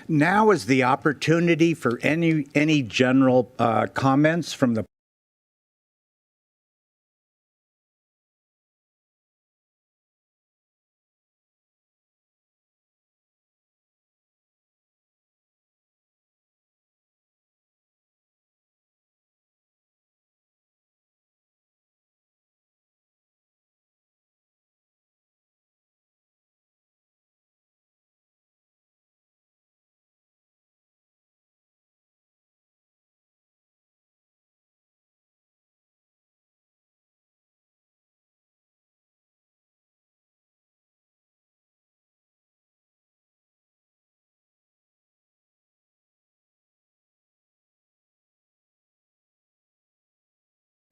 Now is the opportunity for any general comments from the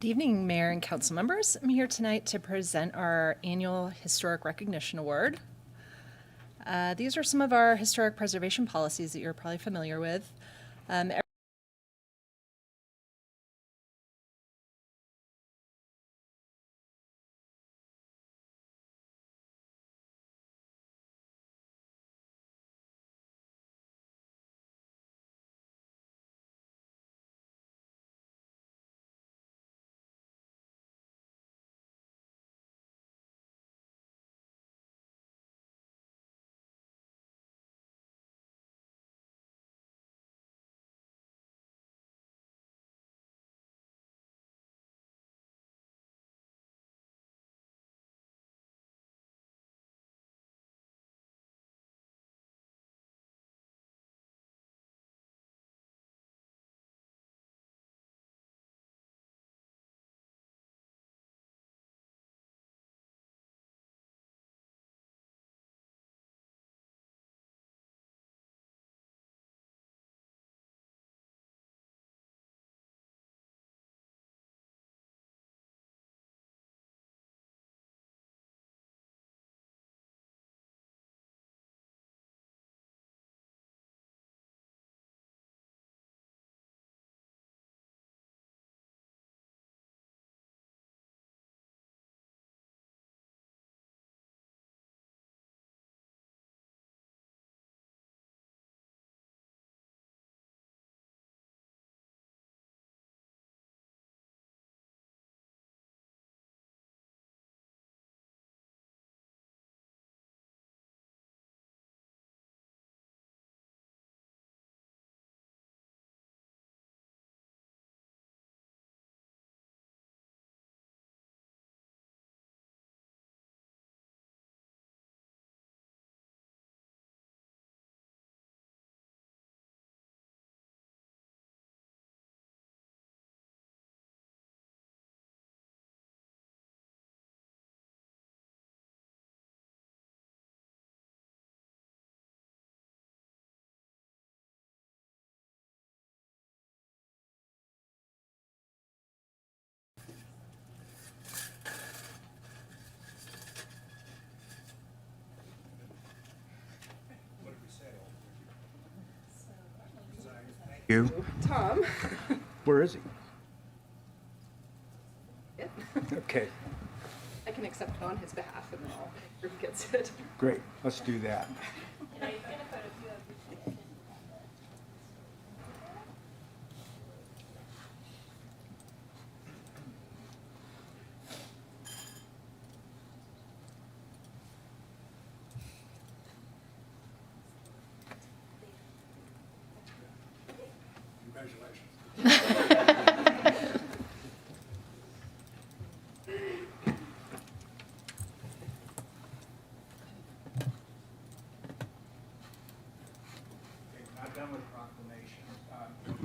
Good evening, Mayor and Council members. I'm here tonight to present our annual Historic Recognition Award. These are some of our historic preservation policies that you're probably familiar with. you? Tom. Where is he? Yeah. Okay, I can accept it on his behalf and then I'll make sure he gets it. great. Let's do that.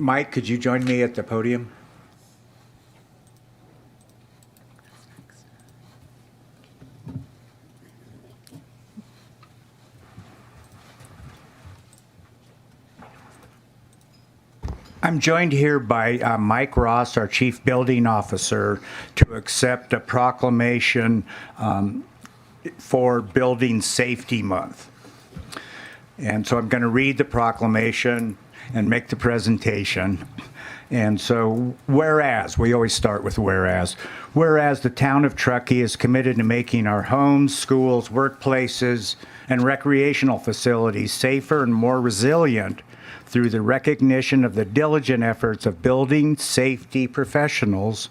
Mike, could you join me at the podium? I'm joined here by Mike Ross, our Chief Building Officer, to accept a proclamation for Building Safety Month. And so I'm going to read the proclamation, and make the presentation. And so, whereas, we always start with whereas the town of Truckee is committed to making our homes, schools, workplaces, and recreational facilities safer and more resilient through the recognition of the diligent efforts of building safety professionals,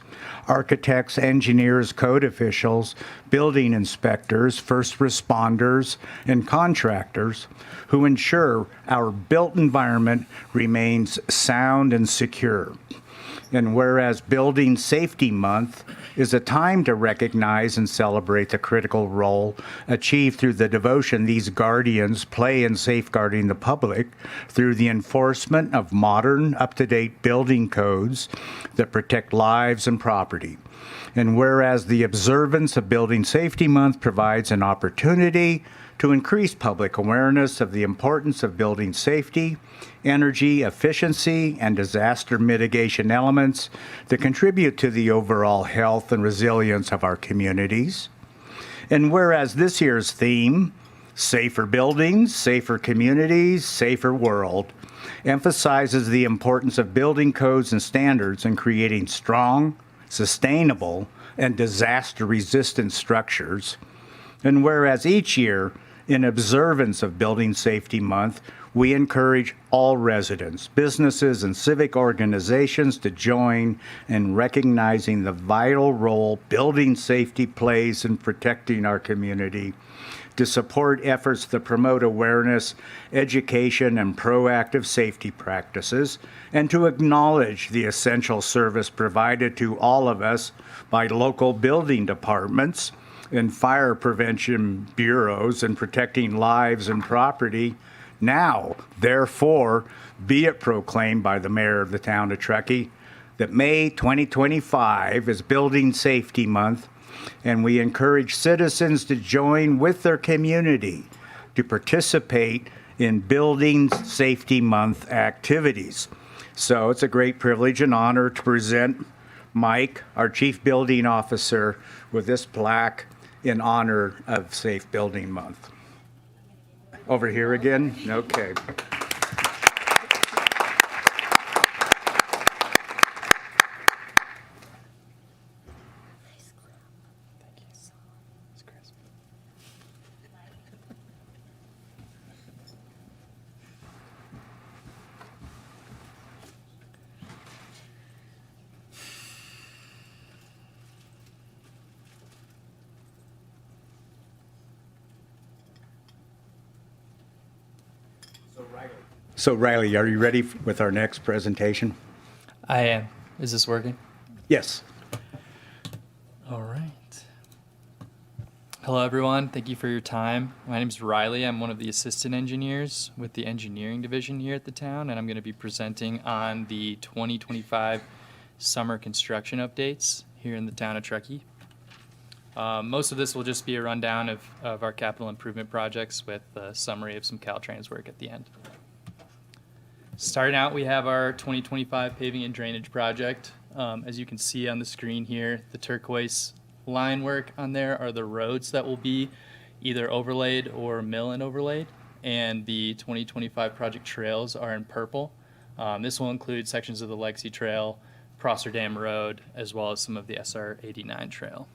architects, engineers, code officials, building inspectors, first responders, and contractors who ensure our built environment remains sound and secure. And whereas Building Safety Month is a time to recognize and celebrate the critical role achieved through the devotion these guardians play in safeguarding the public through the enforcement of modern, up-to-date building codes that protect lives and property. And whereas the observance of Building Safety Month provides an opportunity to increase public awareness of the importance of building safety, energy efficiency, and disaster mitigation elements that contribute to the overall health and resilience of our communities. And whereas this year's theme, Safer Buildings, Safer Communities, Safer World, emphasizes the importance of building codes and standards in creating strong, sustainable, and disaster-resistant structures. And whereas each year, in observance of Building Safety Month, we encourage all residents, businesses, and civic organizations to join in recognizing the vital role building safety plays in protecting our community, to support efforts to promote awareness, education, and proactive safety practices, and to acknowledge the essential service provided to all of us by local building departments and fire prevention bureaus in protecting lives and property. Now, therefore, be it proclaimed by the mayor of the town of Truckee that May 2025 is Building Safety Month, and we encourage citizens to join with their community to participate in Building Safety Month activities. So it's a great privilege and honor to present Mike, our Chief Building Officer, with this plaque in honor of Safe Building Month. Over here again? Okay. So Riley, are you ready with our next presentation? I am. Is this working? Yes. All right. Hello, everyone. Thank you for your time. My name is Riley. I'm one of the assistant engineers with the engineering division here at the town, and I'm going to be presenting on the 2025 summer construction updates here in the town of Truckee. Most of this will just be a rundown of our capital improvement projects with a summary of some Caltrans work at the end. Starting out, we have our 2025 paving and drainage project. As you can see on the screen here, the turquoise line work on there are the roads that will be either overlaid or mill and overlaid, and the 2025 project trails are in purple. This will include sections of the Legacy Trail, Prosser Dam Road, as well as some of the SR 89 trail.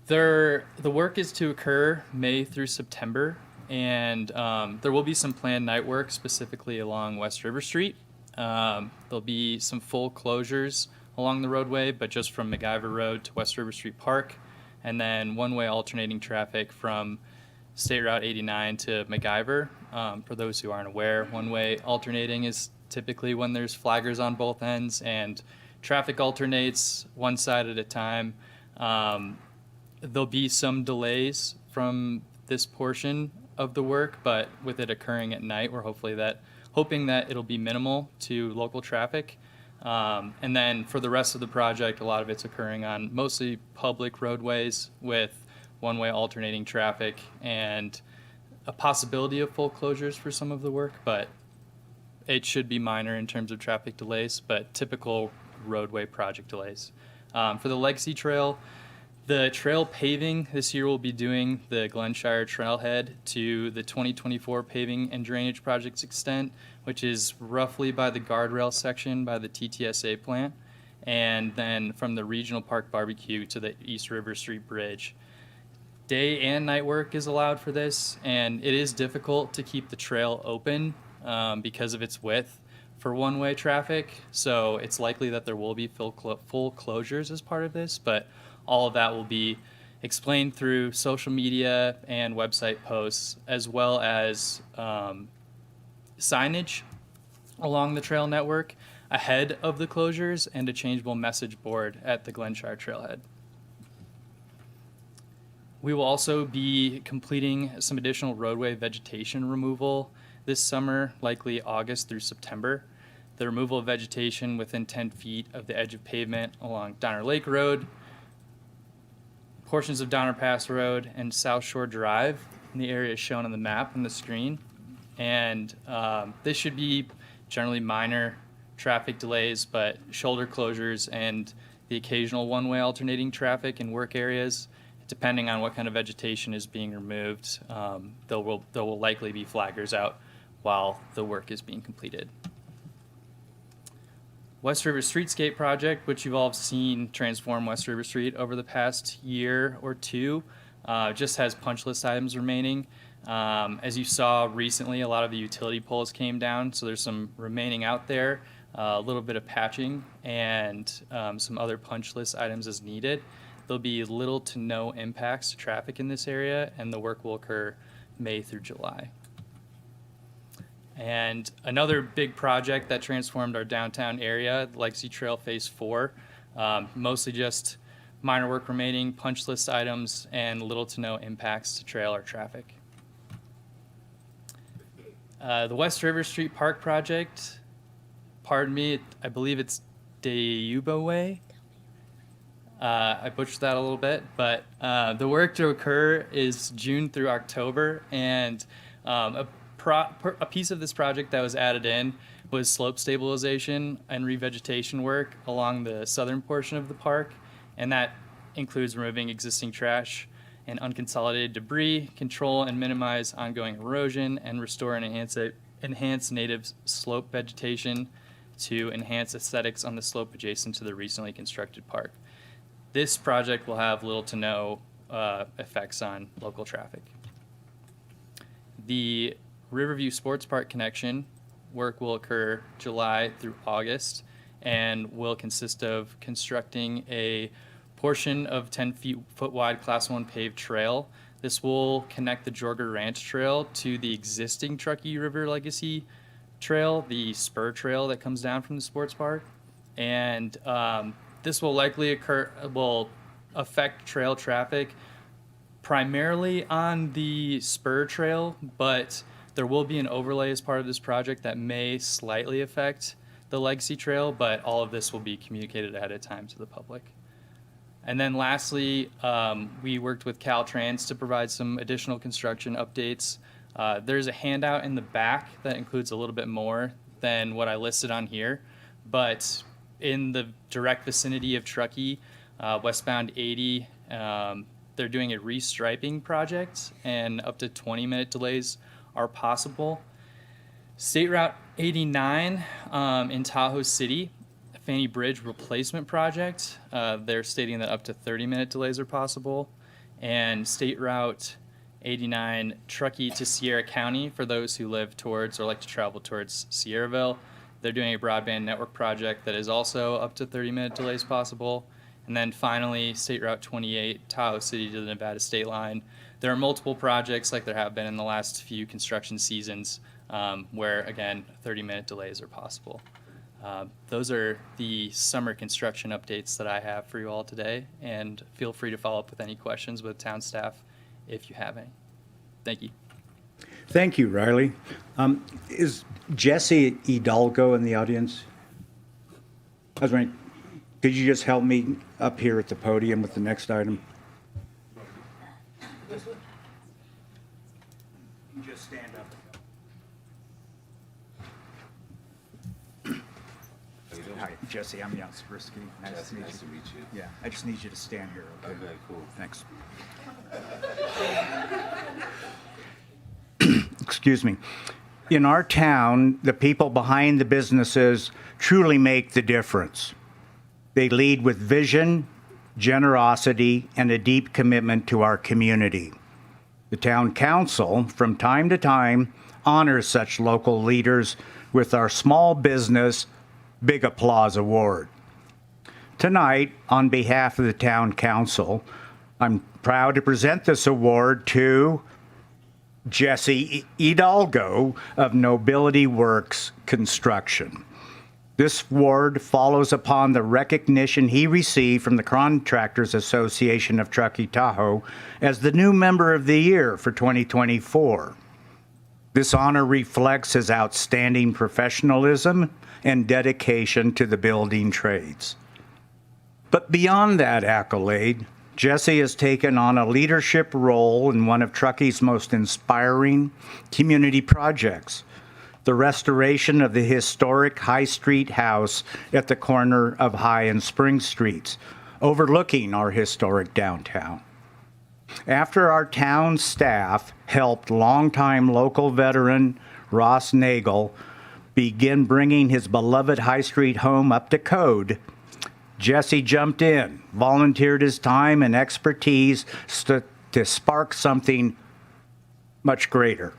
The work is to occur May through September, and there will be some planned night work specifically along West River Street. There'll be some full closures along the roadway, but just from MacGyver Road to West River Street Park, and then one-way alternating traffic from State Route 89 to MacGyver. For those who aren't aware, one-way alternating is typically when there's flaggers on both ends and traffic alternates one side at a time. There'll be some delays from this portion of the work, but with it occurring at night, we're hoping that it'll be minimal to local traffic. And then for the rest of the project, a lot of it's occurring on mostly public roadways with one-way alternating traffic and a possibility of full closures for some of the work, but it should be minor in terms of traffic delays, but typical roadway project delays. For the Legacy Trail, The trail paving this year will be doing the Glenshire Trailhead to the 2024 paving and drainage project's extent, which is roughly by the guardrail section by the TTSA plant, and then from the Regional Park Barbecue to the East River Street Bridge. Day and night work is allowed for this, and it is difficult to keep the trail open because of its width for one-way traffic. So it's likely that there will be full closures as part of this, but all of that will be explained through social media and website posts, as well as signage along the trail network ahead of the closures and a changeable message board at the Glenshire Trailhead. We will also be completing some additional roadway vegetation removal this summer, likely August through September. The removal of vegetation within 10 feet of the edge of pavement along Donner Lake Road, portions of Donner Pass Road, and South Shore Drive in the area shown on the map on the screen. And this should be generally minor traffic delays, but shoulder closures and the occasional one-way alternating traffic in work areas, depending on what kind of vegetation is being removed, there will likely be flaggers out while the work is being completed. West River Streetscape project, which you've all seen transform West River Street over the past year or two, just has punch list items remaining. As you saw recently, a lot of the utility poles came down, so there's some remaining out there, a little bit of patching, and some other punch list items as needed. There'll be little to no impacts to traffic in this area, and the work will occur May through July. And another big project that transformed our downtown area, Legacy Trail Phase 4, mostly just minor work remaining, punch list items, and little to no impacts to trail or traffic. The West River Street Park project, pardon me, I believe it's Dayuba Way. I butchered that a little bit, but the work to occur is June through October, and a piece of this project that was added in was slope stabilization and revegetation work along the southern portion of the park, and that includes removing existing trash and unconsolidated debris, control and minimize ongoing erosion, and restore and enhance native slope vegetation to enhance aesthetics on the slope adjacent to the recently constructed park. This project will have little to no effects on local traffic. The Riverview Sports Park connection work will occur July through August and will consist of constructing a portion of 10 foot wide Class 1 paved trail. This will connect the Jorger Ranch Trail to the existing Truckee River Legacy Trail, the spur trail that comes down from the sports park. And this will likely affect trail traffic primarily on the spur trail, but there will be an overlay as part of this project that may slightly affect the Legacy Trail, but all of this will be communicated ahead of time to the public. And then lastly, we worked with Caltrans to provide some additional construction updates. There's a handout in the back that includes a little bit more than what I listed on here, but in the direct vicinity of Truckee, westbound 80, they're doing a restriping project, and up to 20-minute delays are possible. State Route 89 in Tahoe City, Fanny Bridge replacement project, they're stating that up to 30-minute delays are possible. And State Route 89 Truckee to Sierra County, for those who live towards or like to travel towards Sierraville, they're doing a broadband network project that is also up to 30-minute delays possible. And then finally, State Route 28, Tahoe City to the Nevada state line. There are multiple projects, like there have been in the last few construction seasons, where, again, 30-minute delays are possible. Those are the summer construction updates that I have for you all today, and feel free to follow up with any questions with town staff if you have any. Thank you. Thank you, Riley. Is Jesse Hidalgo in the audience? I was wondering, could you just help me up here at the podium with the next item? You just stand up. Hi, Jesse, I'm Jan Sabrisky. Nice to meet you. Yeah, I just need you to stand here, okay? Okay, cool. Thanks. Excuse me. In our town, the people behind the businesses truly make the difference. They lead with vision, generosity, and a deep commitment to our community. The town council, from time to time, honors such local leaders with our Small Business Big Applause Award. Tonight, on behalf of the town council, I'm proud to present this award to Jesse Hidalgo of Nobility Works Construction. This award follows upon the recognition he received from the Contractors Association of Truckee Tahoe as the new member of the year for 2024. This honor reflects his outstanding professionalism and dedication to the building trades. But beyond that accolade, Jesse has taken on a leadership role in one of Truckee's most inspiring community projects, the restoration of the historic High Street house at the corner of High and Spring Streets, overlooking our historic downtown. After our town staff helped longtime local veteran Ross Nagel begin bringing his beloved High Street home up to code, Jesse jumped in, volunteered his time and expertise to spark something much greater.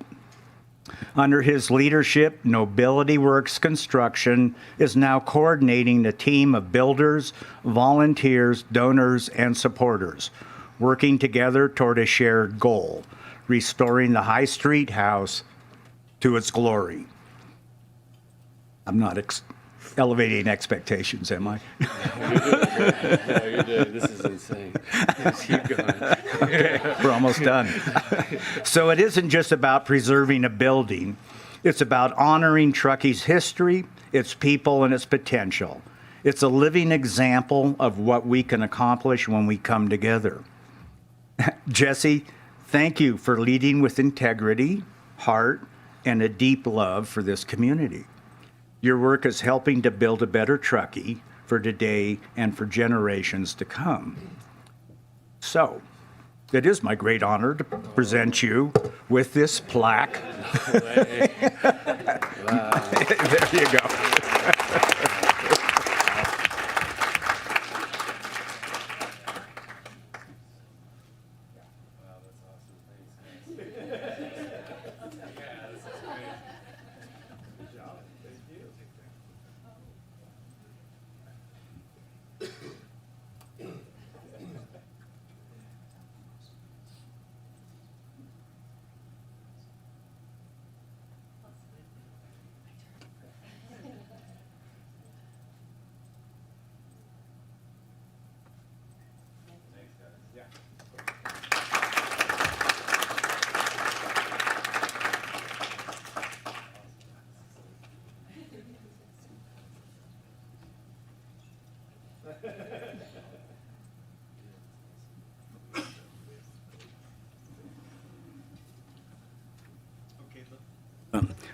Under his leadership, Nobility Works Construction is now coordinating a team of builders, volunteers, donors, and supporters, working together toward a shared goal, restoring the High Street house to its glory. I'm not elevating expectations, am I? No, you're doing. This is insane. Just keep going. We're almost done. So it isn't just about preserving a building. It's about honoring Truckee's history, its people, and its potential. It's a living example of what we can accomplish when we come together. Jesse, thank you for leading with integrity, heart, and a deep love for this community. Your work is helping to build a better Truckee for today and for generations to come. So, it is my great honor to present you with this plaque. Way. Wow. There you go.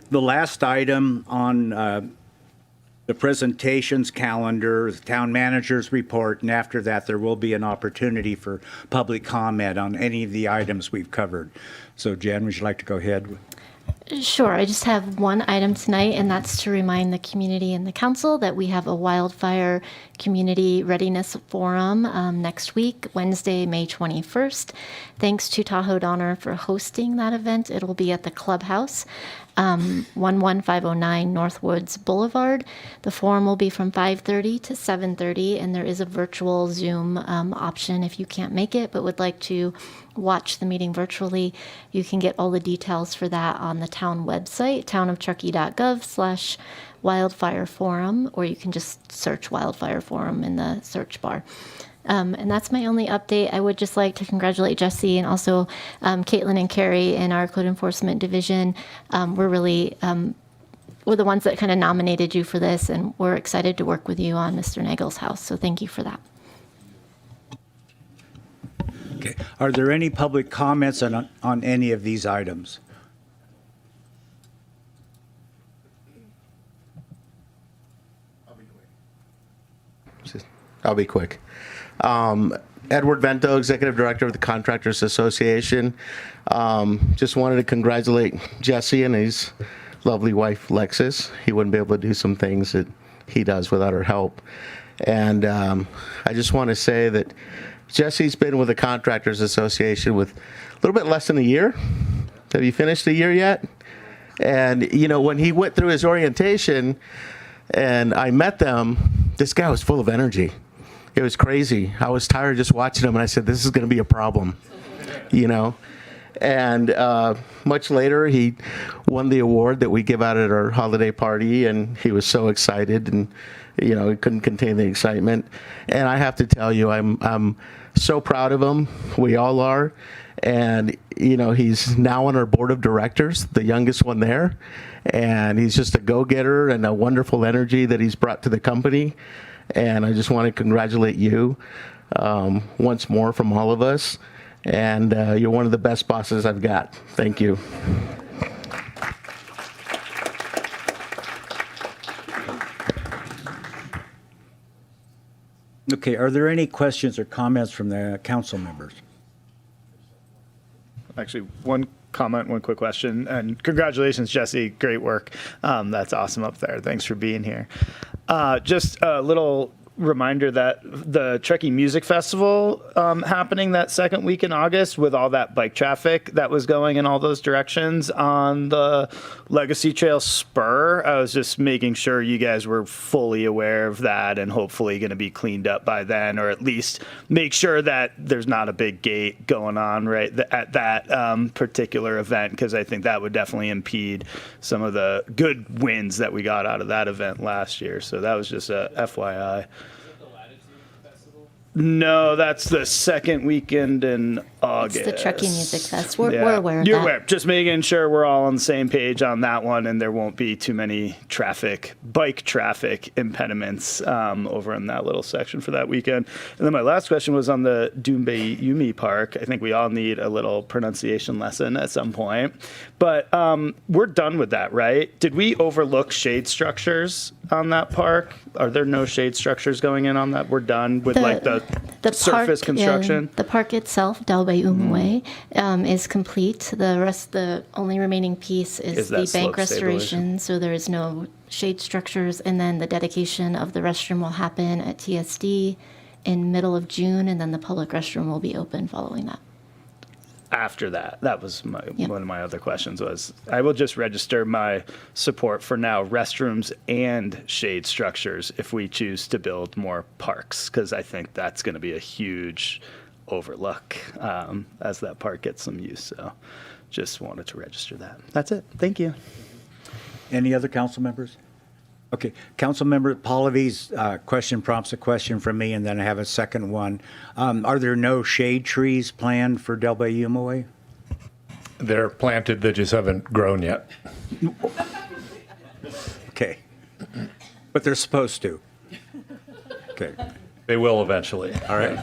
The last item on the presentations calendar, the town manager's report, and after that, there will be an opportunity for public comment on any of the items we've covered. So Jen, would you like to go ahead? Sure. I just have one item tonight, and that's to remind the community and the council that we have a wildfire community readiness forum next week, Wednesday, May 21st. Thanks to Tahoe Donner for hosting that event. It'll be at the clubhouse, 11509 Northwoods Boulevard. The forum will be from 5:30 to 7:30, and there is a virtual Zoom option if you can't make it but would like to watch the meeting virtually. You can get all the details for that on the town website, townoftruckee.gov/wildfire forum, or you can just search wildfire forum in the search bar. And that's my only update. I would just like to congratulate Jesse and also Caitlin and Carrie in our code enforcement division. We're really, we're the ones that kind of nominated you for this, and we're excited to work with you on Mr. Nagel's house. So thank you for that. Okay. Are there any public comments on any of these items? I'll be quick. Edward Vento, Executive Director of the Contractors Association. Just wanted to congratulate Jesse and his lovely wife, Lexis. He wouldn't be able to do some things that he does without her help. And I just want to say that Jesse's been with the Contractors Association with a little bit less than a year. Have you finished a year yet? And, you know, when he went through his orientation and I met them, this guy was full of energy. It was crazy. I was tired just watching him, and I said, this is going to be a problem, you know? And much later, he won the award that we give out at our holiday party, and he was so excited, and, you know, he couldn't contain the excitement. And I have to tell you, I'm so proud of him. We all are. And, you know, he's now on our board of directors, the youngest one there. And he's just a go-getter and a wonderful energy that he's brought to the company. And I just want to congratulate you once more from all of us. And you're one of the best bosses I've got. Thank you. Okay, are there any questions or comments from the council members? Actually, one comment, one quick question, and congratulations, Jesse. Great work. That's awesome up there. Thanks for being here. Just a little reminder that the Truckee Music Festival happening that second week in August with all that bike traffic that was going in all those directions on the Legacy Trail spur. I was just making sure you guys were fully aware of that and hopefully going to be cleaned up by then, or at least make sure that there's not a big gate going on right at that particular event, because I think that would definitely impede some of the good wins that we got out of that event last year. So that was just a FYI. No, that's the second weekend in August. It's the Truckee Music Fest. We're aware of You're that. aware. Just making sure we're all on the same page on that one, and there won't be too many bike traffic impediments over in that little section for that weekend. And then my last question was on the Doombe Yumi Park. I think we all need a little pronunciation lesson at some point. But we're done with that, right? Did we overlook shade structures on that park? Are there no shade structures going in on that? We're done with the surface construction? The park itself, Dalbay Umwe, is complete. The only remaining piece is that the slope bank restoration, stabilization? so there is no shade structures. And then the dedication of the restroom will happen at TSD in middle of June, and then the public restroom will be open following that. After that was one of my other questions was, I will just register my support for now restrooms and shade structures if we choose to build more parks, because I think that's going to be a huge overlook as that park gets some use. So just wanted to register that. That's it. Thank you. Any other council members? Okay, Councilmember Pallavi's question prompts a question from me, and then I have a second one. Are there no shade trees planned for Delbay Umoe? They're planted, they just haven't grown yet. Okay, but they're supposed to. Okay, They will eventually. all right.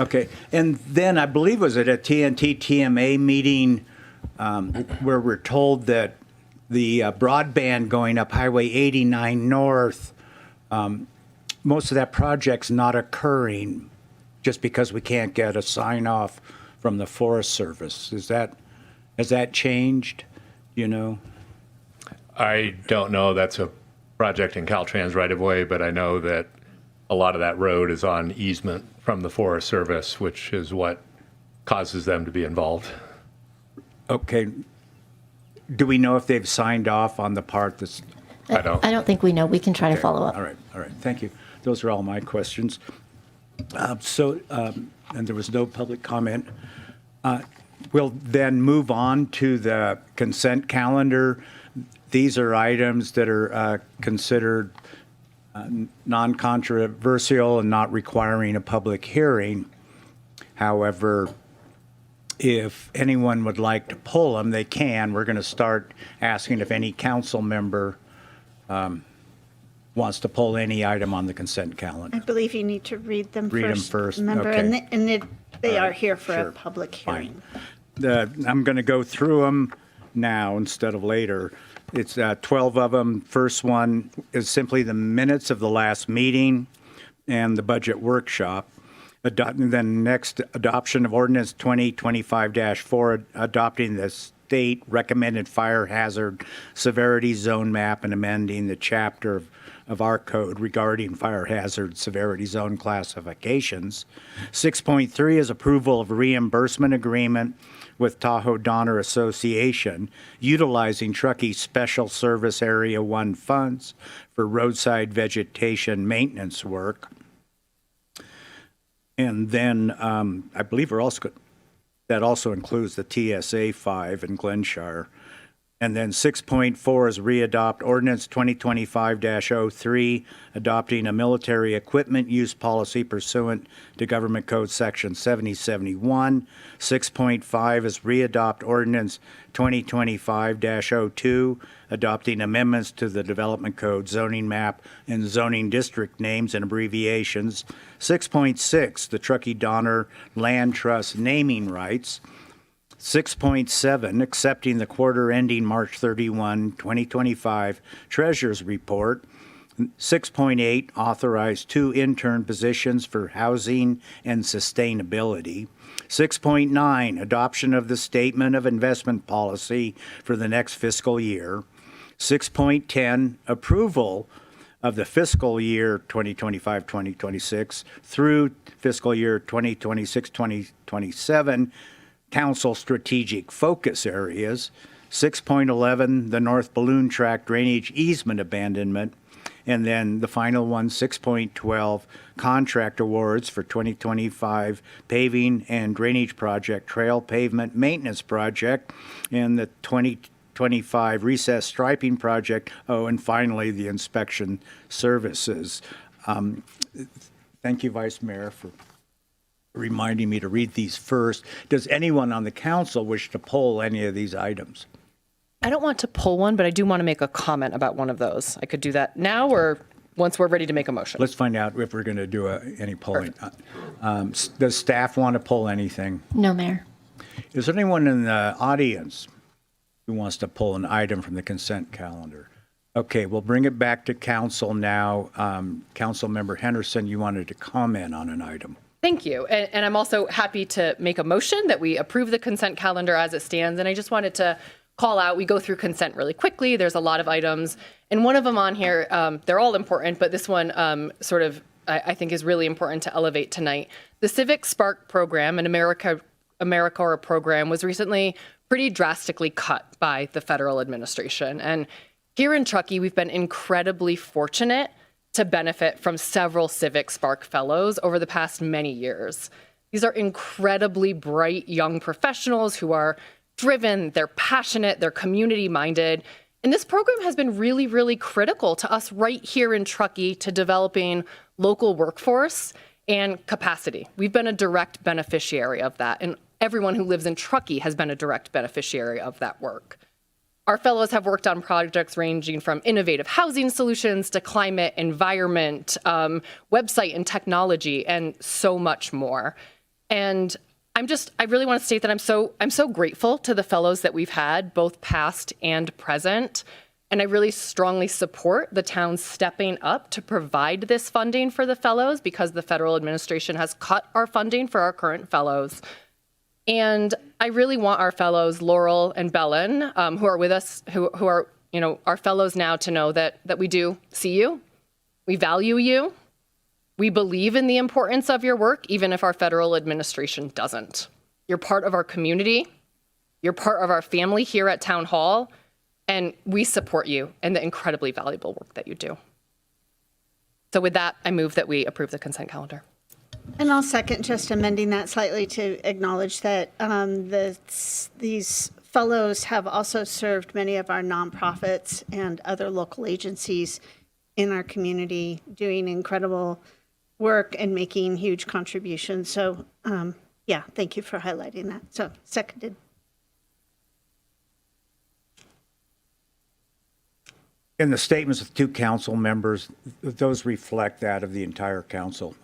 Okay, and then I believe was it a TNT TMA meeting where we're told that the broadband going up Highway 89 North, most of that project's not occurring just because we can't get a sign off from the Forest Service. Has that changed? You know? I don't know. That's a project in Caltrans right of way, but I know that a lot of that road is on easement from the Forest Service, which is what causes them to be involved. Okay. Do we know if they've signed off on the part that's... I don't. I don't think we know. We can try to follow up. All right. Thank you. Those are all my questions. And there was no public comment. We'll then move on to the consent calendar. These are items that are considered non-controversial and not requiring a public hearing. However, if anyone would like to pull them, they can. We're going to start asking if any council member wants to pull any item on the consent calendar. I believe you need to read them Read 'em first. first, Remember, okay. they are here for sure. a public Fine. hearing. I'm going to go through them now instead of later. It's 12 of them. First one is simply the minutes of the last meeting. and the budget workshop. Then next, adoption of ordinance 2025-4, adopting the state recommended fire hazard severity zone map and amending the chapter of our code regarding fire hazard severity zone classifications. 6.3 is approval of reimbursement agreement with Tahoe Donner Association, utilizing Truckee Special Service Area 1 funds for roadside vegetation maintenance work. And then I believe that also includes the TSA 5 in Glenshire. And then 6.4 is readopt ordinance 2025-03, adopting a military equipment use policy pursuant to Government Code Section 7071. 6.5 is readopt ordinance 2025-02, adopting amendments to the Development Code zoning map and zoning district names and abbreviations. 6.6, the Truckee Donner Land Trust naming rights. 6.7, accepting the quarter ending March 31, 2025 Treasurer's Report. 6.8, authorize 2 intern positions for housing and sustainability. 6.9, adoption of the Statement of Investment Policy for the next fiscal year. 6.10, approval of the fiscal year 2025-2026 through fiscal year 2026-2027 Council strategic focus areas. 6.11, the North Balloon Track drainage easement abandonment. And then the final one, 6.12, contract awards for 2025 paving and drainage project, trail pavement maintenance project, and the 2025 recess striping project. Oh, and finally, the inspection services. Thank you, Vice Mayor, for reminding me to read these first. Does anyone on the council wish to poll any of these items? I don't want to pull one, but I do want to make a comment about one of those. I could do that now or once we're ready to make a motion. Let's find out if we're going to do any polling. Does staff want to poll anything? No, Mayor. Is there anyone in the audience who wants to pull an item from the consent calendar? Okay, we'll bring it back to council now. Councilmember Henderson, you wanted to comment on an item. Thank you. And I'm also happy to make a motion that we approve the consent calendar as it stands. And I just wanted to call out, we go through consent really quickly. There's a lot of items. And one of them on here, they're all important, but this one I think is really important to elevate tonight. The Civic Spark program, an AmeriCorps program, was recently pretty drastically cut by the federal administration. And here in Truckee, we've been incredibly fortunate to benefit from several Civic Spark Fellows over the past many years. These are incredibly bright young professionals who are driven, they're passionate, they're community-minded. And this program has been really, really critical to us right here in Truckee to developing local workforce and capacity. We've been a direct beneficiary of that, and everyone who lives in Truckee has been a direct beneficiary of that work. Our fellows have worked on projects ranging from innovative housing solutions to climate, environment, website and technology, and so much more. And I really want to state that I'm so grateful to the fellows that we've had, both past and present. And I really strongly support the town stepping up to provide this funding for the fellows because the federal administration has cut our funding for our current fellows. And I really want our fellows, Laurel and Belen, who are with us, who are, our fellows now, to know that we do see you, we value you, we believe in the importance of your work, even if our federal administration doesn't. You're part of our community, you're part of our family here at Town Hall, and we support you and the incredibly valuable work that you do. So with that, I move that we approve the consent calendar. And I'll second just amending that slightly to acknowledge that these fellows have also served many of our nonprofits and other local agencies in our community, doing incredible work and making huge contributions. So, yeah, thank you for highlighting that. So, seconded. In the statements of 2 council members, those reflect that of the entire council.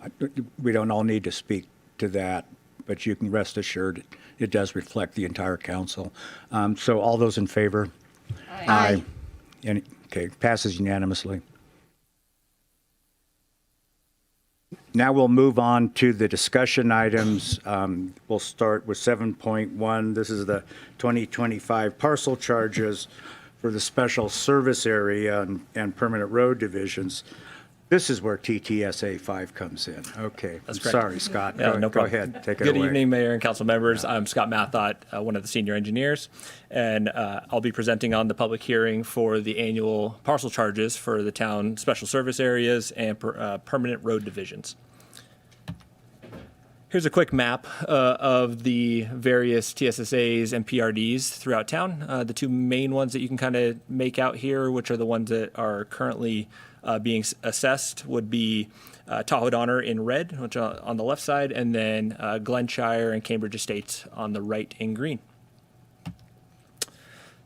We don't all need to speak to that, but you can rest assured it does reflect the entire council. So all those in favor? Aye. Okay, passes unanimously. Now we'll move on to the discussion items. We'll start with 7.1. This is the 2025 parcel charges for the special service area and permanent road divisions. This is where TTSA 5 comes in. Okay. That's I'm correct. sorry, Scott. Yeah, no Go problem. ahead. Take it Good away. evening, Mayor and council members. I'm Scott Mathot, one of the senior engineers, and I'll be presenting on the public hearing for the annual parcel charges for the town special service areas and permanent road divisions. Here's a quick map of the various TSSAs and PRDs throughout town. The two main ones that you can kind of make out here, which are the ones that are currently being assessed, would be Tahoe Donner in red, which on the left side, and then Glenshire and Cambridge Estates on the right in green.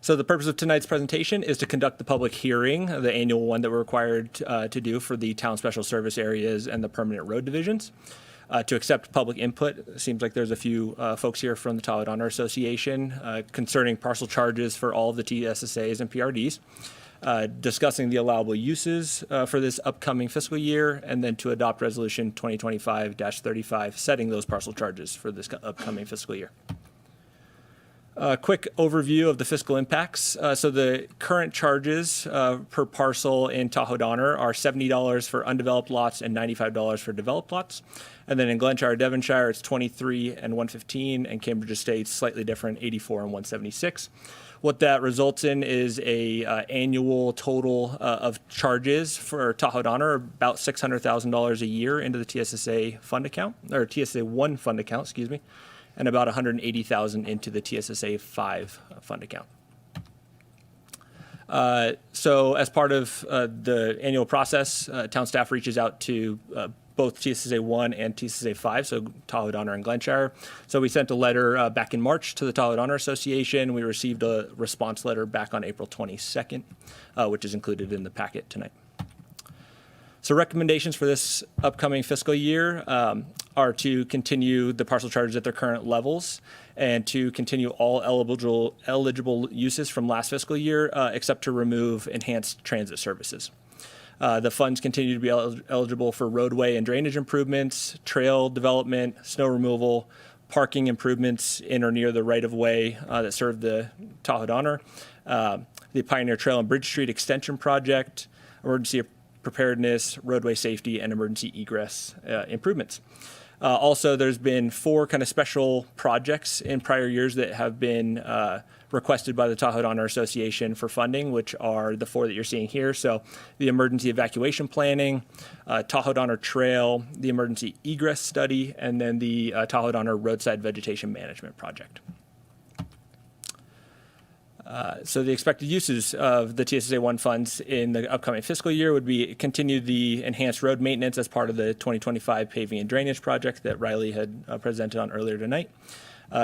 So the purpose of tonight's presentation is to conduct the public hearing, the annual one that we're required to do for the town special service areas and the permanent road divisions. To accept public input. It seems like there's a few folks here from the Tahoe Donner Association concerning parcel charges for all of the TSSAs and PRDs, discussing the allowable uses for this upcoming fiscal year, and then to adopt Resolution 2025-35, setting those parcel charges for this upcoming fiscal year. A quick overview of the fiscal impacts. So the current charges per parcel in Tahoe Donner are $70 for undeveloped lots and $95 for developed lots. And then in Glenshire, Devonshire, it's $23 and $115, and Cambridge Estates, slightly different, $84 and $176. What that results in is a annual total of charges for Tahoe Donner, about $600,000 a year into the TSSA fund account, or TSSA 1 fund account, excuse me, and about $180,000 into the TSSA 5 fund account. So as part of the annual process, town staff reaches out to both TSSA 1 and TSSA 5, so Tahoe Donner and Glenshire. So we sent a letter back in March to the Tahoe Donner Association. We received a response letter back on April 22nd, which is included in the packet tonight. So recommendations for this upcoming fiscal year are to continue the parcel charges at their current levels and to continue all eligible uses from last fiscal year, except to remove enhanced transit services. The funds continue to be eligible for roadway and drainage improvements, trail development, snow removal, parking improvements in or near the right-of-way that serve the Tahoe Donner, the Pioneer Trail and Bridge Street Extension Project, emergency preparedness, roadway safety, and emergency egress improvements. Also, there's been 4 kind of special projects in prior years that have been requested by the Tahoe Donner Association for funding, which are the 4 that you're seeing here. So the emergency evacuation planning, Tahoe Donner Trail, the emergency egress study, and then the Tahoe Donner roadside vegetation management project. So the expected uses of the TSSA 1 funds in the upcoming fiscal year would be continue the enhanced road maintenance as part of the 2025 paving and drainage project that Riley had presented on earlier tonight.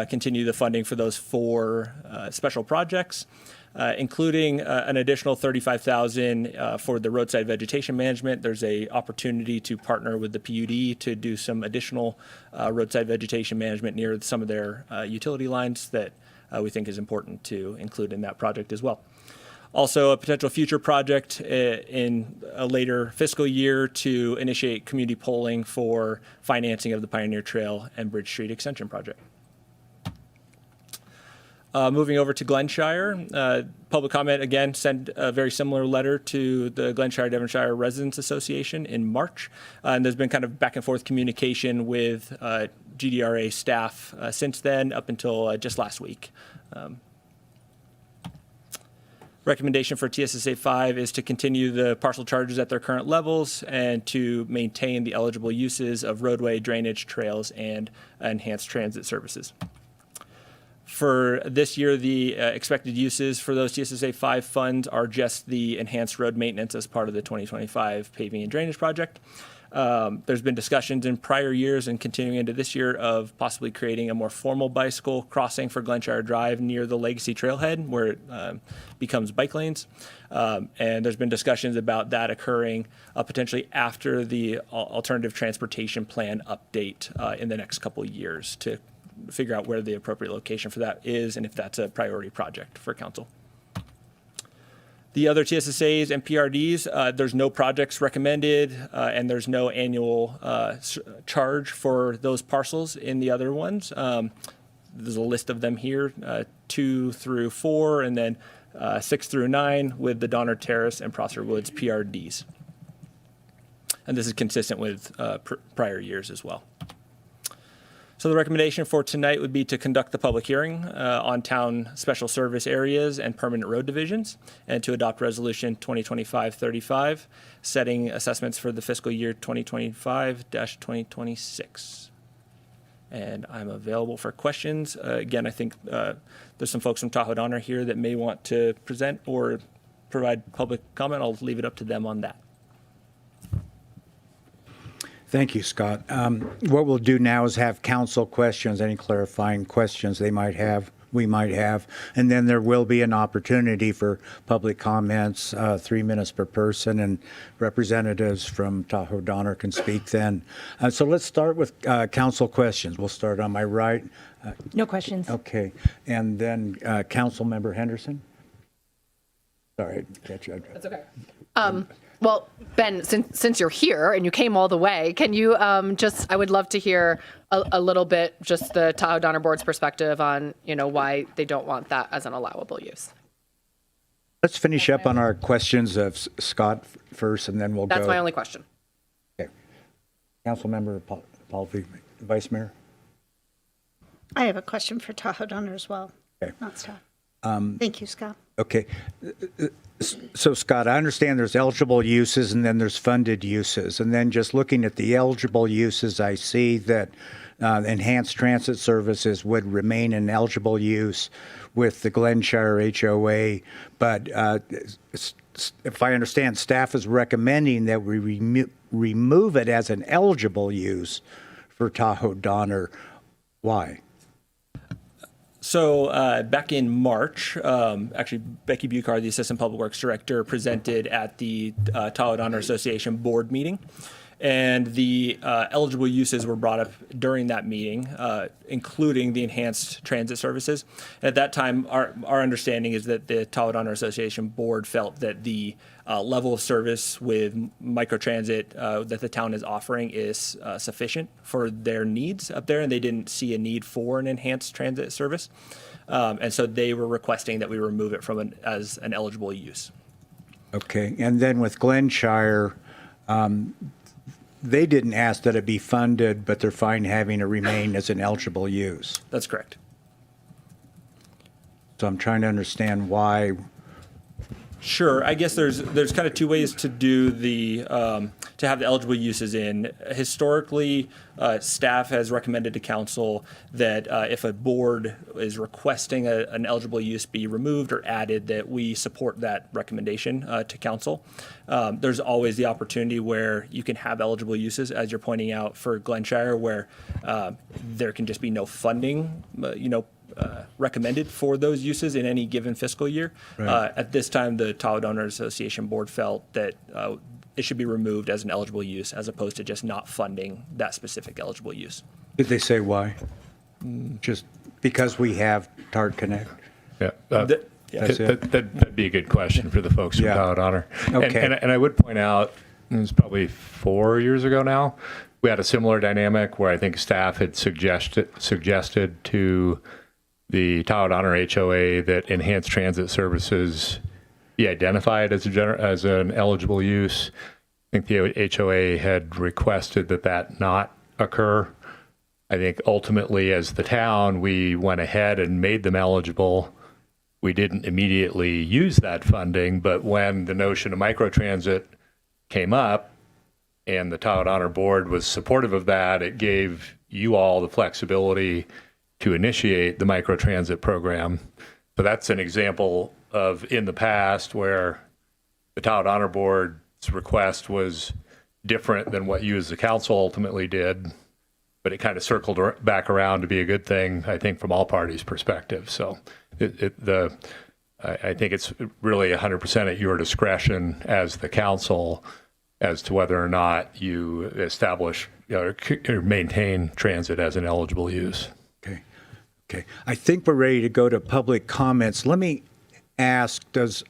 Continue the funding for those 4 special projects, including an additional $35,000 for the roadside vegetation management. There's a opportunity to partner with the PUD to do some additional roadside vegetation management near some of their utility lines that we think is important to include in that project as well. Also, a potential future project in a later fiscal year to initiate community polling for financing of the Pioneer Trail and Bridge Street Extension project. Moving over to Glenshire, public comment again sent a very similar letter to the Glenshire Devonshire Residents Association in March, and there's been kind of back and forth communication with GDRA staff since then up until just last week. Recommendation for TSSA 5 is to continue the parcel charges at their current levels and to maintain the eligible uses of roadway, drainage, trails, and enhanced transit services. For this year, the expected uses for those TSSA 5 funds are just the enhanced road maintenance as part of the 2025 paving and drainage project. There's been discussions in prior years and continuing into this year of possibly creating a more formal bicycle crossing for Glenshire Drive near the Legacy Trailhead where it becomes bike lanes. And there's been discussions about that occurring potentially after the alternative transportation plan update in the next couple of years to figure out where the appropriate location for that is and if that's a priority project for council. The other TSSAs and PRDs, there's no projects recommended, and there's no annual charge for those parcels in the other ones. There's a list of them here, 2 through 4, and then 6 through 9 with the Donner Terrace and Prosser Woods PRDs. And this is consistent with prior years as well. So the recommendation for tonight would be to conduct the public hearing on town special service areas and permanent road divisions, and to adopt resolution 2025-35, setting assessments for the fiscal year 2025-2026. And I'm available for questions. Again, I think there's some folks from Tahoe Donner here that may want to present or provide public comment. I'll leave it up to them on that. Thank you, Scott. What we'll do now is have council questions, any clarifying questions they might have, we might have, and then there will be an opportunity for public comments, 3 minutes per person, and representatives from Tahoe Donner can speak then. So let's start with council questions. We'll start on my right. No questions. Okay, and then Council Member Henderson. Sorry, catch you. That's okay. Well, Ben, since you're here and you came all the way, can you I would love to hear a little bit, just the Tahoe Donner Board's perspective on, why they don't want that as an allowable use. Let's finish up on our questions of Scott first, and then we'll go. That's my only question. Okay. Councilmember Paul, Vice Mayor. I have a question for Tahoe Donner as well, Okay. not Scott. Thank you, Scott. Okay. So, Scott, I understand there's eligible uses and then there's funded uses. And then just looking at the eligible uses, I see that enhanced transit services would remain an eligible use with the Glenshire HOA. But if I understand, staff is recommending that we remove it as an eligible use for Tahoe Donner. Why? So back in March, actually, Becky Bucar, the Assistant Public Works Director, presented at the Tahoe Donner Association board meeting. And the eligible uses were brought up during that meeting, including the enhanced transit services. At that time, our understanding is that the Tahoe Donner Association board felt that the level of service with microtransit that the town is offering is sufficient for their needs up there, and they didn't see a need for an enhanced transit service. And so they were requesting that we remove it from as an eligible use. Okay. And then with Glenshire, they didn't ask that it be funded, but they're fine having it remain as an eligible use. That's correct. So I'm trying to understand why. Sure. I guess there's kind of two ways to do the to have the eligible uses in. Historically, staff has recommended to council that if a board is requesting an eligible use be removed or added, that we support that recommendation to council. There's always the opportunity where you can have eligible uses, as you're pointing out, for Glenshire, where there can just be no funding, recommended for those uses in any given fiscal year. Right. At this time, the Tahoe Donner Association board felt that it should be removed as an eligible use, as opposed to just not funding that specific eligible use. Did they say why? Just because we have TART Connect? Yeah. That's it? That'd be a good question for the folks from Yeah. Tahoe Donner. Okay. And I would point out, it was probably 4 years ago now, we had a similar dynamic where I think staff had suggested to the Tahoe Donner HOA that enhanced transit services be identified as an eligible use. I think the HOA had requested that not occur. I think ultimately, as the town, we went ahead and made them eligible. We didn't immediately use that funding, but when the notion of microtransit came up and the Tahoe Donner board was supportive of that, it gave you all the flexibility to initiate the microtransit program. So that's an example of in the past where the Tahoe Donner board's request was different than what you as the council ultimately did, but it kind of circled back around to be a good thing, I think, from all parties' perspective. So I think it's really 100% at your discretion as the council as to whether or not you establish or maintain transit as an eligible use. Okay. I think we're ready to go to public comments. Let me ask, does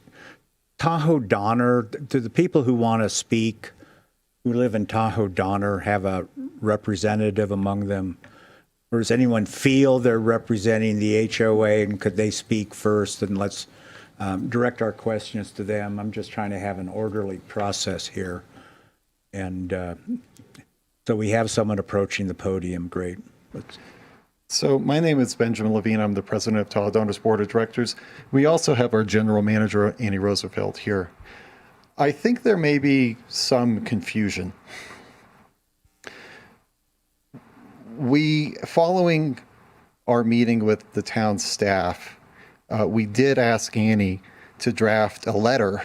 Tahoe Donner, do the people who want to speak, who live in Tahoe Donner, have a representative among them? Or does anyone feel they're representing the HOA, and could they speak first? And let's direct our questions to them. I'm just trying to have an orderly process here. And so we have someone approaching the podium. Great. So my name is Benjamin Levine. I'm the president of Tahoe Donner's Board of Directors. We also have our general manager, Annie Roosevelt, here. I think there may be some confusion. Following our meeting with the town staff, we did ask Annie to draft a letter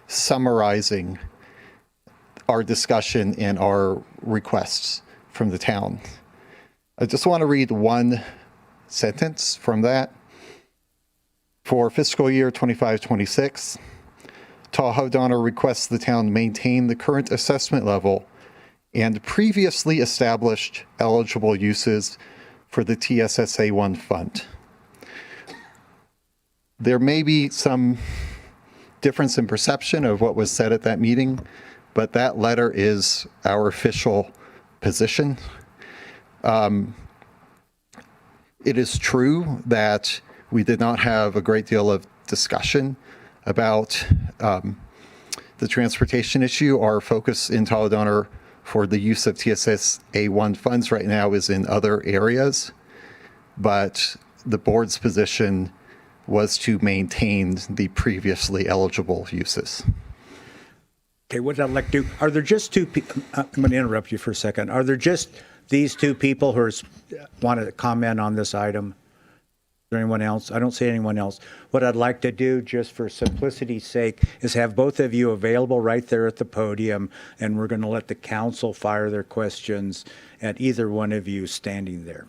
summarizing our discussion and our requests from the town. I just want to read one sentence from that. For fiscal year 25-26, Tahoe Donner requests the town maintain the current assessment level and previously established eligible uses for the TSSA1 fund. There may be some difference in perception of what was said at that meeting, but that letter is our official position. It is true that we did not have a great deal of discussion about the transportation issue. Our focus in Tahoe Donner for the use of TSSA1 funds right now is in other areas, but the board's position was to maintain the previously eligible uses. Okay, what I'd like to do, are there just two people, I'm going to interrupt you for a second. Are there just these two people who want to comment on this item? Is there anyone else? I don't see anyone else. What I'd like to do, just for simplicity's sake, is have both of you available right there at the podium, and we're going to let the council fire their questions at either one of you standing there.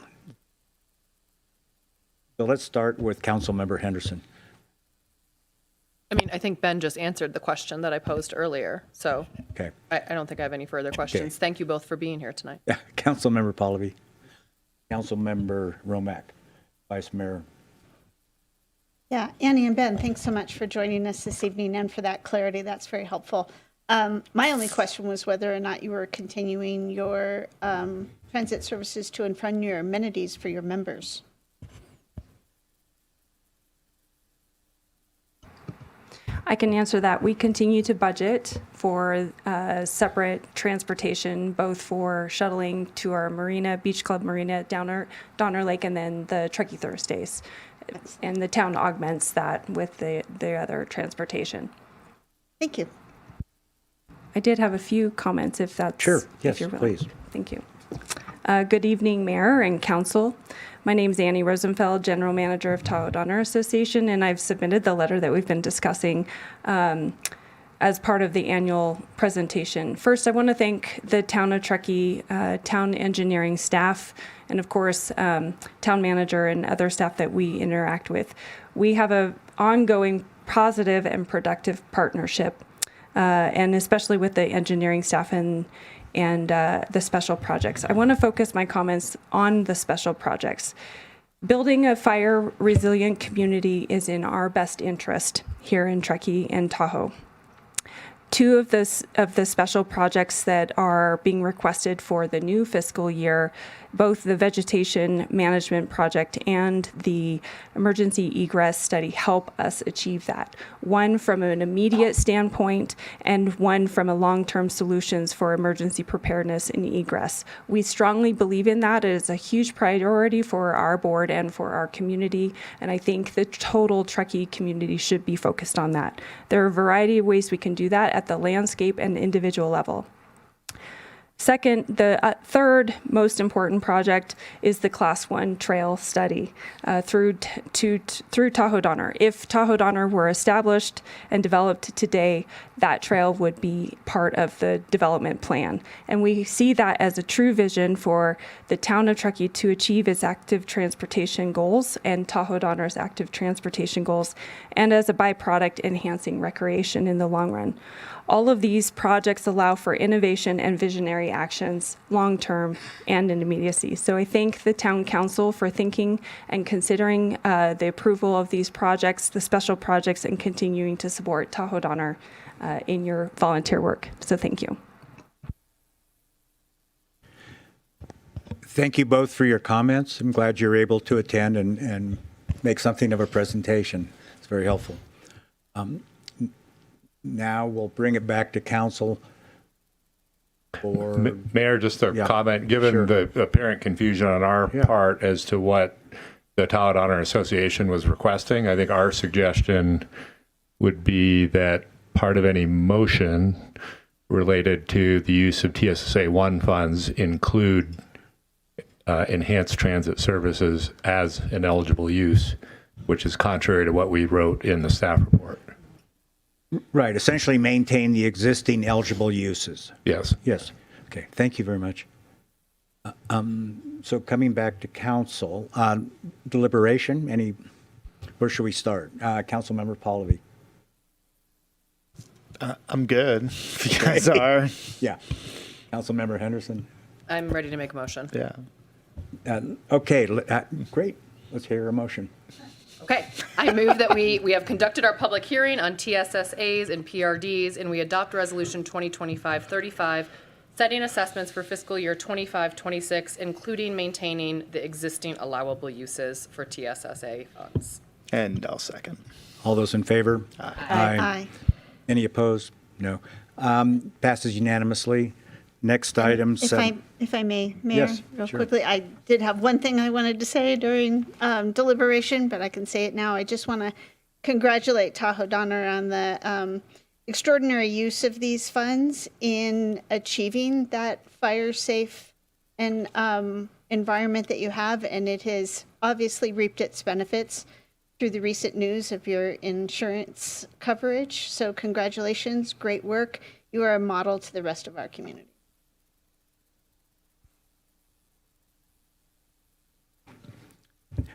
So let's start with Councilmember Henderson. I mean, I think Ben just answered the question that I posed earlier, so Okay. I don't think I have any further questions. Thank you both for being here tonight. Yeah, Councilmember Pallavi. Councilmember Romack, Vice Mayor. Yeah, Annie and Ben, thanks so much for joining us this evening and for that clarity. That's very helpful. My only question was whether or not you were continuing your transit services to and from your amenities for your members. I can answer that. We continue to budget for separate transportation, both for shuttling to our marina, Beach Club Marina, Donner Lake, and then the Truckee Thursdays. And the town augments that with the other transportation. Thank you. I did have a few comments, if that's Sure. Yes, if you're willing. please. Thank you. Good evening, Mayor and Council. My name is Annie Rosenfeld, General Manager of Tahoe Donner Association, and I've submitted the letter that we've been discussing as part of the annual presentation. First, I want to thank the Town of Truckee, town engineering staff, and of course, town manager and other staff that we interact with. We have an ongoing positive and productive partnership, and especially with the engineering staff and the special projects. I want to focus my comments on the special projects. Building a fire resilient community is in our best interest here in Truckee and Tahoe. Two of the special projects that are being requested for the new fiscal year, both the vegetation management project and the emergency egress study, help us achieve that. One from an immediate standpoint and one from a long-term solutions for emergency preparedness and egress. We strongly believe in that. It is a huge priority for our board and for our community, and I think the total Truckee community should be focused on that. There are a variety of ways we can do that at the landscape and individual level. Second, the third most important project is the Class 1 trail study through Tahoe Donner. If Tahoe Donner were established and developed today, that trail would be part of the development plan. And we see that as a true vision for the town of Truckee to achieve its active transportation goals and Tahoe Donner's active transportation goals, and as a byproduct, enhancing recreation in the long run. All of these projects allow for innovation and visionary actions, long-term and in immediacy. So I thank the Town Council for thinking and considering the approval of these projects, the special projects, and continuing to support Tahoe Donner in your volunteer work. So thank you. Thank you both for your comments. I'm glad you're able to attend and make something of a presentation. It's very helpful. Now we'll bring it back to council for... Mayor, just a Yeah, comment, given sure. the apparent confusion on our part as to what the Tahoe Donner Association was requesting, I think our suggestion would be that part of any motion related to the use of TSSA 1 funds include enhanced transit services as an eligible use, which is contrary to what we wrote in the staff report. Right, essentially maintain the existing eligible uses. Yes. Yes. Okay, thank you very much. So coming back to council, deliberation, where should we start? Councilmember Pallavi. I'm good. If you guys are. Yeah. Councilmember Henderson. I'm ready to make a motion. Yeah. Okay, great. Let's hear a motion. Okay, I move that we have conducted our public hearing on TSSAs and PRDs, and we adopt Resolution 2025-35, setting assessments for fiscal year 25-26, including maintaining the existing allowable uses for TSSA funds. And I'll second. All those in favor? Aye. Any opposed? No. Passes unanimously. Next item. If I may, Mayor, Yes, real sure. quickly, I did have one thing I wanted to say during deliberation, but I can say it now. I just want to congratulate Tahoe Donner on the extraordinary use of these funds in achieving that fire-safe and environment that you have, and it has obviously reaped its benefits through the recent news of your insurance coverage. So congratulations, great work. You are a model to the rest of our community.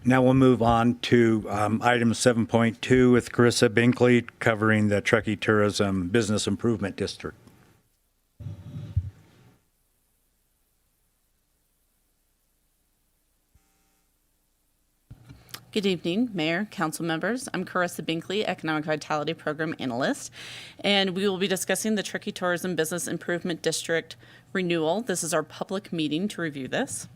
Now we'll move on to item 7.2 with Carissa Binkley covering the Truckee Tourism Business Improvement District. Good evening, Mayor, Council members. I'm Carissa Binkley, Economic Vitality Program Analyst, and we will be discussing the Truckee Tourism Business Improvement District renewal. This is our public meeting to review this.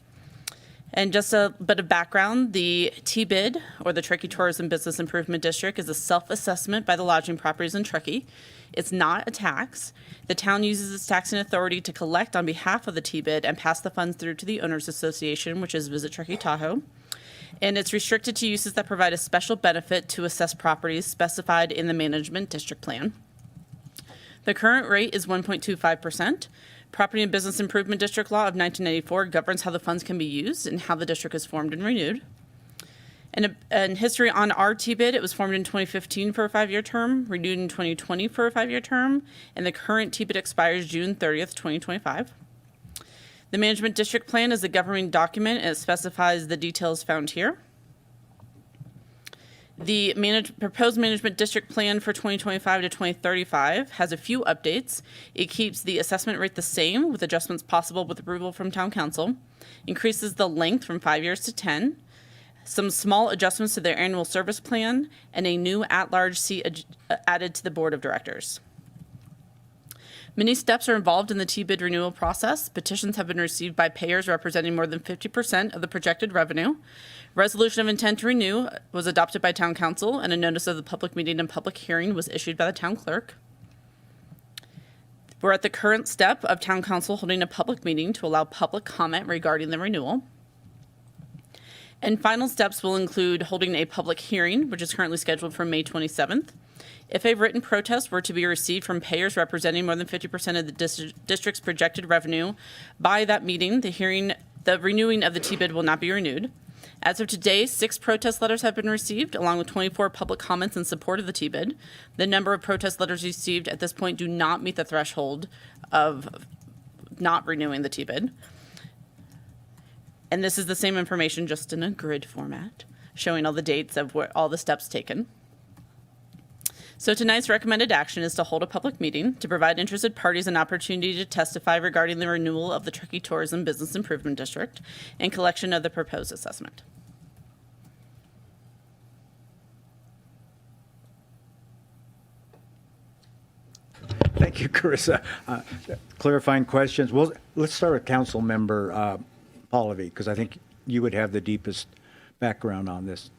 And just a bit of background, the TBID, or the Truckee Tourism Business Improvement District, is a self-assessment by the lodging properties in Truckee. It's not a tax. The town uses its taxing authority to collect on behalf of the TBID and pass the funds through to the Owners Association, which is Visit Truckee Tahoe. And it's restricted to uses that provide a special benefit to assess properties specified in the Management District Plan. The current rate is 1.25%. Property and Business Improvement District Law of 1994 governs how the funds can be used and how the district is formed and renewed. And history on our TBID, it was formed in 2015 for a 5-year term, renewed in 2020 for a 5-year term, and the current TBID expires June 30th, 2025. The Management District Plan is a governing document and it specifies the details found here. The proposed Management District Plan for 2025 to 2035 has a few updates. It keeps the assessment rate the same with adjustments possible with approval from Town Council, increases the length from 5 years to 10, some small adjustments to their annual service plan, and a new at-large seat added to the Board of Directors. Many steps are involved in the TBID renewal process. Petitions have been received by payers representing more than 50% of the projected revenue. Resolution of intent to renew was adopted by Town Council, and a notice of the public meeting and public hearing was issued by the Town Clerk. We're at the current step of Town Council holding a public meeting to allow public comment regarding the renewal. And final steps will include holding a public hearing, which is currently scheduled for May 27th. If a written protest were to be received from payers representing more than 50% of the district's projected revenue by that meeting, the renewing of the TBID will not be renewed. As of today, 6 protest letters have been received, along with 24 public comments in support of the TBID. The number of protest letters received at this point do not meet the threshold of not renewing the TBID. And this is the same information, just in a grid format, showing all the dates of all the steps taken. So tonight's recommended action is to hold a public meeting to provide interested parties an opportunity to testify regarding the renewal of the Truckee Tourism Business Improvement District and collection of the proposed assessment. Thank you, Carissa. Clarifying questions. Well, let's start with Council Member Pallavi, because I think you would have the deepest background on this.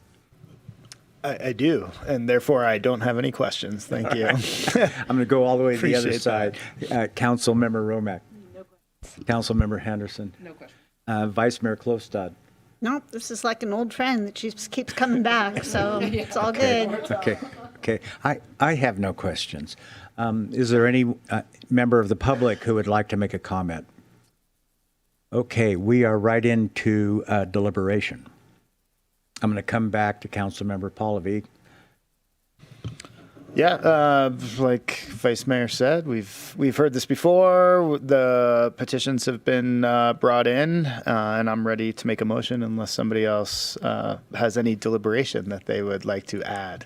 I do, and therefore I don't have any questions. Thank you. I'm going to go all the way to the other Appreciate side. Council Member Romack. No questions. Council Member Henderson. No question. Vice Mayor Klostad. Nope, this is like an old friend that just keeps coming back, so it's all good. Okay. I have no questions. Is there any member of the public who would like to make a comment? Okay, we are right into deliberation. I'm going to come back to Councilmember Pallavi. Yeah, like Vice Mayor said, we've heard this before. The petitions have been brought in, and I'm ready to make a motion unless somebody else has any deliberation that they would like to add.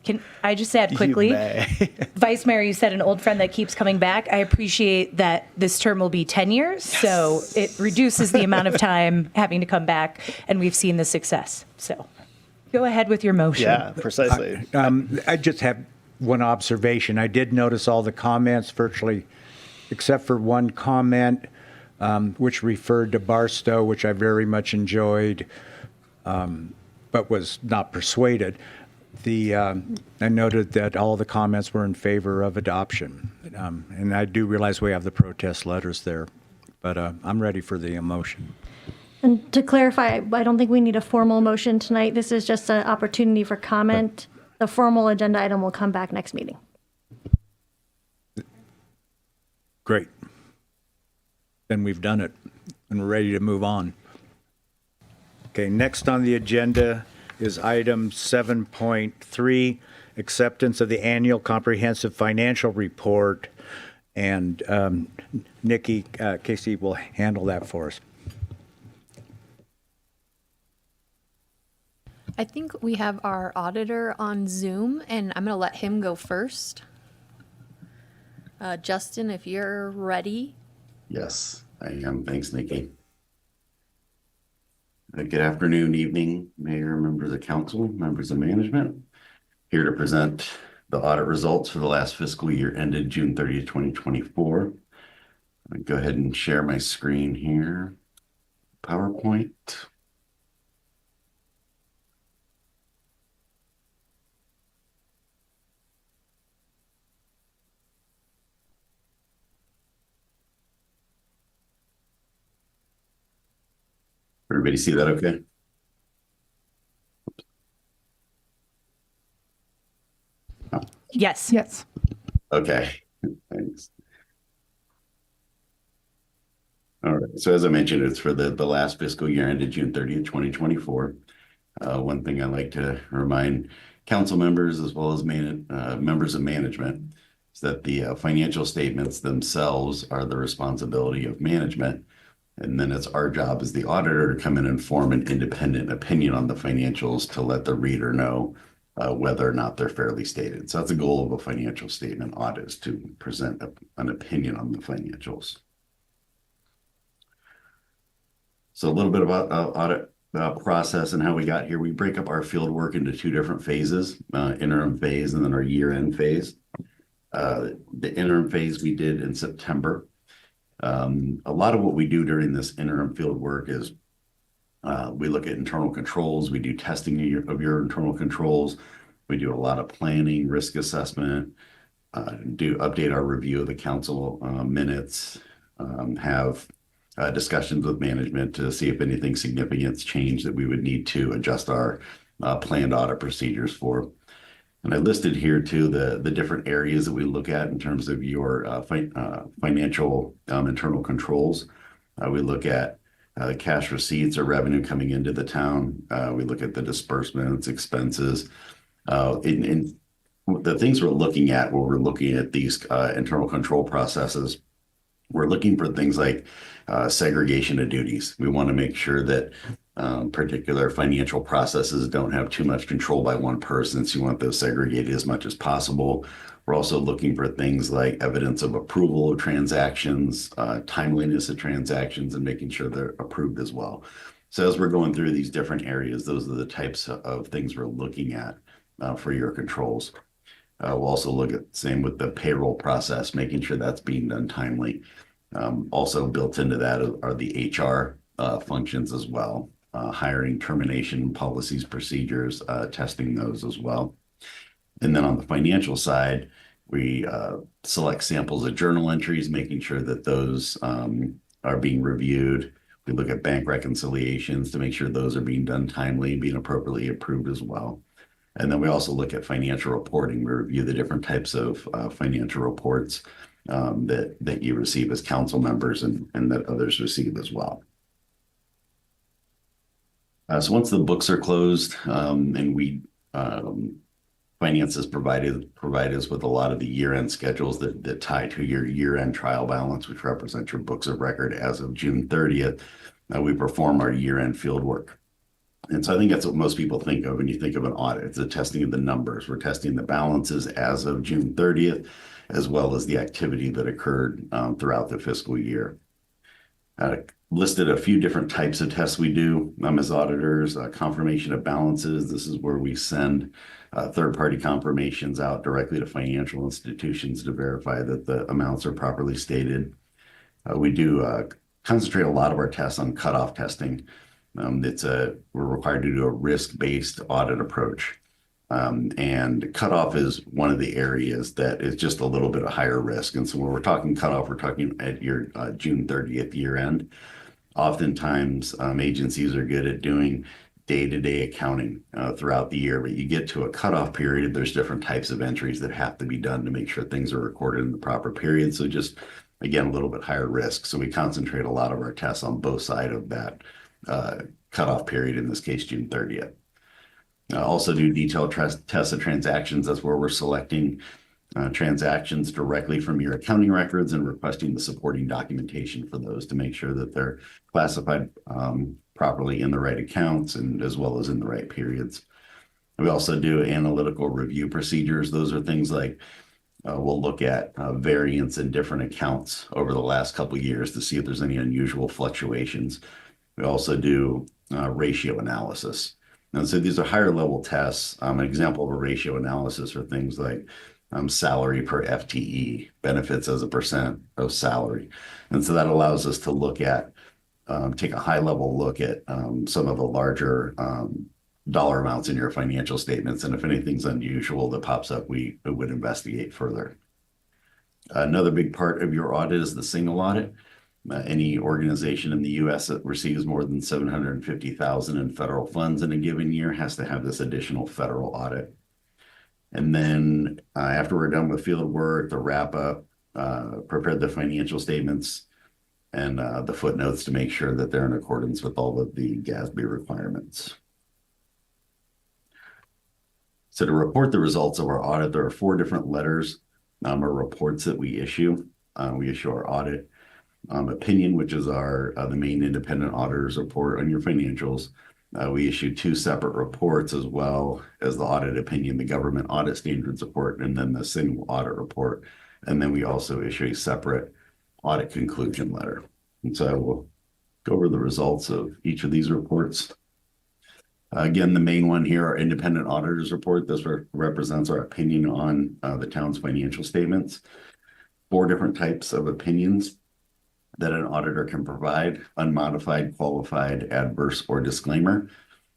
Can I just add quickly? You may. Vice Mayor, you said an old friend that keeps coming back. I appreciate that this term will be 10 years, so it reduces the amount of time having to come back, and we've seen the success. So go ahead with your motion. Yeah, precisely. I just have one observation. I did notice all the comments virtually, except for one comment, which referred to Barstow, which I very much enjoyed, but was not persuaded. I noted that all the comments were in favor of adoption. And I do realize we have the protest letters there, but I'm ready for the motion. And to clarify, I don't think we need a formal motion tonight. This is just an opportunity for comment. The formal agenda item will come back next meeting. Great. Then we've done it, and we're ready to move on. Okay, next on the agenda is item 7.3, acceptance of the annual comprehensive financial report. And Nikki Casey will handle that for us. I think we have our auditor on Zoom, and I'm going to let him go first. Justin, if you're ready. Yes, I am. Thanks, Nikki. Good afternoon, evening, Mayor, members of council, members of management. Here to present the audit results for the last fiscal year ended June 30th, 2024. I'll go ahead and share my screen here. PowerPoint. Everybody see that okay? Oh. Yes. Yes. Okay, thanks. All right, so as I mentioned, it's for the last fiscal year ended June 30th, 2024. One thing I like to remind council members as well as members of management is that the financial statements themselves are the responsibility of management. And then it's our job as the auditor to come in and form an independent opinion on the financials to let the reader know whether or not they're fairly stated. So that's the goal of a financial statement audit, is to present an opinion on the financials. So a little bit about audit process and how we got here. We break up our field work into two different phases, interim phase and then our year-end phase. The interim phase we did in September. A lot of what we do during this interim field work is we look at internal controls, we do testing of your internal controls, we do a lot of planning, risk assessment, update our review of the council minutes, have discussions with management to see if anything significant's changed that we would need to adjust our planned audit procedures for. And I listed here too the different areas that we look at in terms of your financial internal controls. We look at cash receipts or revenue coming into the town. We look at the disbursements, expenses. In the things we're looking at when we're looking at these internal control processes, we're looking for things like segregation of duties. We want to make sure that particular financial processes don't have too much control by one person, so you want those segregated as much as possible. We're also looking for things like evidence of approval of transactions, timeliness of transactions, and making sure they're approved as well. So as we're going through these different areas, those are the types of things we're looking at for your controls. We'll also look at same with the payroll process, making sure that's being done timely. Also built into that are the HR functions as well, hiring, termination policies, procedures, testing those as well. And then on the financial side, we select samples of journal entries, making sure that those are being reviewed. We look at bank reconciliations to make sure those are being done timely and being appropriately approved as well. And then we also look at financial reporting. We review the different types of financial reports that you receive as council members and that others receive as well. So once the books are closed and we finance has provided us with a lot of the year-end schedules that tie to your year-end trial balance, which represents your books of record as of June 30th, we perform our year-end field work. And so I think that's what most people think of when you think of an audit. It's a testing of the numbers. We're testing the balances as of June 30th, as well as the activity that occurred throughout the fiscal year. Listed a few different types of tests we do as auditors. Confirmation of balances. This is where we send third-party confirmations out directly to financial institutions to verify that the amounts are properly stated. We do concentrate a lot of our tests on cutoff testing. We're required to do a risk-based audit approach. And cutoff is one of the areas that is just a little bit of higher risk. And so when we're talking cutoff, we're talking at your June 30th year end. Oftentimes, agencies are good at doing day-to-day accounting throughout the year, but you get to a cutoff period, there's different types of entries that have to be done to make sure things are recorded in the proper period. So just, again, a little bit higher risk. So we concentrate a lot of our tests on both sides of that cutoff period, in this case, June 30th. Also do detailed tests of transactions. That's where we're selecting transactions directly from your accounting records and requesting the supporting documentation for those to make sure that they're classified properly in the right accounts and as well as in the right periods. We also do analytical review procedures. Those are things like we'll look at variance in different accounts over the last couple of years to see if there's any unusual fluctuations. We also do ratio analysis. And so these are higher level tests. An example of a ratio analysis are things like salary per FTE, benefits as a percent of salary. And so that allows us to look at, take a high level look at some of the larger dollar amounts in your financial statements. And if anything's unusual that pops up, we would investigate further. Another big part of your audit is the single audit. Any organization in the U.S. that receives more than $750,000 in federal funds in a given year has to have this additional federal audit. And then after we're done with field work, the wrap up, prepare the financial statements and the footnotes to make sure that they're in accordance with all of the GASB requirements. So to report the results of our audit, there are 4 different letters or reports that we issue. We issue our audit opinion, which is the main independent auditor's report on your financials. We issue 2 separate reports as well as the audit opinion, the government audit standards report, and then the single audit report. And then we also issue a separate audit conclusion letter. And so we'll go over the results of each of these reports. Again, the main one here, our independent auditor's report. This represents our opinion on the town's financial statements. 4 different types of opinions that an auditor can provide: unmodified, qualified, adverse, or disclaimer.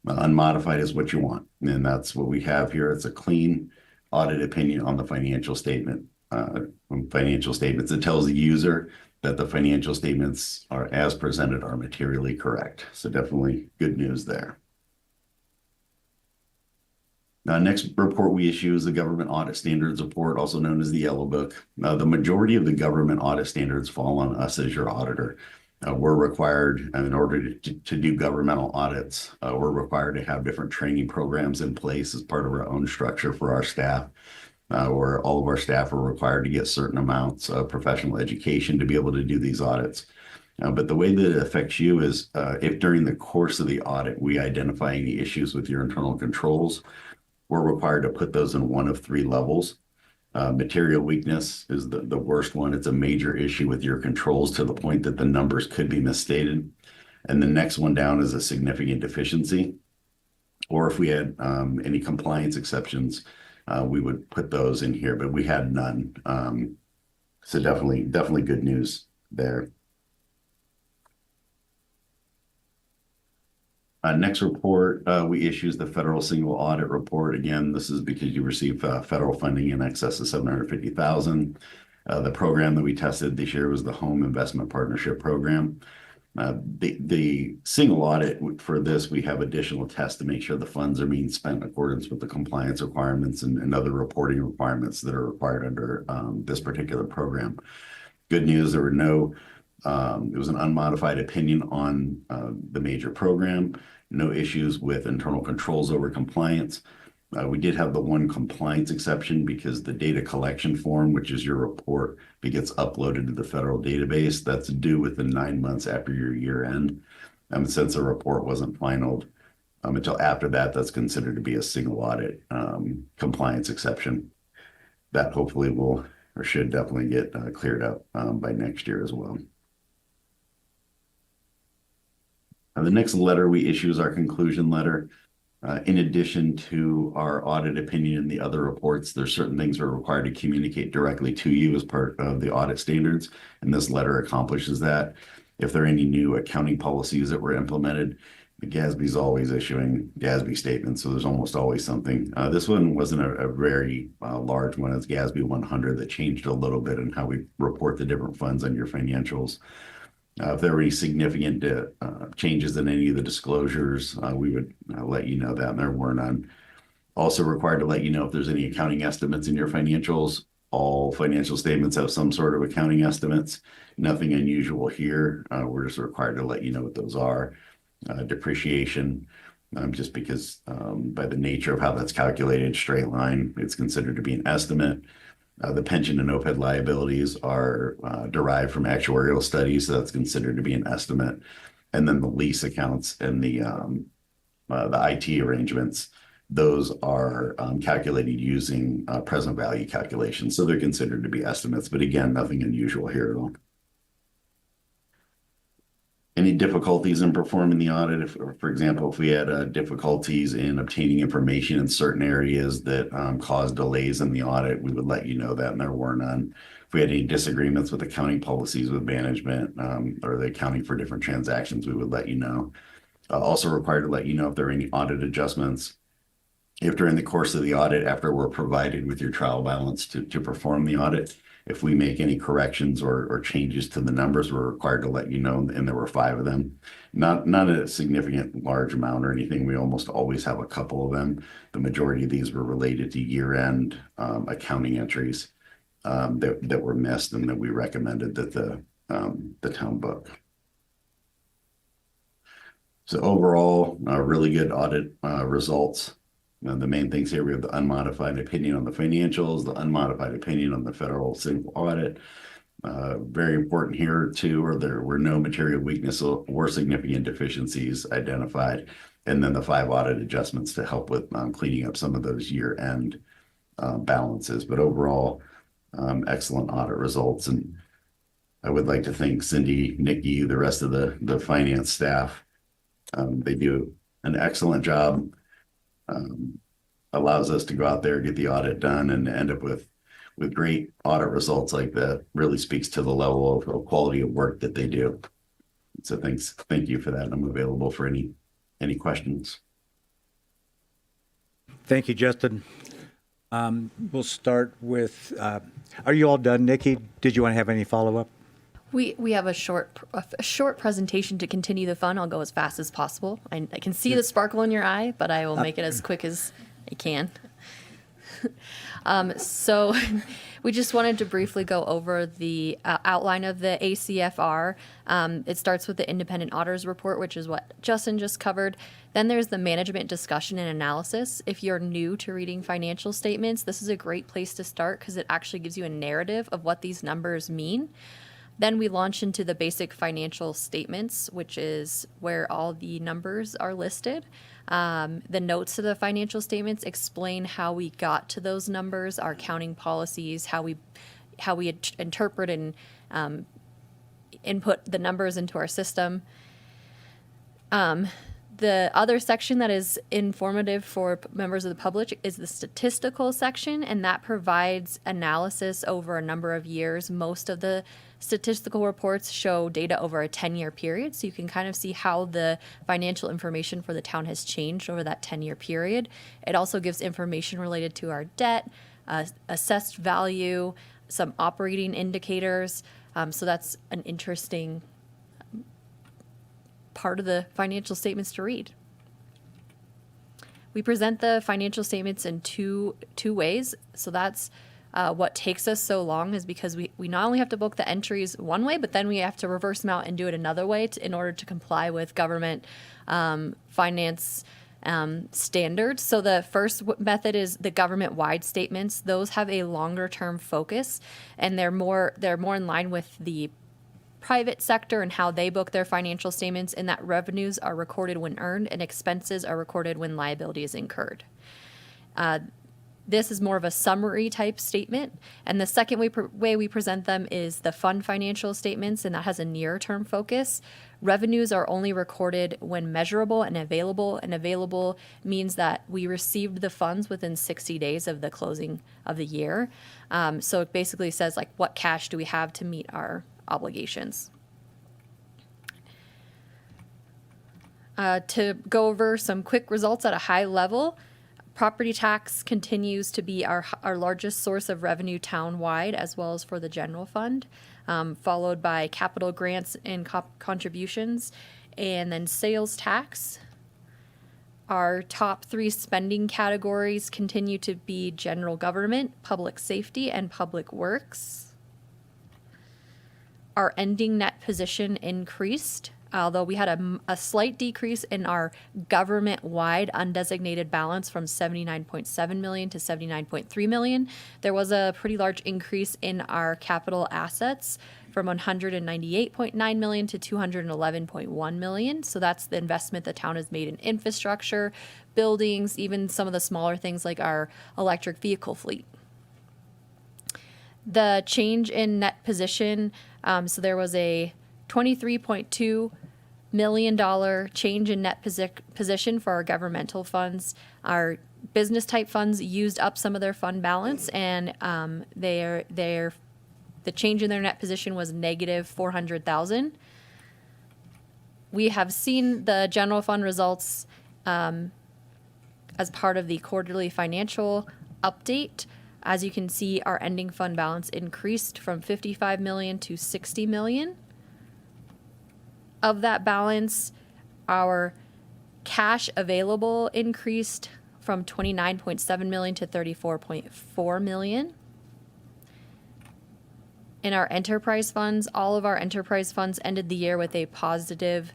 Unmodified is what you want, and that's what we have here. It's a clean audit opinion on the financial statement. It tells the user that the financial statements are as presented are materially correct. So definitely good news there. Now, next report we issue is the Government Audit Standards Report, also known as the Yellow Book. The majority of the government audit standards fall on us as your auditor. We're required, in order to do governmental audits, we're required to have different training programs in place as part of our own structure for our staff, where all of our staff are required to get certain amounts of professional education to be able to do these audits. But the way that it affects you is if during the course of the audit, we identify any issues with your internal controls, we're required to put those in one of three levels. Material weakness is the worst one. It's a major issue with your controls to the point that the numbers could be misstated. And the next one down is a significant deficiency. Or if we had any compliance exceptions, we would put those in here, but we had none. So definitely good news there. Next report we issue is the federal single audit report. Again, this is because you receive federal funding in excess of $750,000. The program that we tested this year was the Home Investment Partnership Program. The single audit for this, we have additional tests to make sure the funds are being spent in accordance with the compliance requirements and other reporting requirements that are required under this particular program. Good news, there were no, it was an unmodified opinion on the major program, no issues with internal controls over compliance. We did have the one compliance exception because the data collection form, which is your report, gets uploaded to the federal database. That's due within 9 months after your year end. Since the report wasn't finalized until after that, that's considered to be a single audit compliance exception. That hopefully will or should definitely get cleared up by next year as well. The next letter we issue is our conclusion letter. In addition to our audit opinion and the other reports, there's certain things we're required to communicate directly to you as part of the audit standards, and this letter accomplishes that. If there are any new accounting policies that were implemented, the GASB is always issuing GASB statements, so there's almost always something. This one wasn't a very large one. It's GASB 100 that changed a little bit in how we report the different funds on your financials. If there were any significant changes in any of the disclosures, we would let you know that, and there were none. Also required to let you know if there's any accounting estimates in your financials. All financial statements have some sort of accounting estimates. Nothing unusual here. We're just required to let you know what those are. Depreciation, just because by the nature of how that's calculated, straight line, it's considered to be an estimate. The pension and OPEB liabilities are derived from actuarial studies, so that's considered to be an estimate. And then the lease accounts and the IT arrangements, those are calculated using present value calculations, so they're considered to be estimates. But again, nothing unusual here at all. Any difficulties in performing the audit? If, for example, if we had difficulties in obtaining information in certain areas that caused delays in the audit, we would let you know that, and there were none. If we had any disagreements with accounting policies with management or the accounting for different transactions, we would let you know. Also required to let you know if there are any audit adjustments. If during the course of the audit, after we're provided with your trial balance to perform the audit, if we make any corrections or changes to the numbers, we're required to let you know, and there were 5 of them. Not a significant large amount or anything. We almost always have a couple of them. The majority of these were related to year-end accounting entries that were missed and that we recommended that the town book. So overall, really good audit results. The main things here, we have the unmodified opinion on the financials, the unmodified opinion on the federal single audit. Very important here too, or there were no material weakness or significant deficiencies identified. And then the 5 audit adjustments to help with cleaning up some of those year-end balances. But overall, excellent audit results. And I would like to thank Cindy, Nikki, the rest of the finance staff. They do an excellent job. Allows us to go out there, get the audit done, and end up with great audit results like that. Really speaks to the level of quality of work that they do. So thank you for that. I'm available for any questions. Thank you, Justin. We'll start with, are you all done, Nikki? Did you want to have any follow-up? We have a short presentation to continue the fun. I'll go as fast as possible. I can see the sparkle in your eye, but I will make it as quick as I can. So we just wanted to briefly go over the outline of the ACFR. It starts with the independent auditors report, which is what Justin just covered. Then there's the management discussion and analysis. If you're new to reading financial statements, this is a great place to start because it actually gives you a narrative of what these numbers mean. Then we launch into the basic financial statements, which is where all the numbers are listed. The notes to the financial statements explain how we got to those numbers, our accounting policies, how we interpret and input the numbers into our system. The other section that is informative for members of the public is the statistical section, and that provides analysis over a number of years. Most of the statistical reports show data over a 10-year period, so you can kind of see how the financial information for the town has changed over that 10-year period. It also gives information related to our debt, assessed value, some operating indicators. So that's an interesting part of the financial statements to read. We present the financial statements in two ways. So that's what takes us so long, is because we not only have to book the entries one way, but then we have to reverse them out and do it another way in order to comply with government finance standards. So the first method is the government-wide statements. Those have a longer-term focus, and they're more in line with the private sector and how they book their financial statements, in that revenues are recorded when earned and expenses are recorded when liability is incurred. This is more of a summary type statement. And the second way we present them is the fund financial statements, and that has a near term focus. Revenues are only recorded when measurable and available. And available means that we received the funds within 60 days of the closing of the year. So it basically says, like, what cash do we have to meet our obligations. To go over some quick results at a high level, property tax continues to be our largest source of revenue town-wide, as well as for the general fund, followed by capital grants and contributions, and then sales tax. Our top three spending categories continue to be general government, public safety, and public works. Our ending net position increased, although we had a slight decrease in our government-wide undesignated balance from $79.7 million to $79.3 million. There was a pretty large increase in our capital assets from $198.9 million to $211.1 million. So that's the investment the town has made in infrastructure, buildings, even some of the smaller things like our electric vehicle fleet. The change in net position, so there was a $23.2 million change in net position for our governmental funds. Our business type funds used up some of their fund balance, and the change in their net position was negative $400,000. We have seen the general fund results as part of the quarterly financial update. As you can see, our ending fund balance increased from $55 million to $60 million. Of that balance, our cash available increased from $29.7 million to $34.4 million. In our enterprise funds, all of our enterprise funds ended the year with a positive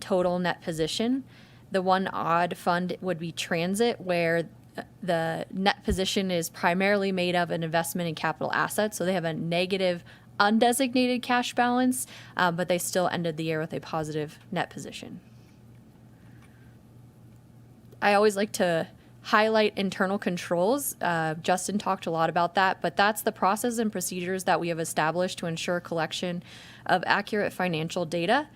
total net position. The one odd fund would be transit, where the net position is primarily made of an investment in capital assets. So they have a negative undesignated cash balance, but they still ended the year with a positive net position. I always like to highlight internal controls. Justin talked a lot about that, but that's the process and procedures that we have established to ensure collection of accurate financial data.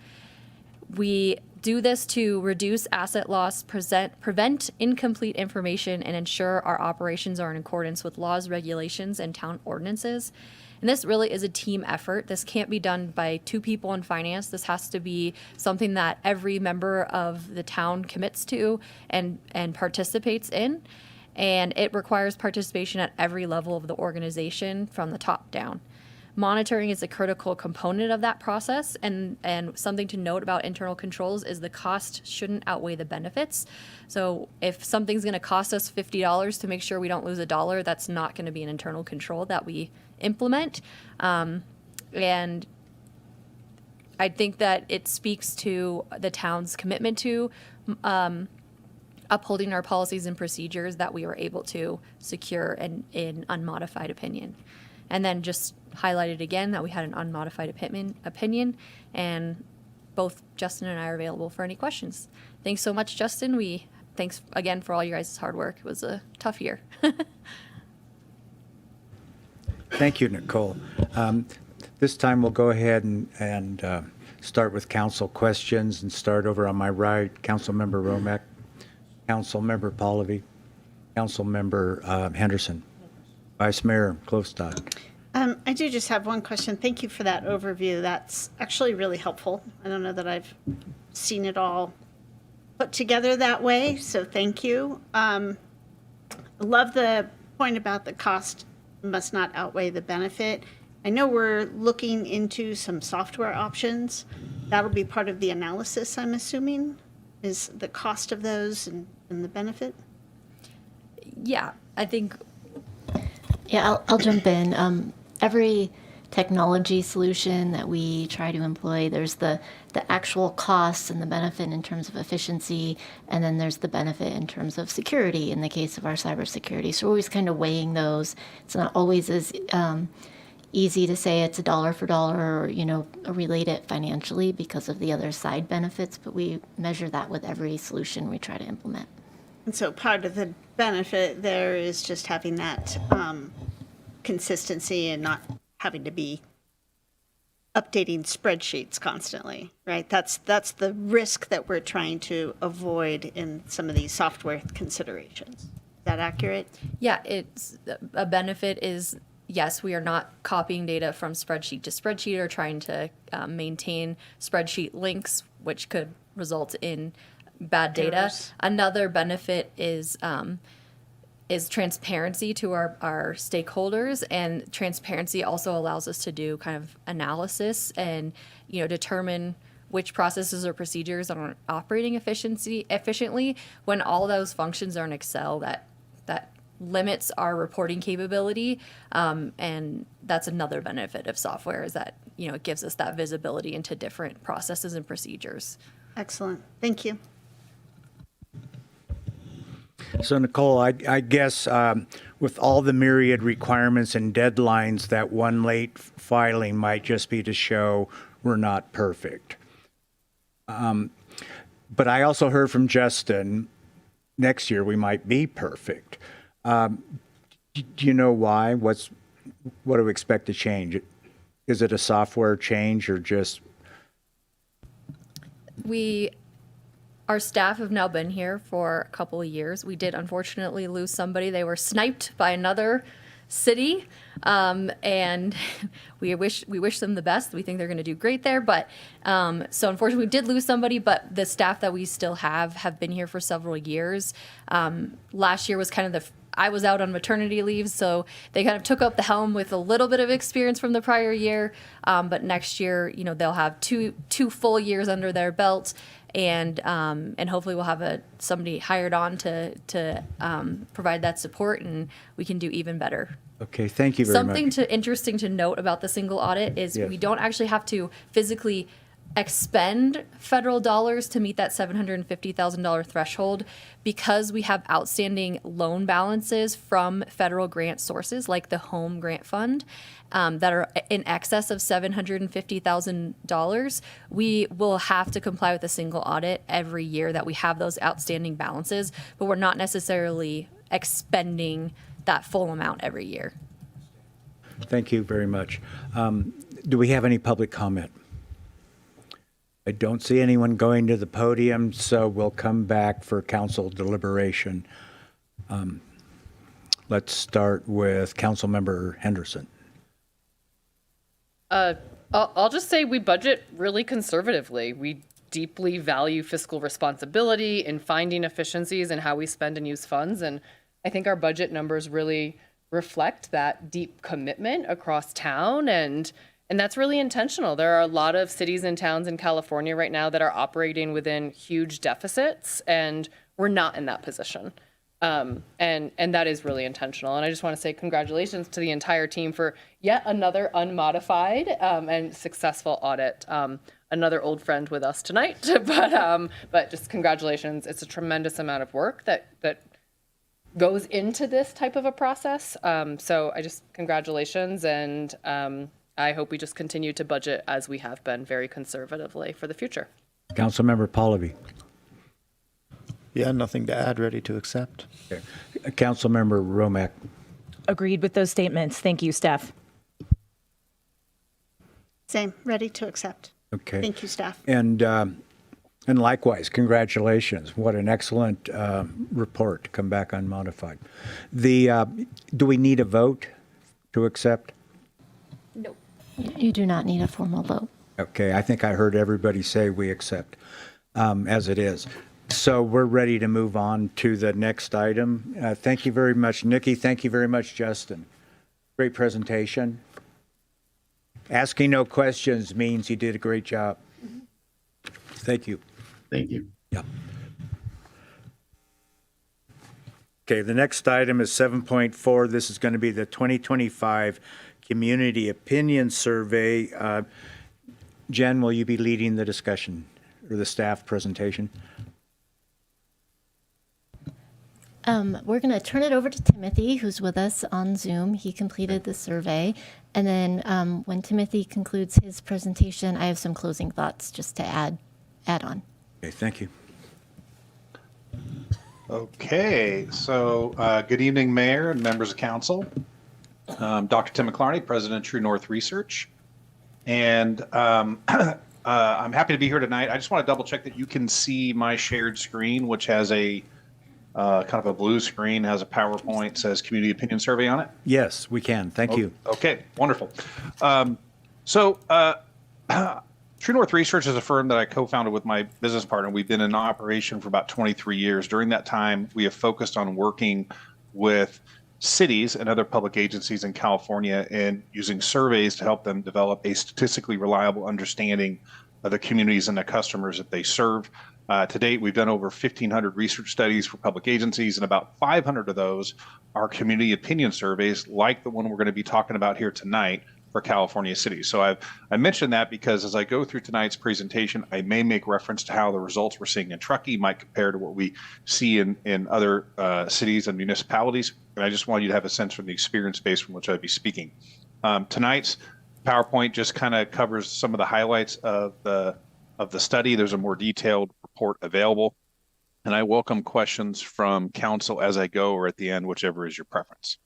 We do this to reduce asset loss, prevent incomplete information, and ensure our operations are in accordance with laws, regulations, and town ordinances. And this really is a team effort. This can't be done by two people in finance. This has to be something that every member of the town commits to and participates in. And it requires participation at every level of the organization from the top down. Monitoring is a critical component of that process, and something to note about internal controls is the cost shouldn't outweigh the benefits. So if something's going to cost us $50 to make sure we don't lose $1, that's not going to be an internal control that we implement. And I think that it speaks to the town's commitment to upholding our policies and procedures that we were able to secure in unmodified opinion. And then just highlighted again that we had an unmodified opinion, and both Justin and I are available for any questions. Thanks so much, Justin. Thanks again for all your guys' hard work. It was a tough year. Thank you, Nicole. This time we'll go ahead and start with council questions and start over on my right. Councilmember Romek, Councilmember Pallavi, Councilmember Henderson, Vice Mayor Klostad. I do just have one question. Thank you for that overview. That's actually really helpful. I don't know that I've seen it all put together that way, so thank you. I love the point about the cost must not outweigh the benefit. I know we're looking into some software options. That'll be part of the analysis, I'm assuming, is the cost of those and the benefit? Yeah, I think. Yeah, I'll jump in. Every technology solution that we try to employ, there's the actual costs and the benefit in terms of efficiency, and then there's the benefit in terms of security in the case of our cybersecurity. So we're always kind of weighing those. It's not always as easy to say it's a dollar for dollar or, relate it financially because of the other side benefits, but we measure that with every solution we try to implement. And so part of the benefit there is just having that consistency and not having to be updating spreadsheets constantly, right? That's the risk that we're trying to avoid in some of these software considerations. Is that accurate? Yeah, it's a benefit is, yes, we are not copying data from spreadsheet to spreadsheet or trying to maintain spreadsheet links, which could result in bad data. Errors. Another benefit is transparency to our stakeholders, and transparency also allows us to do kind of analysis and determine which processes or procedures are operating efficiently when all those functions are in Excel. That limits our reporting capability, and that's another benefit of software is that it gives us that visibility into different processes and procedures. Excellent. Thank you. So Nicole, I guess with all the myriad requirements and deadlines, that one late filing might just be to show we're not perfect. But I also heard from Justin, next year we might be perfect. Do you know why? What do we expect to change? Is it a software change or just? Our staff have now been here for a couple of years. We did unfortunately lose somebody. They were sniped by another city, and we wish them the best. We think they're going to do great there. But so unfortunately, we did lose somebody. But the staff that we still have been here for several years. Last year was kind of I was out on maternity leave, so they kind of took up the helm with a little bit of experience from the prior year. But next year, they'll have two full years under their belt. And hopefully we'll have somebody hired on to provide that support, and we can do even better. Okay, thank you very much. Something interesting to note about the single audit is we don't actually have to physically expend federal dollars to meet that $750,000 threshold because we have outstanding loan balances from federal grant sources like the Home Grant Fund that are in excess of $750,000. We will have to comply with a single audit every year that we have those outstanding balances, but we're not necessarily expending that full amount every year. Thank you very much. Do we have any public comment? I don't see anyone going to the podium, so we'll come back for council deliberation. Let's start with Councilmember Henderson. I'll just say we budget really conservatively. We deeply value fiscal responsibility in finding efficiencies in how we spend and use funds. And I think our budget numbers really reflect that deep commitment across town. And that's really intentional. There are a lot of cities and towns in California right now that are operating within huge deficits, and we're not in that position. And that is really intentional. And I just want to say congratulations to the entire team for yet another unmodified and successful audit. Another old friend with us tonight, but just congratulations. It's a tremendous amount of work that goes into this type of a process. So I just, congratulations, and I hope we just continue to budget as we have been, very conservatively for the future. Councilmember Pallavi. Yeah, nothing to add. Ready to accept. Okay. Councilmember Romack. Agreed with those statements. Thank you, staff. Same, ready to accept. Okay. Thank you, staff. And likewise, congratulations. What an excellent report to come back unmodified. Do we need a vote to accept? Nope. You do not need a formal vote. Okay, I think I heard everybody say we accept as it is. So we're ready to move on to the next item. Thank you very much, Nikki. Thank you very much, Justin. Great presentation. Asking no questions means you did a great job. Thank you. Thank you. Yeah. Okay, the next item is 7.4. This is going to be the 2025 Community Opinion Survey. Jen, will you be leading the discussion or the staff presentation? We're going to turn it over to Timothy, who's with us on Zoom. He completed the survey. And then when Timothy concludes his presentation, I have some closing thoughts just to add on. Okay, thank you. Okay, so good evening, Mayor and members of council. Dr. Tim McClarney, President of True North Research. And I'm happy to be here tonight. I just want to double check that you can see my shared screen, which has a kind of a blue screen, has a PowerPoint, says Community Opinion Survey on it. Yes, we can. Thank you. Okay, wonderful. True North Research is a firm that I co-founded with my business partner. We've been in operation for about 23 years. During that time, we have focused on working with cities and other public agencies in California and using surveys to help them develop a statistically reliable understanding of the communities and the customers that they serve. To date, we've done over 1,500 research studies for public agencies, and about 500 of those are community opinion surveys like the one we're going to be talking about here tonight for California cities. So I mentioned that because as I go through tonight's presentation, I may make reference to how the results we're seeing in Truckee might compare to what we see in other cities and municipalities. And I just want you to have a sense from the experience base from which I'd be speaking. Tonight's PowerPoint just kind of covers some of the highlights of the study. There's a more detailed report available. And I welcome questions from council as I go or at the end, whichever is your preference.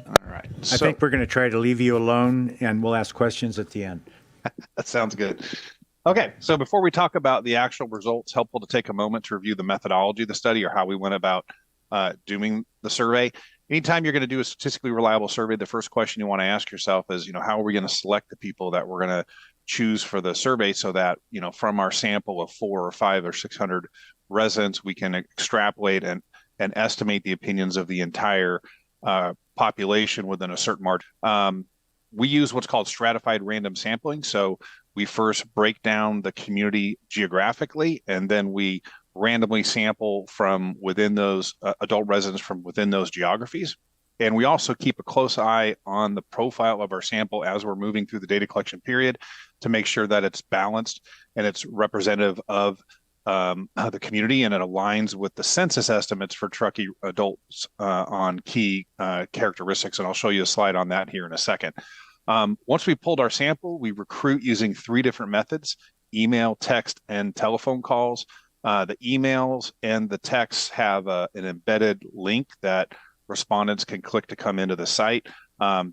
All right. I think we're going to try to leave you alone, and we'll ask questions at the end. That sounds good. Okay, so before we talk about the actual results, helpful to take a moment to review the methodology of the study or how we went about doing the survey. Anytime you're going to do a statistically reliable survey, the first question you want to ask yourself is, how are we going to select the people that we're going to choose for the survey so that, from our sample of 400 or 500 or 600 residents, we can extrapolate and estimate the opinions of the entire population within a certain margin. We use what's called stratified random sampling. So we first break down the community geographically, and then we randomly sample from within those adult residents from within those geographies. And we also keep a close eye on the profile of our sample as we're moving through the data collection period to make sure that it's balanced and it's representative of the community, and it aligns with the census estimates for Truckee adults on key characteristics. And I'll show you a slide on that here in a second. Once we pulled our sample, we recruit using 3 different methods: email, text, and telephone calls. The emails and the texts have an embedded link that respondents can click to come into the site.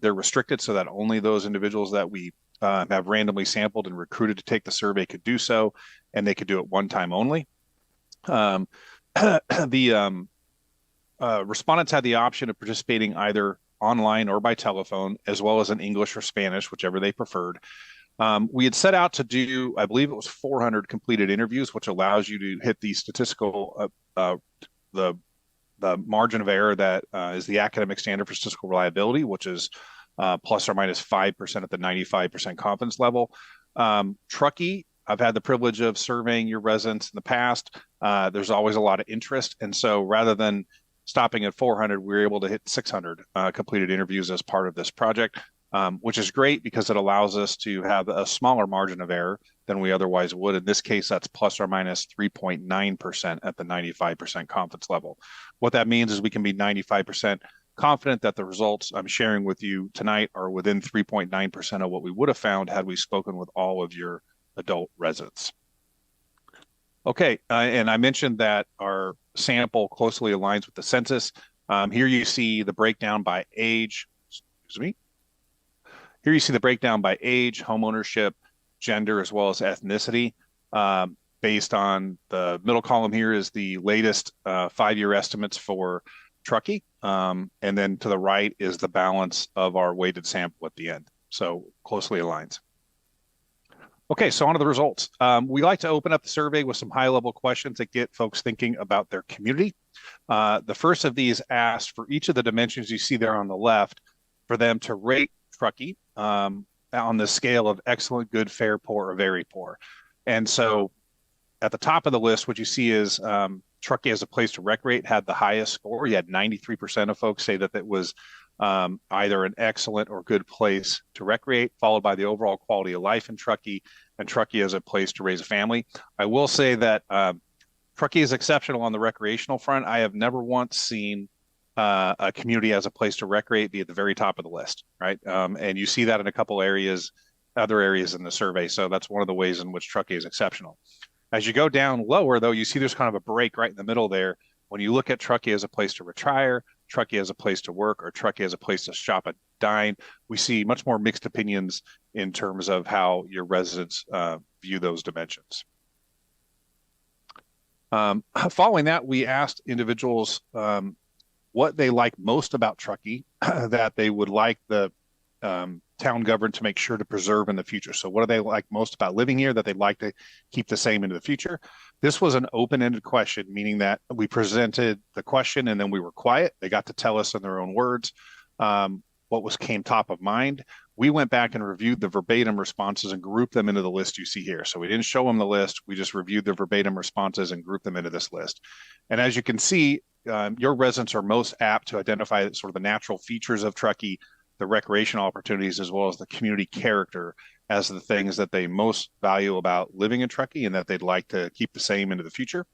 They're restricted so that only those individuals that we have randomly sampled and recruited to take the survey could do so, and they could do it one time only. The respondents had the option of participating either online or by telephone, as well as in English or Spanish, whichever they preferred. We had set out to do, I believe it was 400 completed interviews, which allows you to hit the statistical, the margin of error that is the academic standard for statistical reliability, which is plus or minus 5% at the 95% confidence level. Truckee, I've had the privilege of surveying your residents in the past. There's always a lot of interest. And so rather than stopping at 400, we were able to hit 600 completed interviews as part of this project. which is great because it allows us to have a smaller margin of error than we otherwise would. In this case, that's plus or minus 3.9% at the 95% confidence level. What that means is we can be 95% confident that the results I'm sharing with you tonight are within 3.9% of what we would have found had we spoken with all of your adult residents. Okay, and I mentioned that our sample closely aligns with the census. Here you see the breakdown by age, excuse me. Here you see the breakdown by age, homeownership, gender, as well as ethnicity. Based on the middle column here is the latest 5-year estimates for Truckee. And then to the right is the balance of our weighted sample at the end. So closely aligns. Okay, so on to the results. We like to open up the survey with some high-level questions that get folks thinking about their community. The first of these asked for each of the dimensions you see there on the left for them to rate Truckee on the scale of excellent, good, fair, poor, or very poor. And so at the top of the list, what you see is Truckee as a place to recreate had the highest score. You had 93% of folks say that it was either an excellent or good place to recreate, followed by the overall quality of life in Truckee, and Truckee as a place to raise a family. I will say that Truckee is exceptional on the recreational front. I have never once seen a community as a place to recreate be at the very top of the list, right? And you see that in a couple areas, other areas in the survey. So that's one of the ways in which Truckee is exceptional. As you go down lower, though, you see there's kind of a break right in the middle there. When you look at Truckee as a place to retire, Truckee as a place to work, or Truckee as a place to shop and dine, we see much more mixed opinions in terms of how your residents view those dimensions. Following that, we asked individuals what they like most about Truckee that they would like the town government to make sure to preserve in the future. So what do they like most about living here that they'd like to keep the same into the future? This was an open-ended question, meaning that we presented the question and then we were quiet. They got to tell us in their own words what came top of mind. We went back and reviewed the verbatim responses and grouped them into the list you see here. So we didn't show them the list. We just reviewed the verbatim responses and grouped them into this list. And as you can see, your residents are most apt to identify sort of the natural features of Truckee, the recreational opportunities, as well as the community character as the things that they most value about living in Truckee and that they'd like to keep the same into the future.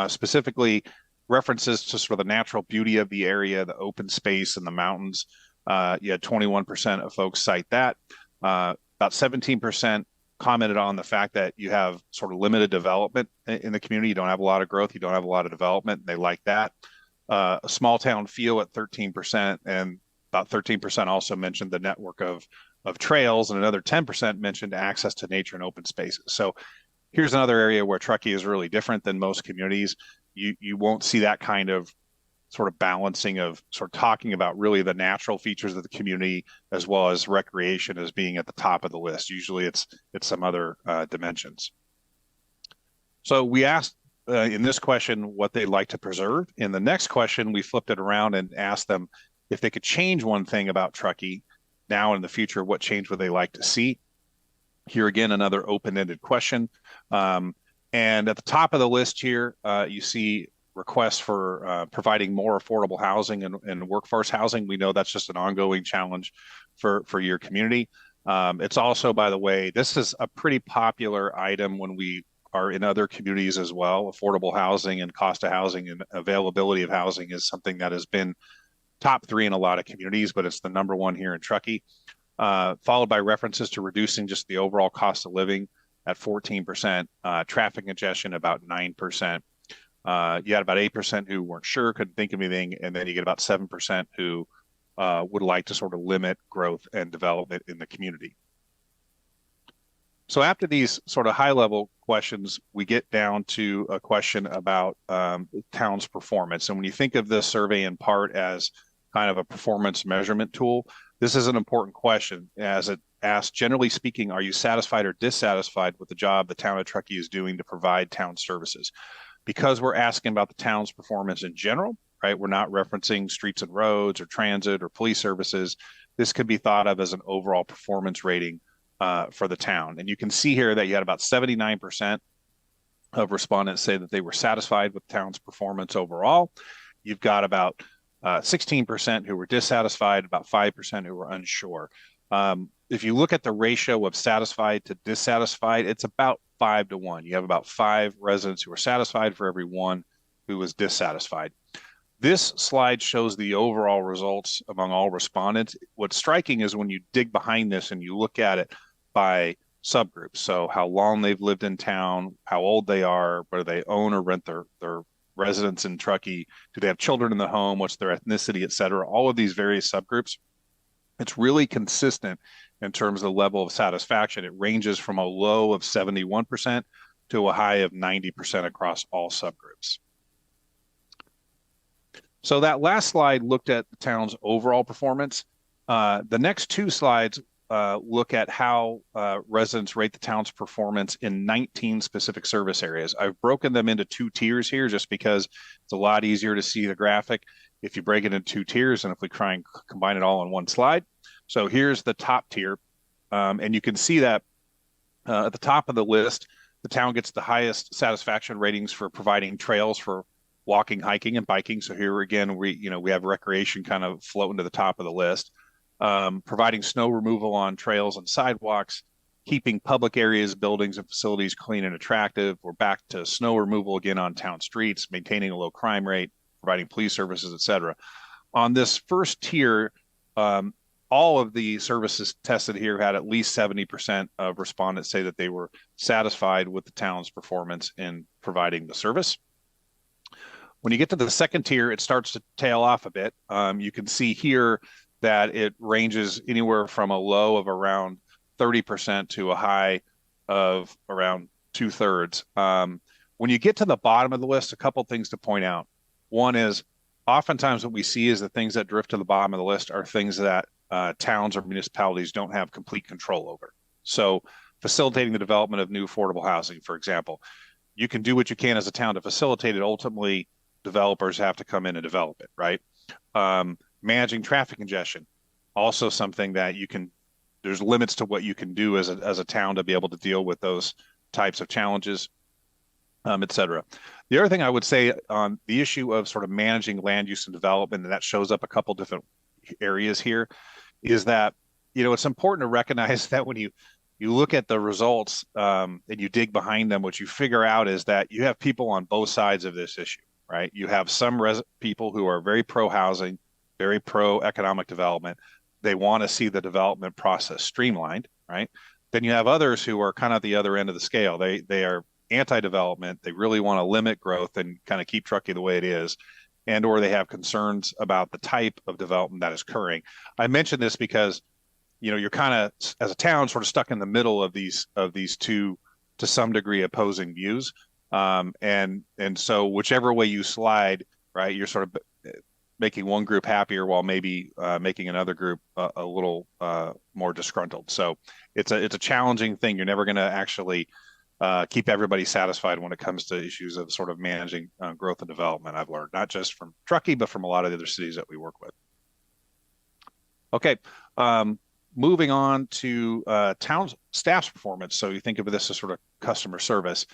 Specifically, references to sort of the natural beauty of the area, the open space and the mountains. You had 21% of folks cite that. About 17% commented on the fact that you have sort of limited development in the community. You don't have a lot of growth. You don't have a lot of development. They like that. A small town feel at 13%, and about 13% also mentioned the network of trails, and another 10% mentioned access to nature and open spaces. So here's another area where Truckee is really different than most communities. You won't see that kind of sort of balancing of sort of talking about really the natural features of the community as well as recreation as being at the top of the list. Usually it's some other dimensions. So we asked in this question what they'd like to preserve. In the next question, we flipped it around and asked them if they could change one thing about Truckee now and in the future, what change would they like to see? Here again, another open-ended question. And at the top of the list here, you see requests for providing more affordable housing and workforce housing. We know that's just an ongoing challenge for your community. It's also, by the way, this is a pretty popular item when we are in other communities as well. Affordable housing and cost of housing and availability of housing is something that has been top 3 in a lot of communities, but it's the number 1 here in Truckee, followed by references to reducing just the overall cost of living at 14%, traffic congestion about 9%. You had about 8% who weren't sure, couldn't think of anything, and then you get about 7% who would like to sort of limit growth and development in the community. So after these sort of high-level questions, we get down to a question about the town's performance. And when you think of this survey in part as kind of a performance measurement tool, this is an important question as it asks, generally speaking, are you satisfied or dissatisfied with the job the town of Truckee is doing to provide town services? Because we're asking about the town's performance in general, right? We're not referencing streets and roads or transit or police services. This could be thought of as an overall performance rating for the town. And you can see here that you had about 79% of respondents say that they were satisfied with the town's performance overall. You've got about 16% who were dissatisfied, about 5% who were unsure. If you look at the ratio of satisfied to dissatisfied, it's about 5 to 1. You have about 5 residents who are satisfied for every 1 who is dissatisfied. This slide shows the overall results among all respondents. What's striking is when you dig behind this and you look at it by subgroups. So how long they've lived in town, how old they are, whether they own or rent their residence in Truckee, do they have children in the home, what's their ethnicity, et cetera. All of these various subgroups, it's really consistent in terms of the level of satisfaction. It ranges from a low of 71% to a high of 90% across all subgroups. So that last slide looked at the town's overall performance. The next 2 slides look at how residents rate the town's performance in 19 specific service areas. I've broken them into 2 tiers here just because it's a lot easier to see the graphic if you break it into 2 tiers and if we try and combine it all on one slide. So here's the top tier. And you can see that at the top of the list, the town gets the highest satisfaction ratings for providing trails for walking, hiking, and biking. So here again, we have recreation kind of floating to the top of the list. Providing snow removal on trails and sidewalks, keeping public areas, buildings, and facilities clean and attractive. We're back to snow removal again on town streets, maintaining a low crime rate, providing police services, et cetera. On this first tier, all of the services tested here had at least 70% of respondents say that they were satisfied with the town's performance in providing the service. When you get to the second tier, it starts to tail off a bit. You can see here that it ranges anywhere from a low of around 30% to a high of around 2/3. When you get to the bottom of the list, a couple things to point out. One is oftentimes what we see is the things that drift to the bottom of the list are things that towns or municipalities don't have complete control over. So facilitating the development of new affordable housing, for example, you can do what you can as a town to facilitate it. Ultimately, developers have to come in and develop it, right? Managing traffic congestion, also something that there's limits to what you can do as a town to be able to deal with those types of challenges, et cetera. The other thing I would say on the issue of sort of managing land use and development, and that shows up a couple different areas here, is that, it's important to recognize that when you look at the results and you dig behind them, what you figure out is that you have people on both sides of this issue, right? You have some people who are very pro-housing, very pro-economic development. They want to see the development process streamlined, right? Then you have others who are kind of at the other end of the scale. They are anti-development. They really want to limit growth and kind of keep Truckee the way it is, and or they have concerns about the type of development that is occurring. I mention this because, you're kind of, as a town, sort of stuck in the middle of these 2, to some degree, opposing views. And so whichever way you slide, right, you're sort of making one group happier while maybe making another group a little more disgruntled. So it's a challenging thing. You're never going to actually keep everybody satisfied when it comes to issues of sort of managing growth and development. I've learned, not just from Truckee, but from a lot of the other cities that we work with. Okay, moving on to town staff's performance. So you think of this as sort of customer service.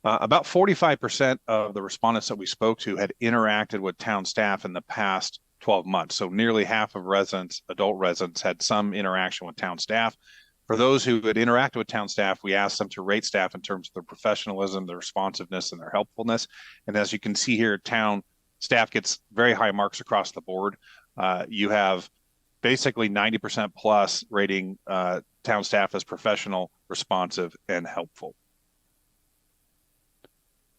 About 45% of the respondents that we spoke to had interacted with town staff in the past 12 months. So nearly half of adult residents, had some interaction with town staff. For those who had interacted with town staff, we asked them to rate staff in terms of their professionalism, their responsiveness, and their helpfulness. And as you can see here, town staff gets very high marks across the board. You have basically 90% plus rating town staff as professional, responsive, and helpful.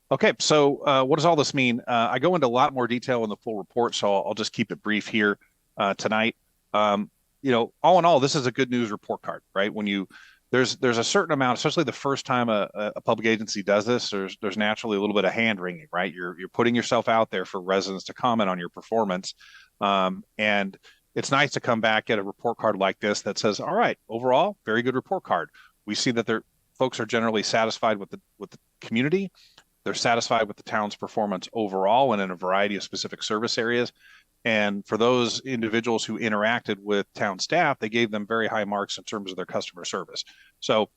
Okay, so what does all this mean? I go into a lot more detail in the full report, so I'll just keep it brief here tonight. All in all, this is a good news report card, right? When there's a certain amount, especially the first time a public agency does this, there's naturally a little bit of hand wringing, right? You're putting yourself out there for residents to comment on your performance, and it's nice to come back at a report card like this that says, all right, overall, very good report card. We see that folks are generally satisfied with the community. They're satisfied with the town's performance overall and in a variety of specific service areas. And for those individuals who interacted with town staff, they gave them very high marks in terms of their customer service. So,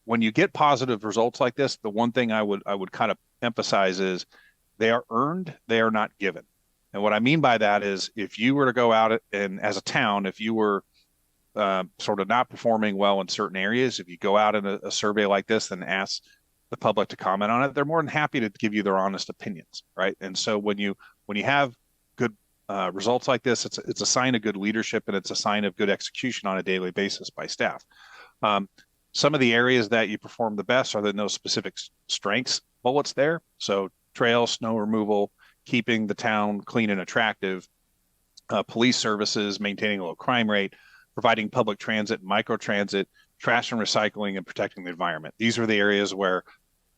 when you get positive results like this, the one thing I would kind of emphasize is they are earned, they are not given. And what I mean by that is if you were to go out and as a town, if you were sort of not performing well in certain areas, if you go out in a survey like this and ask the public to comment on it, they're more than happy to give you their honest opinions, right? And so when you have good results like this, it's a sign of good leadership, and it's a sign of good execution on a daily basis by staff. Some of the areas that you perform the best are those specific strengths bullets there. So trail, snow removal, keeping the town clean and attractive, police services, maintaining a low crime rate, providing public transit and microtransit, trash and recycling, and protecting the environment. These are the areas where,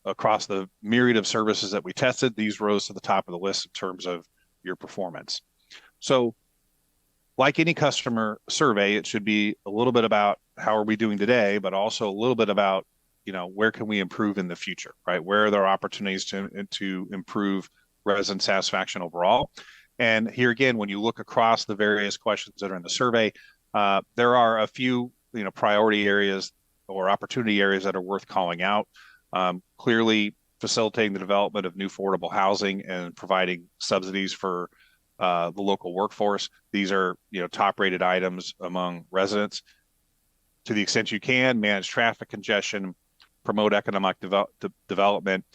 across the myriad of services that we tested, these rose to the top of the list in terms of your performance. So like any customer survey, it should be a little bit about how are we doing today, but also a little bit about, where can we improve in the future, right? Where are there opportunities to improve resident satisfaction overall? And here again, when you look across the various questions that are in the survey, there are a few, priority areas or opportunity areas that are worth calling out. Clearly, facilitating the development of new affordable housing and providing subsidies for the local workforce. These are, top-rated items among residents. To the extent you can, manage traffic congestion, promote economic development.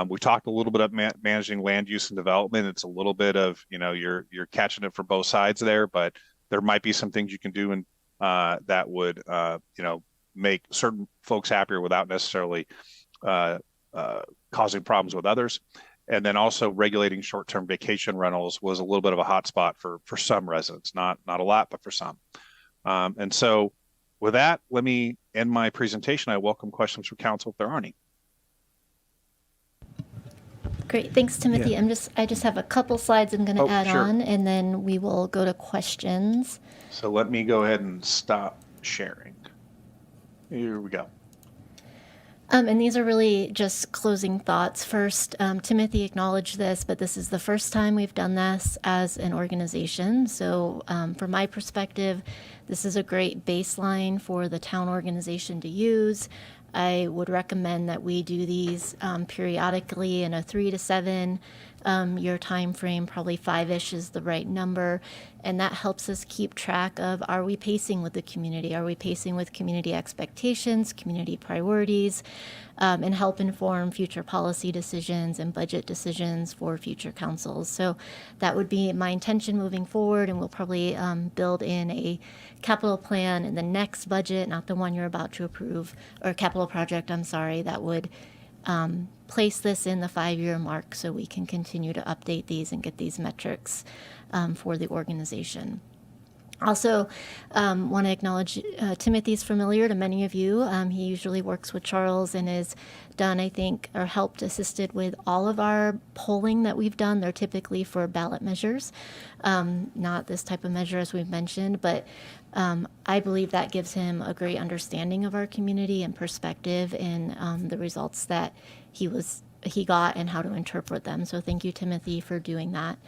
We talked a little bit about managing land use and development. It's a little bit of, you're catching it from both sides there, but there might be some things you can do and that would, make certain folks happier without necessarily causing problems with others. And then also regulating short-term vacation rentals was a little bit of a hotspot for some residents, not a lot, but for some. And so with that, let me end my presentation. I welcome questions from council if there are any. Great, thanks, Timothy. Yeah. I just have a couple slides I'm going to add sure. on, and then we will go to questions. So let me go ahead and stop sharing. Here we go. And these are really just closing thoughts. First, Timothy acknowledged this, but this is the first time we've done this as an organization. So from my perspective, this is a great baseline for the town organization to use. I would recommend that we do these periodically in a 3 to 7 year time frame. Probably 5-ish is the right number, and that helps us keep track of, are we pacing with the community? Are we pacing with community expectations, community priorities, and help inform future policy decisions and budget decisions for future councils. So that would be my intention moving forward, and we'll probably build in a capital plan in the next budget, not the one you're about to approve, or capital project, I'm sorry, that would place this in the 5-year mark so we can continue to update these and get these metrics for the organization. Also, want to acknowledge Timothy's familiar to many of you. He usually works with Charles and has done, I think, or helped assisted with all of our polling that we've done. They're typically for ballot measures, not this type of measure as we've mentioned, but I believe that gives him a great understanding of our community and perspective in the results that he got and how to interpret them. So thank you, Timothy, for doing that.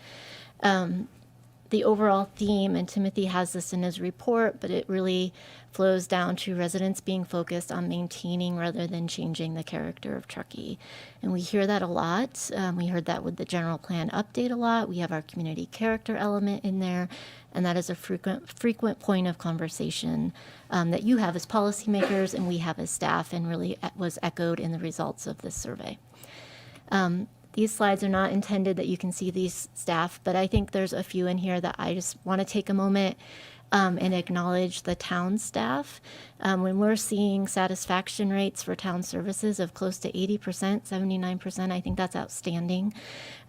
The overall theme, and Timothy has this in his report, but it really flows down to residents being focused on maintaining rather than changing the character of Truckee. And we hear that a lot. We heard that with the general plan update a lot. We have our community character element in there, and that is a frequent point of conversation that you have as policymakers and we have as staff, and really was echoed in the results of this survey. These slides are not intended that you can see these staff, but I think there's a few in here that I just want to take a moment and acknowledge the town staff. When we're seeing satisfaction rates for town services of close to 80%, 79%, I think that's outstanding.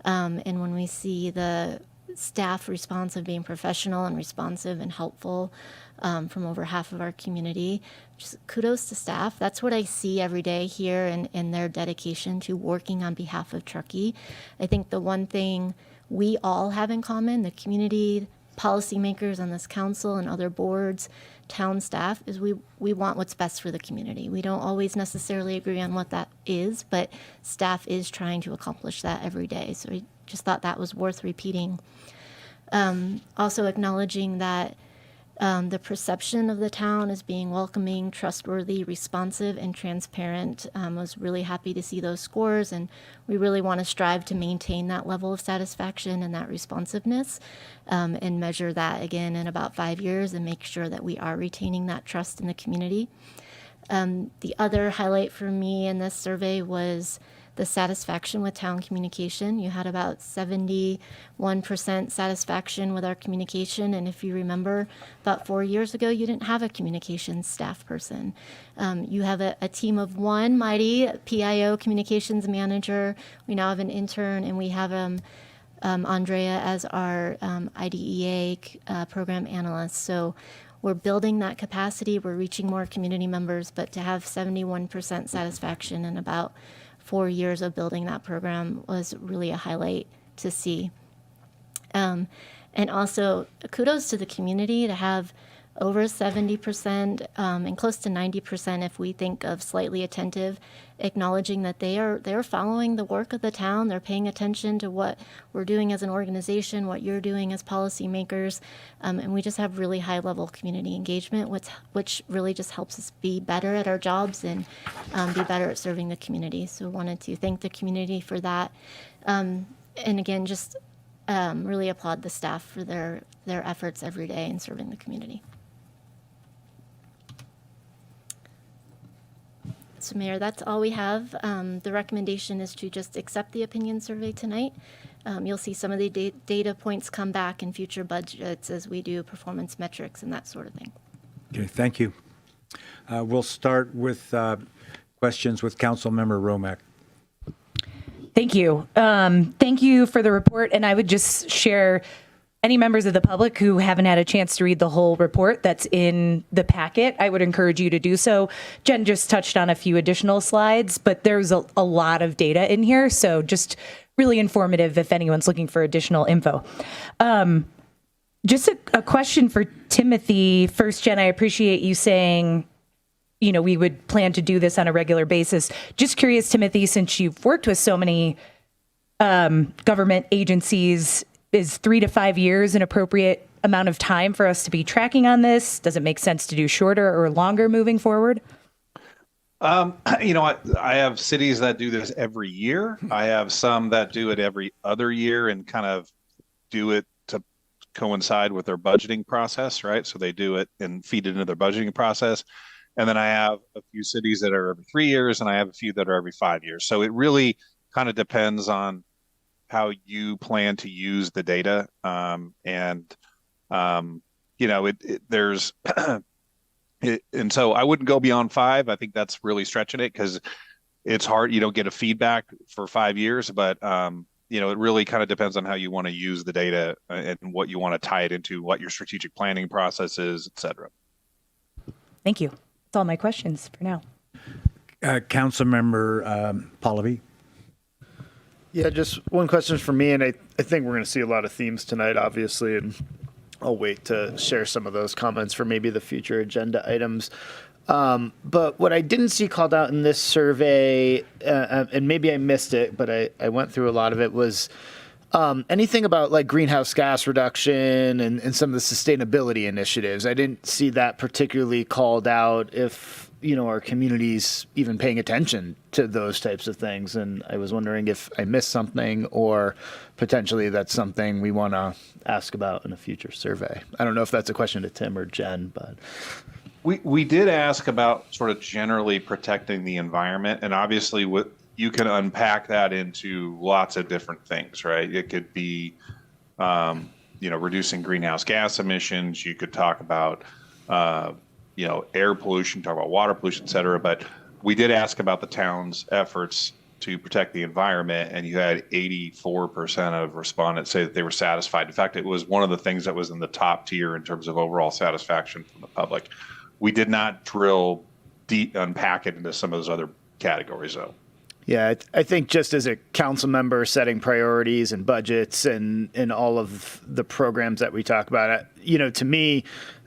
And when we see the staff response of being professional and responsive and helpful from over half of our community, just kudos to staff. That's what I see every day here in their dedication to working on behalf of Truckee. I think the one thing we all have in common, the community, policymakers on this council and other boards, town staff, is we want what's best for the community. We don't always necessarily agree on what that is, but staff is trying to accomplish that every day. So I just thought that was worth repeating. Also acknowledging that The perception of the town as being welcoming, trustworthy, responsive, and transparent. I was really happy to see those scores, and we really want to strive to maintain that level of satisfaction and that responsiveness, and measure that again in about 5 years and make sure that we are retaining that trust in the community. The other highlight for me in this survey was the satisfaction with town communication. You had about 71% satisfaction with our communication. And if you remember, about 4 years ago, you didn't have a communications staff person. You have a team of one mighty PIO communications manager. We now have an intern, and we have Andrea as our IDEA program analyst. So we're building that capacity. We're reaching more community members, but to have 71% satisfaction in about 4 years of building that program was really a highlight to see. And also kudos to the community to have over 70% and close to 90% if we think of slightly attentive, acknowledging that they're following the work of the town. They're paying attention to what we're doing as an organization, what you're doing as policymakers, and we just have really high level community engagement, which really just helps us be better at our jobs and be better at serving the community. So wanted to thank the community for that, and again just really applaud the staff for their efforts every day in serving the community. So Mayor, that's all we have. The recommendation is to just accept the opinion survey tonight. You'll see some of the data points come back in future budgets as we do performance metrics and that sort of thing. Okay, thank you. We'll start with questions with Councilmember Romack. Thank you. Thank you for the report. And I would just share any members of the public who haven't had a chance to read the whole report that's in the packet, I would encourage you to do so. Jen just touched on a few additional slides, but there's a lot of data in here. So just really informative if anyone's looking for additional info. Just a question for Timothy. First, Jen, I appreciate you saying, you know, we would plan to do this on a regular basis. Just curious, Timothy, since you've worked with so many government agencies, is 3 to 5 years an appropriate amount of time for us to be tracking on this? Does it make sense to do shorter or longer moving forward? You know what? I have cities that do this every year. I have some that do it every other year and kind of do it to coincide with their budgeting process, right? So they do it and feed it into their budgeting process. And then I have a few cities that are every 3 years, and I have a few that are every 5 years. So it really kind of depends on how you plan to use the data. You know, there's, and so I wouldn't go beyond 5. I think that's really stretching it because it's hard. You don't get a feedback for 5 years, but you know, it really kind of depends on how you want to use the data and what you want to tie it into, what your strategic planning process is, et cetera. Thank you. That's all my questions for now. Councilmember Pallavi. Yeah, just one question for me, and I think we're going to see a lot of themes tonight, obviously, and I'll wait to share some of those comments for maybe the future agenda items. But what I didn't see called out in this survey, and maybe I missed it, but I went through a lot of it, was anything about like greenhouse gas reduction and some of the sustainability initiatives. I didn't see that particularly called out, if you know, our community's even paying attention to those types of things. And I was wondering if I missed something, or potentially that's something we want to ask about in a future survey. I don't know if that's a question to Tim or Jen, but we did ask about sort of generally protecting the environment, and obviously you can unpack that into lots of different things, right? It could be you know, reducing greenhouse gas emissions. You could talk about you know, air pollution, talk about water pollution, et cetera. But we did ask about the town's efforts to protect the environment, and you had 84% of respondents say that they were satisfied. In fact, it was one of the things that was in the top tier in terms of overall satisfaction from the public. We did not drill deep, unpack it into some of those other categories, though. yeah, I think just as a council member setting priorities and budgets and all of the programs that we talk about, you know, to me,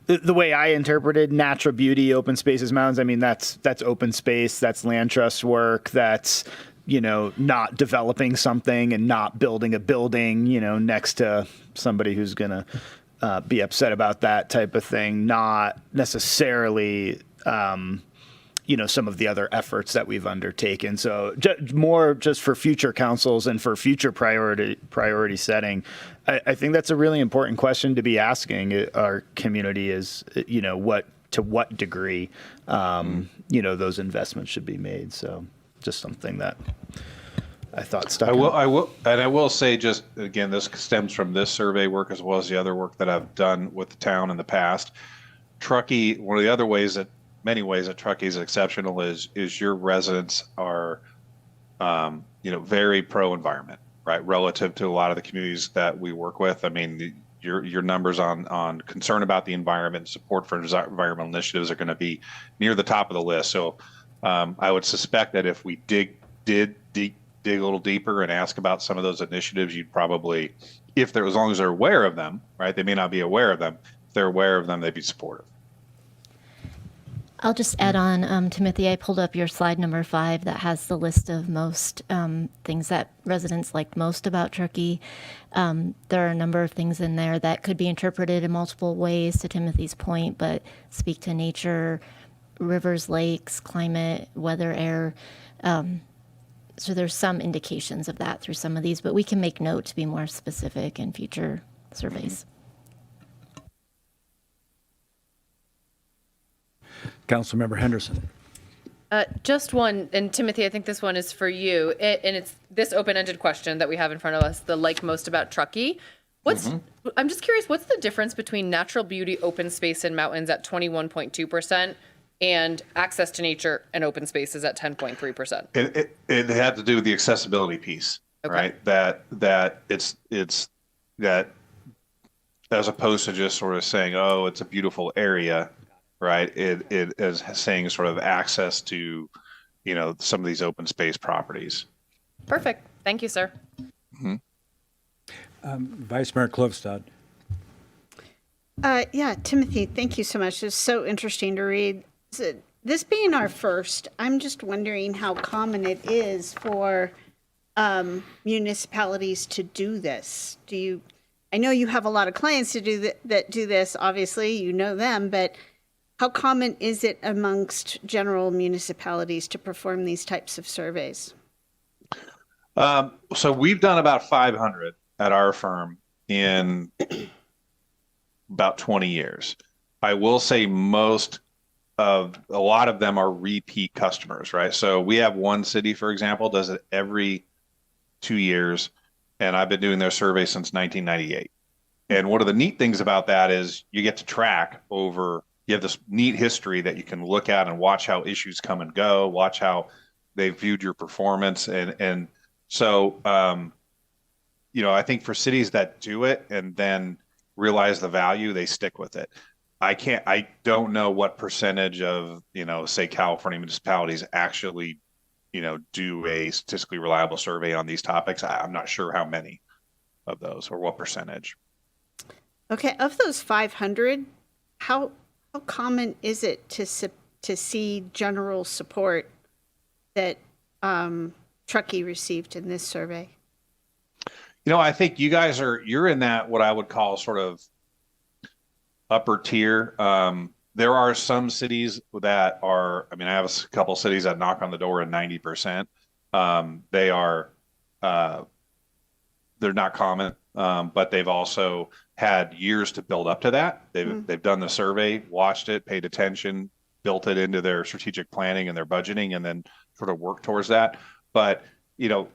the way I interpreted natural beauty, open spaces, mountains, I mean, that's open space, that's land trust work, that's, you know, not developing something and not building a building, you know, next to somebody who's going to be upset about that type of thing, not necessarily, some of the other efforts that we've undertaken. So more just for future councils and for future priority setting, I think that's a really important question to be asking our community is, to what degree, those investments should be made. So just something that I thought stuck out. I will say, just again, this stems from this survey work as well as the other work that I've done with the town in the past. Truckee, one of the other many ways that Truckee is exceptional is your residents are, very pro-environment, right? Relative to a lot of the communities that we work with. I mean, your numbers on concern about the environment, support for environmental initiatives are going to be near the top of the list. So I would suspect that if we dig a little deeper and ask about some of those initiatives, you'd probably, as long as they're aware of them, right? They may not be aware of them. If they're aware of them, they'd be supportive. I'll just add on, Timothy, I pulled up your slide number 5 that has the list of most things that residents liked most about Truckee. There are a number of things in there that could be interpreted in multiple ways, to Timothy's point, but speak to nature, rivers, lakes, climate, weather, air. So there's some indications of that through some of these, but we can make note to be more specific in future surveys. Councilmember Henderson. Just one, and Timothy, I think this one is for you, and it's this open-ended question that we have in front of us, the like most about Truckee. I'm just curious, what's the difference between natural beauty, open space, and mountains at 21.2% and access to nature and open spaces at 10.3%? It had to do with the accessibility piece, right? That it's that as opposed to just sort of saying, oh, it's a beautiful area, right? It is saying sort of access to, some of these open space properties. Perfect. Thank you, sir. Vice Mayor Klofstad. Timothy, thank you so much. It's so interesting to read. So, this being our first, I'm just wondering how common it is for municipalities to do this. I know you have a lot of clients to that do this, obviously, you know them, but how common is it amongst general municipalities to perform these types of surveys? So we've done about 500 at our firm in about 20 years. I will say a lot of them are repeat customers, right? So we have one city, for example, does it every 2 years, and I've been doing their survey since 1998. And one of the neat things about that is you get to track you have this neat history that you can look at and watch how issues come and go, watch how they viewed your performance. And so, I think for cities that do it and then realize the value, they stick with it. I don't know what percentage of, say California municipalities actually, do a statistically reliable survey on these topics. I'm not sure how many of those or what percentage. Okay, of those 500, how common is it to see general support that Truckee received in this survey? I think you guys you're in that what I would call sort of upper tier. There are some cities that are, I have a couple cities that knock on the door at 90%. They're not common, but they've also had years to build up to that. They've done the survey, watched it, paid attention, built it into their strategic planning and their budgeting, and then sort of work towards that. But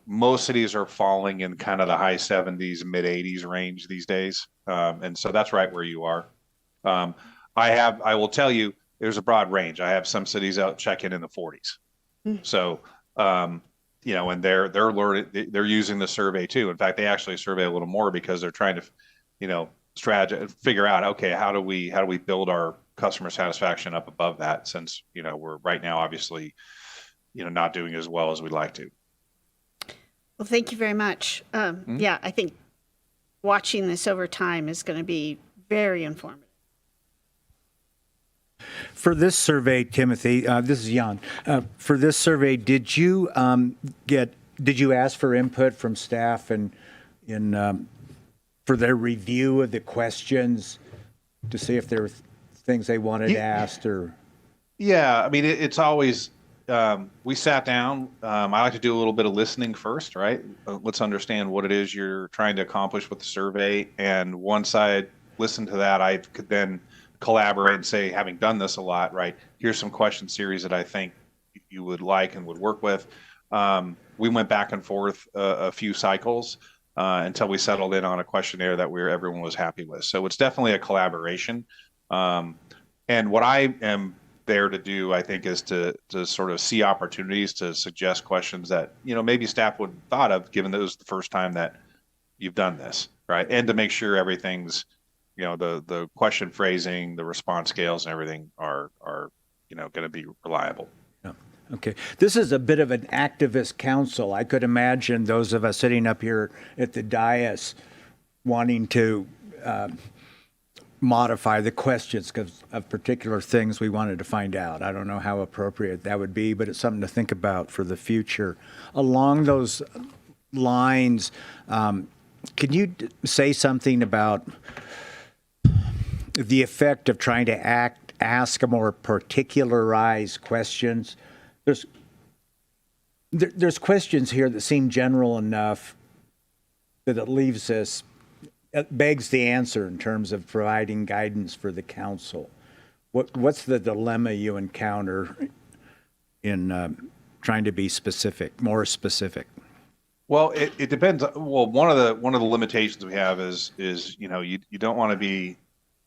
most cities are falling in kind of the high 70s, mid 80s range these days, and so that's right where you are. I will tell you, there's a broad range. I have some cities out checking in the 40s. So, and they're learning, they're using the survey too. In fact, they actually survey a little more because they're trying to, figure out, okay, how do we build our customer satisfaction up above that, since, we're right now, obviously, not doing as well as we'd like to. Well, thank you very much. I think watching this over time is going to be very informative. For this survey, Timothy, this is Jan. For this survey, did you ask for input from staff and in for their review of the questions to see if there were things they wanted asked or? Yeah, I mean, it's always, we sat down. I like to do a little bit of listening first, right? Let's understand what it is you're trying to accomplish with the survey. And once I listened to that, I could then collaborate and say, having done this a lot, right? Here's some question series that I think you would like and would work with. We went back and forth a few cycles until we settled in on a questionnaire that everyone was happy with. So it's definitely a collaboration. And what I am there to do, I think, is to sort of see opportunities to suggest questions that, maybe staff wouldn't have thought of, given that it was the first time that you've done this, right? And to make sure everything's, the question phrasing, the response scales and everything are going to be reliable. Okay. This is a bit of an activist council. I could imagine those of us sitting up here at the dais wanting to modify the questions because of particular things we wanted to find out. I don't know how appropriate that would be, but it's something to think about for the future. Along those lines, can you say something about the effect of trying to ask a more particularized questions? There's questions here that seem general enough that it begs the answer in terms of providing guidance for the council. What's the dilemma you encounter in trying to be more specific? Well, it depends. Well, one of the limitations we have is you don't want to be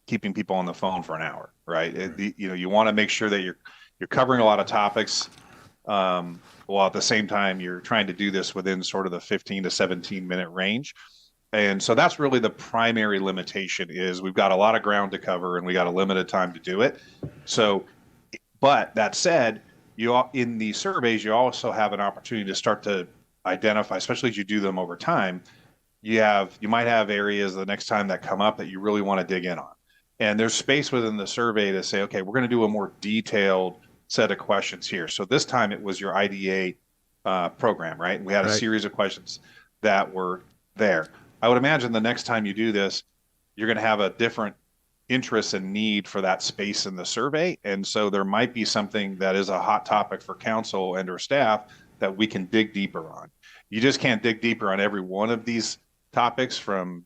keeping people on the phone for an hour, right? You want to make sure that you're covering a lot of topics, while at the same time you're trying to do this within sort of the 15 to 17 minute range. And so that's really the primary limitation is we've got a lot of ground to cover and we got a limited time to do it. So, but that said, in the surveys, you also have an opportunity to start to identify, especially as you do them over time, you might have areas the next time that come up that you really want to dig in on. And there's space within the survey to say, okay, we're going to do a more detailed set of questions here. So this time it was your IDA program, right? And we had a series of questions that were there. I would imagine the next time you do this, you're going to have a different interest and need for that space in the survey. And so there might be something that is a hot topic for council and or staff that we can dig deeper on. You just can't dig deeper on every one of these topics, from,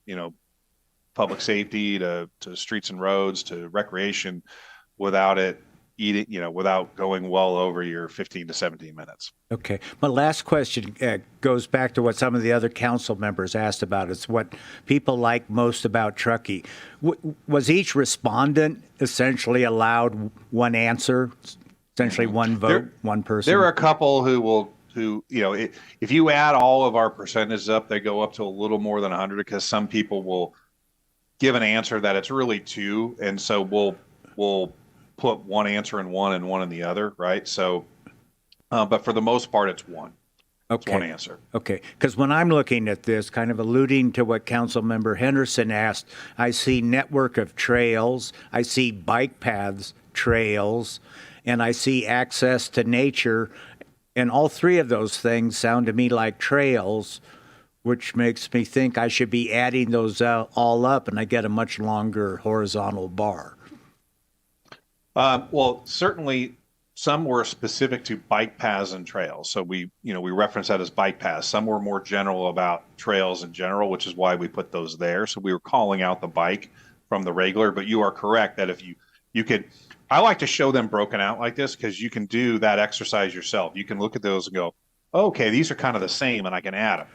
public safety to streets and roads to recreation, without without going well over your 15 to 17 minutes. Okay. My last question goes back to what some of the other council members asked about. It's what people like most about Truckee. Was each respondent essentially allowed one answer, essentially one vote, one person? There are a couple who if you add all of our percentages up, they go up to a little more than 100, because some people will give an answer that it's really two. And so we'll put one answer in one and one in the other, right? So, but for the most part, it's one. It's one answer. Okay, because when I'm looking at this, kind of alluding to what Councilmember Henderson asked, I see network of trails, I see bike paths, trails, and I see access to nature, and all three of those things sound to me like trails, which makes me think I should be adding those all up, and I get a much longer horizontal bar. Well, certainly some were specific to bike paths and trails. So we reference that as bike paths. Some were more general about trails in general, which is why we put those there. So we were calling out the bike from the regular, but you are correct that if you could, I like to show them broken out like this, because you can do that exercise yourself. You can look at those and go, okay, these are kind of the same, and I can add them.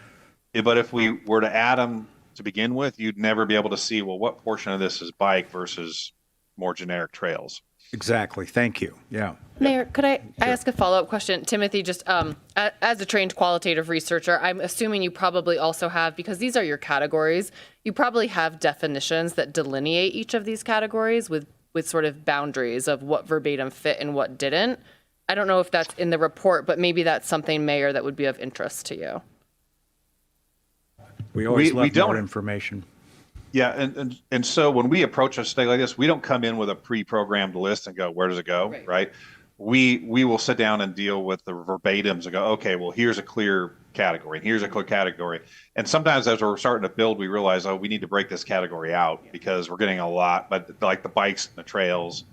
But if we were to add them to begin with, you'd never be able to see, well, what portion of this is bike versus more generic trails. Exactly. Thank you. Yeah. Mayor, could I ask a follow-up question? Timothy, just as a trained qualitative researcher, I'm assuming you probably also have, because these are your categories, you probably have definitions that delineate each of these categories with sort of boundaries of what verbatim fit and what didn't. I don't know if that's in the report, but maybe that's something, Mayor, that would be of interest to you. We always love more information. Yeah, and so when we approach a study like this, we don't come in with a pre-programmed list and go, where does it go, right? we will sit down and deal with the verbatims and go, okay, well, here's a clear category, and here's a clear category. And sometimes as we're starting to build, we realize, oh, we need to break this category out because we're getting a lot, but like the bikes and the trails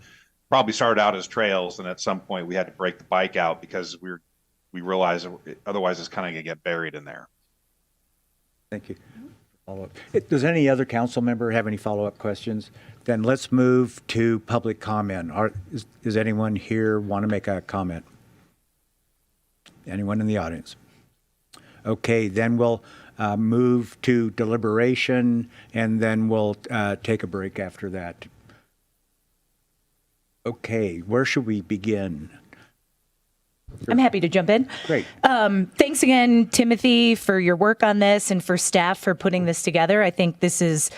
probably started out as trails, and at some point we had to break the bike out because we realized otherwise it's kind of gonna get buried in there. Thank you. Follow-up. Does any other council member have any follow-up questions? Then let's move to public comment. Does anyone here want to make a comment? Anyone in the audience? Okay, then we'll move to deliberation, and then we'll take a break after that. Okay, where should we begin? I'm happy to jump in. Great. Thanks again, Timothy, for your work on this and for staff for putting this together. I think this is,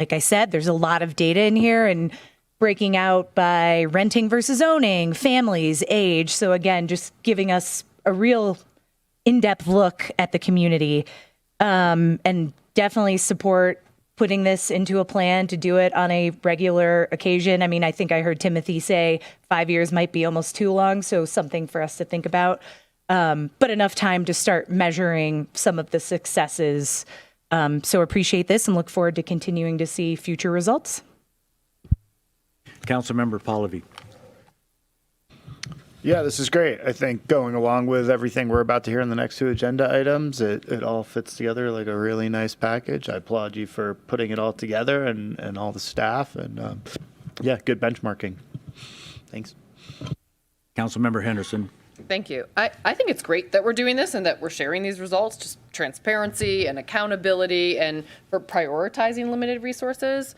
like I said, there's a lot of data in here and breaking out by renting versus owning, families, age. So again, just giving us a real in-depth look at the community, and definitely support putting this into a plan to do it on a regular occasion. I mean, I think I heard Timothy say 5 years might be almost too long, so something for us to think about, but enough time to start measuring some of the successes. So appreciate this and look forward to continuing to see future results. Councilmember Pallavi. Yeah, this is great. I think going along with everything we're about to hear in the next two agenda items, it all fits together like a really nice package. I applaud you for putting it all together and all the staff, and yeah, good benchmarking. Thanks. Councilmember Henderson. Thank you. I think it's great that we're doing this and that we're sharing these results, just transparency and accountability and for prioritizing limited resources.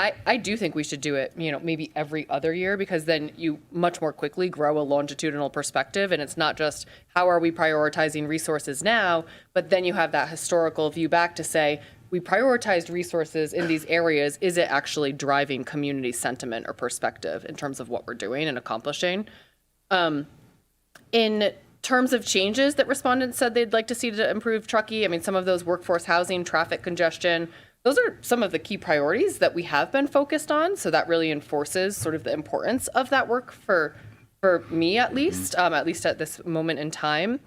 I do think we should do it, maybe every other year, because then you much more quickly grow a longitudinal perspective. And it's not just how are we prioritizing resources now, but then you have that historical view back to say, we prioritized resources in these areas. Is it actually driving community sentiment or perspective in terms of what we're doing and accomplishing? In terms of changes that respondents said they'd like to see to improve Truckee, I mean, some of those workforce housing, traffic congestion, those are some of the key priorities that we have been focused on. So that really enforces sort of the importance of that work for me, at least at this moment in time.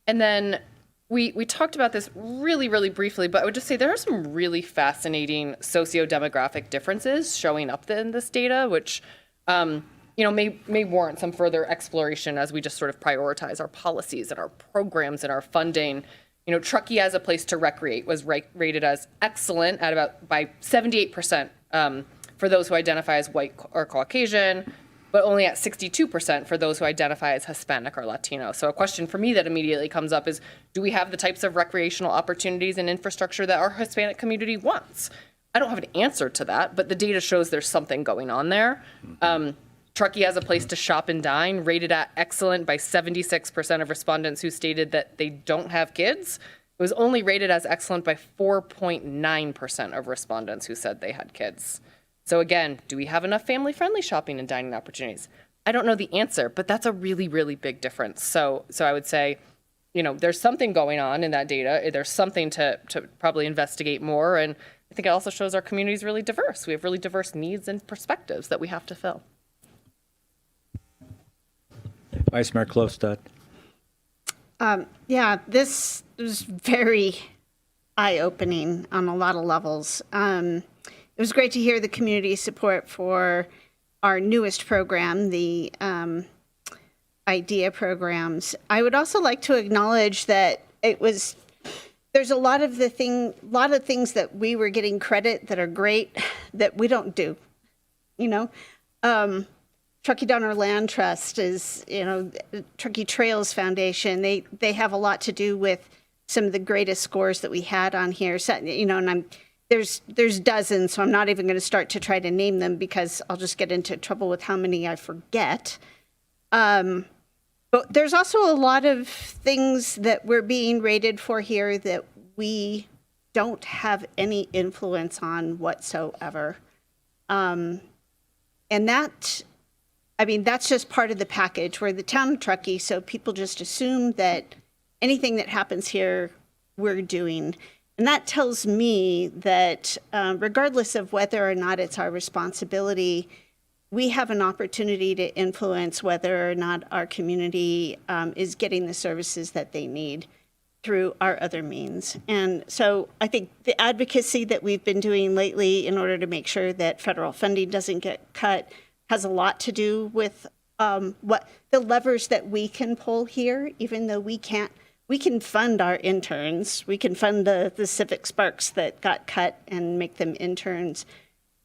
And then we talked about this really, really briefly, but I would just say there are some really fascinating socio-demographic differences showing up in this data, which may warrant some further exploration as we just sort of prioritize our policies and our programs and our funding. Truckee as a place to recreate was rated as excellent by 78% for those who identify as white or Caucasian, but only at 62% for those who identify as Hispanic or Latino. So a question for me that immediately comes up is, do we have the types of recreational opportunities and infrastructure that our Hispanic community wants? I don't have an answer to that, but the data shows there's something going on there. Truckee as a place to shop and dine, rated at excellent by 76% of respondents who stated that they don't have kids. It was only rated as excellent by 4.9% of respondents who said they had kids. So again, do we have enough family-friendly shopping and dining opportunities? I don't know the answer, but that's a really, really big difference. So I would say, there's something going on in that data. There's something to probably investigate more. And I think it also shows our community is really diverse. We have really diverse needs and perspectives that we have to fill. Vice Mayor Klostad. Yeah, this was very eye-opening on a lot of levels. It was great to hear the community support for our newest program, the IDEA programs. I would also like to acknowledge that there's a lot of things that we were getting credit that are great that we don't do. Truckee Donner Land Trust is, Truckee Trails Foundation. They have a lot to do with some of the greatest scores that we had on here. So, and there's dozens, so I'm not even going to start to try to name them because I'll just get into trouble with how many I forget. But there's also a lot of things that we're being rated for here that we don't have any influence on whatsoever. And that's just part of the package. We're the town of Truckee, so people just assume that anything that happens here, we're doing. And that tells me that regardless of whether or not it's our responsibility, we have an opportunity to influence whether or not our community is getting the services that they need through our other means. And so I think the advocacy that we've been doing lately in order to make sure that federal funding doesn't get cut has a lot to do with what the levers that we can pull here, even though we can fund our interns. We can fund the Civic Sparks that got cut and make them interns.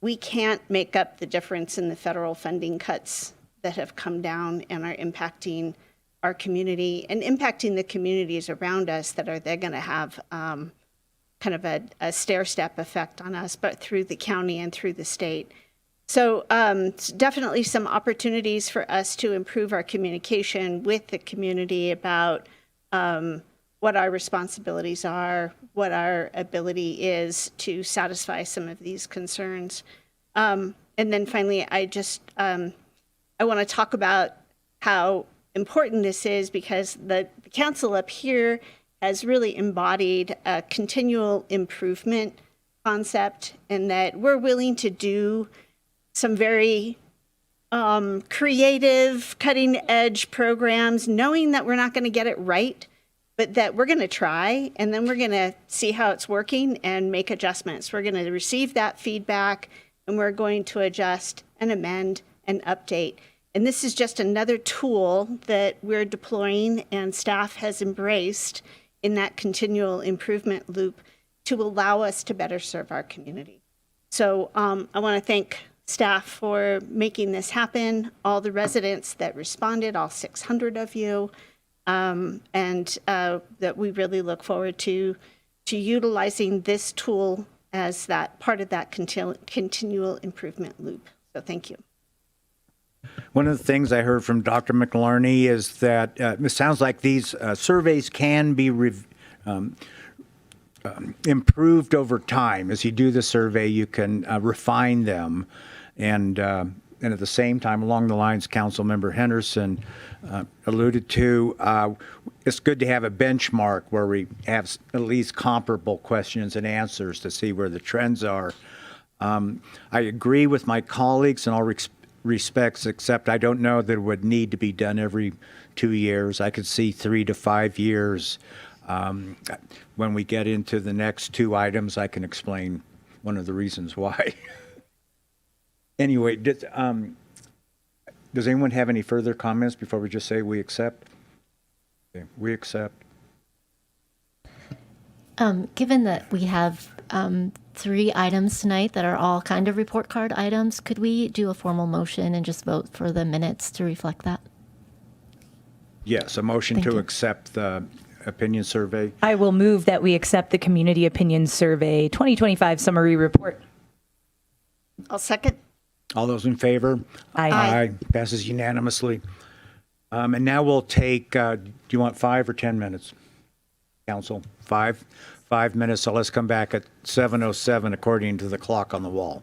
We can't make up the difference in the federal funding cuts that have come down and are impacting our community and impacting the communities around us that are they're going to have kind of a stair-step effect on us, but through the county and through the state. So definitely some opportunities for us to improve our communication with the community about what our responsibilities are, what our ability is to satisfy some of these concerns. And then finally, I want to talk about how important this is because the council up here has really embodied a continual improvement concept and that we're willing to do some very creative, cutting edge programs, knowing that we're not going to get it right, but that we're going to try, and then we're going to see how it's working and make adjustments. We're going to receive that feedback, and we're going to adjust and amend and update. And this is just another tool that we're deploying and staff has embraced in that continual improvement loop to allow us to better serve our community. So I want to thank staff for making this happen, all the residents that responded, all 600 of you, and that we really look forward to utilizing this tool as that part of that continual improvement loop. So thank you. One of the things I heard from Dr. McLarney is that it sounds like these surveys can be improved over time. As you do the survey, you can refine them. And at the same time, along the lines Councilmember Henderson alluded to, it's good to have a benchmark where we have at least comparable questions and answers to see where the trends are. I agree with my colleagues in all respects, except I don't know that it would need to be done every 2 years. I could see 3 to 5 years. When we get into the next 2 items, I can explain one of the reasons why. Anyway, does anyone have any further comments before we just say we accept? Okay, we accept. Given that we have 3 items tonight that are all kind of report card items, could we do a formal motion and just vote for the minutes to reflect that? Yes, a motion to accept the opinion survey. I will move that we accept the Community Opinion Survey 2025 summary report. I'll second. All those in favor? Aye. Aye. Passes unanimously. And now we'll take, do you want 5 or 10 minutes? Council, 5 minutes. So let's come back at 7:07 according to the clock on the wall.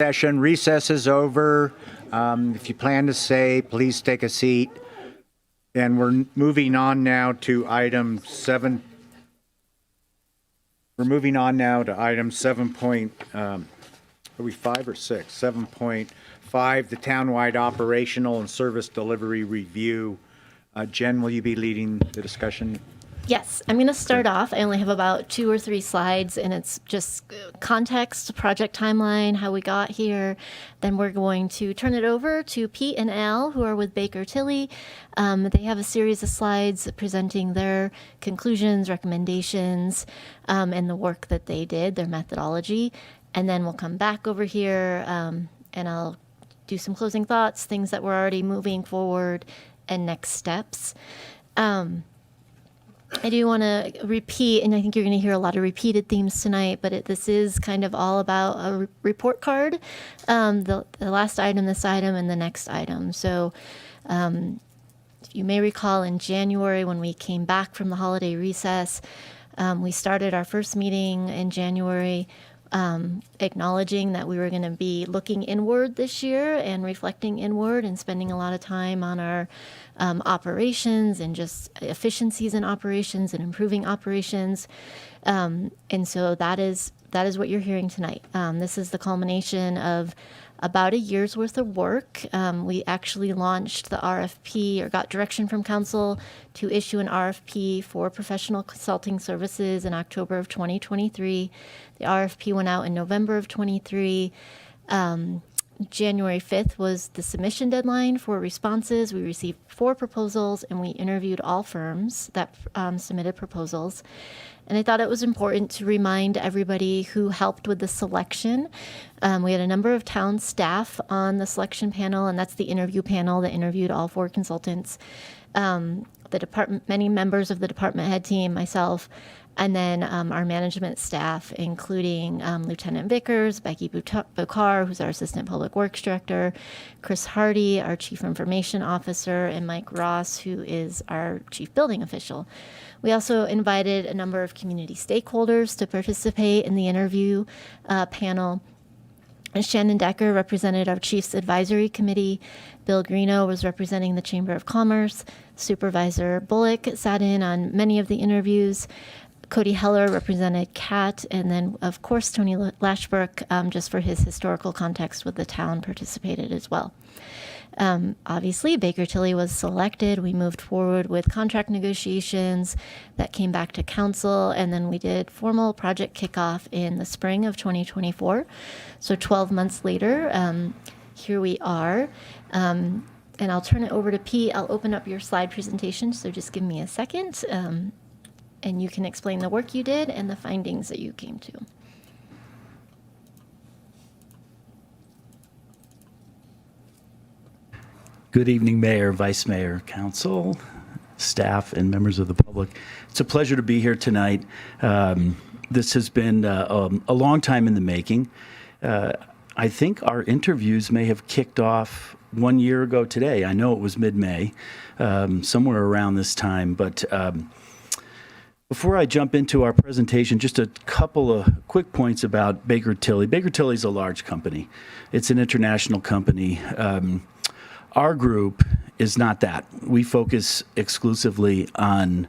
session. Recess is over. If you plan to stay, please take a seat. And we're moving on now to item 7. We're moving on now to item 7. Are we 5 or 6? 7.5, the townwide operational and service delivery review. Jen, will you be leading the discussion? Yes, I'm going to start off. I only have about 2 or 3 slides, and it's just context, project timeline, how we got here. Then we're going to turn it over to Pete and Al, who are with Baker Tilly. They have a series of slides presenting their conclusions, recommendations, and the work that they did, their methodology. And then we'll come back over here, and I'll do some closing thoughts, things that we're already moving forward, and next steps. I do want to repeat, and I think you're going to hear a lot of repeated themes tonight, but this is kind of all about a report card, the last item, this item, and the next item. So you may recall in January when we came back from the holiday recess, we started our first meeting in January acknowledging that we were going to be looking inward this year and reflecting inward and spending a lot of time on our operations and just efficiencies in operations and improving operations. And so that is what you're hearing tonight. This is the culmination of about a year's worth of work. We actually launched the RFP, or got direction from council to issue an RFP for professional consulting services in October of 2023. The RFP went out in November of 23. January 5th was the submission deadline for responses. We received 4 proposals, and we interviewed all firms that submitted proposals. And I thought it was important to remind everybody who helped with the selection. We had a number of town staff on the selection panel, and that's the interview panel that interviewed all 4 consultants. The department, many members of the department head team, myself, and then our management staff, including Lieutenant Vickers, Becky Bukar, who's our Assistant Public Works Director, Chris Hardy, our Chief Information Officer, and Mike Ross, who is our Chief Building Official. We also invited a number of community stakeholders to participate in the interview panel. And Shannon Decker represented our Chiefs Advisory Committee. Bill Greeno was representing the Chamber of Commerce. Supervisor Bullock sat in on many of the interviews. Cody Heller represented CAT, and then, of course, Tony Lashbrook, just for his historical context with the town, participated as well. Obviously, Baker Tilly was selected. We moved forward with contract negotiations that came back to council, and then we did formal project kickoff in the spring of 2024. So 12 months later, here we are. And I'll turn it over to Pete. I'll open up your slide presentation, so just give me a second. And you can explain the work you did and the findings that you came to. Good evening, Mayor, Vice Mayor, Council, staff, and members of the public. It's a pleasure to be here tonight. This has been a long time in the making. I think our interviews may have kicked off 1 year ago today. I know it was mid-May, somewhere around this time, but before I jump into our presentation, just a couple of quick points about Baker Tilly. Baker Tilly is a large company. It's an international company. Our group is not that. We focus exclusively on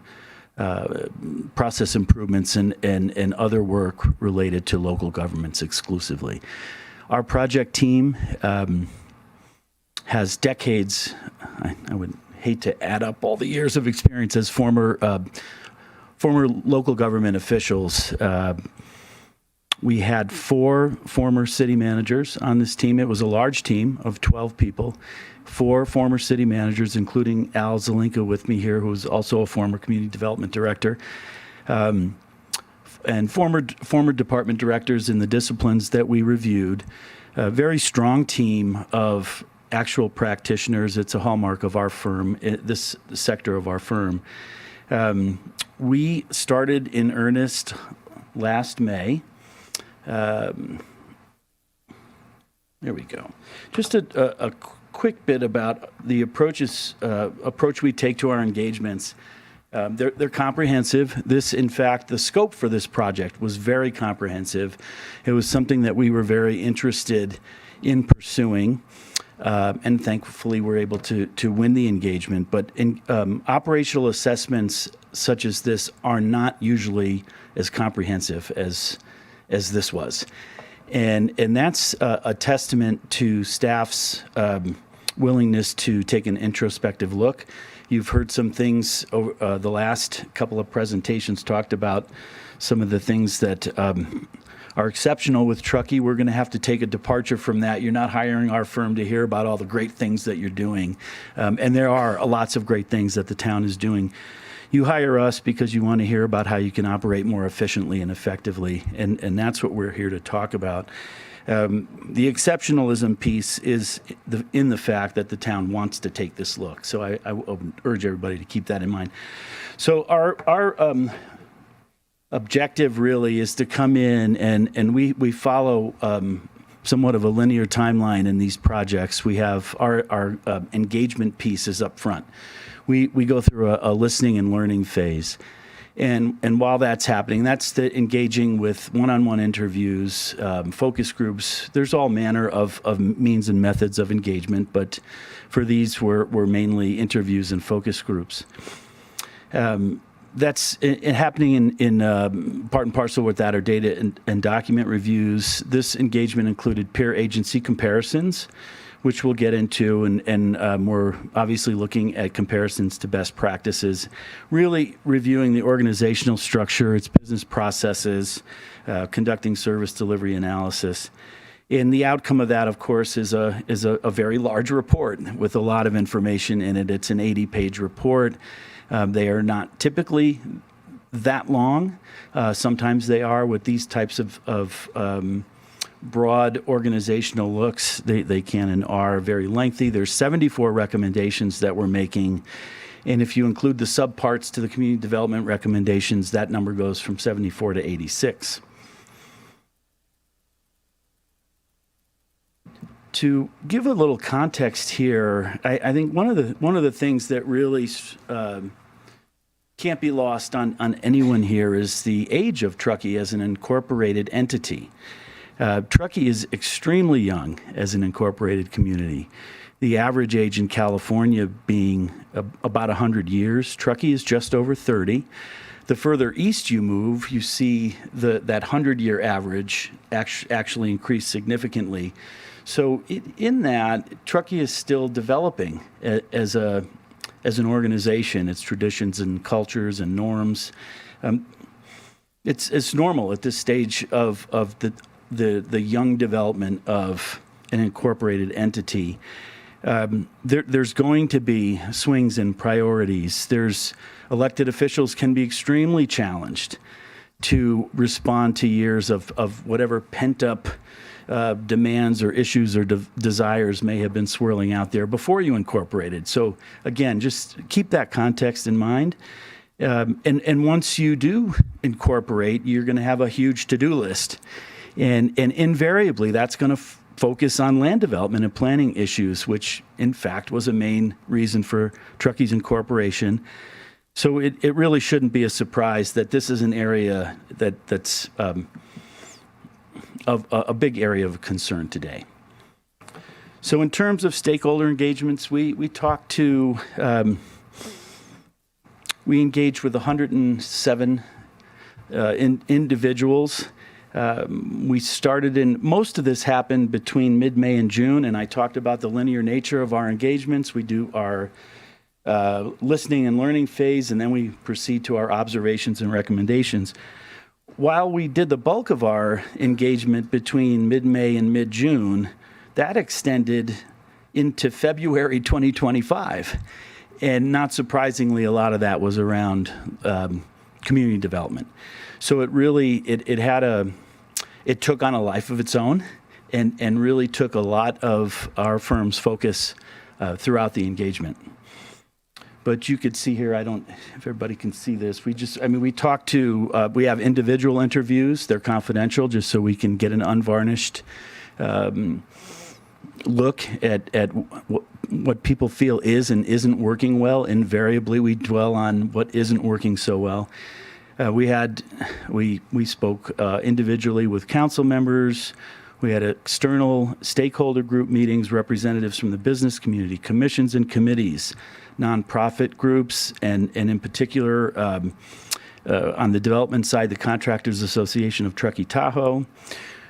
process improvements and other work related to local governments exclusively. Our project team has decades, I would hate to add up all the years of experience as former local government officials. We had 4 former city managers on this team. It was a large team of 12 people. 4 former city managers, including Al Zelinka with me here, who's also a former community development director, and former department directors in the disciplines that we reviewed. A very strong team of actual practitioners. It's a hallmark of our firm, this sector of our firm. We started in earnest last May. There we go. Just a quick bit about the approach we take to our engagements. They're comprehensive. In fact, the scope for this project was very comprehensive. It was something that we were very interested in pursuing. And thankfully, we're able to win the engagement. But operational assessments such as this are not usually as comprehensive as this was. And that's a testament to staff's willingness to take an introspective look. You've heard some things over the last couple of presentations talked about some of the things that are exceptional with Truckee. We're going to have to take a departure from that. You're not hiring our firm to hear about all the great things that you're doing. And there are lots of great things that the town is doing. You hire us because you want to hear about how you can operate more efficiently and effectively. And that's what we're here to talk about. The exceptionalism piece is in the fact that the town wants to take this look. So I urge everybody to keep that in mind. So our objective really is to come in and we follow somewhat of a linear timeline in these projects. We have our engagement pieces up front. We go through a listening and learning phase. And while that's happening, that's the engaging with one-on-one interviews, focus groups. There's all manner of means and methods of engagement, but for these, we're mainly interviews and focus groups. That's happening in part and parcel with that are data and document reviews. This engagement included peer agency comparisons, which we'll get into, and we're obviously looking at comparisons to best practices, really reviewing the organizational structure, its business processes, conducting service delivery analysis. And the outcome of that, of course, is a very large report with a lot of information in it. It's an 80-page report. They are not typically that long. Sometimes they are with these types of broad organizational looks. They can and are very lengthy. There's 74 recommendations that we're making. And if you include the subparts to the community development recommendations, that number goes from 74 to 86. To give a little context here, I think one of the things that really can't be lost on anyone here is the age of Truckee as an incorporated entity. Truckee is extremely young as an incorporated community. The average age in California being about 100 years. Truckee is just over 30. The further east you move, you see that 100-year average actually increase significantly. So in that, Truckee is still developing as an organization, its traditions and cultures and norms. It's normal at this stage of the young development of an incorporated entity. There's going to be swings in priorities. Elected officials can be extremely challenged to respond to years of whatever pent-up demands or issues or desires may have been swirling out there before you incorporated. So again, just keep that context in mind. And once you do incorporate, you're going to have a huge to-do list. And invariably, that's going to focus on land development and planning issues, which in fact was a main reason for Truckee's incorporation. So it really shouldn't be a surprise that this is an area that's of a big area of concern today. So in terms of stakeholder engagements, we talked to, we engaged with 107 individuals. We started most of this happened between mid-May and June, and I talked about the linear nature of our engagements. We do our listening and learning phase, and then we proceed to our observations and recommendations. While we did the bulk of our engagement between mid-May and mid-June, that extended into February 2025. And not surprisingly, a lot of that was around community development. So it really, it took on a life of its own and really took a lot of our firm's focus throughout the engagement. But you could see here, if everybody can see this, we talked to, we have individual interviews. They're confidential just so we can get an unvarnished look at what people feel is and isn't working well. Invariably, we dwell on what isn't working so well. We spoke individually with council members, We had external stakeholder group meetings, representatives from the business community, commissions and committees, nonprofit groups, and in particular, on the development side, the Contractors Association of Truckee Tahoe.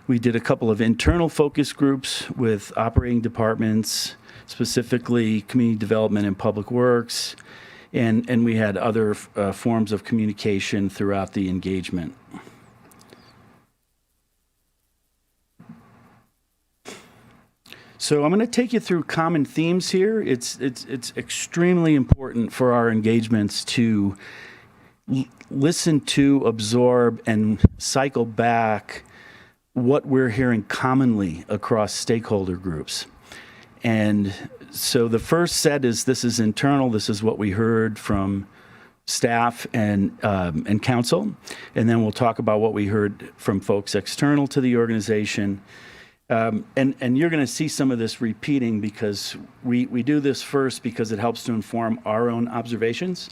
We did a couple of internal focus groups with operating departments, specifically community development and public works, and we had other forms of communication throughout the engagement. So I'm going to take you through common themes here. It's extremely important for our engagements to listen to, absorb, and cycle back what we're hearing commonly across stakeholder groups. And so the first set is, this is internal. This is what we heard from staff and council. And then we'll talk about what we heard from folks external to the organization. And you're going to see some of this repeating because we do this first because it helps to inform our own observations.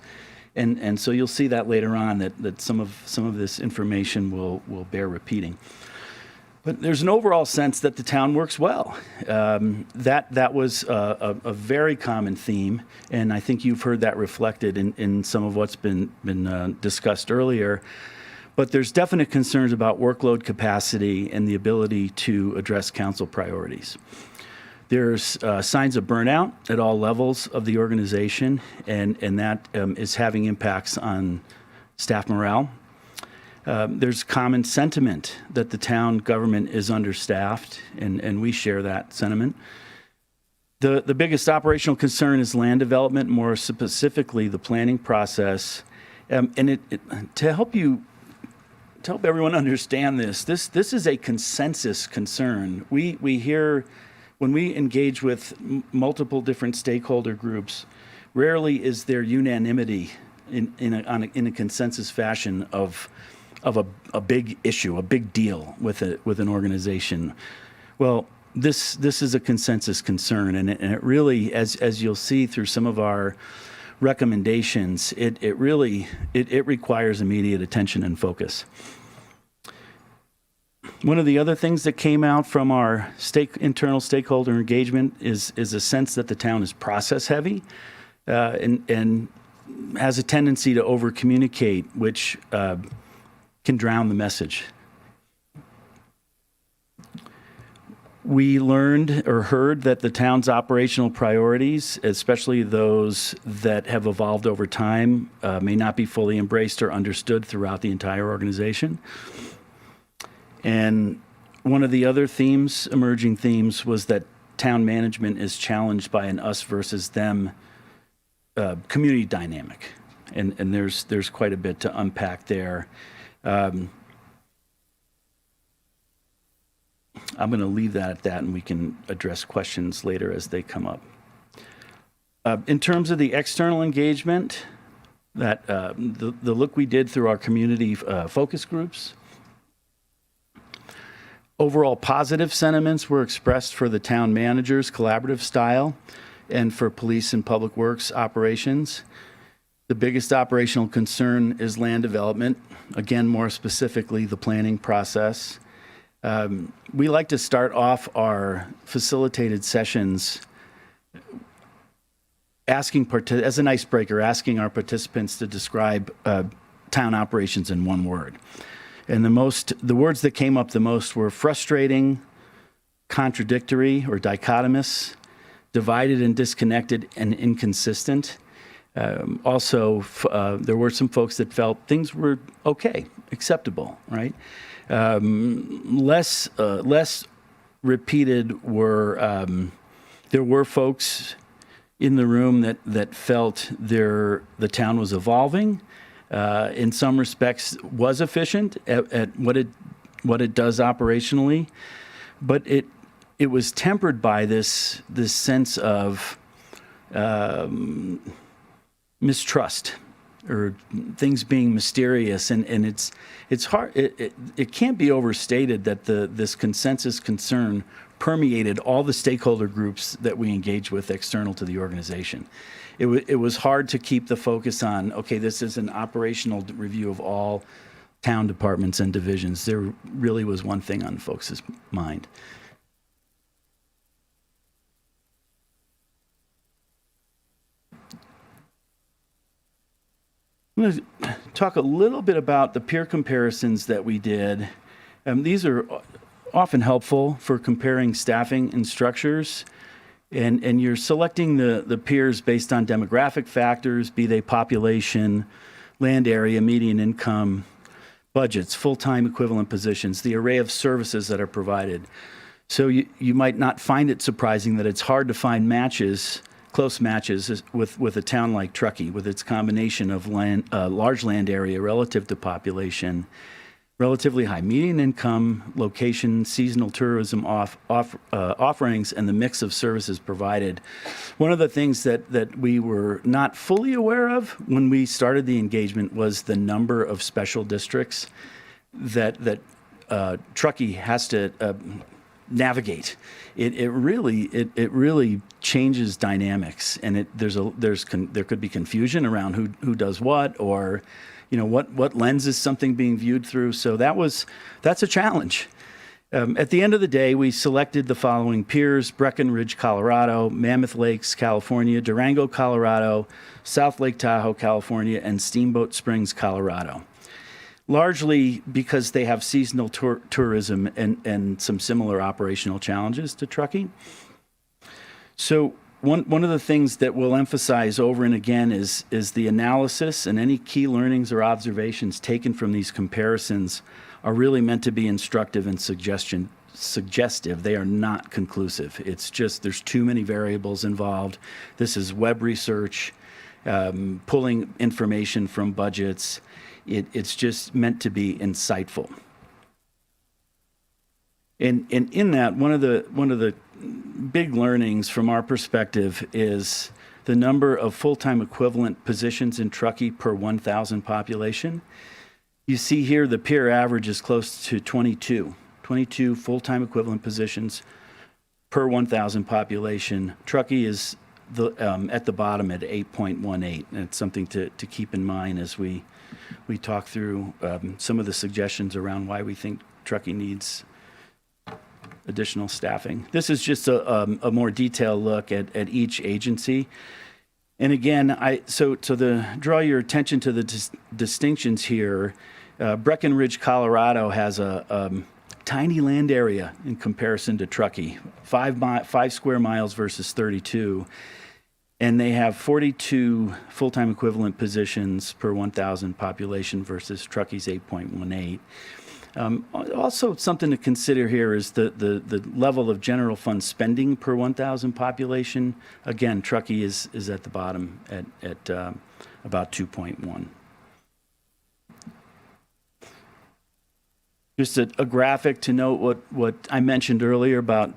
And so you'll see that later on that some of this information will bear repeating. But there's an overall sense that the town works well. That was a very common theme, and I think you've heard that reflected in some of what's been discussed earlier. But there's definite concerns about workload capacity and the ability to address council priorities. There's signs of burnout at all levels of the organization, and that is having impacts on staff morale. There's common sentiment that the town government is understaffed, and we share that sentiment. The biggest operational concern is land development, more specifically the planning process. And to help everyone understand this is a consensus concern. We hear, when we engage with multiple different stakeholder groups, rarely is there unanimity in a consensus fashion of a big issue, a big deal with an organization. Well, this is a consensus concern, and it really, as you'll see through some of our recommendations, it really requires immediate attention and focus. One of the other things that came out from our internal stakeholder engagement is a sense that the town is process heavy and has a tendency to over communicate, which can drown the message. We learned or heard that the town's operational priorities, especially those that have evolved over time, may not be fully embraced or understood throughout the entire organization. And one of the other emerging themes, was that town management is challenged by an us versus them community dynamic. And there's quite a bit to unpack there. I'm going to leave that at that, and we can address questions later as they come up. In terms of the external engagement, that the look we did through our community focus groups, overall positive sentiments were expressed for the town manager's collaborative style and for police and public works operations. The biggest operational concern is land development. Again, more specifically, the planning process. We like to start off our facilitated sessions as an icebreaker, asking our participants to describe town operations in one word. And the words that came up the most were frustrating, contradictory or dichotomous, divided and disconnected, and inconsistent. Also, there were some folks that felt things were okay, acceptable, right? Less repeated were, there were folks in the room that felt the town was evolving, in some respects was efficient at what it does operationally, but it was tempered by this sense of mistrust or things being mysterious, and it's hard. It can't be overstated that this consensus concern permeated all the stakeholder groups that we engage with external to the organization. It was hard to keep the focus on, okay, this is an operational review of all town departments and divisions. There really was one thing on folks' mind. I'm going to talk a little bit about the peer comparisons that we did. These are often helpful for comparing staffing and structures. And you're selecting the peers based on demographic factors, be they population, land area, median income, budgets, full-time equivalent positions, the array of services that are provided. So you might not find it surprising that it's hard to find matches, close matches with a town like Truckee, with its combination of large land area relative to population, relatively high median income, location, seasonal tourism offerings, and the mix of services provided. One of the things that we were not fully aware of when we started the engagement was the number of special districts that Truckee has to navigate. It really changes dynamics, and there could be confusion around who does what, or what lens is something being viewed through. So that's a challenge. At the end of the day, we selected the following peers: Breckenridge, Colorado; Mammoth Lakes, California; Durango, Colorado; South Lake Tahoe, California; and Steamboat Springs, Colorado. Largely because they have seasonal tourism and some similar operational challenges to Truckee. So one of the things that we'll emphasize over and again is the analysis, and any key learnings or observations taken from these comparisons are really meant to be instructive and suggestive. They are not conclusive. It's just there's too many variables involved. This is web research, pulling information from budgets. It's just meant to be insightful. And in that, one of the big learnings from our perspective is the number of full-time equivalent positions in Truckee per 1,000 population. You see here the peer average is close to 22 full-time equivalent positions per 1,000 population. Truckee is at the bottom at 8.18, and it's something to keep in mind as we talk through some of the suggestions around why we think Truckee needs additional staffing. This is just a more detailed look at each agency. And again, so to draw your attention to the distinctions here, Breckenridge, Colorado has a tiny land area in comparison to Truckee, 5 square miles versus 32. And they have 42 full-time equivalent positions per 1,000 population versus Truckee's 8.18. Also, something to consider here is the level of general fund spending per 1,000 population. Again, Truckee is at the bottom at about 2.1. Just a graphic to note what I mentioned earlier about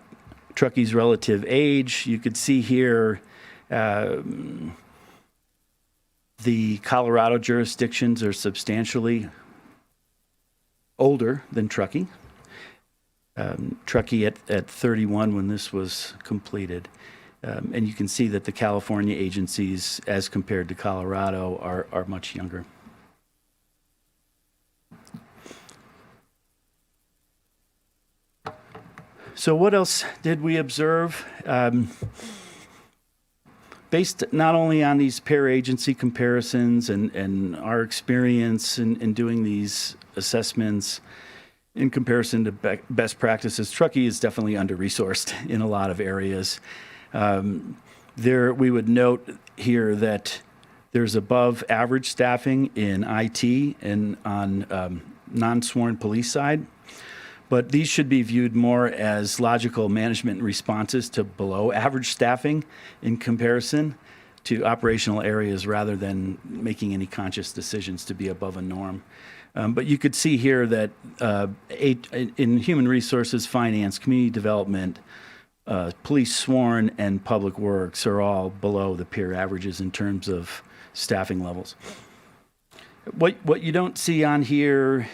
Truckee's relative age. You could see here the Colorado jurisdictions are substantially older than Truckee. Truckee at 31 when this was completed. And you can see that the California agencies, as compared to Colorado, are much younger. So what else did we observe? Based not only on these pair agency comparisons and our experience in doing these assessments in comparison to best practices, Truckee is definitely under-resourced in a lot of areas. We would note here that there's above average staffing in IT and on non-sworn police side. But these should be viewed more as logical management responses to below average staffing in comparison to operational areas rather than making any conscious decisions to be above a norm. But you could see here that in human resources, finance, community development, police sworn, and public works are all below the peer averages in terms of staffing levels. What you don't see on here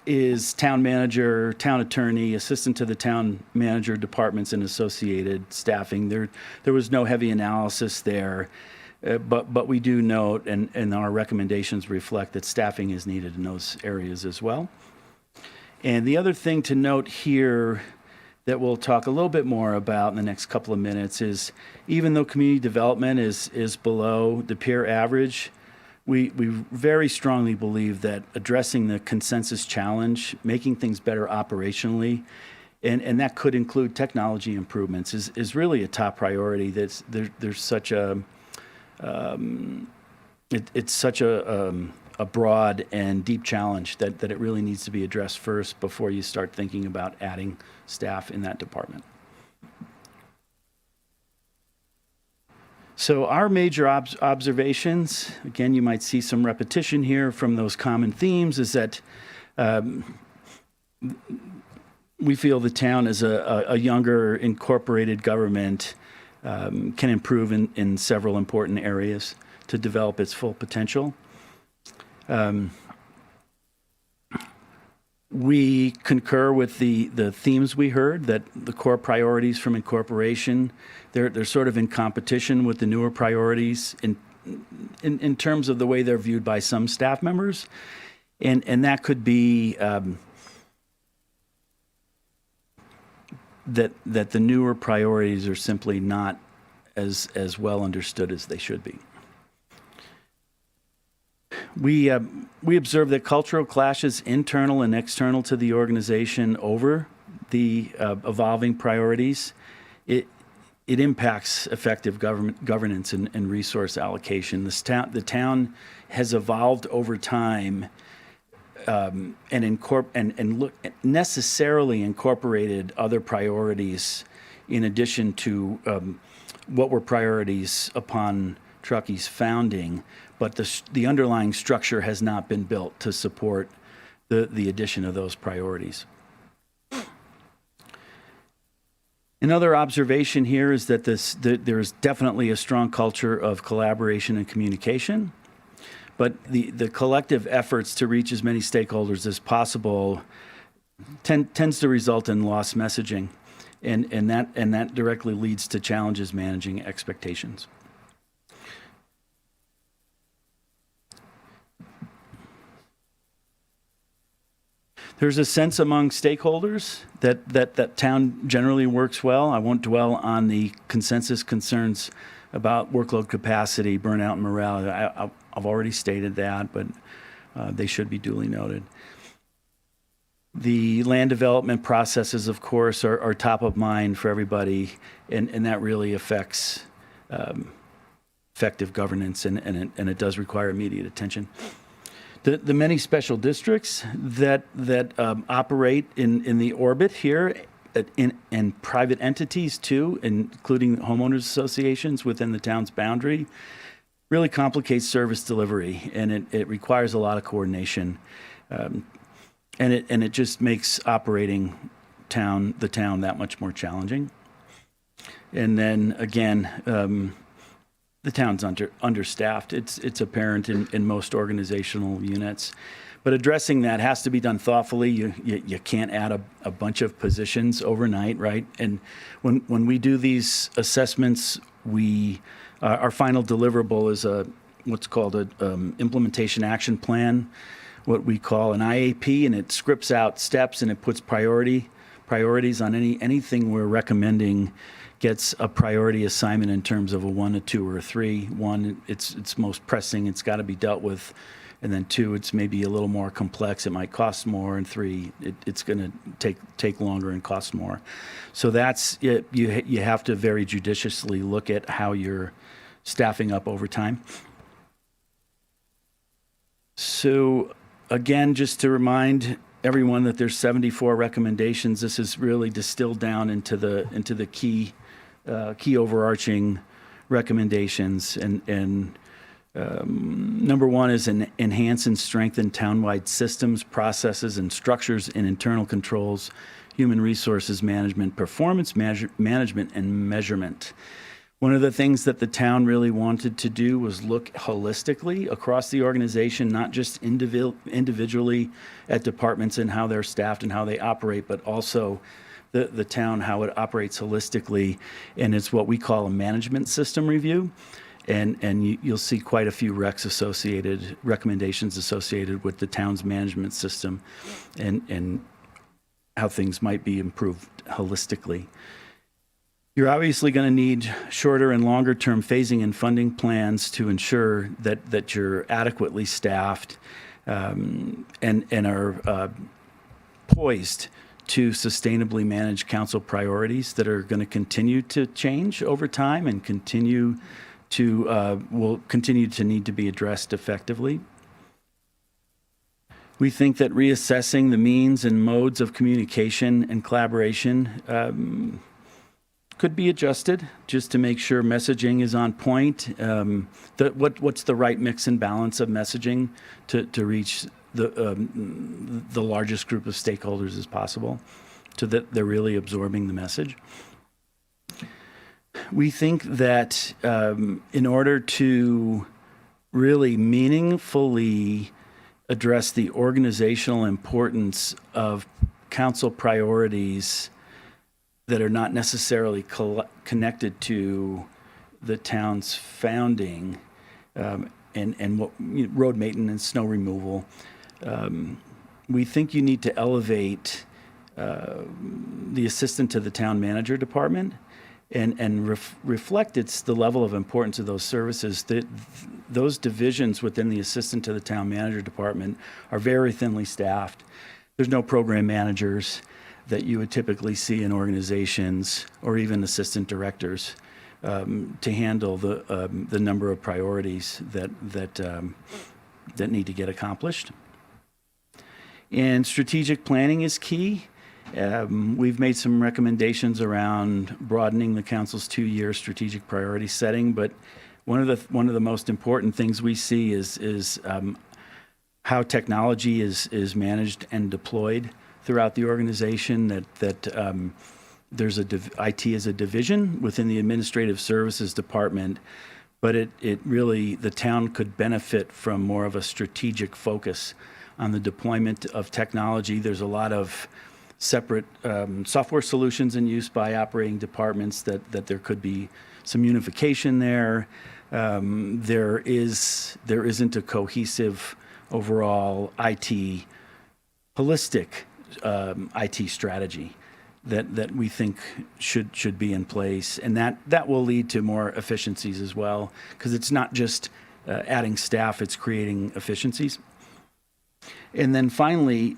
is town manager, town attorney, assistant to the town manager, departments, and associated staffing. There was no heavy analysis there. But we do note, and our recommendations reflect that staffing is needed in those areas as well. And the other thing to note here that we'll talk a little bit more about in the next couple of minutes is, even though community development is below the peer average, we very strongly believe that addressing the consensus challenge, making things better operationally, and that could include technology improvements, is really a top priority. There's such a it's such a broad and deep challenge that it really needs to be addressed first before you start thinking about adding staff in that department. So our major observations, again, you might see some repetition here from those common themes, is that we feel the town as a younger incorporated government can improve in several important areas to develop its full potential. We concur with the themes we heard, that the core priorities from incorporation, they're sort of in competition with the newer priorities in terms of the way they're viewed by some staff members. And that could be that the newer priorities are simply not as well understood as they should be. We observe that cultural clashes, internal and external to the organization, over the evolving priorities. It impacts effective governance and resource allocation. The town has evolved over time and necessarily incorporated other priorities in addition to what were priorities upon Truckee's founding, but the underlying structure has not been built to support the addition of those priorities. Another observation here is that there's definitely a strong culture of collaboration and communication, but the collective efforts to reach as many stakeholders as possible tends to result in lost messaging, and that directly leads to challenges managing expectations. There's a sense among stakeholders that town generally works well. I won't dwell on the consensus concerns about workload capacity, burnout, and morale. I've already stated that, but they should be duly noted. The land development processes, of course, are top of mind for everybody, and that really affects effective governance, and it does require immediate attention. The many special districts that operate in the orbit here, and private entities too, including homeowners associations within the town's boundary, really complicates service delivery, and it requires a lot of coordination, and it just makes operating the town that much more challenging. And then again, the town's understaffed. It's apparent in most organizational units, but addressing that has to be done thoughtfully. You can't add a bunch of positions overnight, right? And when we do these assessments, our final deliverable is what's called an implementation action plan, what we call an IAP, and it scripts out steps and it puts priorities on anything we're recommending. Gets a priority assignment in terms of a 1, a 2, or a 3. 1, it's most pressing, it's got to be dealt with, and then 2, it's maybe a little more complex, it might cost more, and 3, it's going to take longer and cost more. So that's it. You have to very judiciously look at how you're staffing up over time. So again, just to remind everyone that there's 74 recommendations. This is really distilled down into the key overarching recommendations, and number 1 is enhance and strengthen townwide systems, processes, and structures in internal controls, human resources management, performance management, and measurement. One of the things that the town really wanted to do was look holistically across the organization, not just individually at departments and how they're staffed and how they operate, but also the town, how it operates holistically. And it's what we call a management system review. and you'll see quite a few recommendations associated with the town's management system and how things might be improved holistically. You're obviously going to need shorter and longer term phasing and funding plans to ensure that you're adequately staffed and are poised to sustainably manage council priorities that are going to continue to change over time and will continue to need to be addressed effectively. We think that reassessing the means and modes of communication and collaboration could be adjusted just to make sure messaging is on point. What's the right mix and balance of messaging to reach the largest group of stakeholders as possible, so that they're really absorbing the message. We think that in order to really meaningfully address the organizational importance of council priorities that are not necessarily connected to the town's founding and what road maintenance, snow removal, we think you need to elevate the assistant to the town manager department and reflect the level of importance of those services. Those divisions within the assistant to the town manager department are very thinly staffed. There's no program managers that you would typically see in organizations, or even assistant directors, to handle the number of priorities that need to get accomplished. And strategic planning is key. We've made some recommendations around broadening the council's 2-year strategic priority setting, but one of the most important things we see is how technology is managed and deployed throughout the organization. That there's IT as a division within the administrative services department, but it really, the town could benefit from more of a strategic focus on the deployment of technology. There's a lot of separate software solutions in use by operating departments that there could be some unification there. There isn't a cohesive overall holistic IT strategy that we think should be in place, and that will lead to more efficiencies as well, because it's not just adding staff, it's creating efficiencies. And then finally,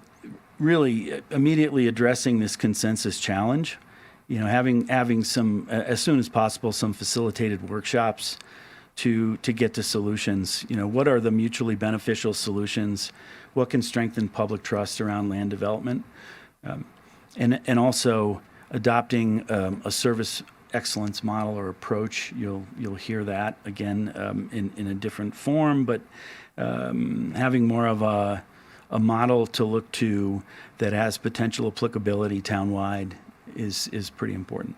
really immediately addressing this consensus challenge, having some, as soon as possible, some facilitated workshops to get to solutions. What are the mutually beneficial solutions? What can strengthen public trust around land development? And also adopting a service excellence model or approach. You'll hear that again in a different form, but having more of a model to look to that has potential applicability townwide is pretty important.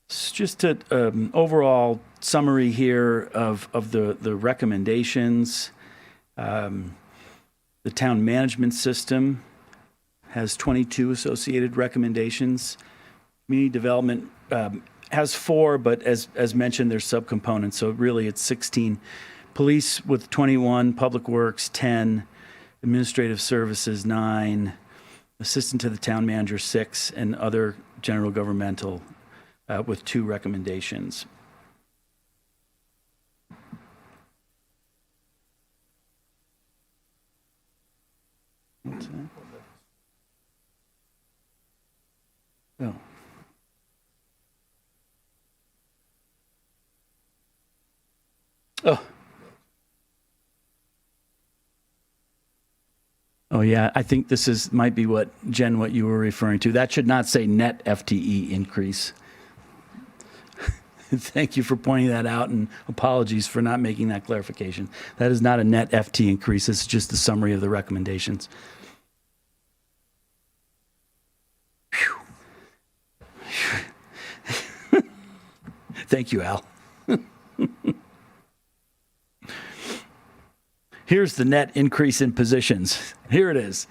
It's just an overall summary here of the recommendations. The town management system has 22 associated recommendations. Community development has 4, but as mentioned, there's subcomponents, so really it's 16. Police with 21, Public Works 10, Administrative Services 9, Assistant to the Town Manager 6, and other general governmental with 2 recommendations. What's that? Oh. Oh. Oh yeah, I think this might be what you were referring to. That should not say net FTE increase. Thank you for pointing that out, and apologies for not making that clarification. That is not a net FT increase. It's just a summary of the recommendations. Thank you, Al. Here's the net increase in positions. Here it is.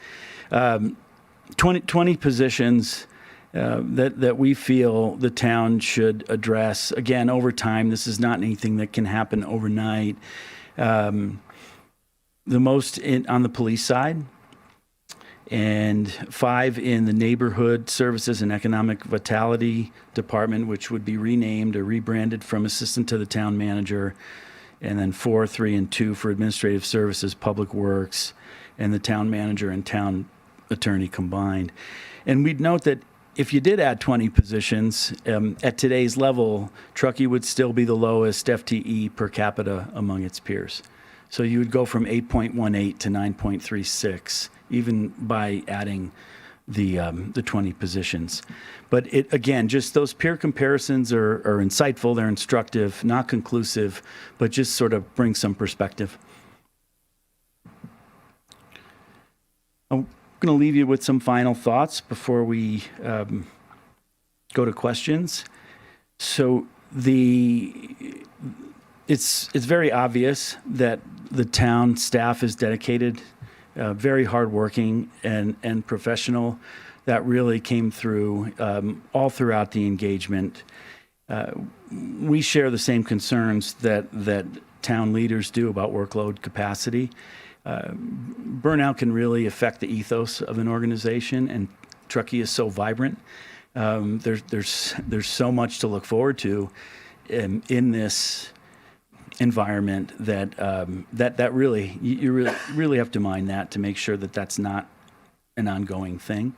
20 positions, that we feel the town should address. Again, over time, this is not anything that can happen overnight. The most on the police side, and 5 in the Neighborhood Services and Economic Vitality Department, which would be renamed or rebranded from Assistant to the Town Manager, and then 4, 3, and 2 for Administrative Services, Public Works, and the Town Manager and Town Attorney combined. And we'd note that if you did add 20 positions, at today's level, Truckee would still be the lowest FTE per capita among its peers. So you would go from 8.18 to 9.36, even by adding the 20 positions. But it, again, just those peer comparisons are insightful, they're instructive, not conclusive, but just sort of bring some perspective. I'm going to leave you with some final thoughts before we go to questions. So it's very obvious that the town staff is dedicated, very hardworking and professional. That really came through all throughout the engagement. We share the same concerns that town leaders do about workload capacity. Burnout can really affect the ethos of an organization, and Truckee is so vibrant. There's so much to look forward to in this environment that really you really have to mind that to make sure that that's not an ongoing thing.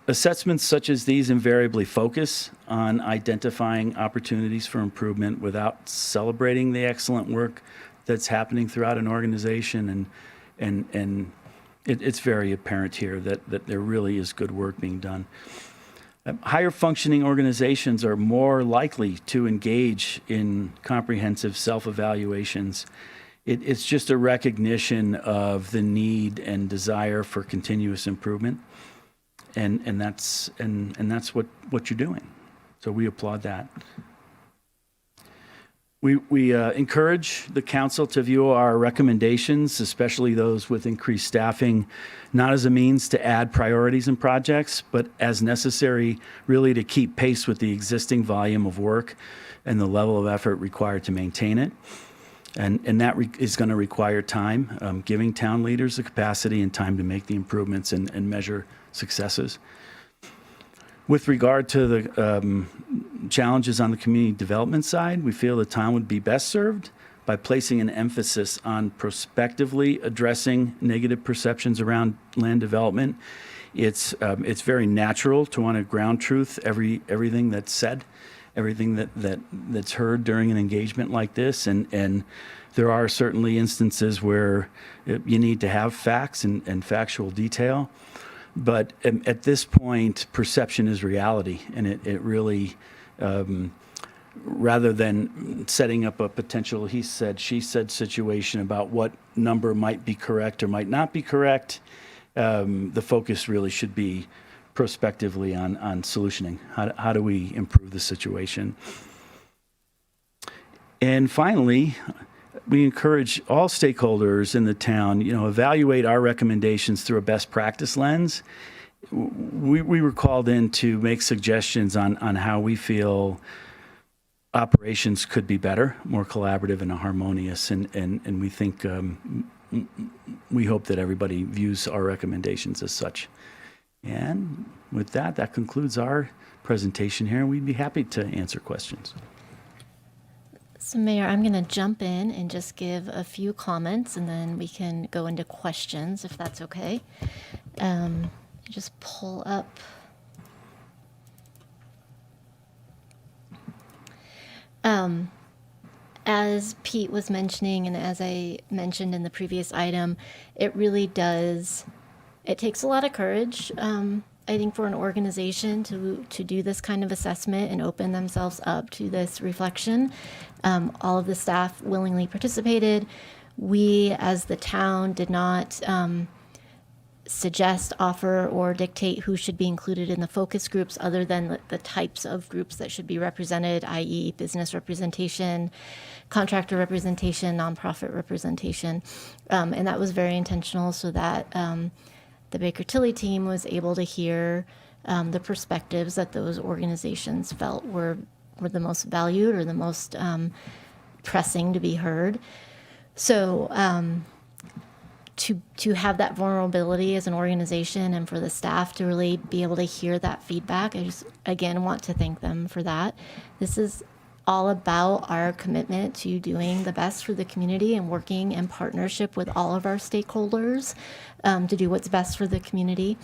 Assessments such as these invariably focus on identifying opportunities for improvement without celebrating the excellent work that's happening throughout an organization, and it's very apparent here that there really is good work being done. Higher functioning organizations are more likely to engage in comprehensive self-evaluations. It's just a recognition of the need and desire for continuous improvement, and that's what you're doing. So we applaud that. We encourage the council to view our recommendations, especially those with increased staffing, not as a means to add priorities and projects, but as necessary really to keep pace with the existing volume of work and the level of effort required to maintain it. And that is going to require time, giving town leaders the capacity and time to make the improvements and measure successes. With regard to the challenges on the community development side, we feel the town would be best served by placing an emphasis on prospectively addressing negative perceptions around land development. It's very natural to want to ground truth everything that's said, everything that's heard during an engagement like this, and there are certainly instances where you need to have facts and factual detail. But at this point, perception is reality, and it really, rather than setting up a potential he said, she said situation about what number might be correct or might not be correct, the focus really should be prospectively on solutioning. How do we improve the situation? And finally, we encourage all stakeholders in the town, evaluate our recommendations through a best practice lens. We were called in to make suggestions on how we feel operations could be better, more collaborative and harmonious, and we think, we hope that everybody views our recommendations as such. And with that concludes our presentation here, and we'd be happy to answer questions. So Mayor, I'm going to jump in and just give a few comments, and then we can go into questions if that's okay. Just pull up. As Pete was mentioning, and as I mentioned in the previous item, it takes a lot of courage, I think, for an organization to do this kind of assessment and open themselves up to this reflection. All of the staff willingly participated. We, as the town, did not suggest, offer, or dictate who should be included in the focus groups other than the types of groups that should be represented, i.e. business representation, contractor representation, nonprofit representation. And that was very intentional so that the Baker Tilly team was able to hear the perspectives that those organizations felt were the most valued or the most pressing to be heard. So to have that vulnerability as an organization and for the staff to really be able to hear that feedback, I just, again, want to thank them for that. This is all about our commitment to doing the best for the community and working in partnership with all of our stakeholders to do what's best for the community.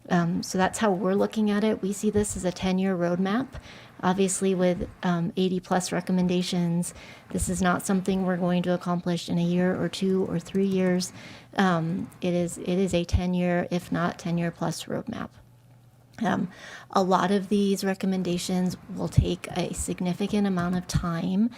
So that's how we're looking at it. We see this as a 10-year roadmap. Obviously, with 80 plus recommendations, this is not something we're going to accomplish in a year or 2 or 3 years. It is a 10-year, if not 10-year plus roadmap. A lot of these recommendations will take a significant amount of time.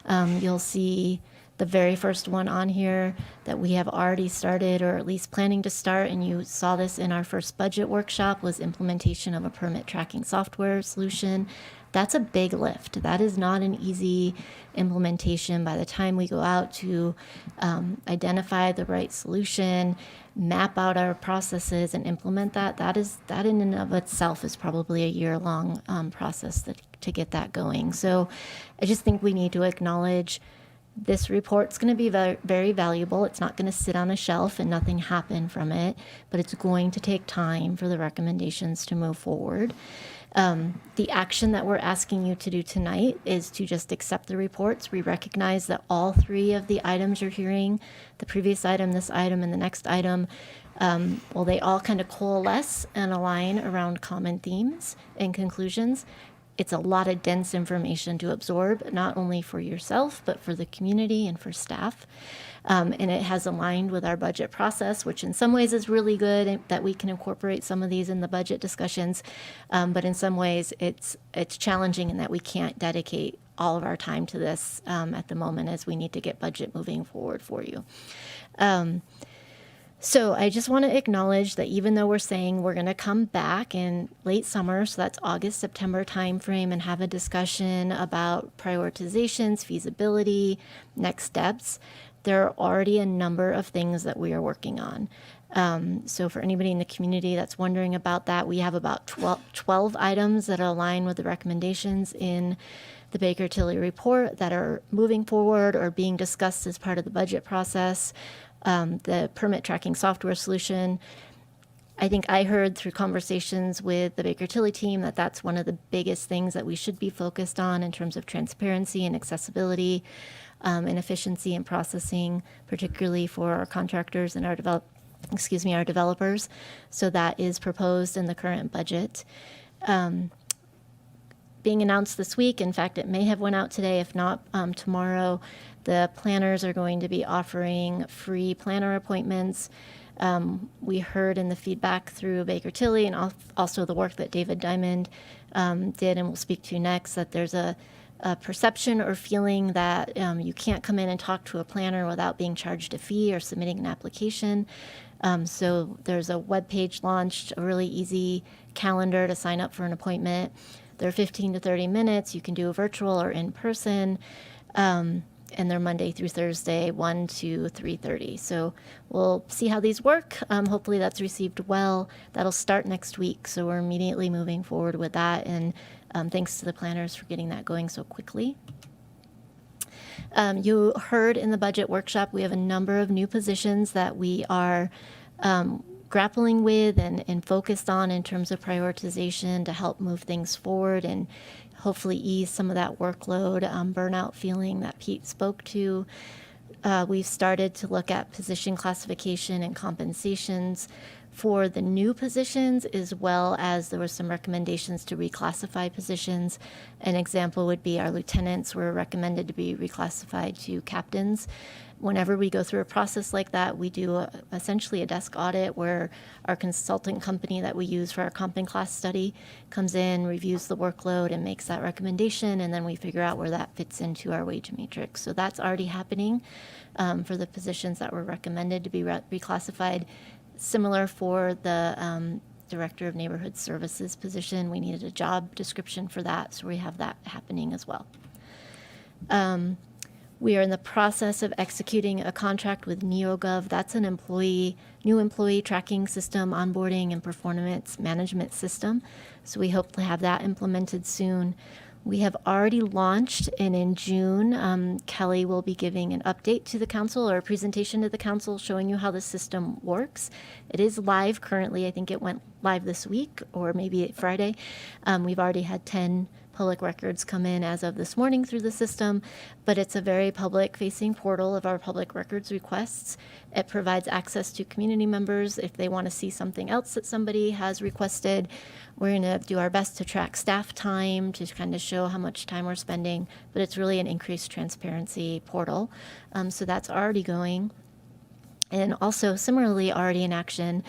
You'll see the very first one on here that we have already started or at least planning to start, and you saw this in our first budget workshop, was implementation of a permit tracking software solution. That's a big lift. That is not an easy implementation. By the time we go out to identify the right solution, map out our processes and implement that in and of itself is probably a year-long process to get that going. So I just think we need to acknowledge this report's going to be very, very valuable. It's not going to sit on a shelf and nothing happen from it, but it's going to take time for the recommendations to move forward. The action that we're asking you to do tonight is to just accept the reports. We recognize that all 3 of the items you're hearing, the previous item, this item, and the next item, they all kind of coalesce and align around common themes and conclusions. It's a lot of dense information to absorb, not only for yourself, but for the community and for staff. And it has aligned with our budget process, which in some ways is really good that we can incorporate some of these in the budget discussions. But in some ways, it's challenging in that we can't dedicate all of our time to this at the moment, as we need to get budget moving forward for you. So I just want to acknowledge that even though we're saying we're going to come back in late summer, so that's August, September timeframe, and have a discussion about prioritizations, feasibility, next steps, there are already a number of things that we are working on. So for anybody in the community that's wondering about that, we have about 12 items that align with the recommendations in the Baker Tilly report that are moving forward or being discussed as part of the budget process. The permit tracking software solution, I think I heard through conversations with the Baker Tilly team that that's one of the biggest things that we should be focused on in terms of transparency and accessibility and efficiency in processing, particularly for our contractors and our developers. So that is proposed in the current budget. Being announced this week, in fact, it may have went out today, if not tomorrow, the planners are going to be offering free planner appointments. We heard in the feedback through Baker Tilly and also the work that David Diamond did and we'll speak to next, that there's a perception or feeling that you can't come in and talk to a planner without being charged a fee or submitting an application. So there's a webpage launched, a really easy calendar to sign up for an appointment. They're 15 to 30 minutes. You can do a virtual or in person. And they're Monday through Thursday, 1 to 3:30. So we'll see how these work. Hopefully that's received well. That'll start next week. So we're immediately moving forward with that. And thanks to the planners for getting that going so quickly. You heard in the budget workshop, we have a number of new positions that we are grappling with and focused on in terms of prioritization to help move things forward and hopefully ease some of that workload, burnout feeling that Pete spoke to. We've started to look at position classification and compensations for the new positions, as well as there were some recommendations to reclassify positions. An example would be our lieutenants were recommended to be reclassified to captains. Whenever we go through a process like that, we do essentially a desk audit where our consulting company that we use for our comp and class study comes in, reviews the workload, and makes that recommendation, and then we figure out where that fits into our wage matrix. So that's already happening for the positions that were recommended to be reclassified. Similar for the Director of Neighborhood Services position. We needed a job description for that, so we have that happening as well. We are in the process of executing a contract with NeoGov. That's an new employee tracking system, onboarding and performance management system. So we hope to have that implemented soon. We have already launched, and in June, Kelly will be giving an update to the council or a presentation to the council showing you how the system works. It is live currently. I think it went live this week or maybe Friday. We've already had 10 public records come in as of this morning through the system, but it's a very public-facing portal of our public records requests. It provides access to community members if they want to see something else that somebody has requested. We're going to do our best to track staff time to kind of show how much time we're spending, but it's really an increased transparency portal. So that's already going. And also similarly already in action,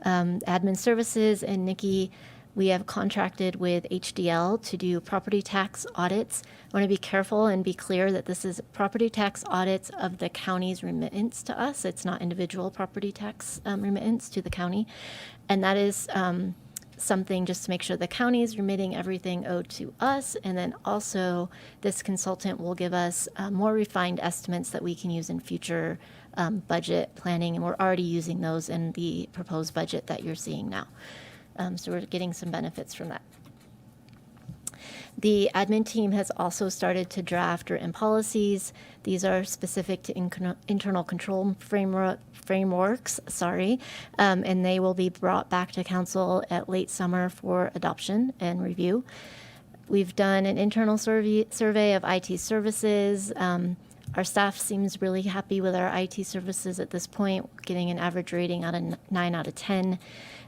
admin services and Nikki, we have contracted with HDL to do property tax audits. I want to be careful and be clear that this is property tax audits of the county's remittance to us. It's not individual property tax remittance to the county. And that is something just to make sure the county is remitting everything owed to us. And then also this consultant will give us more refined estimates that we can use in future budget planning. And we're already using those in the proposed budget that you're seeing now. So we're getting some benefits from that. The admin team has also started to draft written policies. These are specific to internal control frameworks, and they will be brought back to council at late summer for adoption and review. We've done an internal survey of IT services. Our staff seems really happy with our IT services at this point, getting an average rating out of 9 out of 10.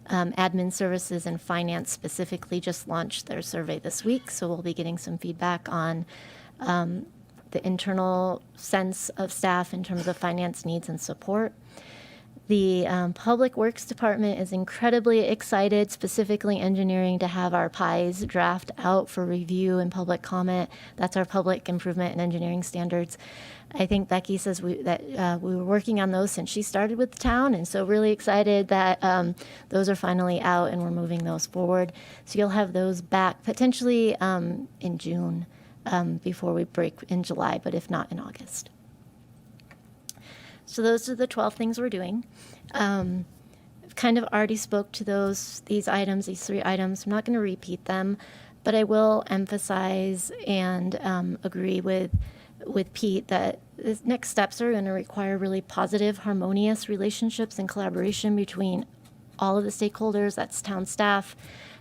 Admin services and finance specifically just launched their survey this week, so we'll be getting some feedback on the internal sense of staff in terms of finance needs and support. The Public Works Department is incredibly excited, specifically engineering, to have our PIEs draft out for review and public comment. That's our Public Improvement and Engineering Standards. I think Becky says we were working on those since she started with the town, and so really excited that those are finally out and we're moving those forward. So you'll have those back potentially in June before we break in July, but if not in August. So those are the 12 things we're doing. I've kind of already spoke to these 3 items. I'm not going to repeat them, but I will emphasize and agree with Pete that the next steps are going to require really positive, harmonious relationships and collaboration between all of the stakeholders. That's town staff,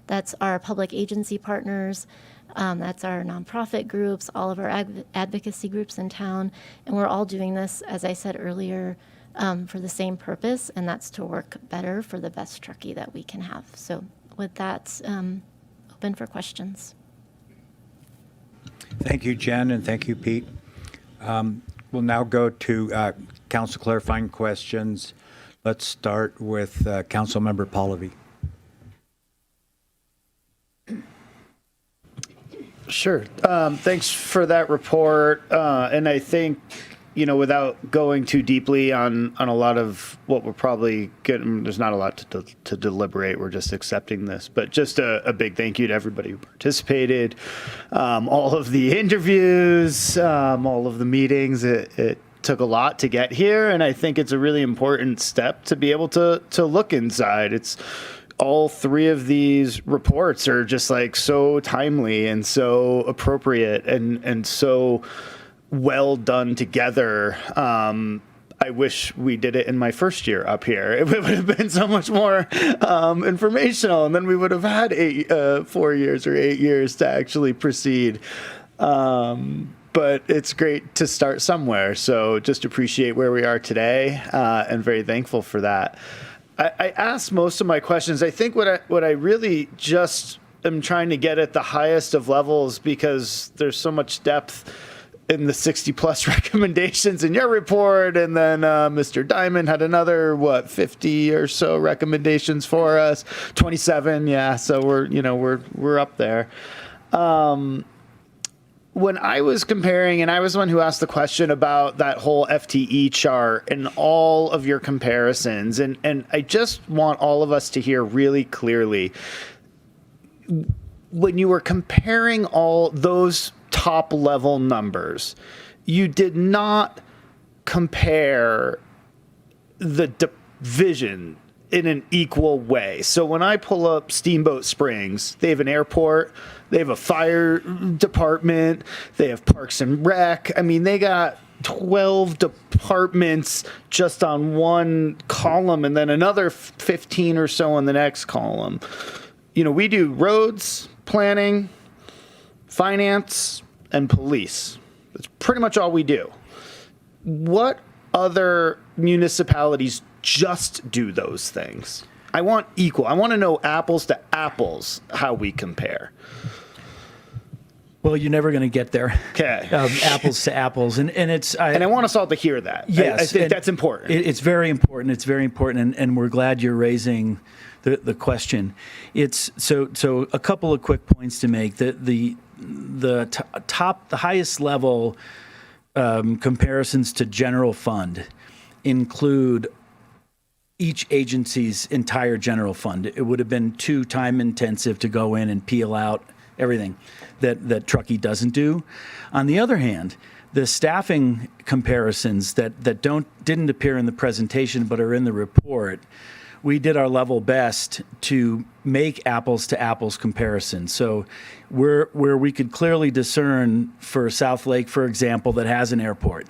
that's our public agency partners, that's our nonprofit groups, all of our advocacy groups in town. And we're all doing this, as I said earlier, for the same purpose, and that's to work better for the best Truckee that we can have. So with that, open for questions. Thank you, Jen, and thank you, Pete. We'll now go to council clarifying questions. Let's start with Councilmember Pallavi. Sure. Thanks for that report. And I think, without going too deeply on a lot of what we're probably getting, there's not a lot to deliberate. We're just accepting this. But just a big thank you to everybody who participated, all of the interviews, all of the meetings. It took a lot to get here, and I think it's a really important step to be able to look inside. It's all 3 of these reports are just like so timely and so appropriate and so well done together. I wish we did it in my first year up here. It would have been so much more informational, and then we would have had 4 years or 8 years to actually proceed. But it's great to start somewhere. So just appreciate where we are today, and very thankful for that. I asked most of my questions. I think what I really just am trying to get at the highest of levels, because there's so much depth in the 60 plus recommendations in your report. And then Mr. Diamond had another, 50 or so recommendations for us, 27. Yeah. So we're up there. When I was comparing, and I was the one who asked the question about that whole FTE chart and all of your comparisons, and I just want all of us to hear really clearly, when you were comparing all those top level numbers, you did not compare the division in an equal way. So when I pull up Steamboat Springs, they have an airport, they have a fire department, they have Parks and Rec. I mean, they got 12 departments just on one column and then another 15 or so on the next column. You know, we do roads, planning, finance, and police. That's pretty much all we do. What other municipalities just do those things? I want equal. I want to know apples to apples how we compare. Well, you're never going to get there. Okay. Apples to apples, and it's. And I want us all to hear that. Yes, I think and that's important. It's very important. It's very important, and we're glad you're raising the question. It's so a couple of quick points to make. The highest level comparisons to general fund include each agency's entire general fund. It would have been too time intensive to go in and peel out everything that Truckee doesn't do. On the other hand, the staffing comparisons that didn't appear in the presentation but are in the report, we did our level best to make apples to apples comparisons. So where we could clearly discern for South Lake, for example, that has an airport,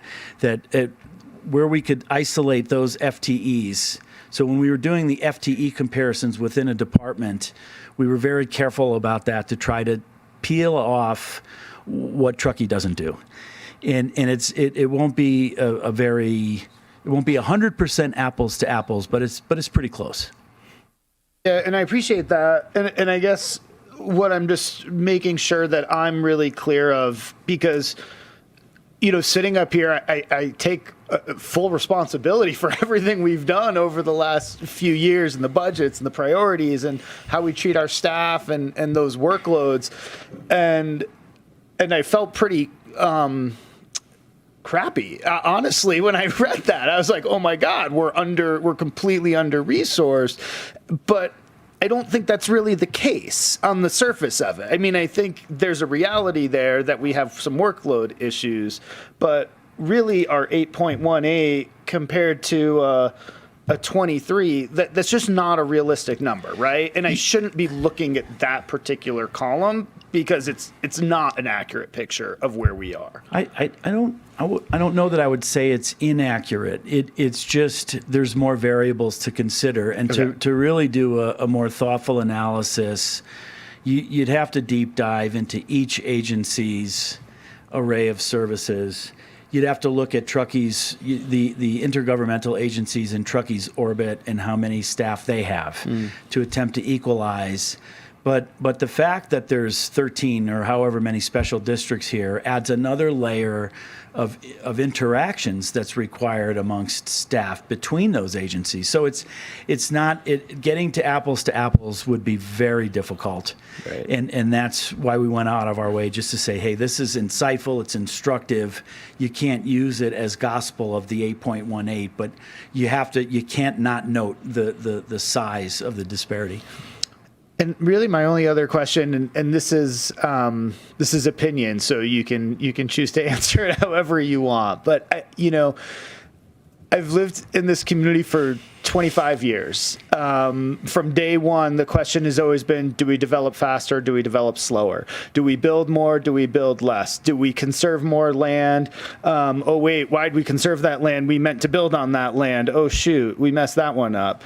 where we could isolate those FTEs. So when we were doing the FTE comparisons within a department, we were very careful about that to try to peel off what Truckee doesn't do. And it won't be it won't be 100% apples to apples, but it's pretty close. Yeah, and I appreciate that. And I guess what I'm just making sure that I'm really clear of, because, you know, sitting up here, I take full responsibility for everything we've done over the last few years, and the budgets and the priorities and how we treat our staff and those workloads. And I felt pretty crappy, honestly, when I read that. I was like, oh my God, we're completely under-resourced. But I don't think that's really the case on the surface of it. I mean, I think there's a reality there that we have some workload issues, but really our 8.18 compared to a 23, that's just not a realistic number, right? And I shouldn't be looking at that particular column because it's not an accurate picture of where we are. I don't know that I would say it's inaccurate. It's just there's more variables to consider, and to really do a more thoughtful analysis, you'd have to deep dive into each agency's array of services. You'd have to look at Truckee's, the intergovernmental agencies in Truckee's orbit and how many staff they have to attempt to equalize. But the fact that there's 13 or however many special districts here adds another layer of interactions that's required amongst staff between those agencies. So it's not getting to apples would be very difficult. Right. And that's why we went out of our way just to say, hey, this is insightful, it's instructive. You can't use it as gospel of the 8.18, but you can't not note the size of the disparity. And really, my only other question, and this is opinion, so you can choose to answer it however you want. But I've lived in this community for 25 years. From day one, the question has always been: do we develop faster? Do we develop slower? Do we build more? Do we build less? Do we conserve more land? Oh wait, why'd we conserve that land? We meant to build on that land. Oh shoot, we messed that one up.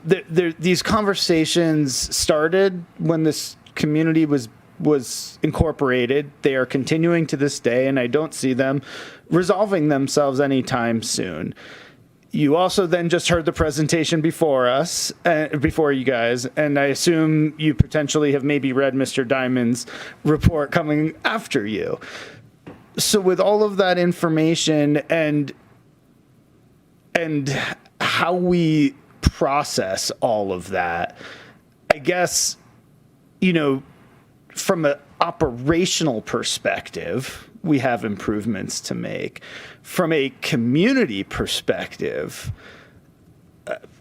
These conversations started when this community was incorporated. They are continuing to this day, and I don't see them resolving themselves anytime soon. You also then just heard the presentation before you guys, and I assume you potentially have maybe read Mr. Diamond's report coming after you. So with all of that information and how we process all of that, I guess, from an operational perspective, we have improvements to make. From a community perspective,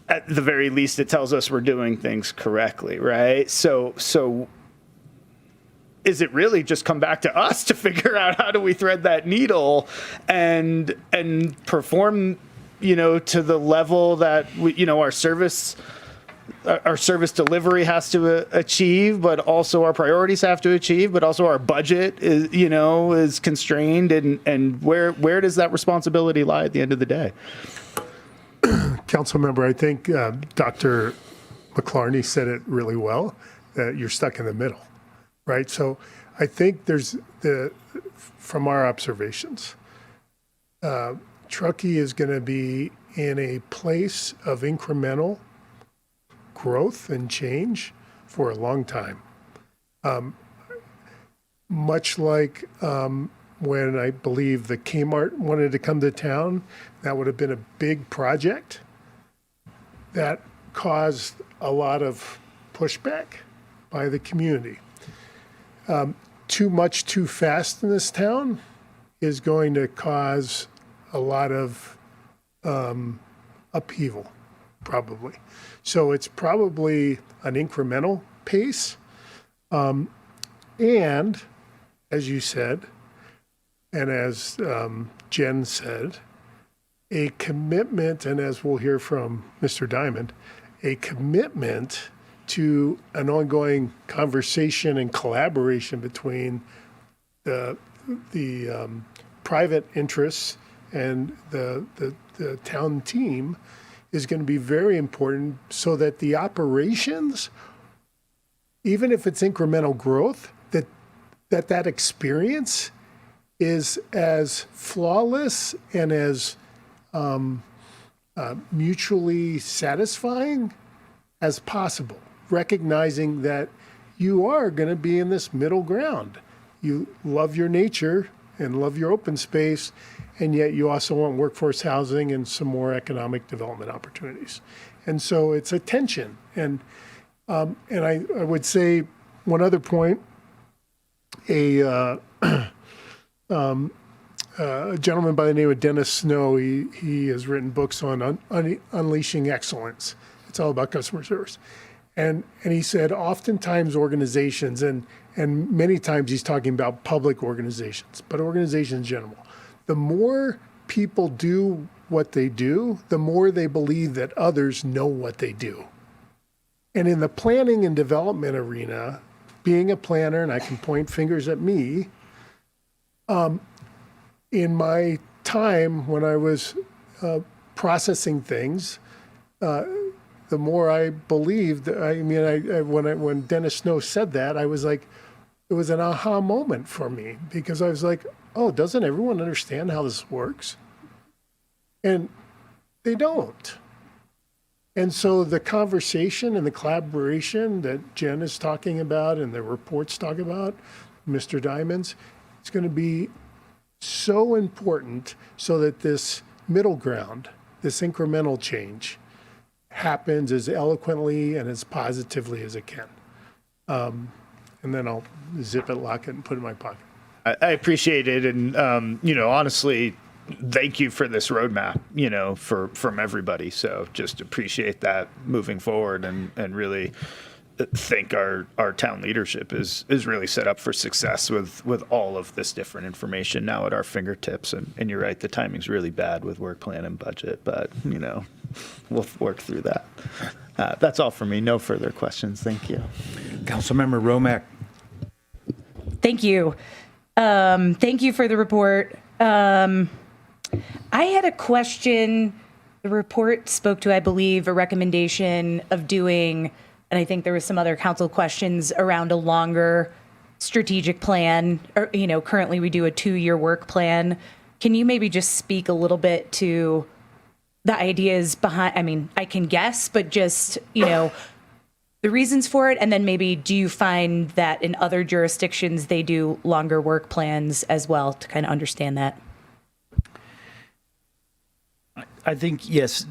at the very least, it tells us we're doing things correctly, right? So is it really just come back to us to figure out how do we thread that needle and perform, to the level that our service delivery has to achieve, but also our priorities have to achieve, but also our budget is constrained, and where does that responsibility lie at the end of the day? Council member, I think Dr. McClarney said it really well, that you're stuck in the middle, right? So I think from our observations, Truckee is going to be in a place of incremental growth and change for a long time. Much like when I believe the Kmart wanted to come to town, that would have been a big project that caused a lot of pushback by the community. Too much too fast in this town is going to cause a lot of upheaval, probably. So it's probably an incremental pace. And as you said, and as Jen said, a commitment, and as we'll hear from Mr. Diamond, a commitment to an ongoing conversation and collaboration between the private interests and the town team is going to be very important, so that the operations, even if it's incremental growth, that experience is as flawless and as mutually satisfying as possible, recognizing that you are going to be in this middle ground. You love your nature and love your open space, and yet you also want workforce housing and some more economic development opportunities. And so it's a tension. And I would say one other point, a gentleman by the name of Dennis Snow, he has written books on unleashing excellence. It's all about customer service. And he said oftentimes organizations, and many times he's talking about public organizations, but organizations in general, the more people do what they do, the more they believe that others know what they do. And in the planning and development arena, being a planner, and I can point fingers at me, in my time when I was processing things, the more I believed. When Dennis Snow said that, I was like, it was an aha moment for me, because I was like, oh, doesn't everyone understand how this works? And they don't. And so the conversation and the collaboration that Jen is talking about and the reports talk about, Mr. Diamond's, it's going to be so important, so that this middle ground, this incremental change, happens as eloquently and as positively as it can. And then I'll zip it, lock it, and put it in my pocket. I appreciate it. And, honestly, thank you for this roadmap, from everybody. So just appreciate that moving forward, and really think our town leadership is really set up for success with all of this different information now at our fingertips. And you're right, the timing's really bad with work plan and budget, but, we'll work through that. That's all for me. No further questions. Thank you. Councilmember Romack. Thank you. Thank you for the report. I had a question. The report spoke to, I believe, a recommendation of doing, and I think there was some other council questions around a longer strategic plan. Or, currently we do a 2-year work plan. Can you maybe just speak a little bit to the ideas behind, I can guess, but just, the reasons for it, and then maybe do you find that in other jurisdictions they do longer work plans as well, to kind of understand that? I think, yes,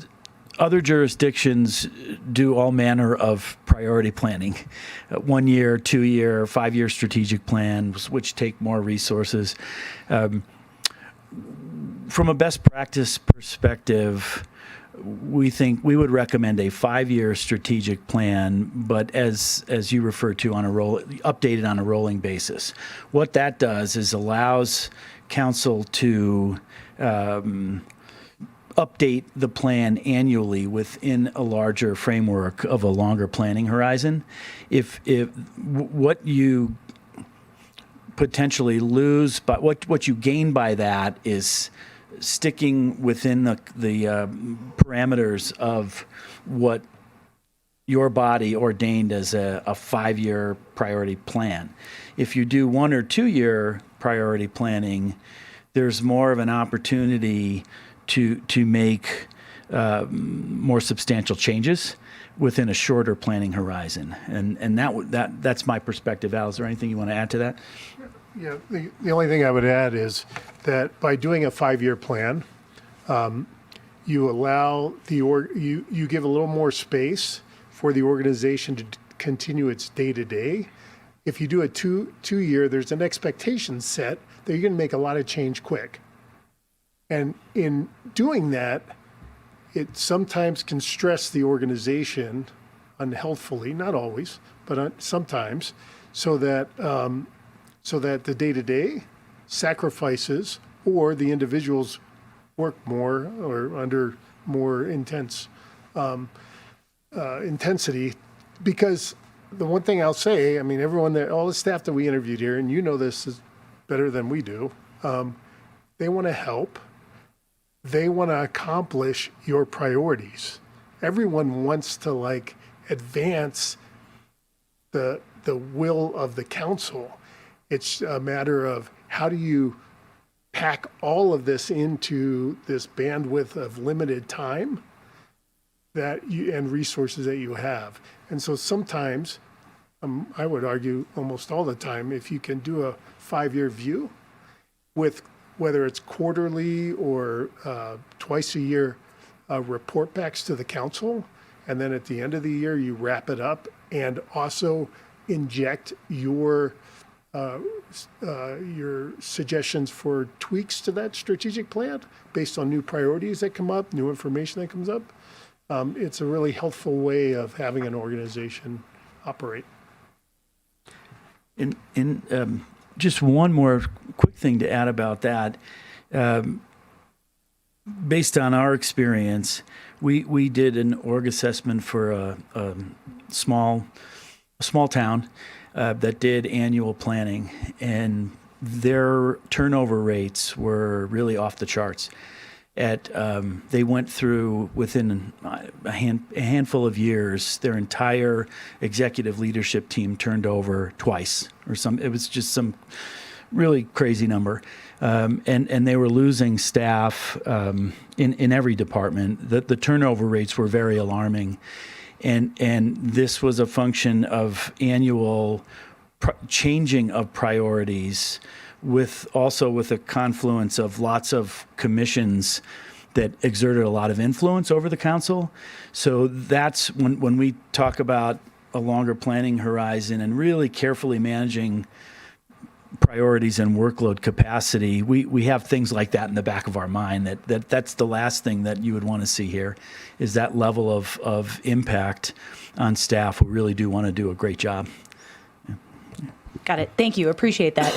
other jurisdictions do all manner of priority planning. 1 year, 2 year, 5 year strategic plans, which take more resources. From a best practice perspective, we would recommend a 5-year strategic plan, but as you referred to, updated on a rolling basis. What that does is allows council to update the plan annually within a larger framework of a longer planning horizon. If what you potentially lose, but what you gain by that is sticking within the parameters of what your body ordained as a 5-year priority plan. If you do 1 or 2 year priority planning, there's more of an opportunity to make more substantial changes within a shorter planning horizon. And that's my perspective. Al, is there anything you want to add to that? Yeah, the only thing I would add is that by doing a 5-year plan, you allow you give a little more space for the organization to continue its day-to-day. If you do a two-year, there's an expectation set that you're going to make a lot of change quick. And in doing that, it sometimes can stress the organization unhealthfully, not always, but sometimes, so that the day-to-day sacrifices or the individuals work more or under more intense intensity. Because the one thing I'll say, I mean, all the staff that we interviewed here, and you know this is better than we do, they want to help. They want to accomplish your priorities. Everyone wants to advance the will of the council. It's a matter of how do you pack all of this into this bandwidth of limited time and resources that you have. And so sometimes, I would argue almost all the time, if you can do a 5-year view with whether it's quarterly or twice a year report backs to the council, and then at the end of the year you wrap it up and also inject your suggestions for tweaks to that strategic plan based on new priorities that come up, new information that comes up. It's a really helpful way of having an organization operate. And just one more quick thing to add about that. Based on our experience, we did an org assessment for a small town that did annual planning, and their turnover rates were really off the charts. They went through within a handful of years, their entire executive leadership team turned over twice, it was just some really crazy number. And they were losing staff in every department. The turnover rates were very alarming. And this was a function of annual changing of priorities with a confluence of lots of commissions that exerted a lot of influence over the council. So that's when we talk about a longer planning horizon and really carefully managing priorities and workload capacity, we have things like that in the back of our mind that's the last thing that you would want to see here is that level of impact on staff who really do want to do a great job. Got it. Thank you. Appreciate that.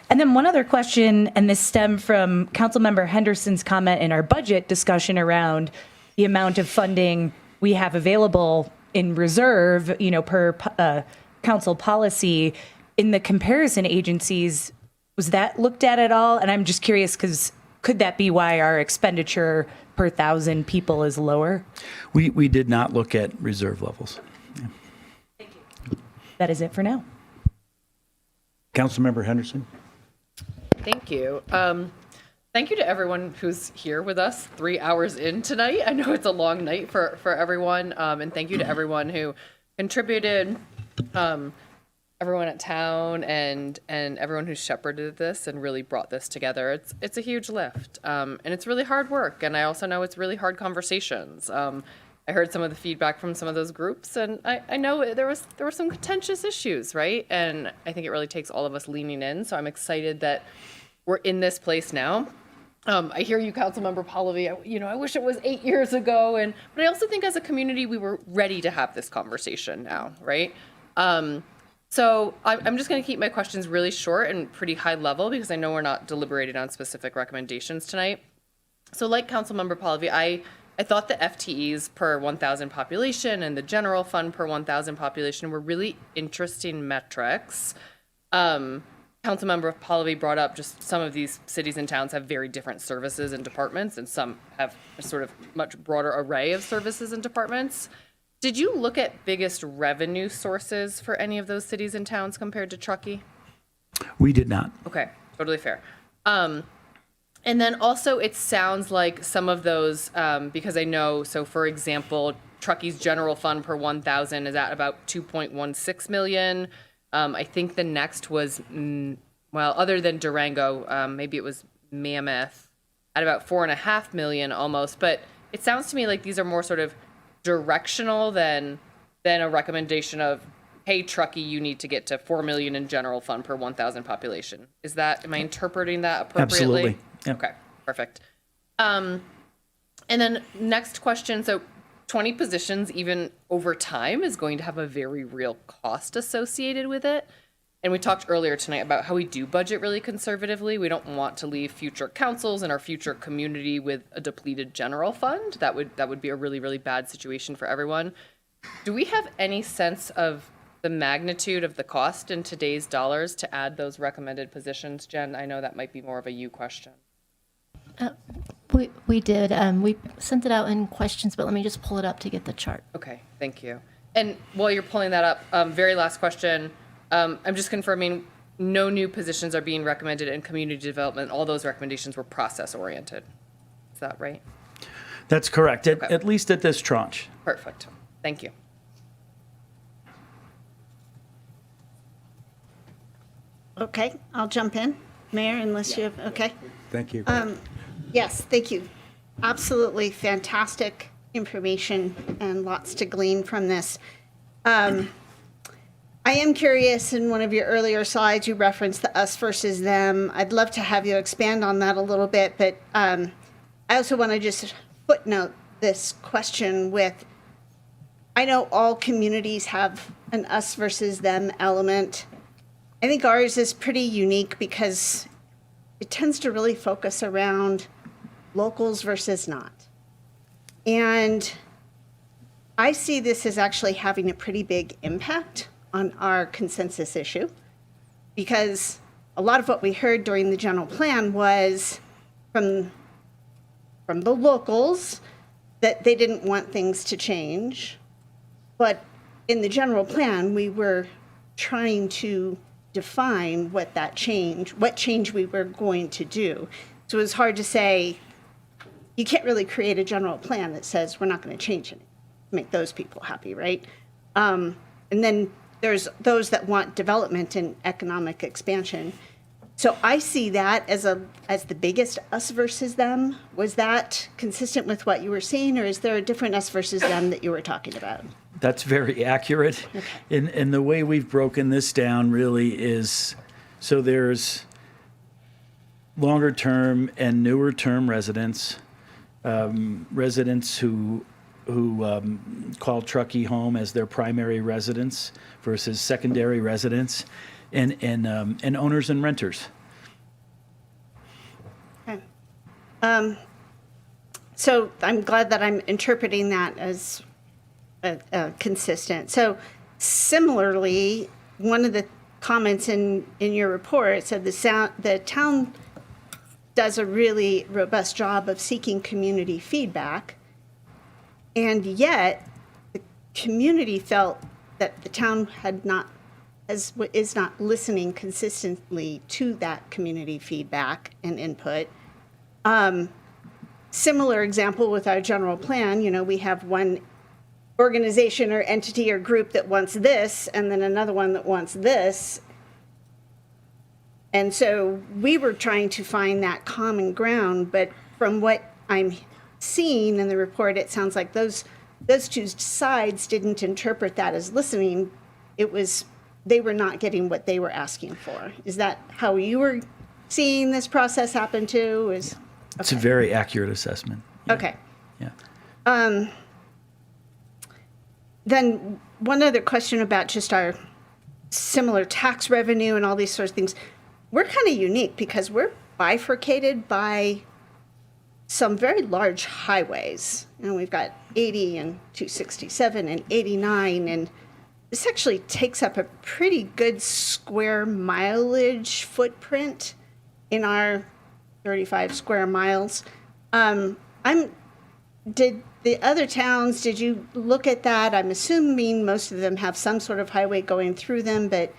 And then one other question, and this stemmed from Councilmember Henderson's comment in our budget discussion around the amount of funding we have available in reserve, per council policy. In the comparison agencies, was that looked at all? And I'm just curious because could that be why our expenditure per 1,000 people is lower? We did not look at reserve levels. Yeah. Thank you. That is it for now. Councilmember Henderson. Thank you. Thank you to everyone who's here with us 3 hours in tonight. I know it's a long night for everyone. And thank you to everyone who contributed, everyone at town and everyone who shepherded this and really brought this together. It's a huge lift. And it's really hard work. And I also know it's really hard conversations. I heard some of the feedback from some of those groups, and I know there were some contentious issues, right? And I think it really takes all of us leaning in. So I'm excited that we're in this place now. I hear you, Councilmember Pallavi. I wish it was 8 years ago, but I also think as a community we were ready to have this conversation now, right? So I'm just going to keep my questions really short and pretty high level because I know we're not deliberating on specific recommendations tonight. So like Councilmember Pallavi, I thought the FTEs per 1,000 population and the general fund per 1,000 population were really interesting metrics. Councilmember Pallavi brought up just some of these cities and towns have very different services and departments, and some have a sort of much broader array of services and departments. Did you look at biggest revenue sources for any of those cities and towns compared to Truckee? We did not. Okay, totally fair. And then also it sounds like some of those, because I know, so for example, Truckee's general fund per 1,000 is at about 2.16 million. I think the next was, other than Durango, maybe it was Mammoth at about 4.5 million almost. But it sounds to me like these are more sort of directional than a recommendation of, hey, Truckee, you need to get to 4 million in general fund per 1,000 population. Am I interpreting that appropriately? Absolutely. Yep. Okay, perfect. And then next question. So 20 positions, even over time, is going to have a very real cost associated with it. And we talked earlier tonight about how we do budget really conservatively. We don't want to leave future councils and our future community with a depleted general fund. That would be a really, really bad situation for everyone. Do we have any sense of the magnitude of the cost in today's dollars to add those recommended positions? Jen, I know that might be more of a you question. We did. We sent it out in questions, but let me just pull it up to get the chart. Okay, thank you. And while you're pulling that up, very last question. I'm just confirming no new positions are being recommended in community development. All those recommendations were process oriented. Is that right? That's correct, at least at this tranche. Perfect. Thank you. Okay, I'll jump in, Mayor, unless you have, okay. Thank you. Yes, thank you. Absolutely fantastic information and lots to glean from this. I am curious, in one of your earlier slides, you referenced the us versus them. I'd love to have you expand on that a little bit, but I also want to just footnote this question with, I know all communities have an us versus them element. I think ours is pretty unique because it tends to really focus around locals versus not. And I see this as actually having a pretty big impact on our consensus issue, because a lot of what we heard during the general plan was from the locals that they didn't want things to change. But in the general plan, we were trying to define what change we were going to do. So it was hard to say, you can't really create a general plan that says we're not going to change it, make those people happy, right? And then there's those that want development and economic expansion. So I see that as the biggest us versus them. Was that consistent with what you were seeing, or is there a different us versus them that you were talking about? That's very accurate. Okay. And the way we've broken this down really is, so there's longer term and newer term residents, residents who call Truckee home as their primary residence versus secondary residents, and owners and renters. Okay. So I'm glad that I'm interpreting that as consistent. So similarly, one of the comments in your report said the town does a really robust job of seeking community feedback, and yet the community felt that the town is not listening consistently to that community feedback and input. Similar example with our general plan, we have one organization or entity or group that wants this, and then another one that wants this. And so we were trying to find that common ground, but from what I'm seeing in the report, it sounds like those two sides didn't interpret that as listening. They were not getting what they were asking for. Is that how you were seeing this process happen too? It's a very accurate assessment. Okay. Yeah. Then one other question about just our similar tax revenue and all these sorts of things. We're kind of unique because we're bifurcated by some very large highways. We've got 80 and 267 and 89, and this actually takes up a pretty good square mileage footprint in our 35 square miles. Did the other towns, did you look at that? I'm assuming most of them have some sort of highway going through them, but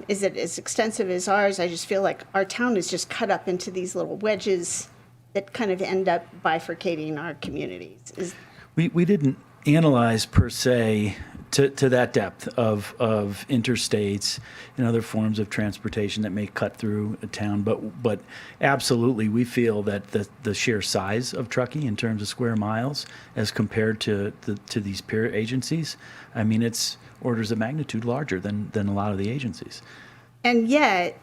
is it as extensive as ours? I just feel like our town is just cut up into these little wedges that kind of end up bifurcating our communities. We didn't analyze per se to that depth of interstates and other forms of transportation that may cut through a town, but absolutely we feel that the sheer size of Truckee in terms of square miles as compared to these peer agencies, I mean, it's orders of magnitude larger than a lot of the agencies. And yet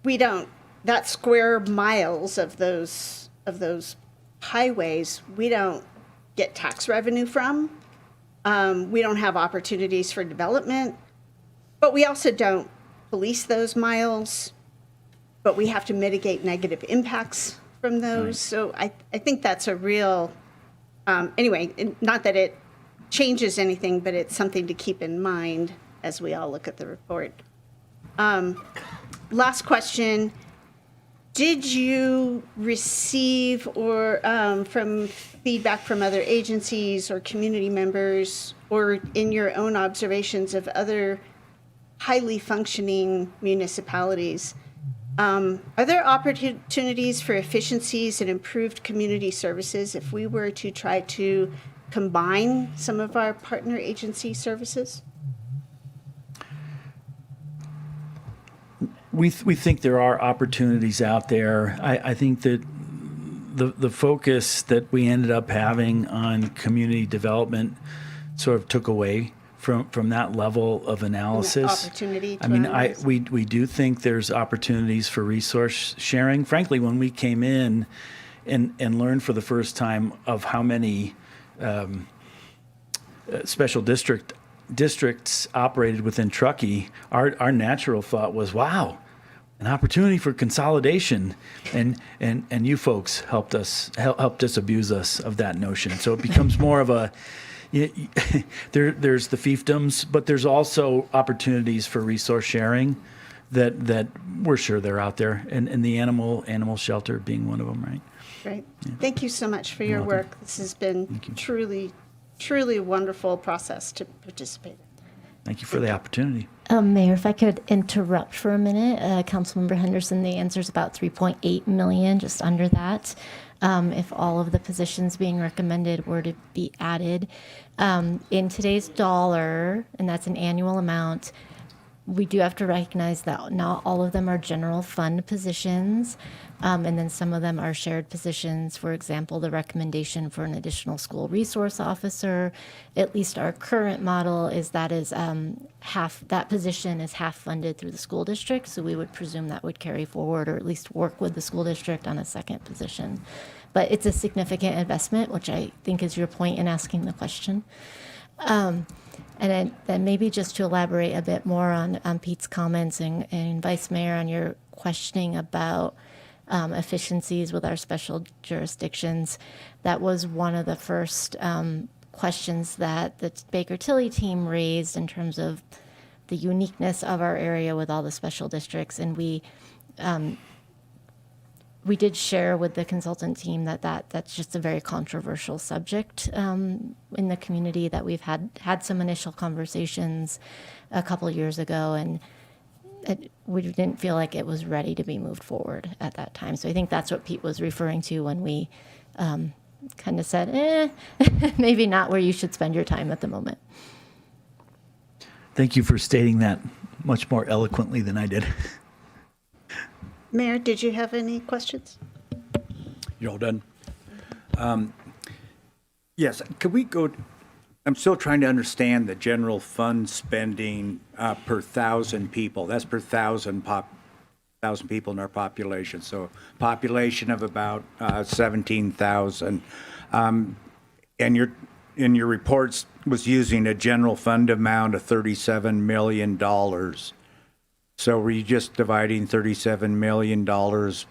we don't, that square miles of those highways, we don't get tax revenue from. We don't have opportunities for development, but we also don't police those miles, but we have to mitigate negative impacts from those. Right. So I think that's a real, anyway, not that it changes anything, but it's something to keep in mind as we all look at the report. Last question. Did you receive or from feedback from other agencies or community members, or in your own observations of other highly functioning municipalities, are there opportunities for efficiencies and improved community services if we were to try to combine some of our partner agency services? We think there are opportunities out there. I think that the focus that we ended up having on community development sort of took away from that level of analysis. Opportunity. I mean, we do think there's opportunities for resource sharing. Frankly, when we came in and learned for the first time of how many special districts operated within Truckee, our natural thought was, wow, an opportunity for consolidation, and you folks helped disabuse us of that notion. So it becomes more of a there's the fiefdoms, but there's also opportunities for resource sharing that we're sure they're out there, and the animal shelter being one of them, right? Great. Yeah. Thank you so much for your work. This has been truly wonderful process to participate in. Thank you for the opportunity. Mayor, if I could interrupt for a minute, Councilmember Henderson, the answer is about 3.8 million, just under that. If all of the positions being recommended were to be added in today's dollar, and that's an annual amount, we do have to recognize that not all of them are general fund positions, and then some of them are shared positions. For example, the recommendation for an additional school resource officer, at least our current model is half, that position is half funded through the school district, so we would presume that would carry forward or at least work with the school district on a second position. But it's a significant investment, which I think is your point in asking the question. And then maybe just to elaborate a bit more on Pete's comments and Vice Mayor on your questioning about efficiencies with our special jurisdictions, that was one of the first questions that the Baker Tilly team raised in terms of the uniqueness of our area with all the special districts. And we did share with the consultant team that's just a very controversial subject in the community, that we've had some initial conversations a couple of years ago, and we didn't feel like it was ready to be moved forward at that time. So I think that's what Pete was referring to when we kind of said, maybe not where you should spend your time at the moment. Thank you for stating that much more eloquently than I did. Mayor, did you have any questions? You're all done. Yes, could we go, I'm still trying to understand the general fund spending per 1,000 people. That's per 1,000 people in our population, so population of about 17,000. And in your reports was using a general fund amount of $37 million. So were you just dividing $37 million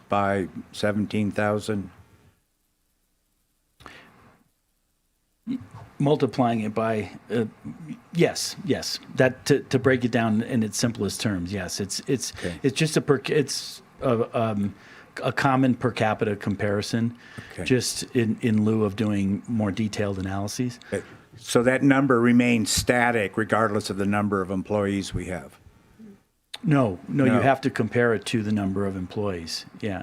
by 17,000? Multiplying it by, yes. That to break it down in its simplest terms, yes. It's just a common per capita comparison, just in lieu of doing more detailed analyses. Okay. So that number remains static regardless of the number of employees we have? No, you have to compare it to the number of employees. Yeah.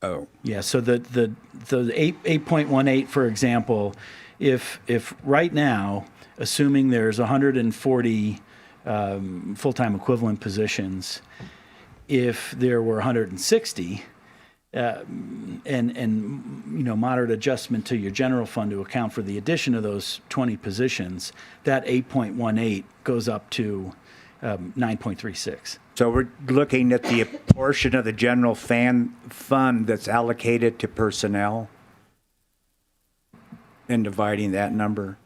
Oh. Yeah. So the 8.18, for example, if right now, assuming there's 140 full-time equivalent positions, if there were 160, and moderate adjustment to your general fund to account for the addition of those 20 positions, that 8.18 goes up to 9.36. So we're looking at the portion of the general fund that's allocated to personnel and dividing that number?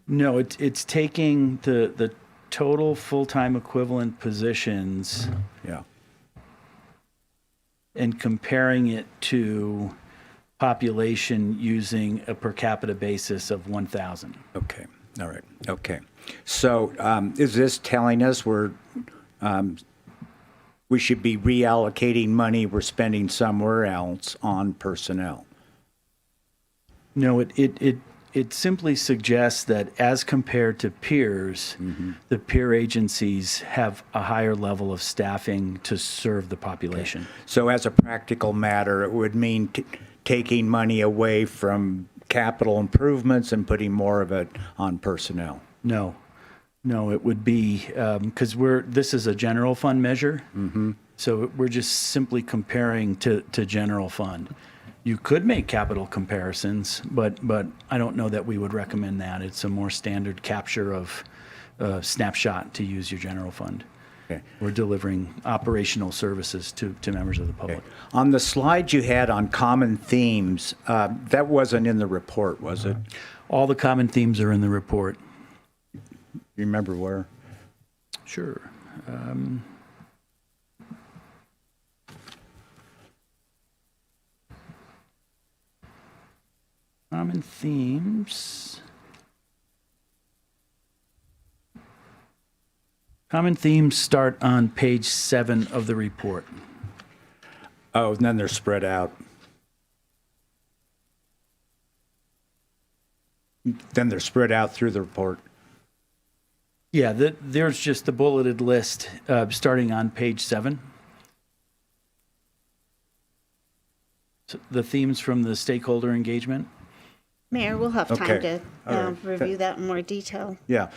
No, it's taking the total full-time equivalent positions. Yeah. And comparing it to population using a per capita basis of 1,000. Okay. All right. Okay. So is this telling us we should be reallocating money we're spending somewhere else on personnel? No, it simply suggests that as compared to peers, the peer agencies have a higher level of staffing to serve the population. Okay. So as a practical matter, it would mean taking money away from capital improvements and putting more of it on personnel? No, it would be, because this is a general fund measure. So we're just simply comparing to general fund. You could make capital comparisons, but I don't know that we would recommend that. It's a more standard capture of snapshot to use your general fund. Okay. We're delivering operational services to members of the public. Okay. On the slide you had on common themes, that wasn't in the report, was it? All the common themes are in the report. You remember where? Sure. Common themes. Common themes start on page 7 of the report. Oh, and then they're spread out. Then they're spread out through the report. Yeah, there's just the bulleted list starting on page 7. So the themes from the stakeholder engagement. Mayor, we'll have time Okay. to All right. review that in more detail. Yeah.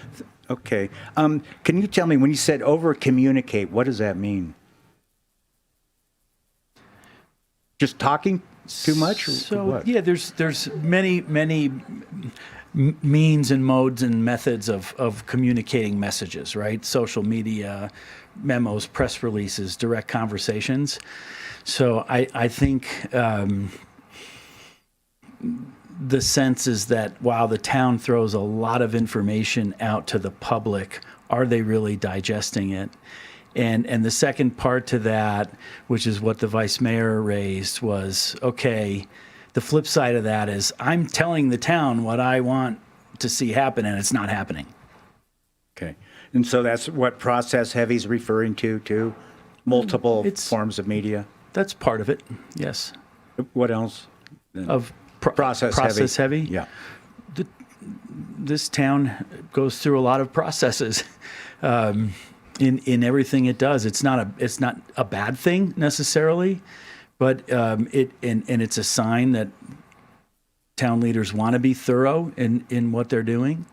Okay. Can you tell me, when you said over communicate, what does that mean? Just talking too much? Or So what? yeah, there's many means and modes and methods of communicating messages, right? Social media, memos, press releases, direct conversations. So I think the sense is that while the town throws a lot of information out to the public, are they really digesting it? And the second part to that, which is what the vice mayor raised, was, okay, the flip side of that is I'm telling the town what I want to see happen, and it's not happening. Okay. And so that's what process heavy is referring to, too? Multiple forms of media? That's part of it, yes. What else? Of process heavy? Yeah. This town goes through a lot of processes in everything it does. It's not a bad thing necessarily, but it's a sign that town leaders want to be thorough in what they're doing.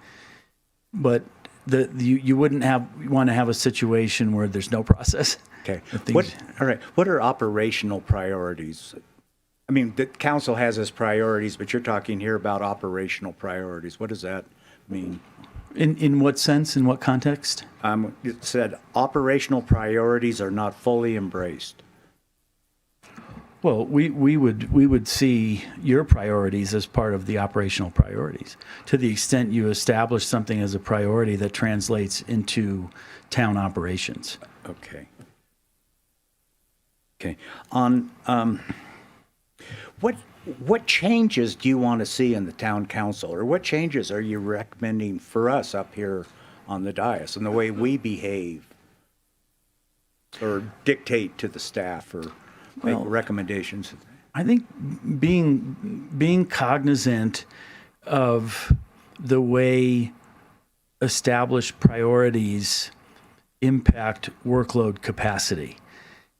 But you wouldn't want to have a situation where there's no process. Okay. All right. What are operational priorities? I mean, the council has its priorities, but you're talking here about operational priorities. What does that mean? In what sense? In what context? It said operational priorities are not fully embraced. Well, we would see your priorities as part of the operational priorities. To the extent you establish something as a priority that translates into town operations. Okay. Okay. On what changes do you want to see in the town council, or what changes are you recommending for us up here on the dais and the way we behave, or dictate to the staff, or make recommendations? I think being cognizant of the way established priorities impact workload capacity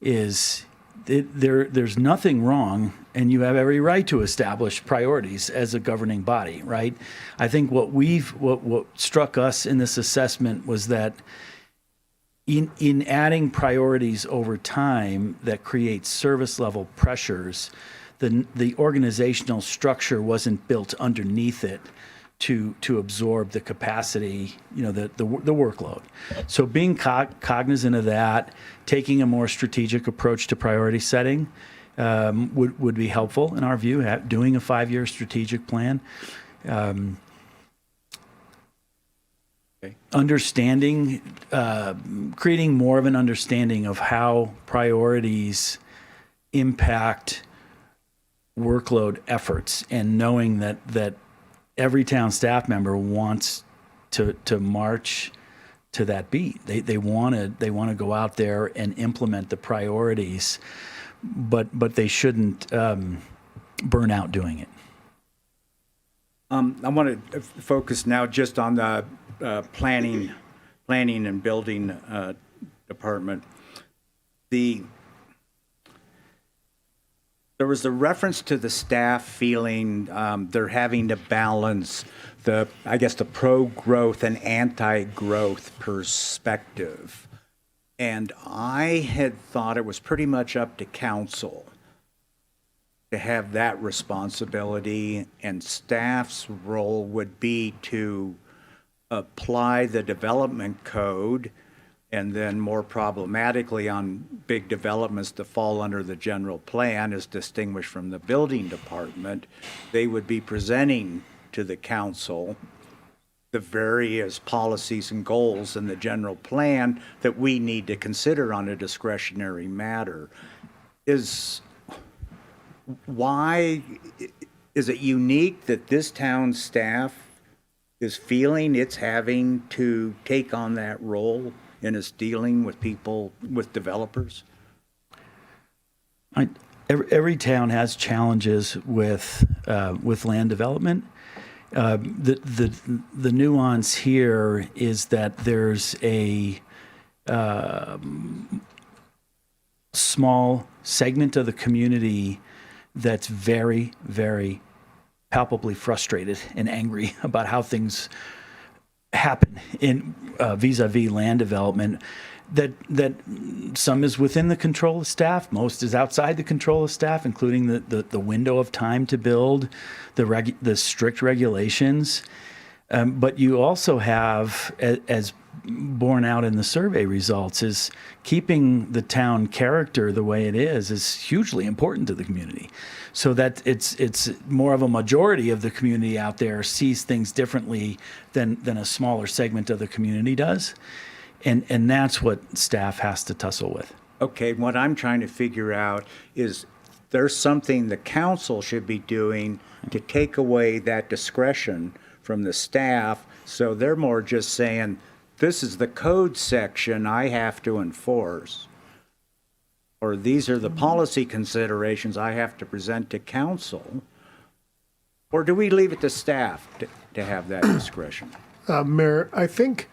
is there's nothing wrong, and you have every right to establish priorities as a governing body, right? I think what struck us in this assessment was that in adding priorities over time that create service level pressures, the organizational structure wasn't built underneath it to absorb the capacity, the workload. So being cognizant of that, taking a more strategic approach to priority setting would be helpful in our view. Doing a 5-year strategic plan. Understanding, creating more of an understanding of how priorities impact workload efforts, and knowing that every town staff member wants to march to that beat. They want to go out there and implement the priorities, but they shouldn't burn out doing it. I want to focus now just on the planning and building department. There was a reference to the staff feeling they're having to balance the pro-growth and anti-growth perspective. And I had thought it was pretty much up to council to have that responsibility, and staff's role would be to apply the development code, and then more problematically on big developments to fall under the general plan as distinguished from the building department, they would be presenting to the council the various policies and goals in the general plan that we need to consider on a discretionary matter. Why is it unique that this town staff is feeling it's having to take on that role in its dealing with people, with developers? Every town has challenges with land development. The nuance here is that there's a small segment of the community that's very, very palpably frustrated and angry about how things happen in vis-a-vis land development. That some is within the control of staff, most is outside the control of staff, including the window of time to build, the strict regulations. But you also have, as borne out in the survey results, is keeping the town character the way it is hugely important to the community. So that it's more of a majority of the community out there sees things differently than a smaller segment of the community does. And that's what staff has to tussle with. Okay, what I'm trying to figure out is there's something the council should be doing to take away that discretion from the staff, so they're more just saying, this is the code section I have to enforce, or these are the policy considerations I have to present to council, or do we leave it to staff to have that discretion? Mayor, I think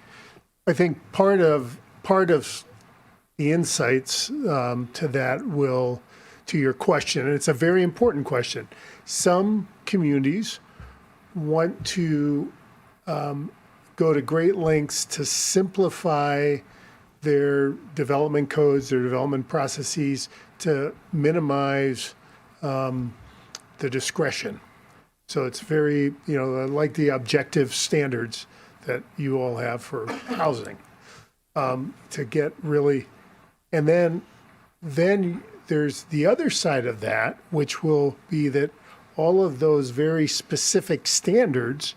part of the insights to that will, to your question, and it's a very important question. Some communities want to go to great lengths to simplify their development codes, their development processes, to minimize the discretion. So it's very, like the objective standards that you all have for housing, to get really, and then there's the other side of that, which will be that all of those very specific standards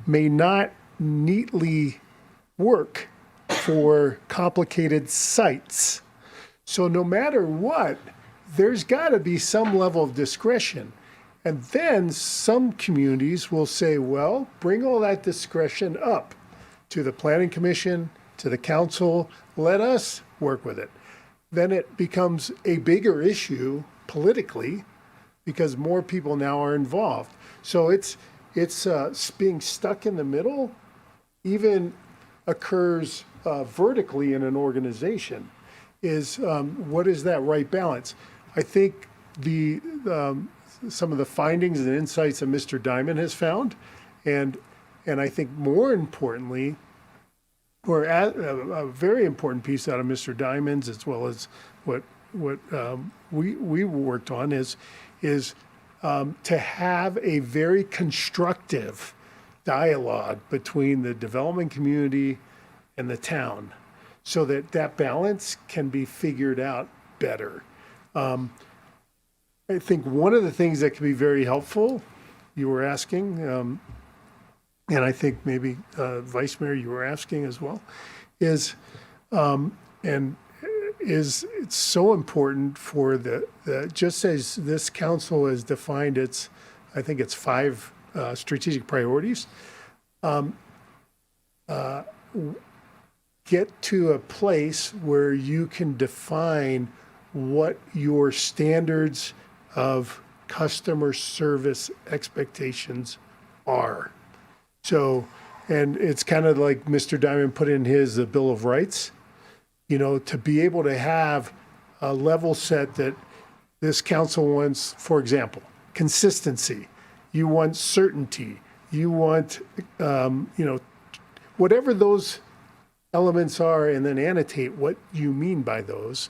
may not neatly work for complicated sites. So no matter what, there's got to be some level of discretion. And then some communities will say, well, bring all that discretion up to the planning commission, to the council, let us work with it. Then it becomes a bigger issue politically because more people now are involved. So it's being stuck in the middle even occurs vertically in an organization. Is what is that right balance? I think some of the findings and insights that Mr. Diamond has found, and I think more importantly, or a very important piece out of Mr. Diamond's, as well as what we worked on, is to have a very constructive dialogue between the development community and the town, so that that balance can be figured out better. I think one of the things that can be very helpful, you were asking, and I think maybe Vice Mayor, you were asking as well, is it's so important for the just as this council has defined its, I think it's 5 strategic priorities, get to a place where you can define what your standards of customer service expectations are. So, and it's kind of like Mr. Diamond put in his Bill of Rights, to be able to have a level set that this council wants, for example, consistency. You want certainty. You want, whatever those elements are, and then annotate what you mean by those.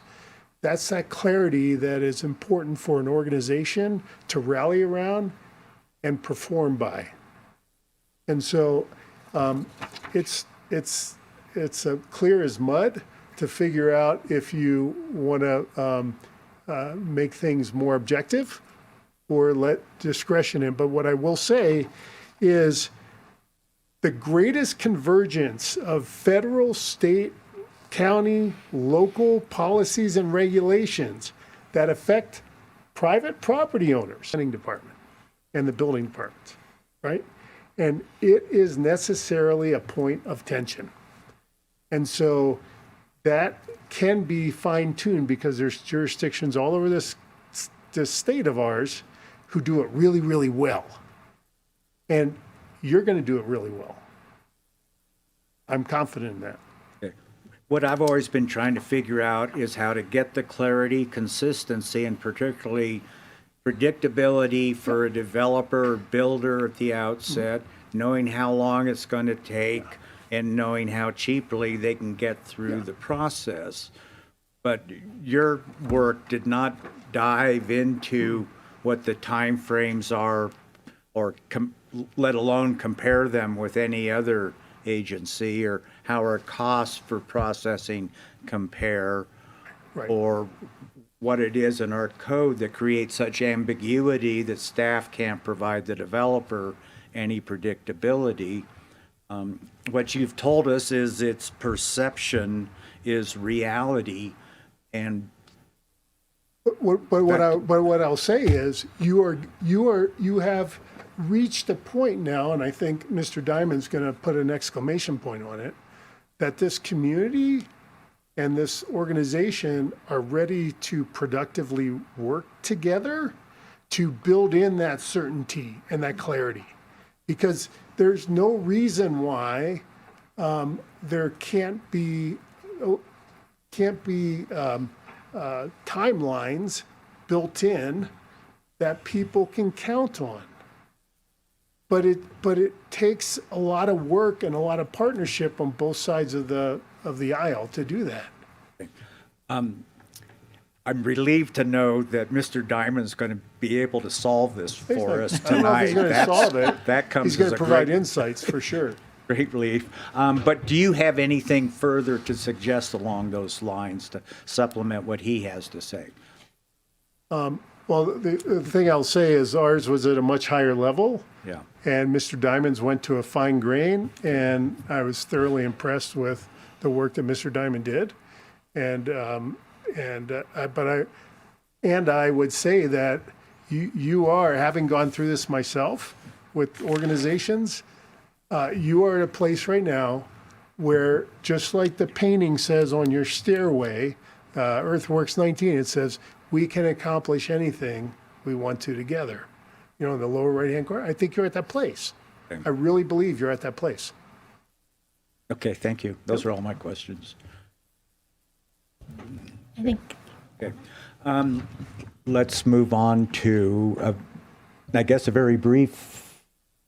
That's that clarity that is important for an organization to rally around and perform by. And so it's clear as mud to figure out if you want to make things more objective or let discretion in. But what I will say is the greatest convergence of federal, state, county, local policies and regulations that affect private property owners, planning department and the building department, right? And it is necessarily a point of tension. And so that can be fine-tuned because there's jurisdictions all over this state of ours who do it really, really well. And you're going to do it really well. I'm confident in that. What I've always been trying to figure out is how to get the clarity, consistency, and particularly predictability for a developer or builder at the outset, knowing how long it's going to take and knowing how cheaply they can get through the process. But your work did not dive into what the timeframes are or let alone compare them with any other agency, or how our costs for processing compare, Right. or what it is in our code that creates such ambiguity that staff can't provide the developer any predictability. What you've told us is its perception is reality, and But what I'll say is you have reached a point now, and I think Mr. Diamond's going to put an exclamation point on it, that this community and this organization are ready to productively work together to build in that certainty and that clarity. Because there's no reason why there can't be timelines built in that people can count on. But it takes a lot of work and a lot of partnership on both sides of the aisle to do that. I'm relieved to know that Mr. Diamond's going to be able to solve this for us I don't know if tonight. he's going to solve it. That comes He's going as to a provide great, insights for sure. Great relief. But do you have anything further to suggest along those lines to supplement what he has to say? Well, the thing I'll say is ours was at a much higher level. Yeah. And Mr. Diamond's went to a fine grain, and I was thoroughly impressed with the work that Mr. Diamond did. But I would say that you are, having gone through this myself with organizations, you are at a place right now where, just like the painting says on your stairway, Earthworks 19, it says, we can accomplish anything we want to together. You know, in the lower right-hand corner, I think you're at that place. I really believe you're at that place. Okay, thank you. Those are all my questions. I think. Okay. Let's move on to, I guess, a very brief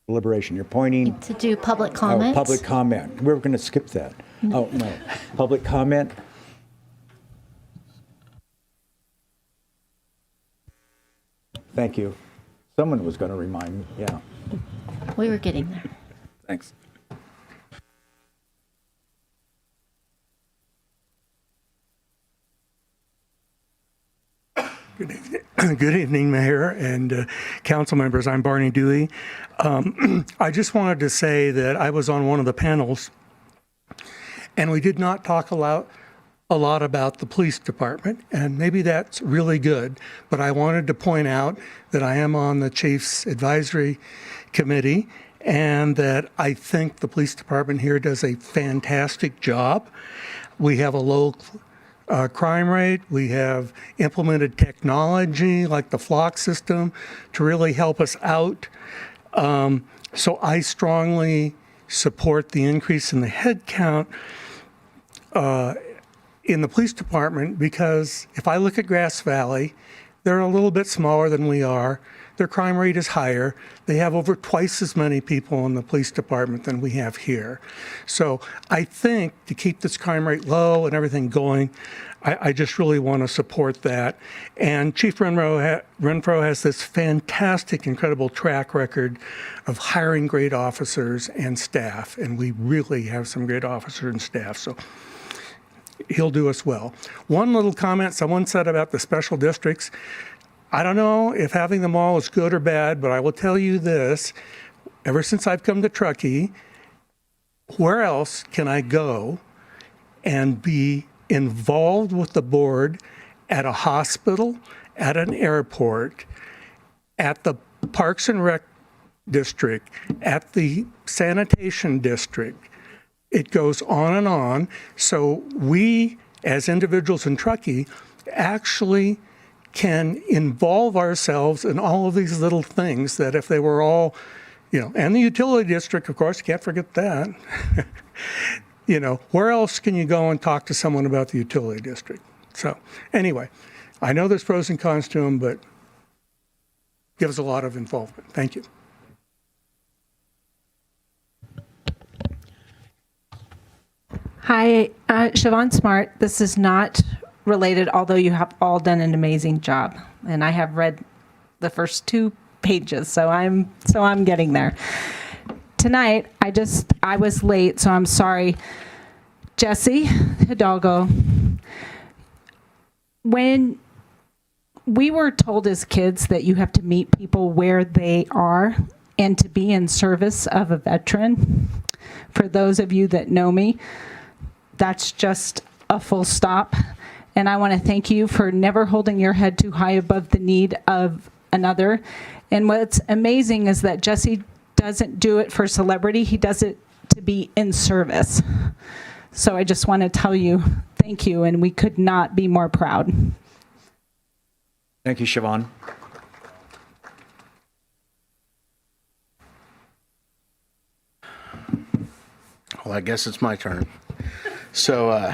deliberation. You're pointing To do public Oh, comments. public comment. We were going to skip that. Oh, no. Public comment? Thank you. Someone was going to remind me. Yeah, We were getting there. thanks. Good evening, Mayor and council members. I'm Barney Dewey. I just wanted to say that I was on one of the panels, and we did not talk a lot about the police department, and maybe that's really good, but I wanted to point out that I am on the Chiefs Advisory Committee, and that I think the police department here does a fantastic job. We have a low crime rate. We have implemented technology like the flock system to really help us out. So I strongly support the increase in the head count in the police department, because if I look at Grass Valley, they're a little bit smaller than we are. Their crime rate is higher. They have over twice as many people in the police department than we have here. So I think to keep this crime rate low and everything going, I just really want to support that. And Chief Renfro has this fantastic, incredible track record of hiring great officers and staff, and we really have some great officers and staff. So he'll do us well. One little comment someone said about the special districts. I don't know if having them all is good or bad, but I will tell you this. Ever since I've come to Truckee, where else can I go and be involved with the board at a hospital, at an airport, at the Parks and Rec district, at the sanitation district? It goes on and on. So we, as individuals in Truckee, actually can involve ourselves in all of these little things that if they were all, and the utility district, of course, can't forget that. Where else can you go and talk to someone about the utility district? So anyway, I know there's pros and cons to them, but gives a lot of involvement. Thank you. Hi, Siobhan Smart. This is not related, although you have all done an amazing job. And I have read the first 2 pages, so I'm getting there. Tonight, I was late, so I'm sorry. Jesse Hidalgo, when we were told as kids that you have to meet people where they are and to be in service of a veteran, for those of you that know me, that's just a full stop. And I want to thank you for never holding your head too high above the need of another. And what's amazing is that Jesse doesn't do it for celebrity. He does it to be in service. So I just want to tell you thank you, and we could not be more proud. Thank you, Siobhan. Well, I guess it's my turn. So,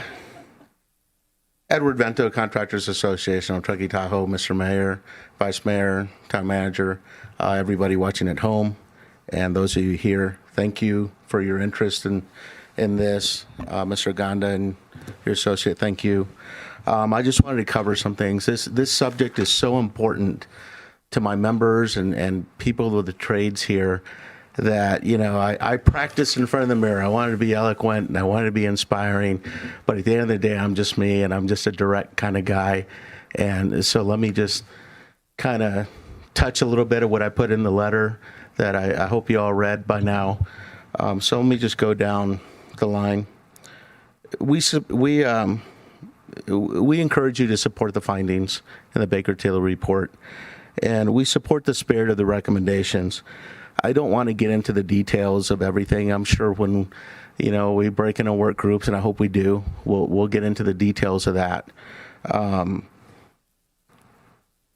Edward Vento, Contractors Association of Truckee, Tahoe, Mr. Mayor, Vice Mayor, Town Manager, everybody watching at home, and those of you here, thank you for your interest in this. Mr. Ganda and your associate, thank you. I just wanted to cover some things. This subject is so important to my members and people with the trades here. that, I practice in front of the mirror. I wanted to be eloquent and I wanted to be inspiring, but at the end of the day, I'm just me and I'm just a direct kind of guy. And so let me just kind of touch a little bit of what I put in the letter that I hope you all read by now. So let me just go down the line. We encourage you to support the findings in the Baker-Taylor report, and we support the spirit of the recommendations. I don't want to get into the details of everything. I'm sure when, we break into work groups, and I hope we do, we'll get into the details of that.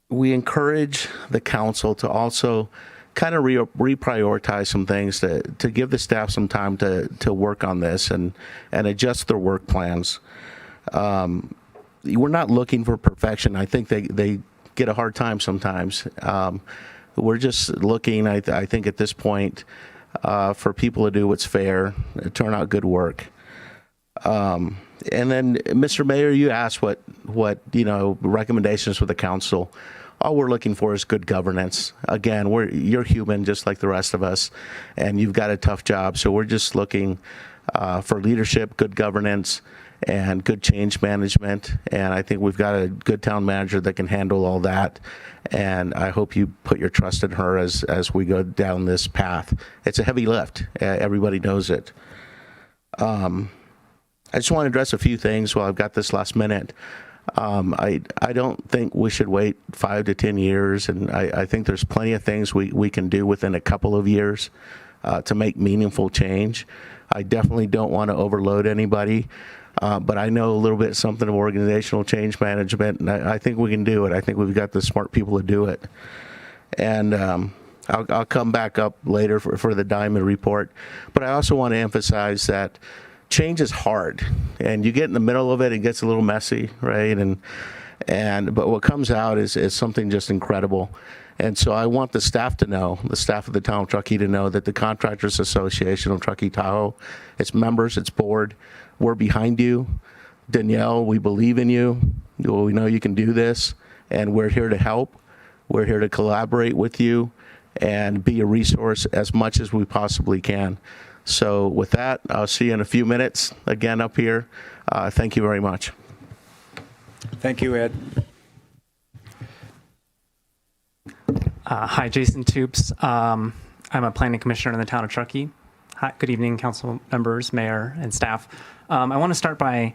We encourage the council to also kind of reprioritize some things to give the staff some time to work on this and adjust their work plans. We're not looking for perfection. I think they get a hard time sometimes. We're just looking, I think at this point, for people to do what's fair, turn out good work. And then, Mr. Mayor, you asked what recommendations for the council. All we're looking for is good governance. Again, you're human just like the rest of us, and you've got a tough job. So we're just looking for leadership, good governance, and good change management. And I think we've got a good town manager that can handle all that. And I hope you put your trust in her as we go down this path. It's a heavy lift. Everybody knows it. I just want to address a few things while I've got this last minute. I don't think we should wait 5 to 10 years, and I think there's plenty of things we can do within a couple of years to make meaningful change. I definitely don't want to overload anybody, but I know a little bit something of organizational change management, and I think we can do it. I think we've got the smart people to do it. And I'll come back up later for the Diamond report, but I also want to emphasize that change is hard, and you get in the middle of it, it gets a little messy, right? But what comes out is something just incredible. And so I want the staff to know, the staff of the town of Truckee to know that the Contractors Association of Truckee Tahoe, its members, its board, we're behind you. Danielle, we believe in you. We know you can do this, and we're here to help. We're here to collaborate with you and be a resource as much as we possibly can. So with that, I'll see you in a few minutes again up here. Thank you very much. Thank you, Ed. Hi, Jason Toops. I'm a planning commissioner in the town of Truckee. Hi, good evening, council members, mayor, and staff. I want to start by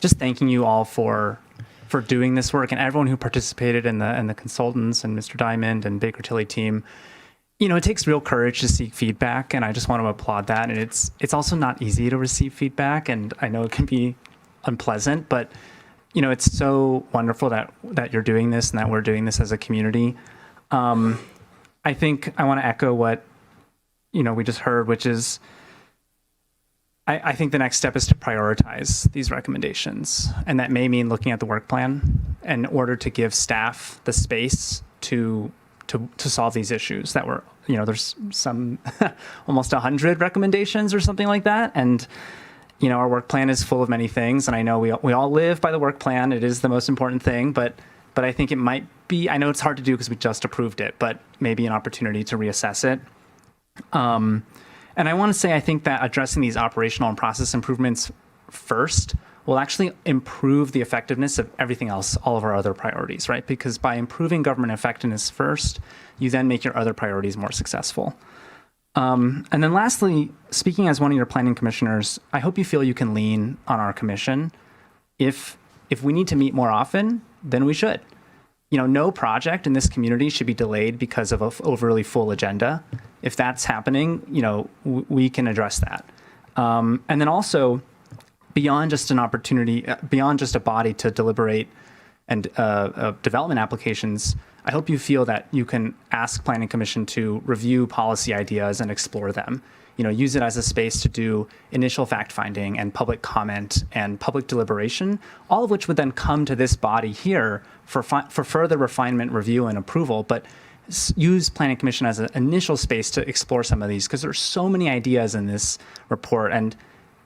just thanking you all for doing this work and everyone who participated in the consultants and Mr. Diamond and Baker Tilly team. It takes real courage to seek feedback, and I just want to applaud that. And it's also not easy to receive feedback, and I know it can be unpleasant, but it's so wonderful that you're doing this and that we're doing this as a community. I think I want to echo what we just heard, which is I think the next step is to prioritize these recommendations, and that may mean looking at the work plan in order to give staff the space to solve these issues that were, there's some almost 100 recommendations or something like that. And, our work plan is full of many things. And I know we all live by the work plan. It is the most important thing, but I think it might be, I know it's hard to do because we just approved it, but maybe an opportunity to reassess it. And I want to say, I think that addressing these operational and process improvements first will actually improve the effectiveness of everything else, all of our other priorities, right? Because by improving government effectiveness first, you then make your other priorities more successful. And then lastly, speaking as one of your planning commissioners, I hope you feel you can lean on our commission. If we need to meet more often, then we should. No project in this community should be delayed because of an overly full agenda. If that's happening, we can address that. And then also, beyond just an opportunity, beyond just a body to deliberate and development applications, I hope you feel that you can ask Planning Commission to review policy ideas and explore them. Use it as a space to do initial fact-finding and public comment and public deliberation, all of which would then come to this body here for further refinement, review, and approval. But use Planning Commission as an initial space to explore some of these, because there's so many ideas in this report. And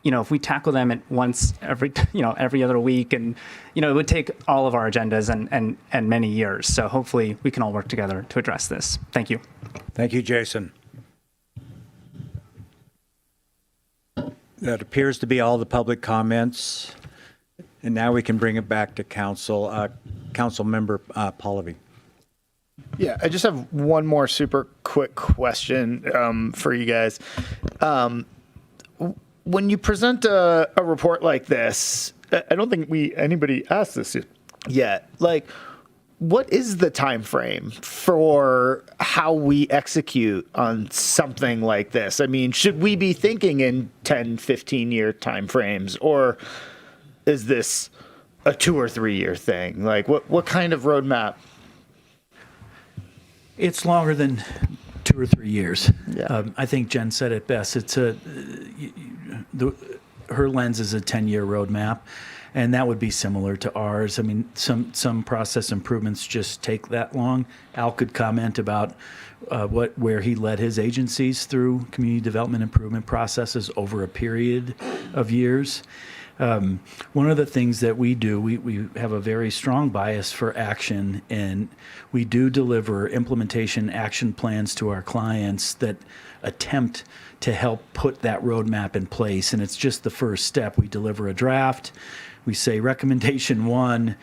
if we tackle them at once every other week, and it would take all of our agendas and many years. So hopefully we can all work together to address this. Thank you. Thank you, Jason. That appears to be all the public comments. And now we can bring it back to council. Council member Pallavi. Yeah, I just have one more super quick question for you guys. When you present a report like this, I don't think anybody asked this yet. Like, what is the time frame for how we execute on something like this? I mean, should we be thinking in 10, 15-year time frames, or is this a 2 or 3 year thing? Like, what kind of roadmap? It's longer than 2 or 3 years. Yeah. I think Jen said it best. It's her lens is a 10-year roadmap, and that would be similar to ours. I mean, some process improvements just take that long. Al could comment about where he led his agencies through community development improvement processes over a period of years. One of the things that we do, we have a very strong bias for action, and we do deliver implementation action plans to our clients that attempt to help put that roadmap in place. And it's just the first step. We deliver a draft. We say, recommendation 1,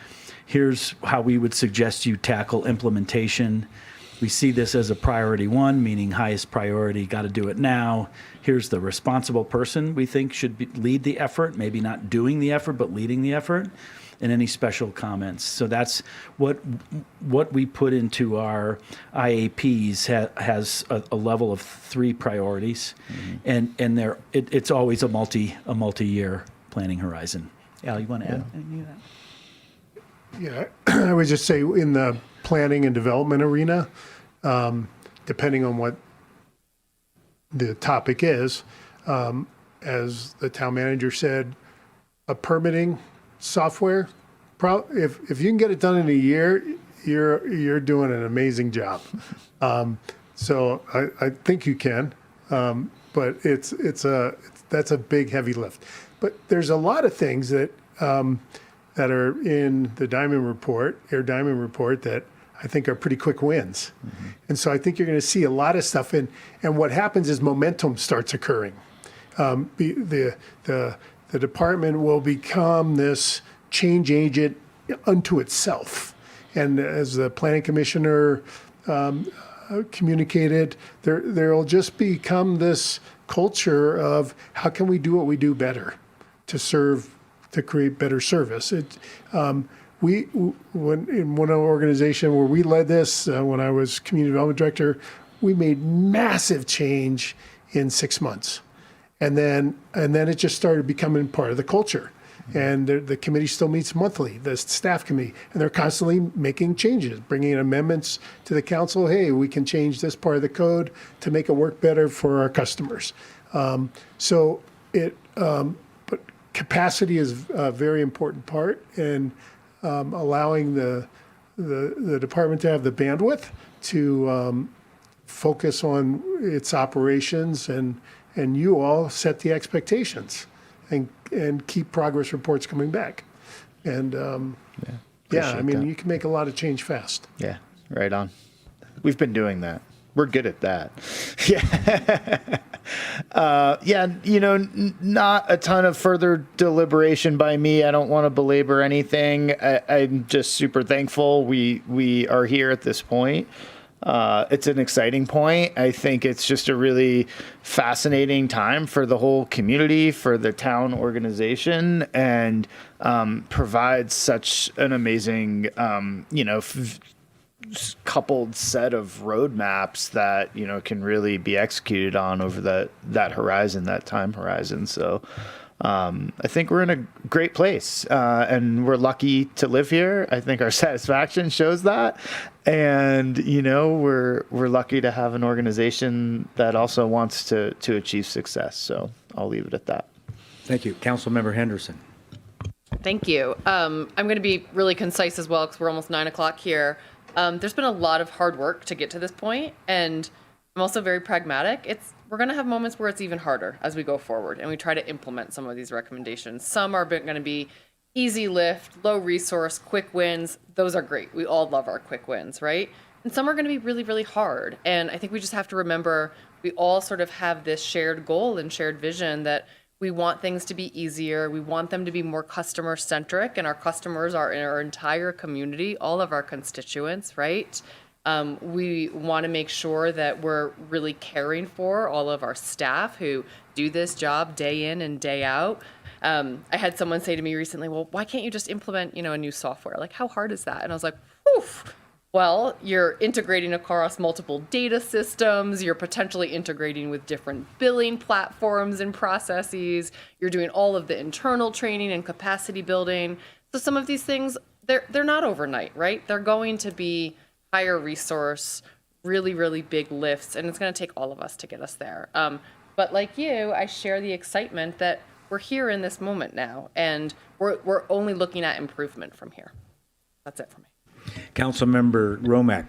here's how we would suggest you tackle implementation. We see this as a priority 1, meaning highest priority, got to do it now. Here's the responsible person we think should lead the effort, maybe not doing the effort, but leading the effort, and any special comments. So that's what we put into our IAPs has a level of 3 priorities, and it's always a multi-year planning horizon. Al, you want to add anything to that? Yeah, I would just say in the planning and development arena, depending on what the topic is, as the town manager said, a permitting software, if you can get it done in a year, you're doing an amazing job. So I think you can, but that's a big heavy lift. But there's a lot of things that are in the Air Diamond report that I think are pretty quick wins. And so I think you're going to see a lot of stuff. And what happens is momentum starts occurring. The department will become this change agent unto itself. And as the planning commissioner communicated, there'll just become this culture of how can we do what we do better to create better service. When in one organization where we led this, when I was community development director, we made massive change in 6 months, and then it just started becoming part of the culture. And the committee still meets monthly, the staff committee, and they're constantly making changes, bringing in amendments to the council. Hey, we can change this part of the code to make it work better for our customers. But capacity is a very important part, and allowing the department to have the bandwidth to focus on its operations, and you all set the expectations and keep progress reports coming back. And I mean, you can make a lot of change fast. Yeah, right on. We've been doing that. We're good at that. Yeah. Not a ton of further deliberation by me. I don't want to belabor anything. I'm just super thankful we are here at this point. It's an exciting point. I think it's just a really fascinating time for the whole community, for the town organization, and provides such an amazing, coupled set of roadmaps that can really be executed on over that horizon, that time horizon. So I think we're in a great place, and we're lucky to live here. I think our satisfaction shows that, and we're lucky to have an organization that also wants to achieve success. So I'll leave it at that. Thank you, Councilmember Henderson. Thank you. I'm going to be really concise as well, because we're almost 9 o'clock here. There's been a lot of hard work to get to this point, and I'm also very pragmatic. We're going to have moments where it's even harder as we go forward, and we try to implement some of these recommendations. Some are going to be easy lift, low resource, quick wins. Those are great. We all love our quick wins, right? And some are going to be really, really hard. And I think we just have to remember we all sort of have this shared goal and shared vision that We want things to be easier. We want them to be more customer centric, and our customers are in our entire community, all of our constituents, right? We want to make sure that we're really caring for all of our staff who do this job day in and day out. I had someone say to me recently, well, why can't you just implement, a new software? Like, how hard is that? And I was like, whew. Well, you're integrating across multiple data systems. You're potentially integrating with different billing platforms and processes. You're doing all of the internal training and capacity building. So some of these things, they're not overnight, right? They're going to be higher resource, really, really big lifts, and it's going to take all of us to get us there. But like you, I share the excitement that we're here in this moment now, and we're only looking at improvement from here. That's it for me. Councilmember Romack.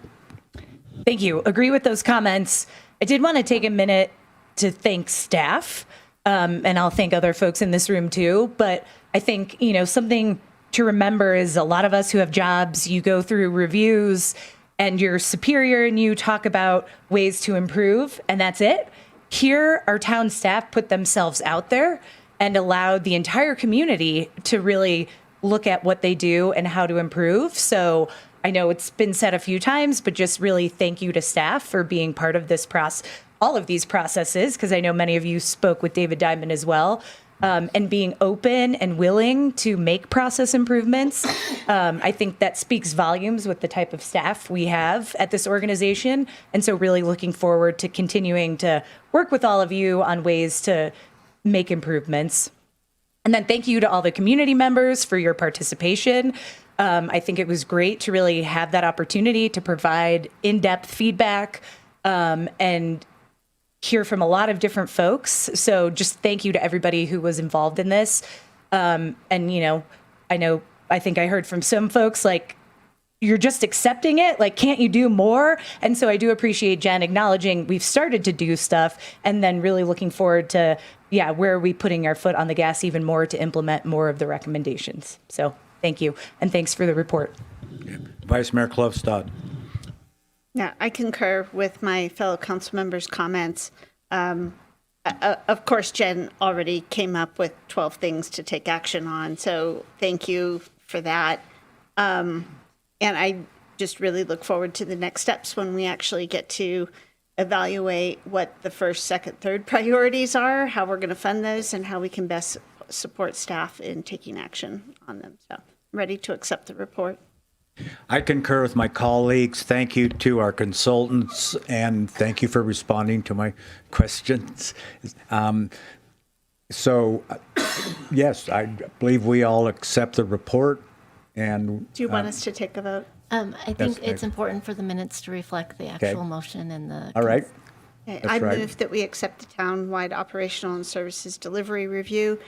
Thank you. Agree with those comments. I did want to take a minute to thank staff, and I'll thank other folks in this room too. But I think, something to remember is a lot of us who have jobs, you go through reviews and your superior and you talk about ways to improve, and that's it. Here, our town staff put themselves out there and allowed the entire community to really look at what they do and how to improve. So I know it's been said a few times, but just really thank you to staff for being part of this all of these processes, because I know many of you spoke with David Diamond as well, and being open and willing to make process improvements. I think that speaks volumes with the type of staff we have at this organization. And so really looking forward to continuing to work with all of you on ways to make improvements. And then thank you to all the community members for your participation. I think it was great to really have that opportunity to provide in-depth feedback and hear from a lot of different folks. So just thank you to everybody who was involved in this. And, I think I heard from some folks like, you're just accepting it. Like, can't you do more? And so I do appreciate Jen acknowledging we've started to do stuff and then really looking forward to, where are we putting our foot on the gas even more to implement more of the recommendations. So thank you. And thanks for the report. Vice Mayor Klofstad. Yeah, I concur with my fellow council members' comments. Of course, Jen already came up with 12 things to take action on, so thank you for that. And I just really look forward to the next steps when we actually get to evaluate what the first, second, third priorities are, how we're going to fund those, and how we can best support staff in taking action on them. So I'm ready to accept the report. I concur with my colleagues. Thank you to our consultants, and thank you for responding to my questions. Yes, I believe we all accept the report. And do you want us to take a vote? I think it's important for the minutes to reflect the actual motion and the. All right. Okay, I move that we accept the town-wide operational and services delivery review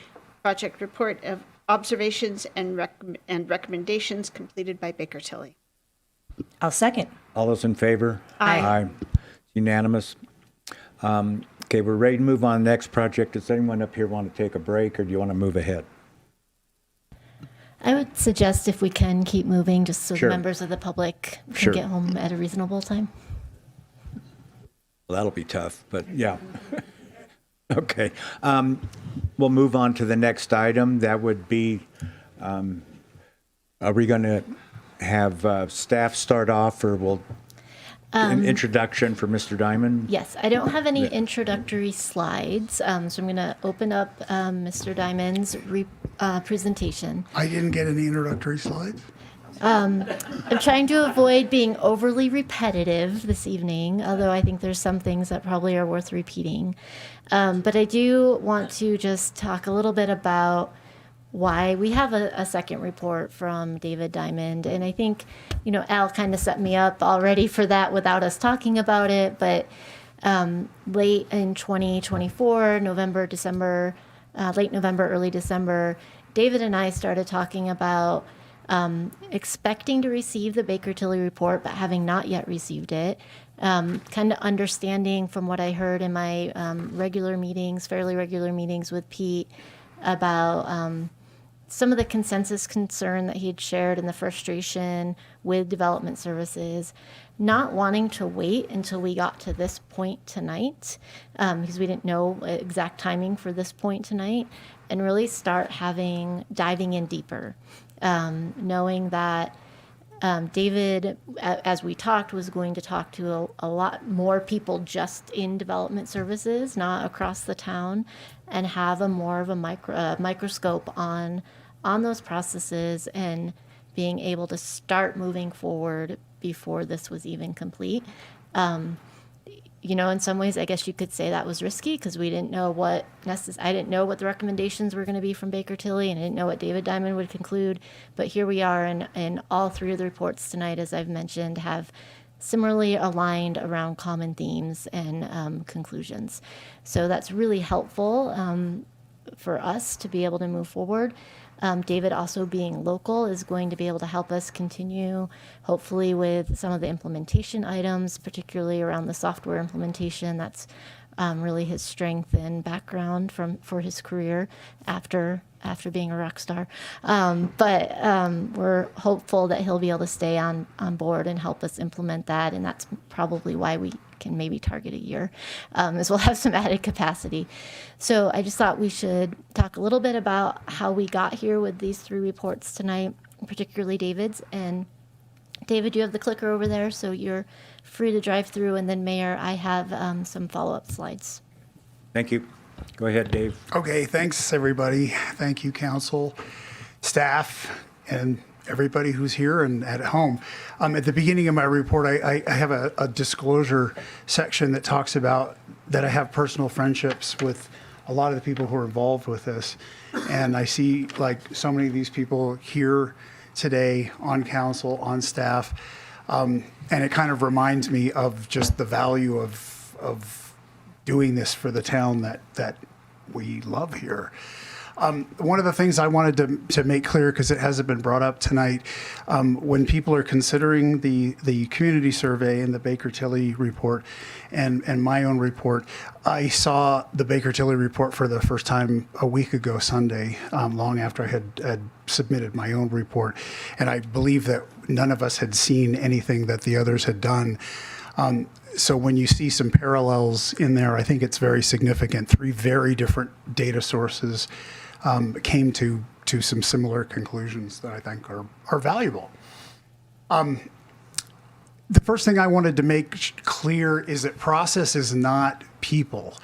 project report of observations and recommendations completed by Baker Tilly. I'll second. All those in favor? Aye. Unanimous. Okay, we're ready to move on to the next project. Does anyone up here want to take a break, or do you want to move ahead? I would suggest if we can keep moving, just so Sure. the members of the public can Sure. get home at a reasonable time. Well, that'll be tough, but yeah. Okay. We'll move on to the next item. That would be, are we going to have staff start off, or will an introduction for Mr. Diamond? Yes, I don't have any introductory slides, so I'm going to open up Mr. Diamond's presentation. I didn't get any introductory slides. I'm trying to avoid being overly repetitive this evening, although I think there's some things that probably are worth repeating. But I do want to just talk a little bit about why we have a second report from David Diamond. And I think, Al kind of set me up already for that without us talking about it. But late in 2024, November, December, late November, early December, David and I started talking about expecting to receive the Baker Tilly report, but having not yet received it. Kind of understanding from what I heard in my fairly regular meetings with Pete about some of the consensus concern that he had shared and the frustration with development services, not wanting to wait until we got to this point tonight, because we didn't know exact timing for this point tonight, and really start diving in deeper, knowing that David, as we talked, was going to talk to a lot more people just in development services, not across the town, and have more of a microscope on those processes and being able to start moving forward before this was even complete. In some ways, I guess you could say that was risky because we didn't know I didn't know what the recommendations were going to be from Baker Tilly, and I didn't know what David Diamond would conclude. But here we are, and all three of the reports tonight, as I've mentioned, have similarly aligned around common themes and conclusions. So that's really helpful for us to be able to move forward. David, also being local, is going to be able to help us continue, hopefully, with some of the implementation items, particularly around the software implementation. That's really his strength and background for his career after being a rock star. But we're hopeful that he'll be able to stay on board and help us implement that, and that's probably why we can maybe target a year, as we'll have some added capacity. So I just thought we should talk a little bit about how we got here with these three reports tonight, particularly David's. And David, you have the clicker over there, so you're free to drive through. And then Mayor, I have some follow-up slides. Thank you. Go ahead, Dave. Okay, thanks, everybody. Thank you, council, staff, and everybody who's here and at home. At the beginning of my report, I have a disclosure section that talks about that I have personal friendships with a lot of the people who are involved with this. And I see like so many of these people here today on council, on staff. And it kind of reminds me of just the value of doing this for the town that we love here. One of the things I wanted to make clear, because it hasn't been brought up tonight, when people are considering the community survey and the Baker Tilly report and my own report, I saw the Baker Tilly report for the first time a week ago Sunday, long after I had submitted my own report. And I believe that none of us had seen anything that the others had done. So when you see some parallels in there, I think it's very significant. Three very different data sources came to some similar conclusions that I think are valuable. The first thing I wanted to make clear is that process is not people.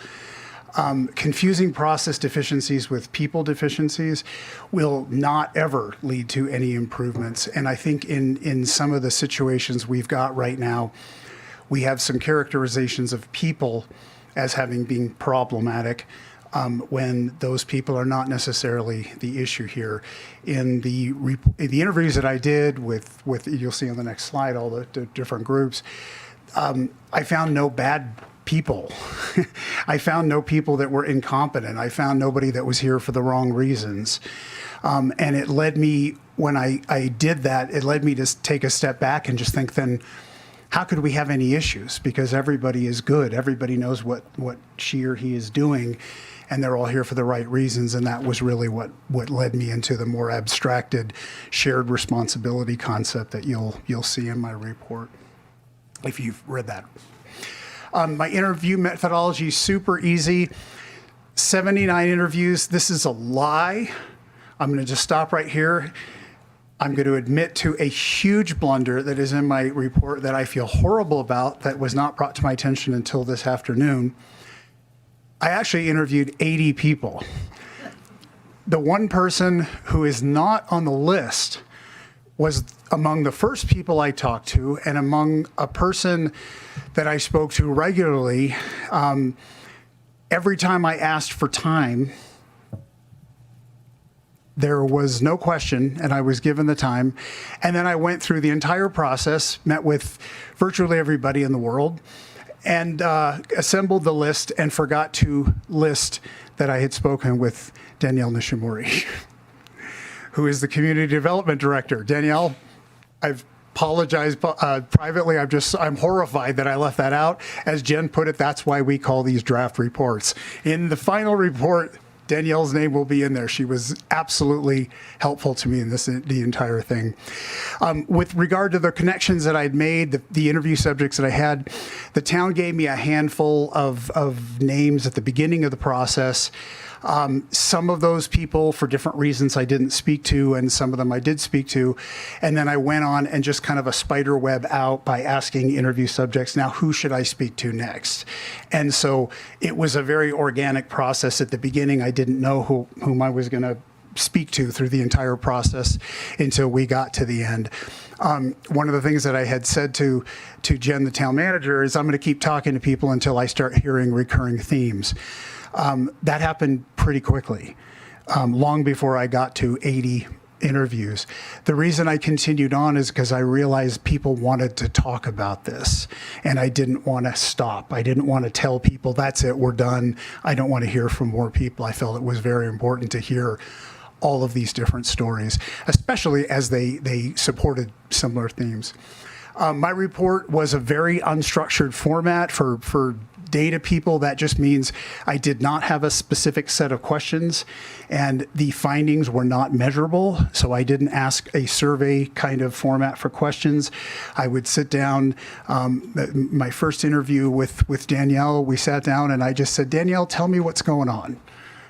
Confusing process deficiencies with people deficiencies will not ever lead to any improvements. And I think in some of the situations we've got right now, we have some characterizations of people as having been problematic when those people are not necessarily the issue here. In the interviews that I did with you'll see on the next slide all the different groups, I found no bad people. I found no people that were incompetent. I found nobody that was here for the wrong reasons. And it led me, when I did that, it led me to take a step back and just think then, how could we have any issues? Because everybody is good. Everybody knows what she or he is doing, and they're all here for the right reasons. And that was really what led me into the more abstracted shared responsibility concept that you'll see in my report, if you've read that. My interview methodology is super easy. 79 interviews. This is a lie. I'm going to just stop right here. I'm going to admit to a huge blunder that is in my report that I feel horrible about, that was not brought to my attention until this afternoon. I actually interviewed 80 people. The one person who is not on the list was among the first people I talked to, and among a person that I spoke to regularly. Every time I asked for time, there was no question, and I was given the time. And then I went through the entire process, met with virtually everybody in the world, and assembled the list and forgot to list that I had spoken with Danielle Nishimori, who is the Community Development Director. Danielle, I've apologized privately. I'm horrified that I left that out. As Jen put it, that's why we call these draft reports. In the final report, Danielle's name will be in there. She was absolutely helpful to me in the entire thing. With regard to the connections that I'd made, the interview subjects that I had, the town gave me a handful of names at the beginning of the process. Some of those people, for different reasons, I didn't speak to, and some of them I did speak to. And then I went on and just kind of a spider web out by asking interview subjects, now who should I speak to next? And so it was a very organic process at the beginning. I didn't know whom I was going to speak to through the entire process until we got to the end. One of the things that I had said to Jen, the town manager, is I'm going to keep talking to people until I start hearing recurring themes. That happened pretty quickly, long before I got to 80 interviews. The reason I continued on is because I realized people wanted to talk about this, and I didn't want to stop. I didn't want to tell people, that's it, we're done. I don't want to hear from more people. I felt it was very important to hear all of these different stories, especially as they supported similar themes. My report was a very unstructured format for data people. That just means I did not have a specific set of questions, and the findings were not measurable. So I didn't ask a survey kind of format for questions. I would sit down. My first interview with Danielle, we sat down and I just said, Danielle, tell me what's going on.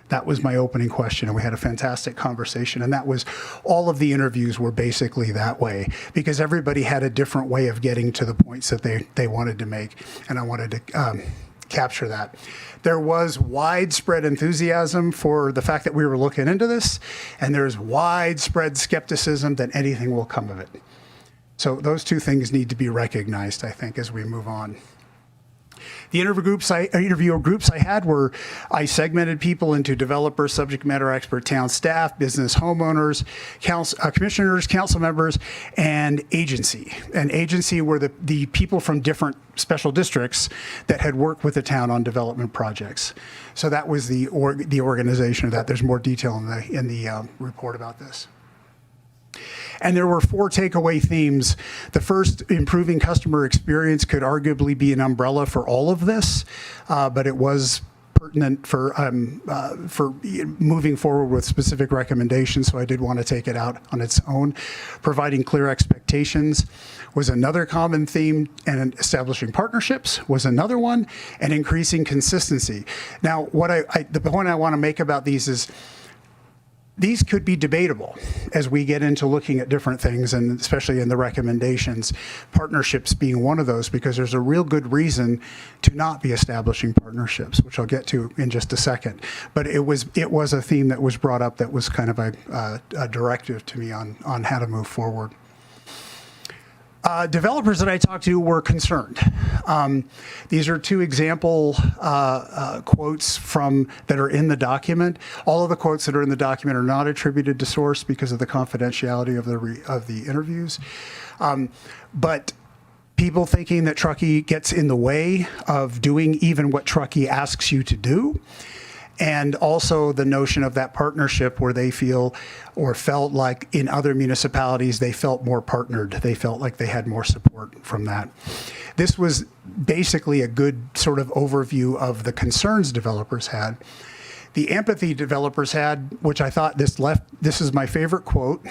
That was my opening question, and we had a fantastic conversation. And that was, all of the interviews were basically that way, because everybody had a different way of getting to the points that they wanted to make, and I wanted to capture that. There was widespread enthusiasm for the fact that we were looking into this, and there's widespread skepticism that anything will come of it. So those two things need to be recognized, I think, as we move on. The interview groups I had were, I segmented people into developers, subject matter expert, town staff, business homeowners, commissioners, council members, and agency. And agency were the people from different special districts that had worked with the town on development projects. So that was the organization of that. There's more detail in the report about this. And there were 4 takeaway themes. The first, improving customer experience, could arguably be an umbrella for all of this, but it was pertinent for moving forward with specific recommendations, so I did want to take it out on its own. Providing clear expectations was another common theme, and establishing partnerships was another one, and increasing consistency. Now, the point I want to make about these is, these could be debatable as we get into looking at different things, and especially in the recommendations, partnerships being one of those, because there's a real good reason to not be establishing partnerships, which I'll get to in just a second. But it was a theme that was brought up that was kind of a directive to me on how to move forward. Developers that I talked to were concerned. These are 2 example quotes that are in the document. All of the quotes that are in the document are not attributed to source because of the confidentiality of the interviews. But people thinking that Truckee gets in the way of doing even what Truckee asks you to do. And also the notion of that partnership where they feel or felt like in other municipalities they felt more partnered. They felt like they had more support from that. This was basically a good sort of overview of the concerns developers had. The empathy developers had, which I thought this is my favorite quote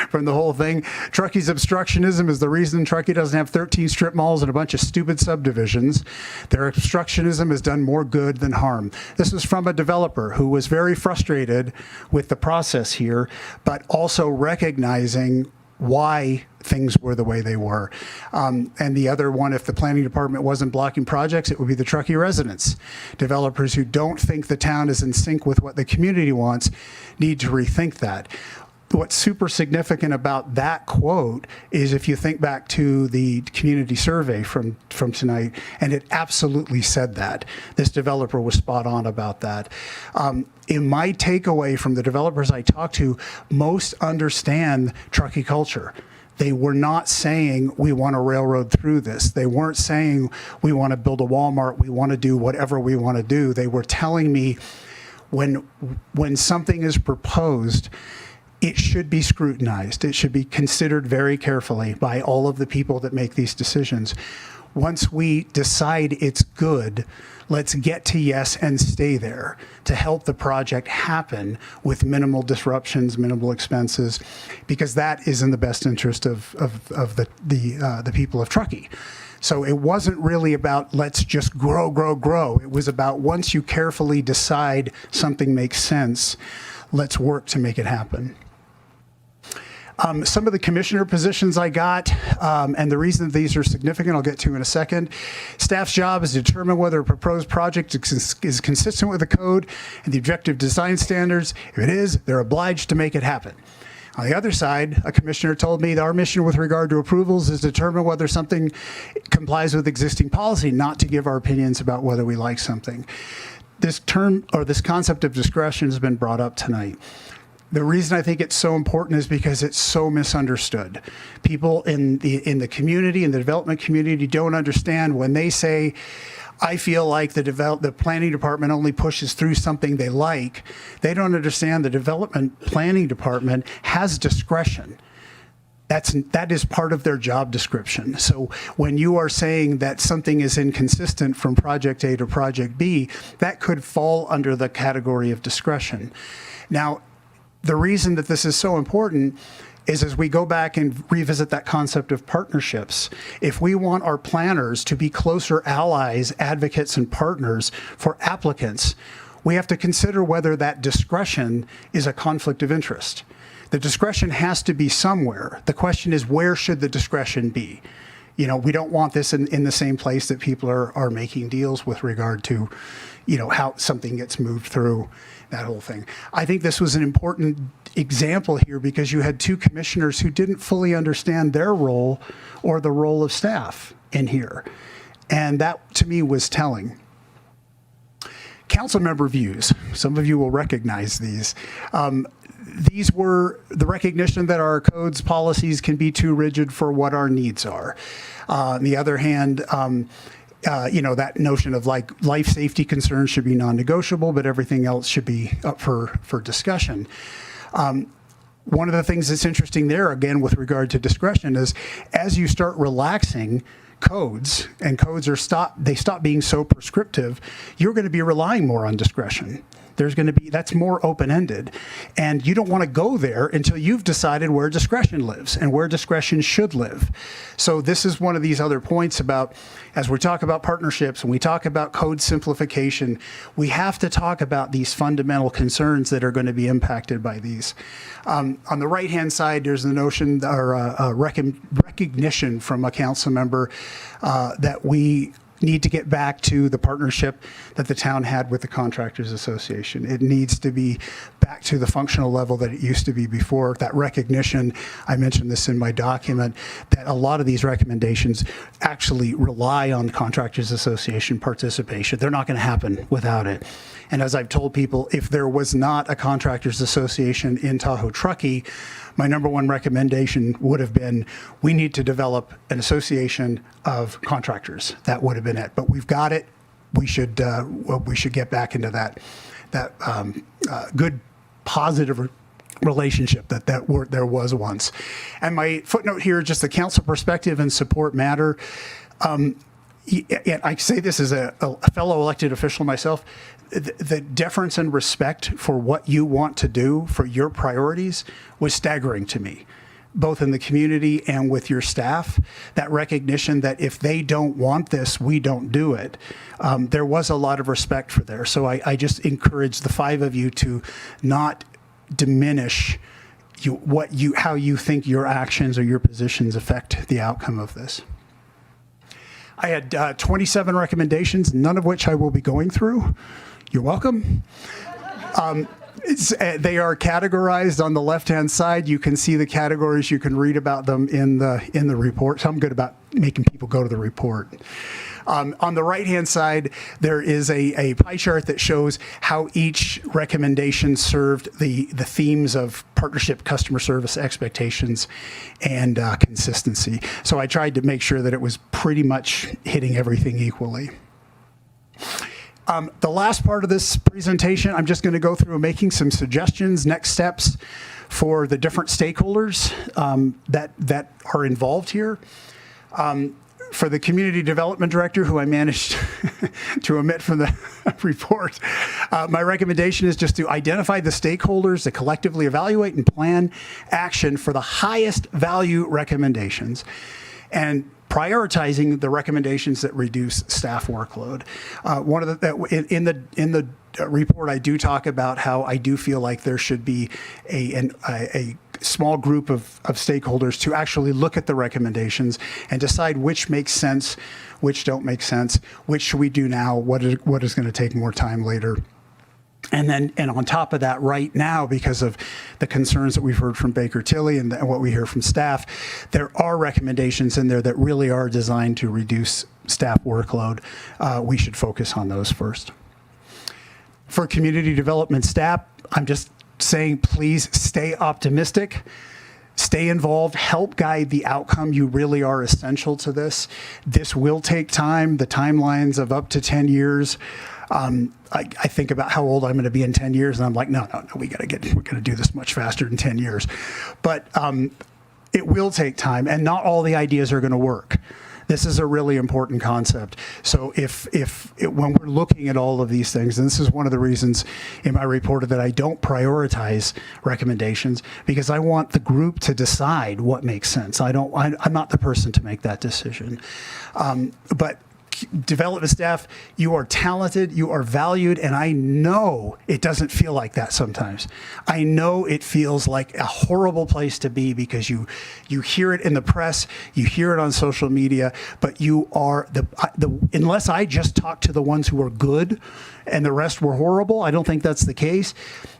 from the whole thing. Truckee's obstructionism is the reason Truckee doesn't have 13 strip malls and a bunch of stupid subdivisions. Their obstructionism has done more good than harm. This was from a developer who was very frustrated with the process here, but also recognizing why things were the way they were. And the other one, if the planning department wasn't blocking projects, it would be the Truckee residents. Developers who don't think the town is in sync with what the community wants need to rethink that. What's super significant about that quote is if you think back to the community survey from tonight, and it absolutely said that. This developer was spot on about that. In my takeaway from the developers I talked to, most understand Truckee culture. They were not saying, we want to railroad through this. They weren't saying, we want to build a Walmart, we want to do whatever we want to do. They were telling me, when something is proposed, it should be scrutinized. It should be considered very carefully by all of the people that make these decisions. Once we decide it's good, let's get to yes and stay there to help the project happen with minimal disruptions, minimal expenses, because that is in the best interest of the people of Truckee. So it wasn't really about let's just grow, grow, grow. It was about once you carefully decide something makes sense, let's work to make it happen. Some of the commissioner positions I got, and the reason that these are significant, I'll get to in a second. Staff's job is to determine whether a proposed project is consistent with the code and the objective design standards. If it is, they're obliged to make it happen. On the other side, a commissioner told me that our mission with regard to approvals is to determine whether something complies with existing policy, not to give our opinions about whether we like something. This term or this concept of discretion has been brought up tonight. The reason I think it's so important is because it's so misunderstood. People in the community, in the development community, don't understand when they say, I feel like the planning department only pushes through something they like. They don't understand the development planning department has discretion. That is part of their job description. So when you are saying that something is inconsistent from project A to project B, that could fall under the category of discretion. Now, the reason that this is so important is as we go back and revisit that concept of partnerships, if we want our planners to be closer allies, advocates, and partners for applicants, we have to consider whether that discretion is a conflict of interest. The discretion has to be somewhere. The question is, where should the discretion be? You know, we don't want this in the same place that people are making deals with regard to, you know, how something gets moved through, that whole thing. I think this was an important example here because you had two commissioners who didn't fully understand their role or the role of staff in here. And that, to me, was telling. Council member views. Some of you will recognize these. These were the recognition that our codes policies can be too rigid for what our needs are. On the other hand, you know, that notion of like life safety concerns should be non-negotiable, but everything else should be up for discussion. One of the things that's interesting there, again, with regard to discretion is as you start relaxing codes and codes they stop being so prescriptive, you're going to be relying more on discretion. That's more open-ended. And you don't want to go there until you've decided where discretion lives and where discretion should live. So this is one of these other points about, as we talk about partnerships and we talk about code simplification, we have to talk about these fundamental concerns that are going to be impacted by these. On the right-hand side, there's the notion or recognition from a council member that we need to get back to the partnership that the town had with the Contractors Association. It needs to be back to the functional level that it used to be before. That recognition, I mentioned this in my document, that a lot of these recommendations actually rely on the Contractors Association participation. They're not going to happen without it. And as I've told people, if there was not a Contractors Association in Tahoe Truckee, my number one recommendation would have been, we need to develop an association of contractors. That would have been it. But we've got it. We should get back into that good, positive relationship that there was once. And my footnote here, just the council perspective and support matter. I say this as a fellow elected official myself. The deference and respect for what you want to do, for your priorities, was staggering to me, both in the community and with your staff. That recognition that if they don't want this, we don't do it. There was a lot of respect for there. So I just encourage the five of you to not diminish how you think your actions or your positions affect the outcome of this. I had 27 recommendations, none of which I will be going through. You're welcome. They are categorized on the left-hand side. You can see the categories. You can read about them in the report. So I'm good about making people go to the report. On the right-hand side, there is a pie chart that shows how each recommendation served the themes of partnership, customer service, expectations, and consistency. So I tried to make sure that it was pretty much hitting everything equally. The last part of this presentation, I'm just going to go through making some suggestions, next steps for the different stakeholders that are involved here. For the community development director, who I managed to omit from the report, my recommendation is just to identify the stakeholders to collectively evaluate and plan action for the highest value recommendations, and prioritizing the recommendations that reduce staff workload. One of the in the report, I do talk about how I do feel like there should be a small group of stakeholders to actually look at the recommendations and decide which makes sense, which don't make sense, which should we do now, what is going to take more time later. And on top of that, right now, because of the concerns that we've heard from Baker Tilly and what we hear from staff, there are recommendations in there that really are designed to reduce staff workload. We should focus on those first. For community development staff, I'm just saying, please stay optimistic, stay involved, help guide the outcome. You really are essential to this. This will take time, the timelines of up to 10 years. I think about how old I'm going to be in 10 years, and I'm like, no, we're going to do this much faster in 10 years. But it will take time, and not all the ideas are going to work. This is a really important concept. So when we're looking at all of these things, and this is one of the reasons in my report that I don't prioritize recommendations, because I want the group to decide what makes sense. I'm not the person to make that decision. But development staff, you are talented, you are valued, and I know it doesn't feel like that sometimes. I know it feels like a horrible place to be because you hear it in the press, you hear it on social media, but you are unless I just talk to the ones who are good and the rest were horrible, I don't think that's the case.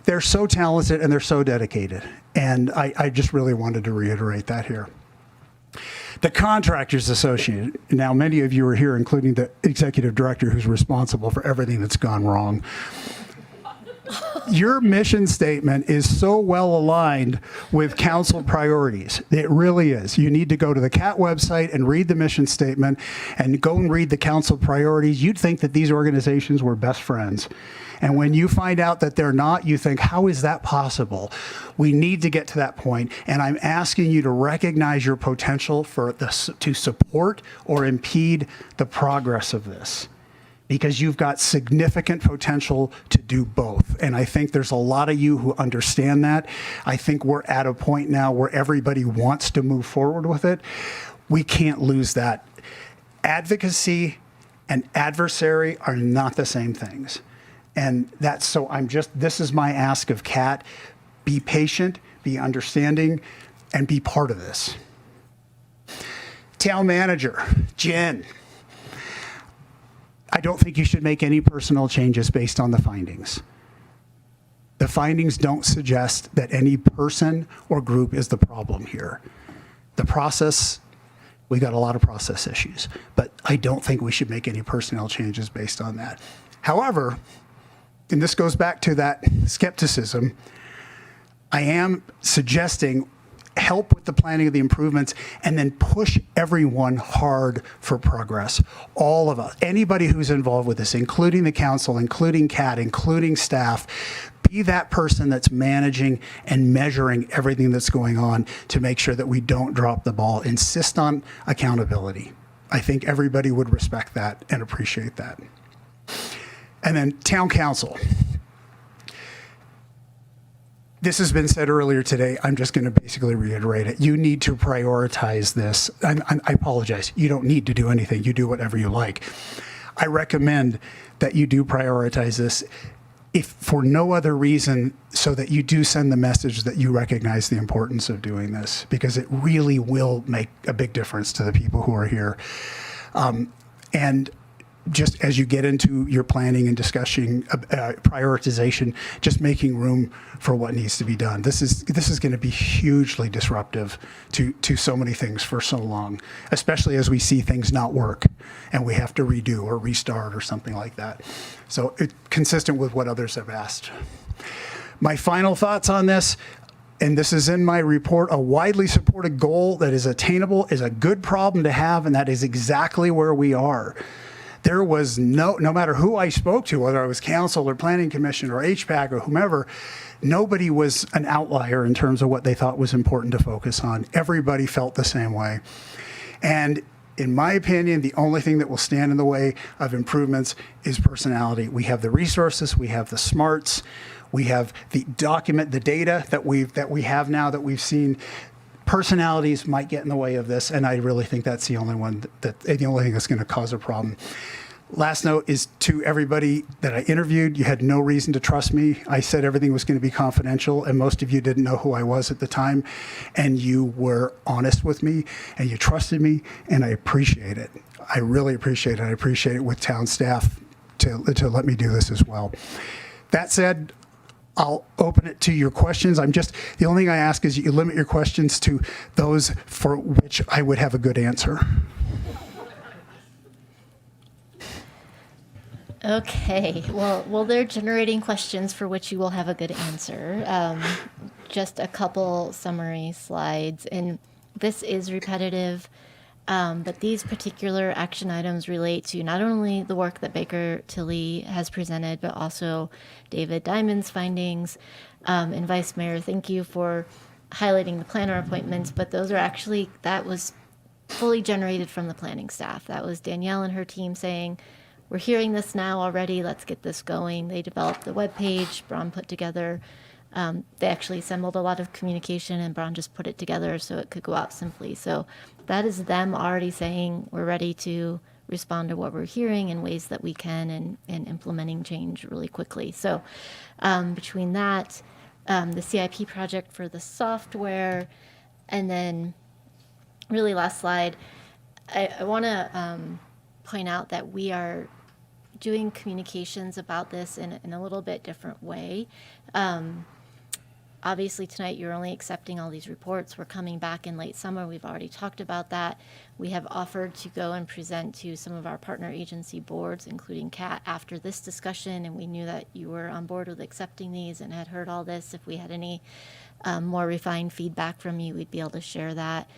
They're so talented and they're so dedicated. And I just really wanted to reiterate that here. The Contractors Association. Now, many of you are here, including the executive director who's responsible for everything that's gone wrong. Your mission statement is so well aligned with council priorities. It really is. You need to go to the CAT website and read the mission statement and go and read the council priorities. You'd think that these organizations were best friends. And when you find out that they're not, you think, how is that possible? We need to get to that point. And I'm asking you to recognize your potential to support or impede the progress of this, because you've got significant potential to do both. And I think there's a lot of you who understand that. I think we're at a point now where everybody wants to move forward with it. We can't lose that. Advocacy and adversary are not the same things. And this is my ask of Kat. Be patient, be understanding, and be part of this. Town manager, Jen. I don't think you should make any personal changes based on the findings. The findings don't suggest that any person or group is the problem here. The process, we got a lot of process issues, but I don't think we should make any personnel changes based on that. However, and this goes back to that skepticism, I am suggesting help with the planning of the improvements and then push everyone hard for progress. All of us, anybody who's involved with this, including the council, including CAT, including staff, be that person that's managing and measuring everything that's going on to make sure that we don't drop the ball. Insist on accountability. I think everybody would respect that and appreciate that. And then town council. This has been said earlier today. I'm just going to basically reiterate it. You need to prioritize this. I apologize. You don't need to do anything. You do whatever you like. I recommend that you do prioritize this, if for no other reason, so that you do send the message that you recognize the importance of doing this, because it really will make a big difference to the people who are here. And just as you get into your planning and discussing prioritization, just making room for what needs to be done. This is going to be hugely disruptive to so many things for so long, especially as we see things not work and we have to redo or restart or something like that. So consistent with what others have asked. My final thoughts on this, and this is in my report, a widely supported goal that is attainable is a good problem to have, and that is exactly where we are. There was no matter who I spoke to, whether I was council or planning commission or HPAC or whomever, nobody was an outlier in terms of what they thought was important to focus on. Everybody felt the same way. And in my opinion, the only thing that will stand in the way of improvements is personality. We have the resources, we have the smarts, we have the data that we have now that we've seen. Personalities might get in the way of this, and I really think that's the only thing that's going to cause a problem. Last note is to everybody that I interviewed. You had no reason to trust me. I said everything was going to be confidential, and most of you didn't know who I was at the time, and you were honest with me, and you trusted me, and I appreciate it. I really appreciate it. I appreciate it with town staff to let me do this as well. That said, I'll open it to your questions. The only thing I ask is you limit your questions to those for which I would have a good answer. Okay, well, they're generating questions for which you will have a good answer. Just a couple summary slides, and this is repetitive, but these particular action items relate to not only the work that Baker Tilly has presented, but also David Diamond's findings. And Vice Mayor, thank you for highlighting the planner appointments, but that was fully generated from the planning staff. That was Danielle and her team saying, we're hearing this now already, let's get this going. They developed the webpage, Braun put together. They actually assembled a lot of communication and Braun just put it together so it could go out simply. So that is them already saying we're ready to respond to what we're hearing in ways that we can and implementing change really quickly. So between that, the CIP project for the software, and then really last slide, I want to point out that we are doing communications about this in a little bit different way. Obviously tonight you're only accepting all these reports. We're coming back in late summer. We've already talked about that. We have offered to go and present to some of our partner agency boards, including CAT, after this discussion, and we knew that you were on board with accepting these and had heard all this. If we had any more refined feedback from you, we'd be able to share that.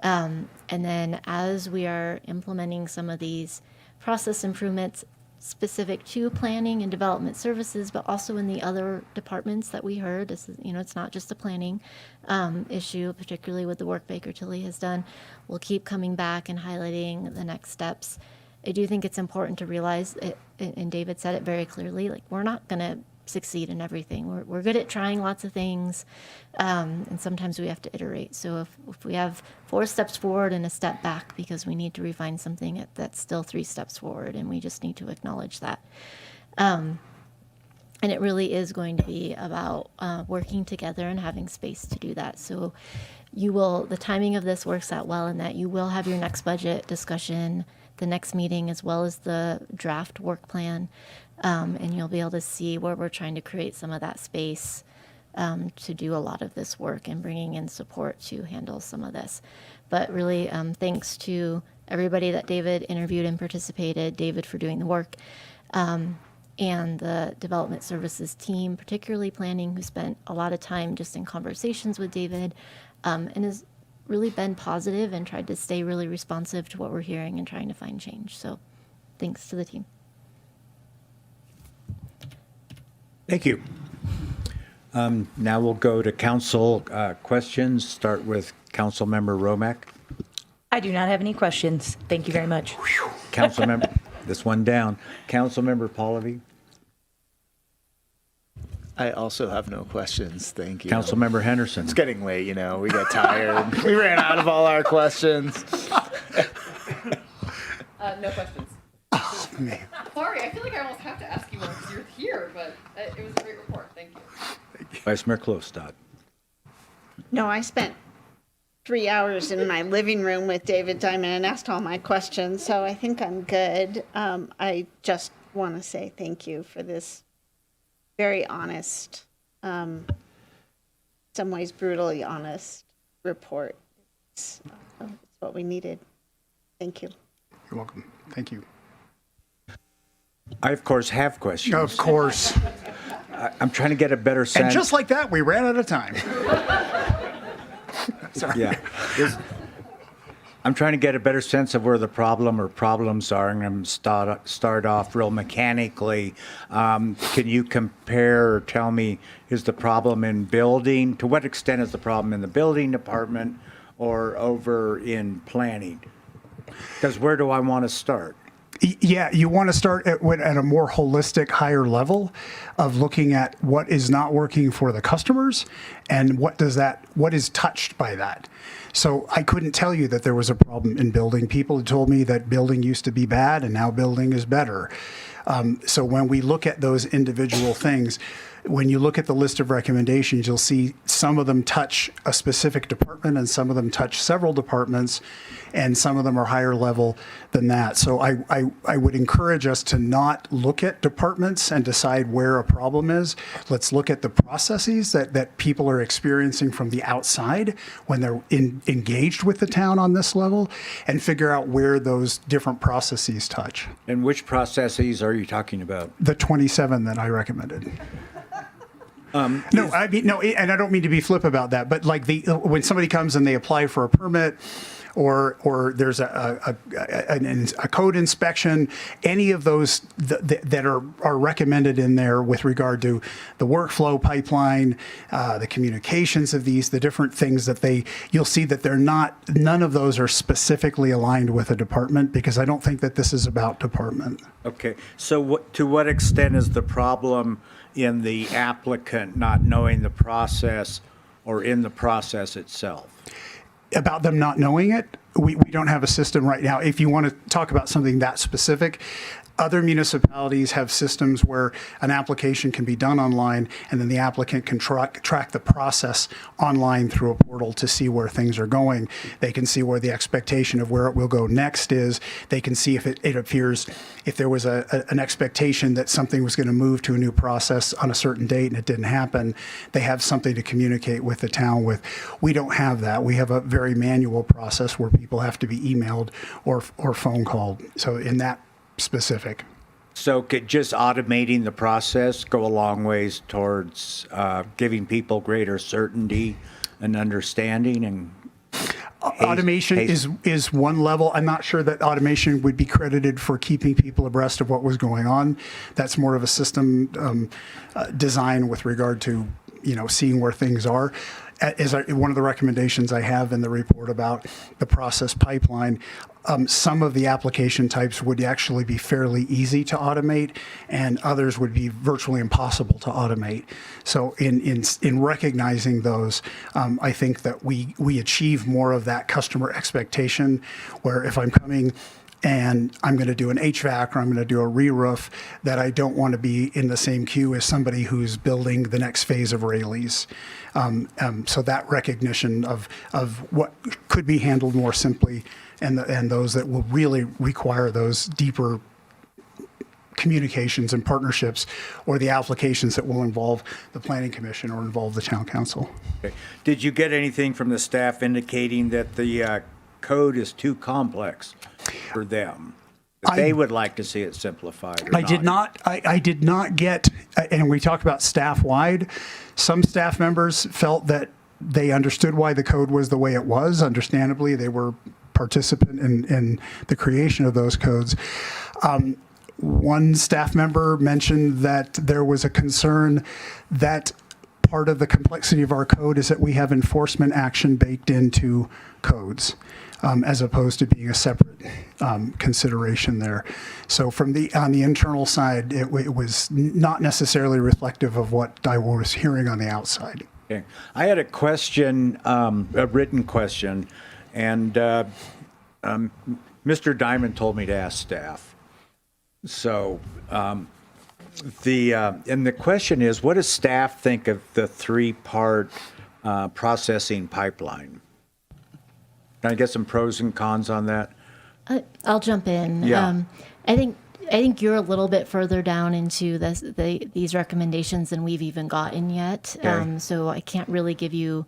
And then as we are implementing some of these process improvements specific to planning and development services, but also in the other departments that we heard, this is, it's not just a planning issue, particularly with the work Baker Tilly has done. We'll keep coming back and highlighting the next steps. I do think it's important to realize, and David said it very clearly, like we're not going to succeed in everything. We're good at trying lots of things, and sometimes we have to iterate. So if we have 4 steps forward and a step back because we need to refine something, that's still 3 steps forward, and we just need to acknowledge that. And it really is going to be about working together and having space to do that. So the timing of this works out well in that you will have your next budget discussion, the next meeting, as well as the draft work plan. And you'll be able to see where we're trying to create some of that space to do a lot of this work and bringing in support to handle some of this. But really, thanks to everybody that David interviewed and participated, David for doing the work, and the development services team, particularly planning, who spent a lot of time just in conversations with David, and has really been positive and tried to stay really responsive to what we're hearing and trying to find change. So thanks to the team. Thank you. Now we'll go to council questions. Start with Council Member Romack. I do not have any questions. Thank you very much. Council Member, this one down. Council Member Pallavi. I also have no questions. Thank you. Council Member Henderson. It's getting late, we got tired. We ran out of all our questions. No questions. Oh, man. Sorry, I feel like I almost have to ask you more because you're here, but it was a great report. Thank you. Vice Mayor Klostad. No, I spent 3 hours in my living room with David Diamond and asked all my questions, so I think I'm good. I just want to say thank you for this very honest, some ways brutally honest report. It's what we needed. Thank you. You're welcome. Thank you. I, of course, have questions. Of course. I'm trying to get a better sense. And just like that, we ran out of time. Sorry. Yeah. I'm trying to get a better sense of where the problem or problems are, and I'm start off real mechanically. Can you compare or tell me, is the problem in building? To what extent is the problem in the building department or over in planning? Because where do I want to start? Yeah, you want to start at a more holistic, higher level of looking at what is not working for the customers and what is touched by that. So I couldn't tell you that there was a problem in building. People had told me that building used to be bad and now building is better. So when we look at those individual things, when you look at the list of recommendations, you'll see some of them touch a specific department and some of them touch several departments, and some of them are higher level than that. So I would encourage us to not look at departments and decide where a problem is. Let's look at the processes that people are experiencing from the outside when they're engaged with the town on this level, and figure out where those different processes touch. And which processes are you talking about? The 27 that I recommended. And I don't mean to be flip about that, but like when somebody comes and they apply for a permit, or there's a code inspection, any of those that are recommended in there with regard to the workflow pipeline, the communications of these, the different things that you'll see that none of those are specifically aligned with a department, because I don't think that this is about department. Okay, so to what extent is the problem in the applicant not knowing the process or in the process itself? About them not knowing it, we don't have a system right now. If you want to talk about something that specific, other municipalities have systems where an application can be done online, and then the applicant can track the process online through a portal to see where things are going. They can see where the expectation of where it will go next is. They can see if it appears, if there was an expectation that something was going to move to a new process on a certain date and it didn't happen. They have something to communicate with the town with. We don't have that. We have a very manual process where people have to be emailed or phone called. So in that specific. So could just automating the process go a long ways towards giving people greater certainty and understanding? And automation is one level. I'm not sure that automation would be credited for keeping people abreast of what was going on. That's more of a system design with regard to seeing where things are. One of the recommendations I have in the report about the process pipeline, some of the application types would actually be fairly easy to automate, and others would be virtually impossible to automate. So in recognizing those, I think that we achieve more of that customer expectation, where if I'm coming and I'm going to do an HVAC or I'm going to do a re-roof, that I don't want to be in the same queue as somebody who's building the next phase of Rayleigh's. So that recognition of what could be handled more simply, and those that will really require those deeper communications and partnerships, or the applications that will involve the planning commission or involve the town council. Okay. Did you get anything from the staff indicating that the code is too complex for them? They would like to see it simplified. I did not get, and we talked about staff-wide. Some staff members felt that they understood why the code was the way it was. Understandably, they were participant in the creation of those codes. One staff member mentioned that there was a concern that part of the complexity of our code is that we have enforcement action baked into codes, as opposed to being a separate consideration there. So on the internal side, it was not necessarily reflective of what I was hearing on the outside. Okay. I had a question, a written question, and Mr. Diamond told me to ask staff. So the question is, what does staff think of the three-part processing pipeline? Can I get some pros and cons on that? I'll jump in. Yeah. I think you're a little bit further down into these recommendations than we've even gotten yet. Okay. So I can't really give you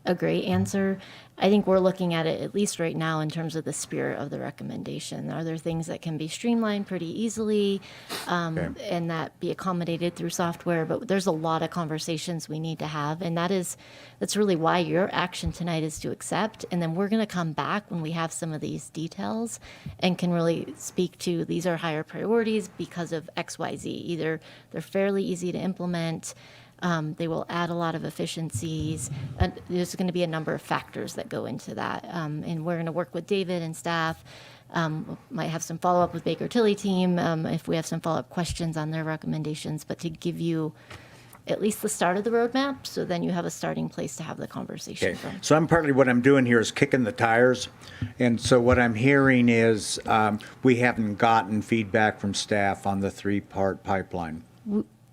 a great answer. I think we're looking at it, at least right now, in terms of the spirit of the recommendation. Are there things that can be streamlined pretty easily and that be accommodated through software? But there's a lot of conversations we need to have, and that's really why your action tonight is to accept. And then we're going to come back when we have some of these details and can really speak to these are higher priorities because of X, Y, Z. Either they're fairly easy to implement, they will add a lot of efficiencies. And there's going to be a number of factors that go into that. And we're going to work with David and staff. Might have some follow-up with Baker Tilly team if we have some follow-up questions on their recommendations, but to give you at least the start of the roadmap, so then you have a starting place to have the conversation from. So what I'm doing here is kicking the tires. And so what I'm hearing is we haven't gotten feedback from staff on the 3-part pipeline.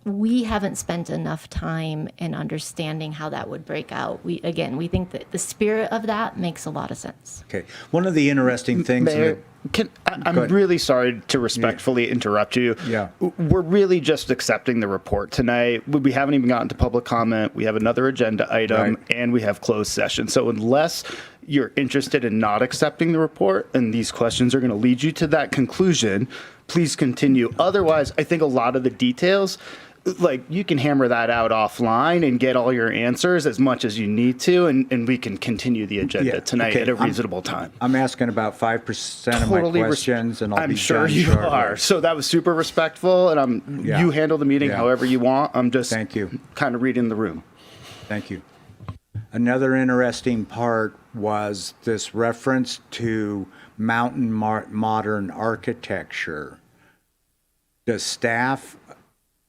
We haven't spent enough time in understanding how that would break out. We think that the spirit of that makes a lot of sense. Okay. One of the interesting things. Mayor, I'm really sorry to respectfully interrupt you. Yeah. We're really just accepting the report tonight. We haven't even gotten to public comment. We have another agenda item, and we have closed session. So unless you're interested in not accepting the report, and these questions are going to lead you to that conclusion, please continue. Otherwise, I think a lot of the details, like, you can hammer that out offline and get all your answers as much as you need to, and we can continue the agenda tonight at a reasonable time. I'm asking about 5% of my questions, and I'm sure you are. So that was super respectful, and you handle the meeting however you want. I'm just kind of reading the room. Thank you. Another interesting part was this reference to mountain modern architecture. Does staff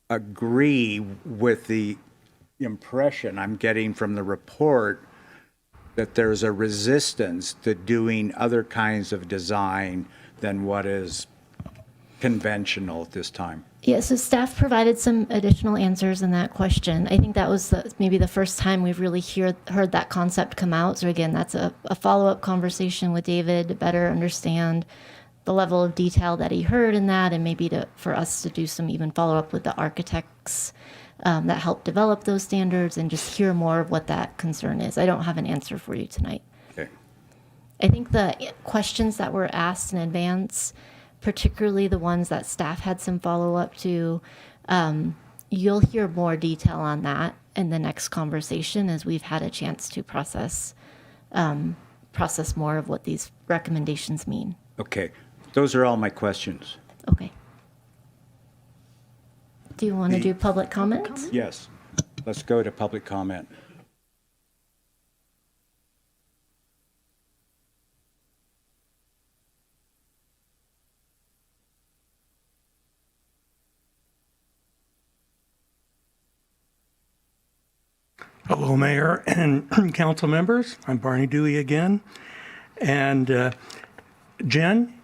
agree with the impression I'm getting from the report that there's a resistance to doing other kinds of design than what is conventional at this time? Yeah, so staff provided some additional answers in that question. I think that was maybe the first time we've really heard that concept come out. So again, that's a follow-up conversation with David to better understand the level of detail that he heard in that, and maybe for us to do some even follow-up with the architects that helped develop those standards and just hear more of what that concern is. I don't have an answer for you tonight. Okay. I think the questions that were asked in advance, particularly the ones that staff had some follow-up to, you'll hear more detail on that in the next conversation as we've had a chance to process more of what these recommendations mean. Okay. Those are all my questions. Okay. Do you want to do public comment? Yes. Let's go to public comment. Hello, Mayor and council members. I'm Barney Dewey again. And Jen,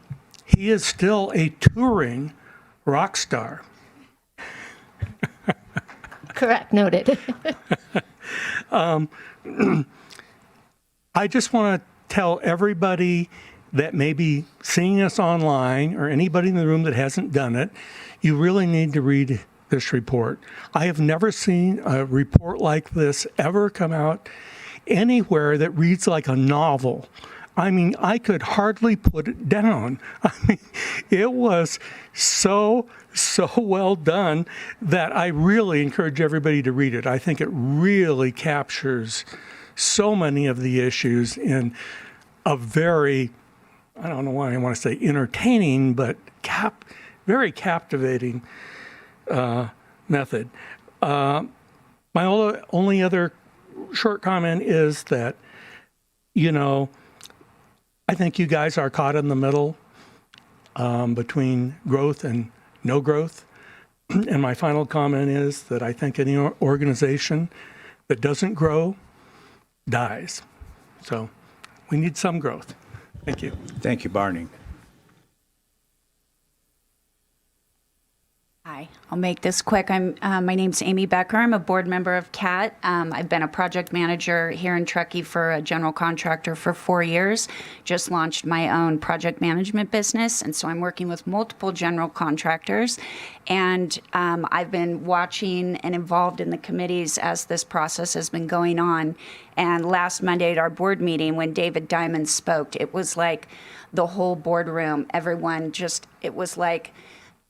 he is still a touring rock star. Correct, noted. I just want to tell everybody that may be seeing us online or anybody in the room that hasn't done it, you really need to read this report. I have never seen a report like this ever come out anywhere that reads like a novel. I mean, I could hardly put it down. I mean, it was so well done that I really encourage everybody to read it. I think it really captures so many of the issues in a very, I don't know why I want to say entertaining, but very captivating method. My only other short comment is that, I think you guys are caught in the middle between growth and no growth. And my final comment is that I think any organization that doesn't grow dies. So we need some growth. Thank you. Thank you, Barney. Hi. Hi, I'll make this quick. My name's Amy Becker. I'm a board member of CAT. I've been a project manager here in Truckee for a general contractor for 4 years. Just launched my own project management business, and so I'm working with multiple general contractors. And I've been watching and involved in the committees as this process has been going on. And last Monday at our board meeting, when David Diamond spoke, it was like the whole boardroom, everyone just, it was like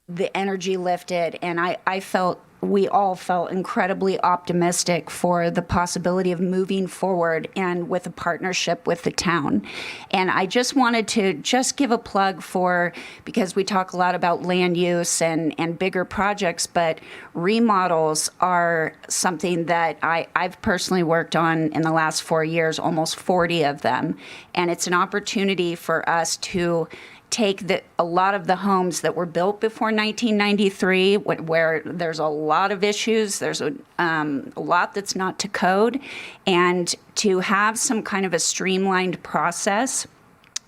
the energy lifted, and I felt, we all felt incredibly optimistic for the possibility of moving forward and with a partnership with the town. And I just wanted to just give a plug for, because we talk a lot about land use and bigger projects, but remodels are something that I've personally worked on in the last 4 years, almost 40 of them. And it's an opportunity for us to take a lot of the homes that were built before 1993, where there's a lot of issues, there's a lot that's not to code, and to have some kind of a streamlined process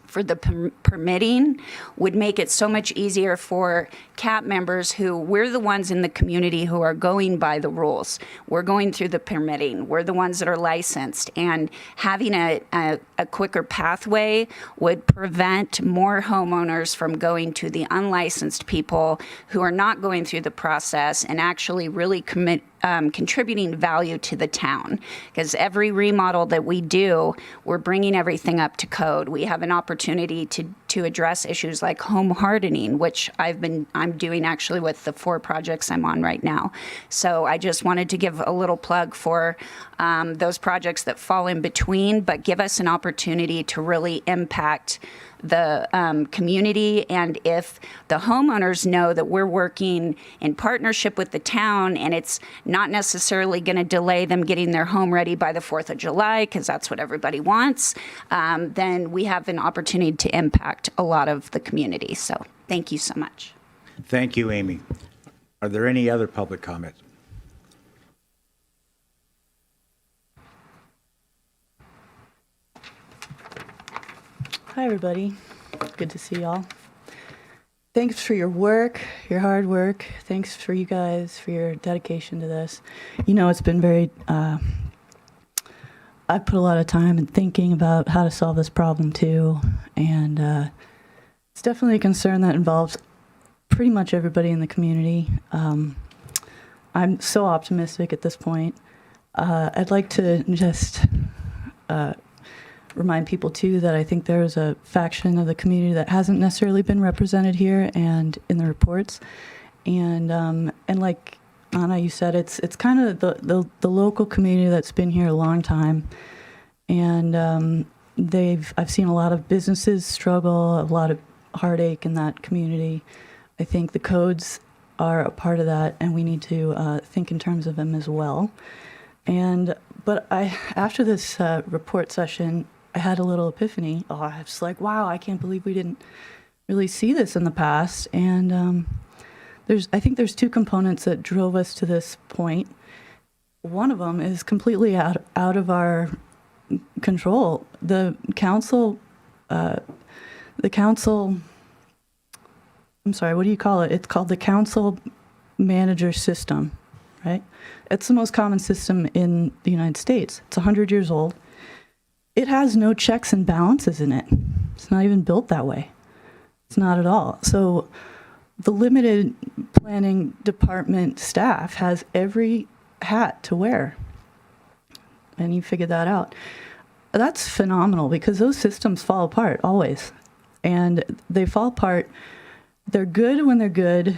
for the permitting would make it so much easier for CAP members who, we're the ones in the community who are going by the rules. We're going through the permitting. We're the ones that are licensed. And having a quicker pathway would prevent more homeowners from going to the unlicensed people who are not going through the process and actually really contributing value to the town. Because every remodel that we do, we're bringing everything up to code. We have an opportunity to address issues like home hardening, which I'm doing actually with the 4 projects I'm on right now. So I just wanted to give a little plug for those projects that fall in between, but give us an opportunity to really impact the community. And if the homeowners know that we're working in partnership with the town and it's not necessarily going to delay them getting their home ready by the 4th of July, because that's what everybody wants, then we have an opportunity to impact a lot of the community. So thank you so much. Thank you, Amy. Are there any other public comments? Hi, everybody. Good to see y'all. Thanks for your work, your hard work. Thanks for you guys for your dedication to this. You know, it's been very, I've put a lot of time in thinking about how to solve this problem too. And it's definitely a concern that involves pretty much everybody in the community. I'm so optimistic at this point. I'd like to just remind people too that I think there's a faction of the community that hasn't necessarily been represented here and in the reports. And like Anna, you said, it's kind of the local community that's been here a long time. And I've seen a lot of businesses struggle, a lot of heartache in that community. I think the codes are a part of that, and we need to think in terms of them as well. But after this report session, I had a little epiphany. I was like, wow, I can't believe we didn't really see this in the past. And I think there's 2 components that drove us to this point. One of them is completely out of our control. The council, I'm sorry, what do you call it? It's called the council manager system, right? It's the most common system in the United States. It's 100 years old. It has no checks and balances in it. It's not even built that way. It's not at all. So the limited planning department staff has every hat to wear. And you figured that out. That's phenomenal because those systems fall apart always. And they fall apart. They're good when they're good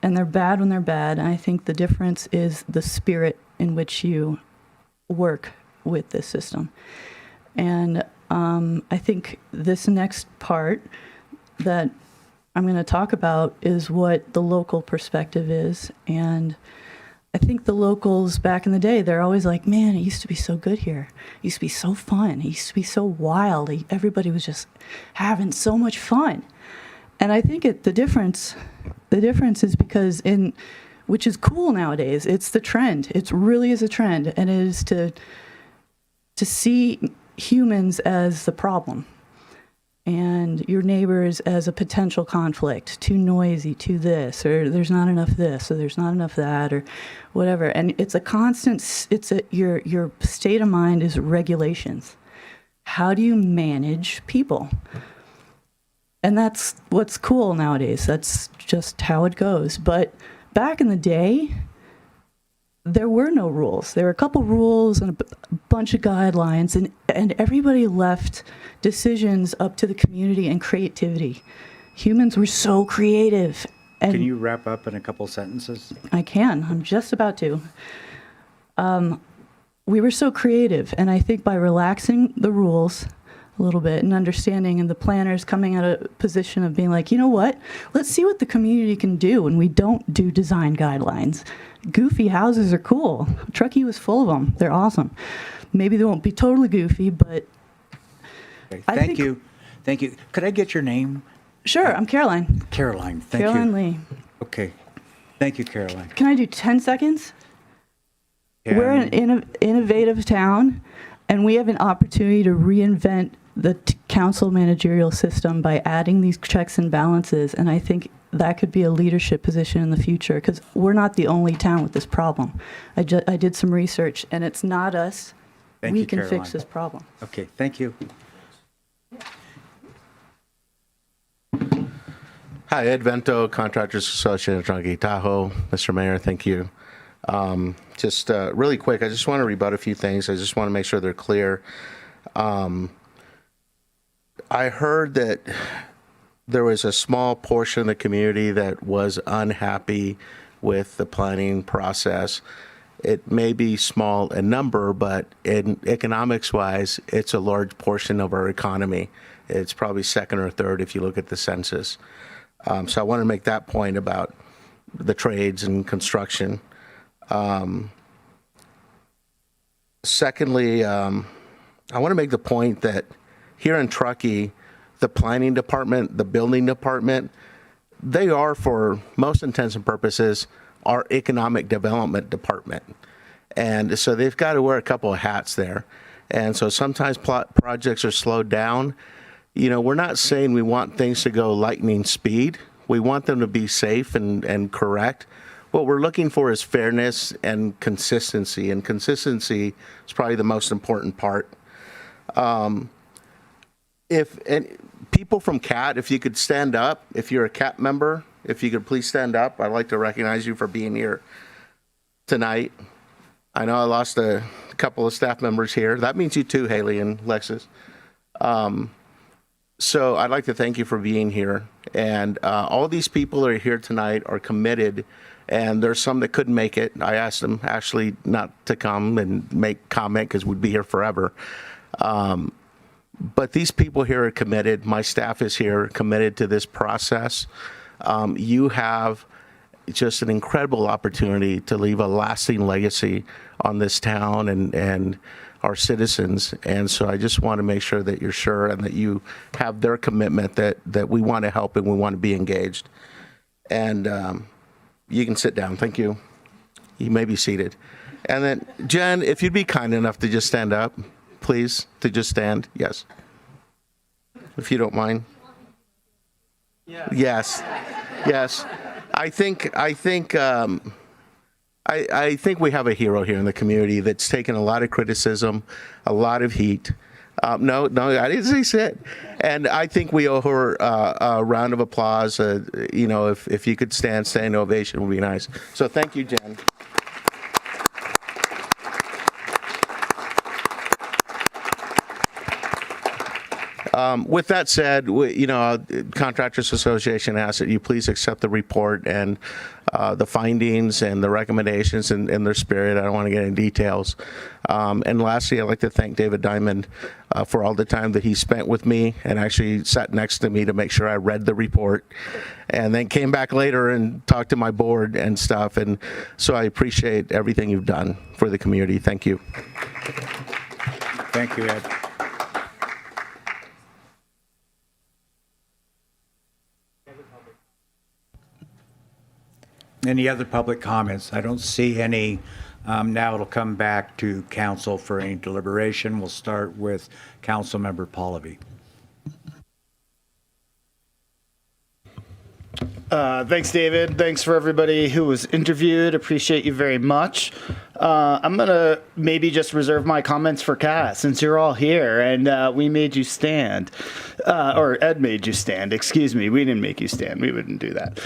and they're bad when they're bad. And I think the difference is the spirit in which you work with this system. And I think this next part that I'm going to talk about is what the local perspective is. And I think the locals back in the day, they're always like, man, it used to be so good here. It used to be so fun. It used to be so wild. Everybody was just having so much fun. And I think the difference is because which is cool nowadays, it's the trend. It really is a trend. And it is to see humans as the problem. And understand your neighbors as a potential conflict, too noisy, too this, or there's not enough this, or there's not enough that, or whatever. And it's a constant, your state of mind is regulations. How do you manage people? And that's what's cool nowadays. That's just how it goes. But back in the day, there were no rules. There were a couple rules and a bunch of guidelines, and everybody left decisions up to the community and creativity. Humans were so creative. And Can you wrap up in a couple sentences? I can. I'm just about to. We were so creative, and I think by relaxing the rules a little bit and understanding, and the planners coming at a position of being like, you know what, let's see what the community can do when we don't do design guidelines. Goofy houses are cool. Truckee was full of them. They're awesome. Maybe they won't be totally goofy, but Okay, thank you. Thank you. Could I get your name? Sure, I'm Caroline. Caroline, thank you. Caroline Lee. Okay. Thank you, Caroline. Can I do 10 seconds? We're an innovative town, and we have an opportunity to reinvent the council managerial system by adding these checks and balances, and I think that could be a leadership position in the future, because we're not the only town with this problem. I did some research, and it's not us. Thank we you, can Caroline. fix this problem. Okay, thank you. Hi, Ed Vento, Contractors Association of Truckee, Tahoe. Mr. Mayor, thank you. Just really quick, I just want to rebut a few things. I just want to make sure they're clear. I heard that there was a small portion of the community that was unhappy with the planning process. It may be small in number, but in economics-wise, it's a large portion of our economy. It's probably second or third if you look at the census. So I want to make that point about the trades and construction. Secondly, I want to make the point that here in Truckee, the planning department, the building department, they are, for most intents and purposes, our economic development department. And so they've got to wear a couple of hats there. And so sometimes projects are slowed down. You know, we're not saying we want things to go lightning speed. We want them to be safe and correct. What we're looking for is fairness and consistency, and consistency is probably the most important part. People from CAT, if you could stand up, if you're a CAT member, if you could please stand up, I'd like to recognize you for being here tonight. I know I lost a couple of staff members here. That means you too, Haley and Lexus. So I'd like to thank you for being here. And all these people that are here tonight are committed, and there's some that couldn't make it. I asked them actually not to come and make comment because we'd be here forever. But these people here are committed. My staff is here committed to this process. You have just an incredible opportunity to leave a lasting legacy on this town and our citizens. And so I just want to make sure that you're sure and that you have their commitment that we want to help and we want to be engaged. And you can sit down. Thank you. You may be seated. And then, Jen, if you'd be kind enough to just stand up, please, to just stand. Yes. If you don't mind. Yes. Yes. I think we have a hero here in the community that's taken a lot of criticism, a lot of heat. No, I didn't say sit. And I think we owe her a round of applause. If you could stand ovation would be nice. So thank you, Jen. With that said, Contractors Association asks that you please accept the report and the findings and the recommendations in their spirit. I don't want to get into details. And lastly, I'd like to thank David Diamond for all the time that he spent with me and actually sat next to me to make sure I read the report, and then came back later and talked to my board and stuff. And so I appreciate everything you've done for the community. Thank you. Thank you, Ed. Any other public comments? I don't see any. Now it'll come back to council for any deliberation. We'll start with Councilmember Pallavi. Thanks, David. Thanks for everybody who was interviewed. Appreciate you very much. I'm going to maybe just reserve my comments for Kat, since you're all here and we made you stand. Or Ed made you stand. Excuse me. We didn't make you stand. We wouldn't do that.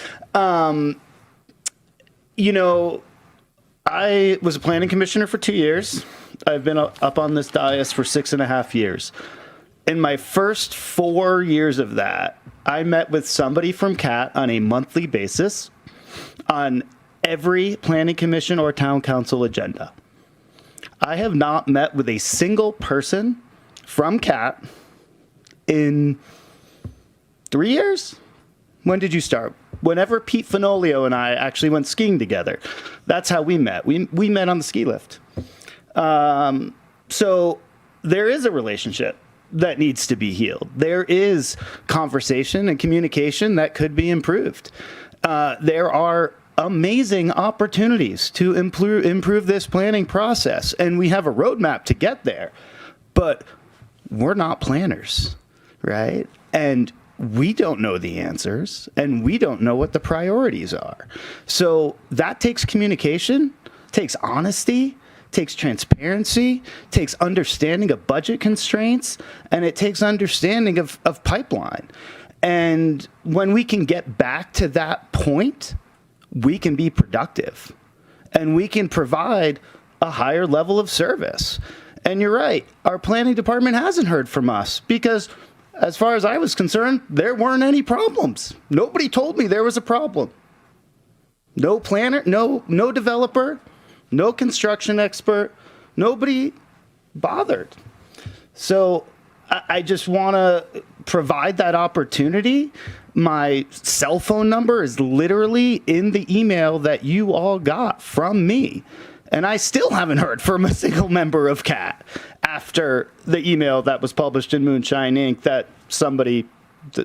I was a planning commissioner for 2 years. I've been up on this dais for 6.5 years. In my first 4 years of that, I met with somebody from CAT on a monthly basis on every planning commission or town council agenda. I have not met with a single person from CAT in 3 years. When did you start? Whenever Pete Fenolio and I actually went skiing together. That's how we met. We met on the ski lift. So there is a relationship that needs to be healed. There is conversation and communication that could be improved. There are amazing opportunities to improve this planning process, and we have a roadmap to get there, but we're not planners, right? And we don't know the answers, and we don't know what the priorities are. So that takes communication, takes honesty, takes transparency, takes understanding of budget constraints, and it takes understanding of pipeline. And when we can get back to that point, we can be productive and we can provide a higher level of service. And you're right, our planning department hasn't heard from us because as far as I was concerned, there weren't any problems. Nobody told me there was a problem. No planner, no developer, no construction expert, nobody bothered. So I just want to provide that opportunity. My cell phone number is literally in the email that you all got from me. And I still haven't heard from a single member of CAT after the email that was published in Moonshine Inc. that somebody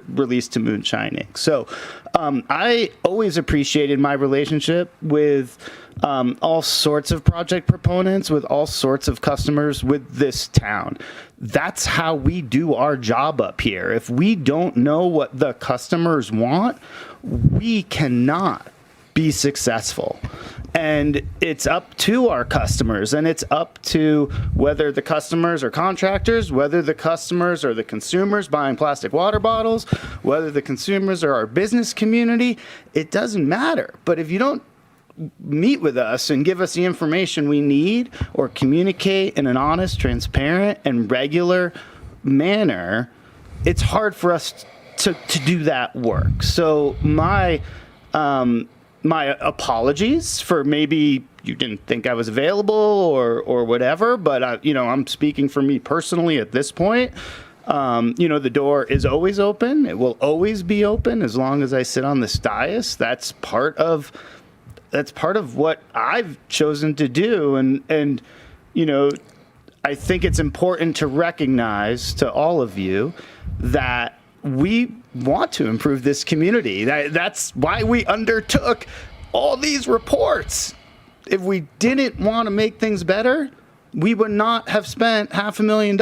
released to Moonshine Inc. So I always appreciated my relationship with all sorts of project proponents, with all sorts of customers with this town. That's how we do our job up here. If we don't know what the customers want, we cannot be successful. And it's up to our customers, and it's up to whether the customers are contractors, whether the customers are the consumers buying plastic water bottles, whether the consumers are our business community. It doesn't matter. But if you don't meet with us and give us the information we need or communicate in an honest, transparent, and regular manner, it's hard for us to do that work. So my apologies for maybe you didn't think I was available or whatever, but I'm speaking for me personally at this point. The door is always open. It will always be open as long as I sit on this dais. That's part of what I've chosen to do. And I think it's important to recognize to all of you that we want to improve this community. That's why we undertook all these reports. If we didn't want to make things better, we would not have spent $500,000 and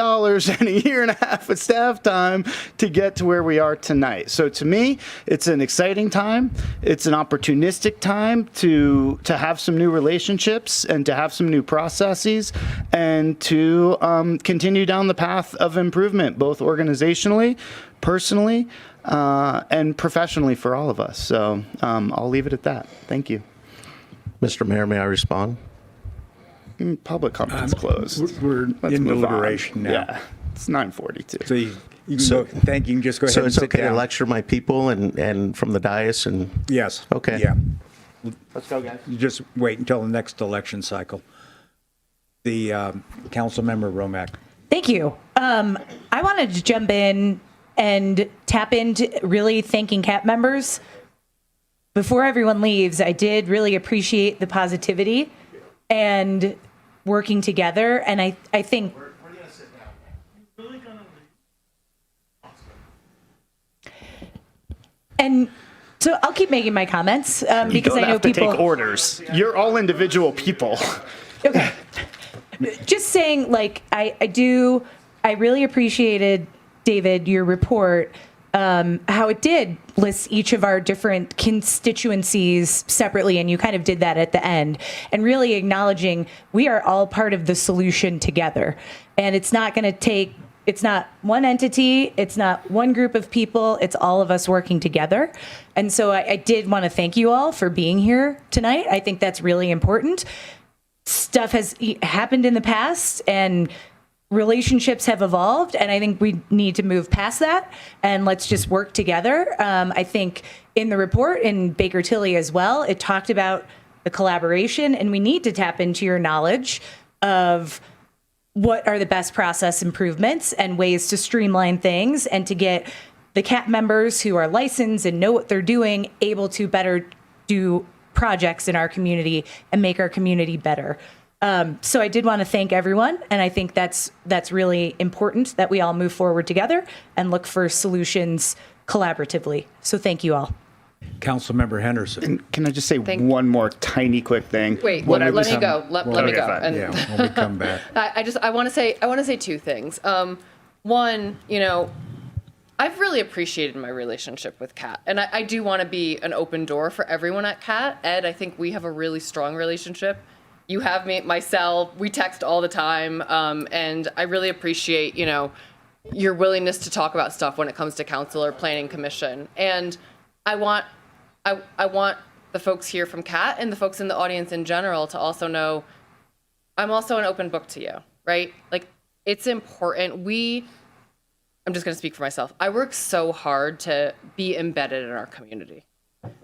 1.5 years of staff time to get to where we are tonight. So to me, it's an exciting time. It's an opportunistic time to have some new relationships and to have some new processes and to continue down the path of improvement, both organizationally, personally, and professionally for all of us. So I'll leave it at that. Thank you. Mr. Mayor, may I respond? Public comments closed. We're in deliberation now. Yeah, it's 9:42. So you can go. Thank you. You can just go ahead So and it's sit okay to down. lecture my people and from the dais and Yes. Okay. Yeah. Let's go, guys. You just wait until the next election cycle. The council member Romack. Thank you. I wanted to jump in and tap into really thanking CAT members. Before everyone leaves, I did really appreciate the positivity and working together. And I think We're going to sit down. You're really going to leave? and so I'll keep making my comments because I know have to people take orders. You're all individual people. Okay. Just saying, like, I really appreciated, David, your report. how it did list each of our different constituencies separately, and you kind of did that at the end, and really acknowledging we are all part of the solution together. And it's not going to take, it's not one entity, it's not one group of people, it's all of us working together. And so I did want to thank you all for being here tonight. I think that's really important. Stuff has happened in the past, and relationships have evolved, and I think we need to move past that, and let's just work together. I think in the report, in Baker Tilly as well, it talked about the collaboration, and we need to tap into your knowledge of what are the best process improvements and ways to streamline things, and to get the CAT members who are licensed and know what they're doing able to better do projects in our community and make our community better. So I did want to thank everyone, and I think that's really important that we all move forward together and look for solutions collaboratively. So thank you all. Councilmember Henderson. And can I just say one more tiny quick thing? Wait, let me go. Let me go. Fine. And Yeah, when we come back. I want to say two things. One, I've really appreciated my relationship with Kat, and I do want to be an open door for everyone at Kat. Ed, I think we have a really strong relationship. You have me, myself, we text all the time, and I really appreciate, your willingness to talk about stuff when it comes to council or planning commission. And I want the folks here from Kat and the folks in the audience in general to also know I'm also an open book to you, right? Like, it's important. I'm just going to speak for myself. I work so hard to be embedded in our community,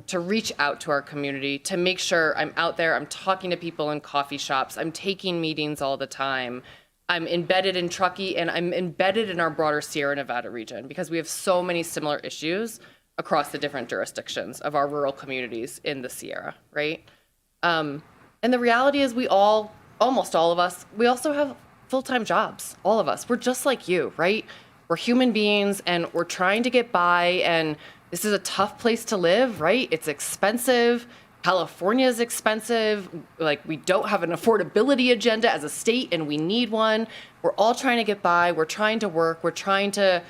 to reach out to our community, to make sure I'm out there, I'm talking to people in coffee shops, I'm taking meetings all the time. I'm embedded in Truckee, and I'm embedded in our broader Sierra Nevada region because we have so many similar issues across the different jurisdictions of our rural communities in the Sierra, right? And the reality is almost all of us, we also have full-time jobs, all of us. We're just like you, right? We're human beings, and we're trying to get by, and this is a tough place to live, right? It's expensive. California is expensive. Like, we don't have an affordability agenda as a state, and we need one. We're all trying to get by. We're trying to work. We're trying to,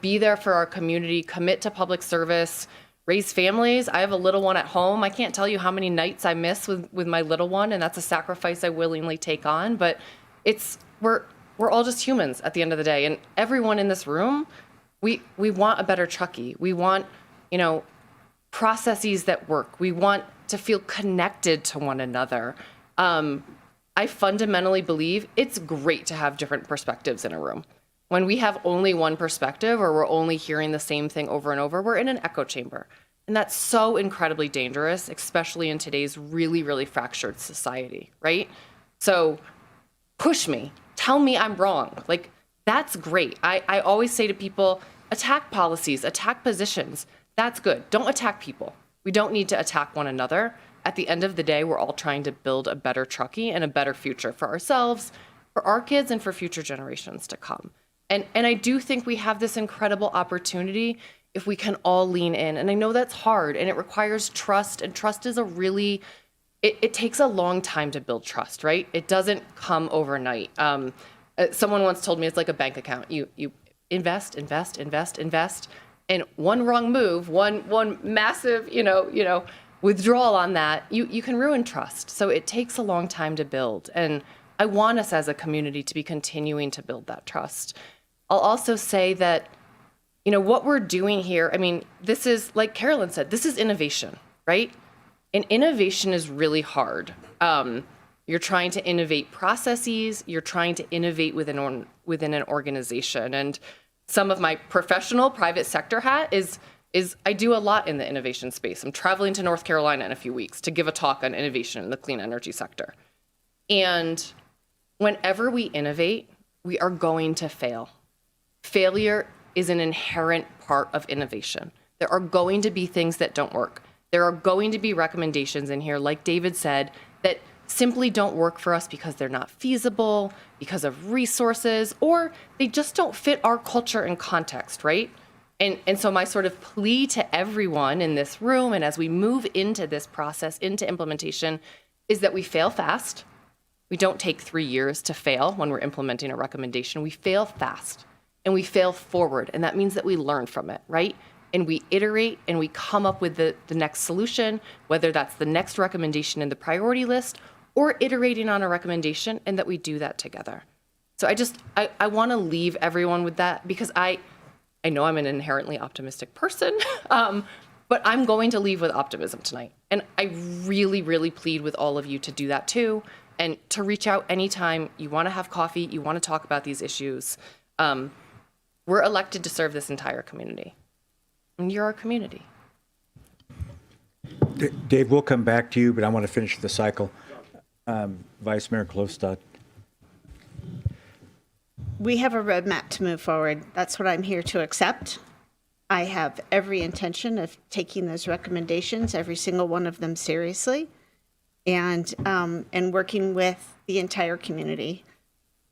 be there for our community, commit to public service, raise families. I have a little one at home. I can't tell you how many nights I miss with my little one, and that's a sacrifice I willingly take on. But we're all just humans at the end of the day, and everyone in this room, we want a better Truckee. We want, processes that work. We want to feel connected to one another. I fundamentally believe it's great to have different perspectives in a room. When we have only one perspective, or we're only hearing the same thing over and over, we're in an echo chamber. And that's so incredibly dangerous, especially in today's really, really fractured society, right? So push me, tell me I'm wrong. Like, that's great. I always say to people, attack policies, attack positions. That's good. Don't attack people. We don't need to attack one another. At the end of the day, we're all trying to build a better Truckee and a better future for ourselves, for our kids, and for future generations to come. And I do think we have this incredible opportunity if we can all lean in. And I know that's hard, and it requires trust, and trust is it takes a long time to build trust, right? It doesn't come overnight. Someone once told me it's like a bank account. You invest, and one wrong move, one massive, withdrawal on that, you can ruin trust. So it takes a long time to build. And I want us as a community to be continuing to build that trust. I'll also say that, what we're doing here, this is, like Carolyn said, this is innovation, right? And innovation is really hard. You're trying to innovate processes, you're trying to innovate within an organization. And some of my professional private sector hat is I do a lot in the innovation space. I'm traveling to North Carolina in a few weeks to give a talk on innovation in the clean energy sector. And whenever we innovate, we are going to fail. Failure is an inherent part of innovation. There are going to be things that don't work. There are going to be recommendations in here, like David said, that simply don't work for us because they're not feasible, because of resources, or they just don't fit our culture and context, right? And so my sort of plea to everyone in this room, and as we move into this process, into implementation, is that we fail fast. We don't take 3 years to fail when we're implementing a recommendation. We fail fast. and we fail forward. And that means that we learn from it, right? And we iterate and we come up with the next solution, whether that's the next recommendation in the priority list or iterating on a recommendation, and that we do that together. So I want to leave everyone with that, because I know I'm an inherently optimistic person, but I'm going to leave with optimism tonight. And I really, really plead with all of you to do that too, and to reach out anytime you want to have coffee, you want to talk about these issues. We're elected to serve this entire community, and you're our community. Dave, we'll come back to you, but I want to finish the cycle. Vice Mayor Klostad. We have a roadmap to move forward. That's what I'm here to accept. I have every intention of taking those recommendations, every single one of them, seriously, and working with the entire community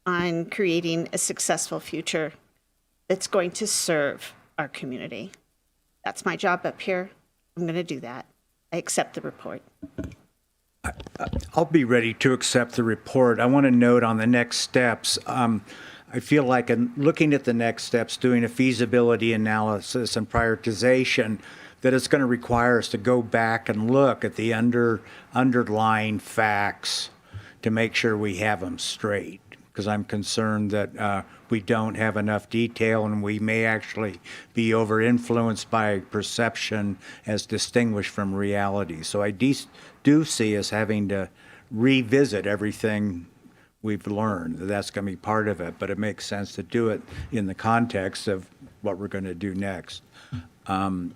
on creating a successful future that's going to serve our community. That's my job up here. I'm going to do that. I accept the report. I'll be ready to accept the report. I want to note on the next steps. I feel like in looking at the next steps, doing a feasibility analysis and prioritization, that it's going to require us to go back and look at the underlying facts to make sure we have them straight. Because I'm concerned that we don't have enough detail, and we may actually be over-influenced by perception as distinguished from reality. So I do see us having to revisit everything we've learned. That's going to be part of it, but it makes sense to do it in the context of what we're going to do next. I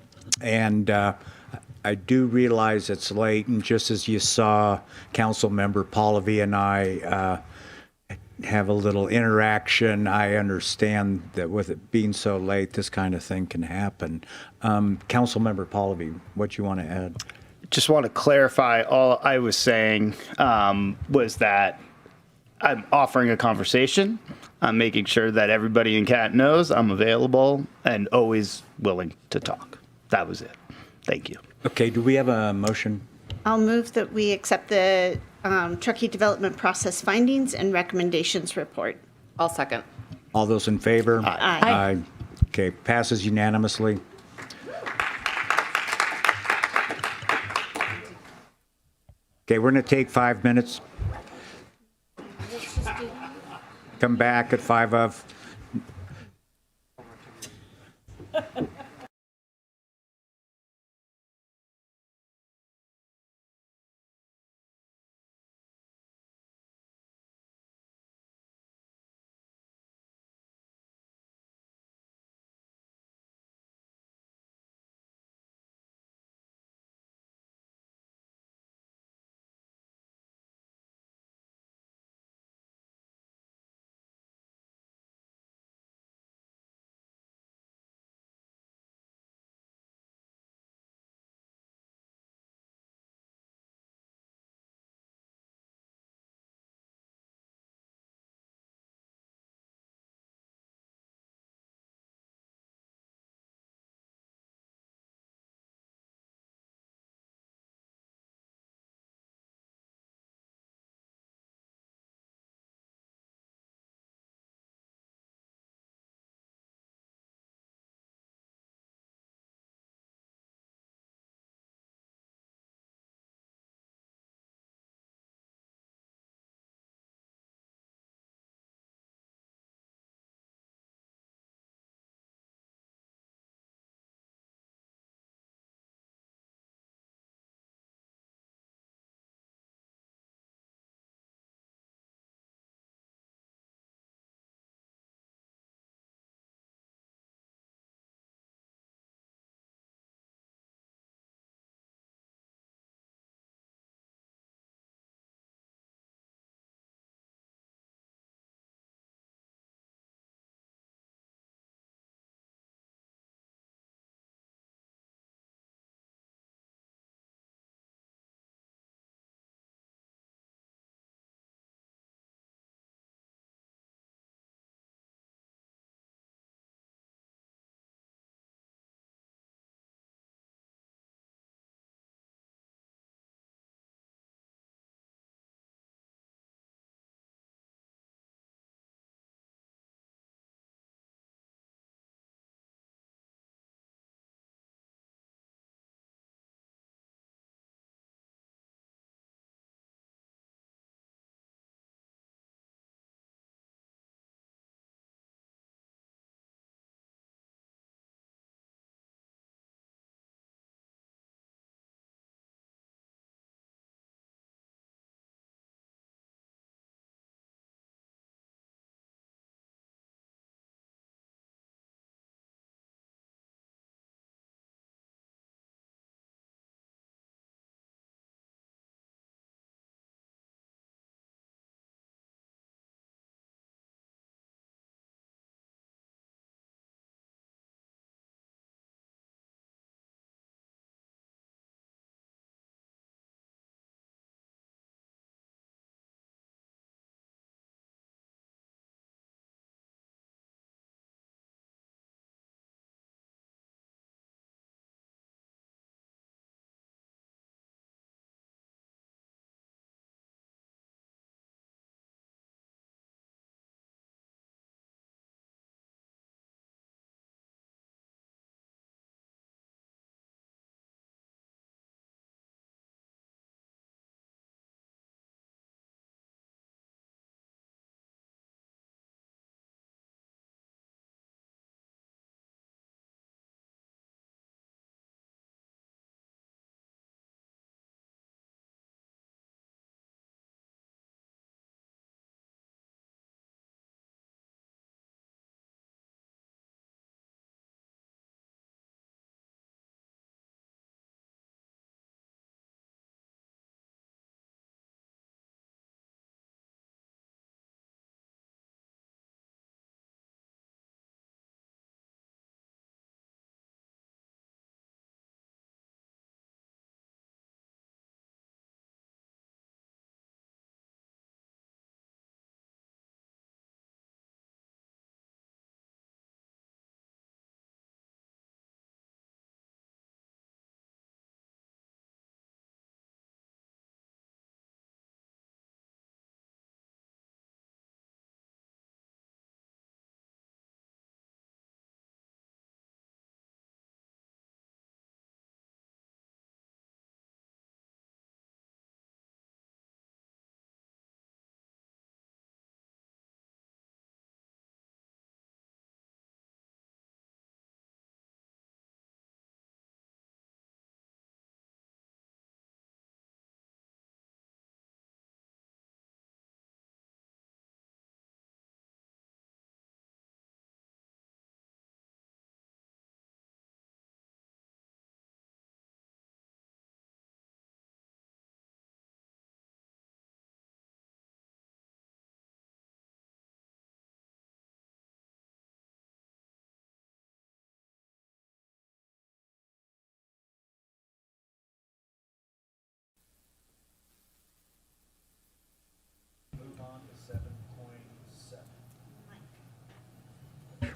do realize it's late, and just as you saw, Councilmember Pallavi and I have a little interaction. I understand that with it being so late, this kind of thing can happen. Councilmember Pallavi, what you want to add? Just want to clarify, all I was saying was that I'm offering a conversation. I'm making sure that everybody in CAT knows I'm available and always willing to talk. That was it. Thank you. Okay, do we have a motion? I'll move that we accept the Truckee Development Process Findings and Recommendations Report. I'll second. All those in favor? Aye. Aye. Okay, passes unanimously. Okay, we're going to take 5 minutes. Come back at 5 of.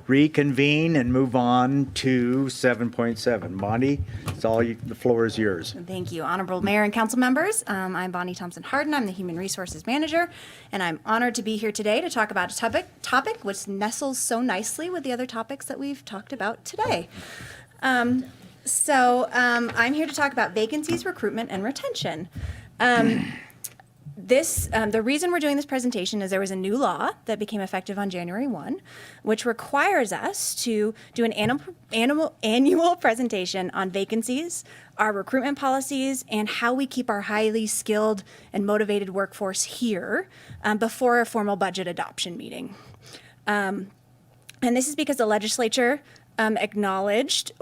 reconvene and move on to 7.7. Monty, the floor is yours. Thank you, Honorable Mayor and Council members. I'm Bonnie Thompson-Harden. I'm the Human Resources Manager, and I'm honored to be here today to talk about a topic which nestles so nicely with the other topics that we've talked about today. I'm here to talk about vacancies, recruitment, and retention. The reason we're doing this presentation is there was a new law that became effective on January 1, which requires us to do an annual presentation on vacancies, our recruitment policies, and how we keep our highly skilled and motivated workforce here before a formal budget adoption meeting. And this is because the legislature acknowledged,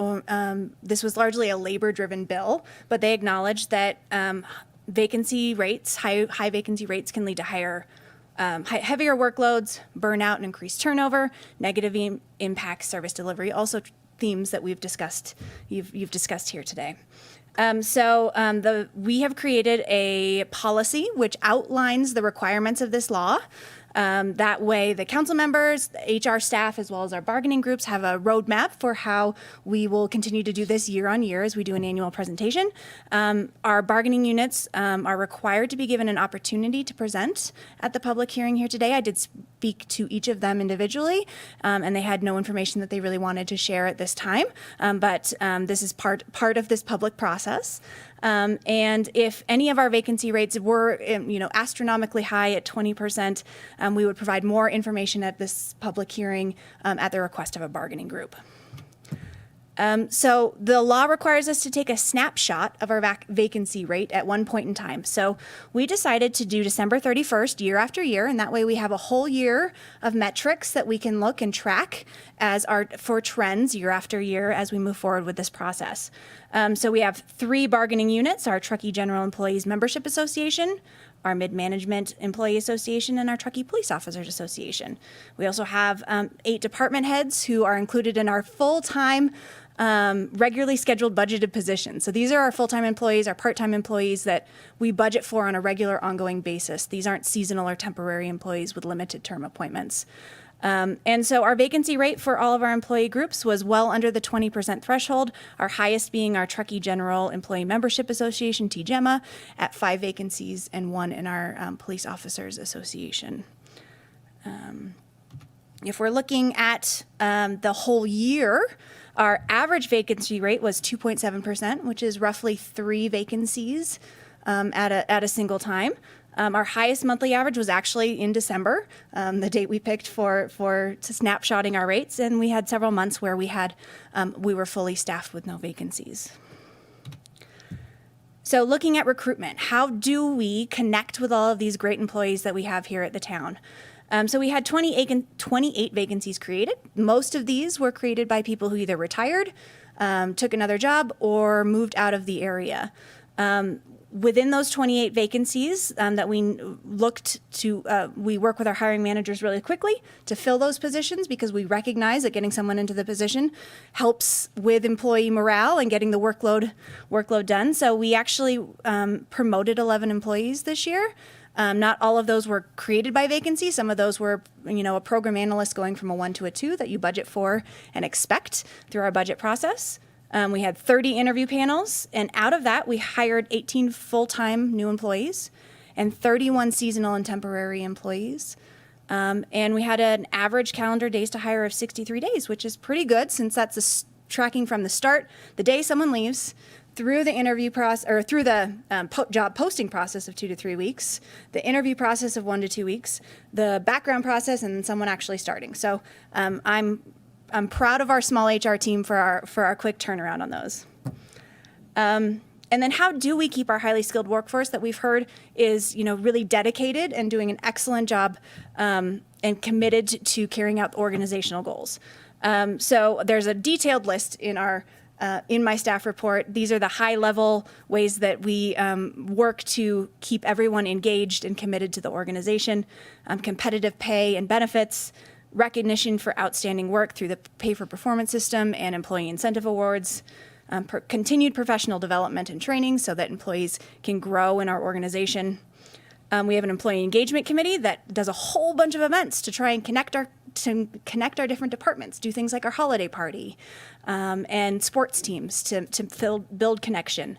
this was largely a labor-driven bill, but they acknowledged that vacancy rates, high vacancy rates can lead to heavier workloads, burnout, and increased turnover, negative impacts service delivery, also themes that we've discussed, you've discussed here today. We have created a policy which outlines the requirements of this law. That way, the council members, the HR staff, as well as our bargaining groups have a roadmap for how we will continue to do this year on year as we do an annual presentation. Our bargaining units are required to be given an opportunity to present at the public hearing here today. I did speak to each of them individually, and they had no information that they really wanted to share at this time. But this is part of this public process. And if any of our vacancy rates were, astronomically high at 20%, we would provide more information at this public hearing at the request of a bargaining group. So the law requires us to take a snapshot of our vacancy rate at one point in time. So we decided to do December 31st year after year, and that way we have a whole year of metrics that we can look and track for trends year after year as we move forward with this process. So we have 3 bargaining units: our Truckee General Employees Membership Association, our Mid-Management Employee Association, and our Truckee Police Officers Association. We also have 8 department heads who are included in our full-time regularly scheduled budgeted positions. So these are our full-time employees, our part-time employees that we budget for on a regular ongoing basis. These aren't seasonal or temporary employees with limited term appointments. And so our vacancy rate for all of our employee groups was well under the 20% threshold, our highest being our Truckee General Employee Membership Association, TGEMA, at 5 vacancies and 1 in our Police Officers Association. If we're looking at the whole year, our average vacancy rate was 2.7%, which is roughly 3 vacancies at a single time. Our highest monthly average was actually in December, the date we picked for snapshotting our rates, and we had several months where we were fully staffed with no vacancies. So looking at recruitment, how do we connect with all of these great employees that we have here at the town? So we had 28 vacancies created. Most of these were created by people who either retired, took another job, or moved out of the area. Within those 28 vacancies that we looked to, we work with our hiring managers really quickly to fill those positions because we recognize that getting someone into the position helps with employee morale and getting the workload done. So we actually promoted 11 employees this year. Not all of those were created by vacancy. Some of those were, a program analyst going from a 1 to a 2 that you budget for and expect through our budget process. We had 30 interview panels, and out of that, we hired 18 full-time new employees and 31 seasonal and temporary employees. And we had an average calendar days to hire of 63 days, which is pretty good since that's tracking from the start, the day someone leaves, through the interview process, or through the job posting process of 2 to 3 weeks, the interview process of 1 to 2 weeks, the background process, and then someone actually starting. So I'm proud of our small HR team for our quick turnaround on those. And then how do we keep our highly skilled workforce that we've heard is, really dedicated and doing an excellent job and committed to carrying out organizational goals. So there's a detailed list in my staff report. These are the high-level ways that we work to keep everyone engaged and committed to the organization. Competitive pay and benefits, recognition for outstanding work through the pay for performance system and employee incentive awards, continued professional development and training so that employees can grow in our organization. We have an employee engagement committee that does a whole bunch of events to try and connect our to connect our different departments, do things like our holiday party, and sports teams to build connection.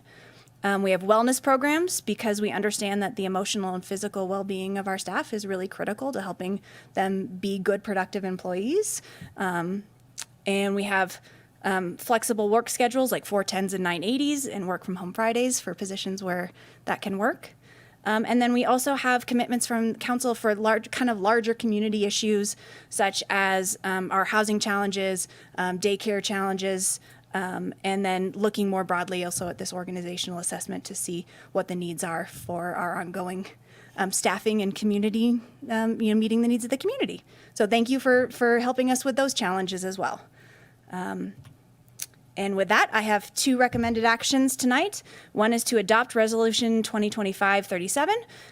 We have wellness programs because we understand that the emotional and physical well-being of our staff is really critical to helping them be good, productive employees. And we have flexible work schedules like 410s and 980s and work from home Fridays for positions where that can work. And then we also have commitments from council for larger community issues, such as our housing challenges, daycare challenges, and then looking more broadly also at this organizational assessment to see what the needs are for our ongoing staffing and community, meeting the needs of the community. So thank you for helping us with those challenges as well. And with that, I have 2 recommended actions tonight. One is to adopt Resolution 2025-37,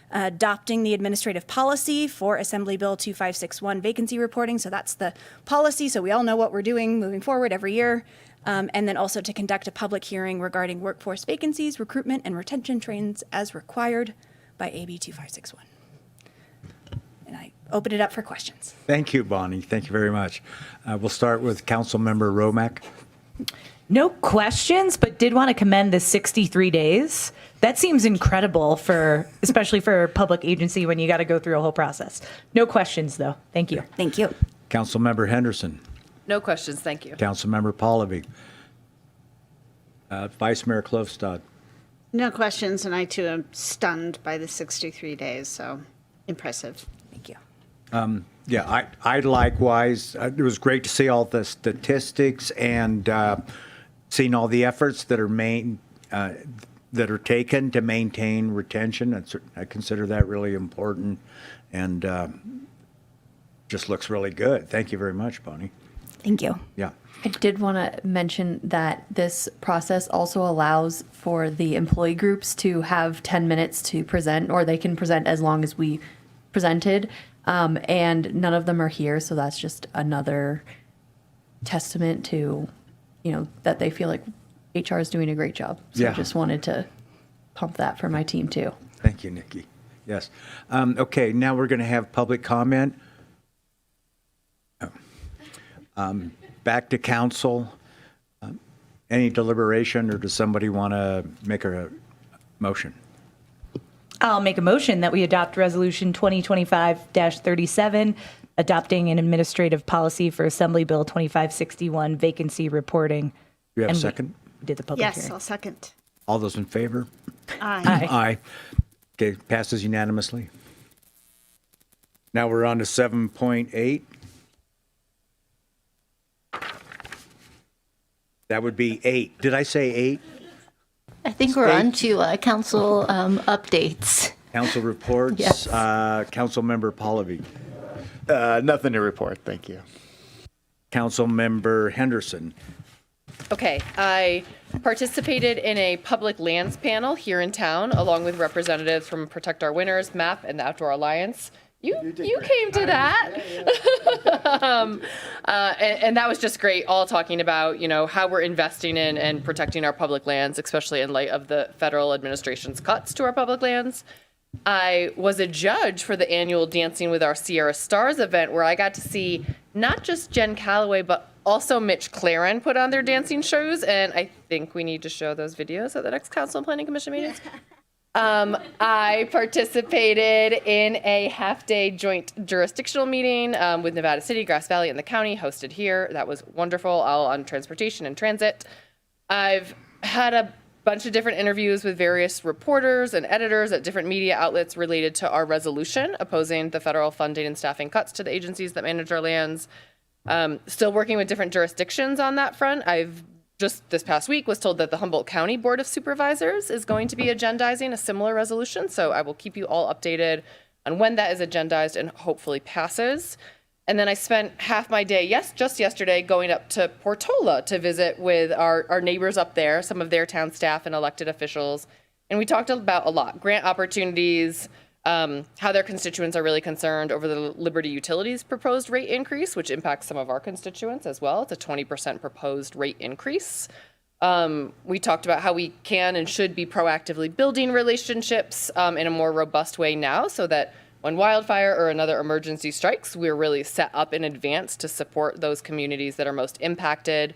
adopting the administrative policy for Assembly Bill 2561 vacancy reporting. So that's the policy, so we all know what we're doing moving forward every year. And then also to conduct a public hearing regarding workforce vacancies, recruitment, and retention trends as required by AB 2561. And I open it up for questions. Thank you, Bonnie. Thank you very much. We'll start with Councilmember Romack. No questions, but did want to commend the 63 days. That seems incredible especially for a public agency when you got to go through a whole process. No questions though. Thank you. Thank you. Councilmember Henderson. No questions, thank you. Councilmember Palovy. Vice Mayor Klofstad. No questions, and I too am stunned by the 63 days, so impressive. Thank you. Yeah, I likewise. It was great to see all the statistics and seeing all the efforts that are taken to maintain retention. I consider that really important, and just looks really good. Thank you very much, Bonnie. Thank you. Yeah. I did want to mention that this process also allows for the employee groups to have 10 minutes to present, or they can present as long as we presented. And none of them are here, so that's just another testament to, that they feel like HR is doing a great job. So Yeah. I just wanted to pump that for my team too. Thank you, Nikki. Yes. Okay, now we're going to have public comment. Back to council. Any deliberation, or does somebody want to make a motion? I'll make a motion that we adopt Resolution 2025-37, adopting an administrative policy for Assembly Bill 2561 vacancy reporting. Do you have And a second? We did the public Yes, hearing. I'll second. All those in favor? Aye. Aye. Okay, passes unanimously. Now we're on to 7.8. That would be 8. Did I say 8? I think we're on to council updates. Council reports. Yes. Councilmember Palovy. Nothing to report, thank you. Councilmember Henderson. Okay, I participated in a public lands panel here in town, along with representatives from Protect Our Winters, MAP, and the Outdoor Alliance. You came to that. And that was just great, all talking about, how we're investing in and protecting our public lands, especially in light of the federal administration's cuts to our public lands. I was a judge for the annual Dancing with Our Sierra Stars event, where I got to see not just Jen Calloway, but also Mitch Claren put on their dancing shows. And I think we need to show those videos at the next Council and Planning Commission meetings. I participated in a half-day joint jurisdictional meeting with Nevada City, Grass Valley, and the county, hosted here. That was wonderful, all on transportation and transit. I've had a bunch of different interviews with various reporters and editors at different media outlets related to our resolution opposing the federal funding and staffing cuts to the agencies that manage our lands. Still working with different jurisdictions on that front. I've just this past week was told that the Humboldt County Board of Supervisors is going to be agendizing a similar resolution. So I will keep you all updated on when that is agendized and hopefully passes. And then I spent half my day, just yesterday, going up to Portola to visit with our neighbors up there, some of their town staff and elected officials. And we talked about a lot, grant opportunities, how their constituents are really concerned over the Liberty Utilities proposed rate increase, which impacts some of our constituents as well. It's a 20% proposed rate increase. We talked about how we can and should be proactively building relationships in a more robust way now, so that when wildfire or another emergency strikes, we're really set up in advance to support those communities that are most impacted.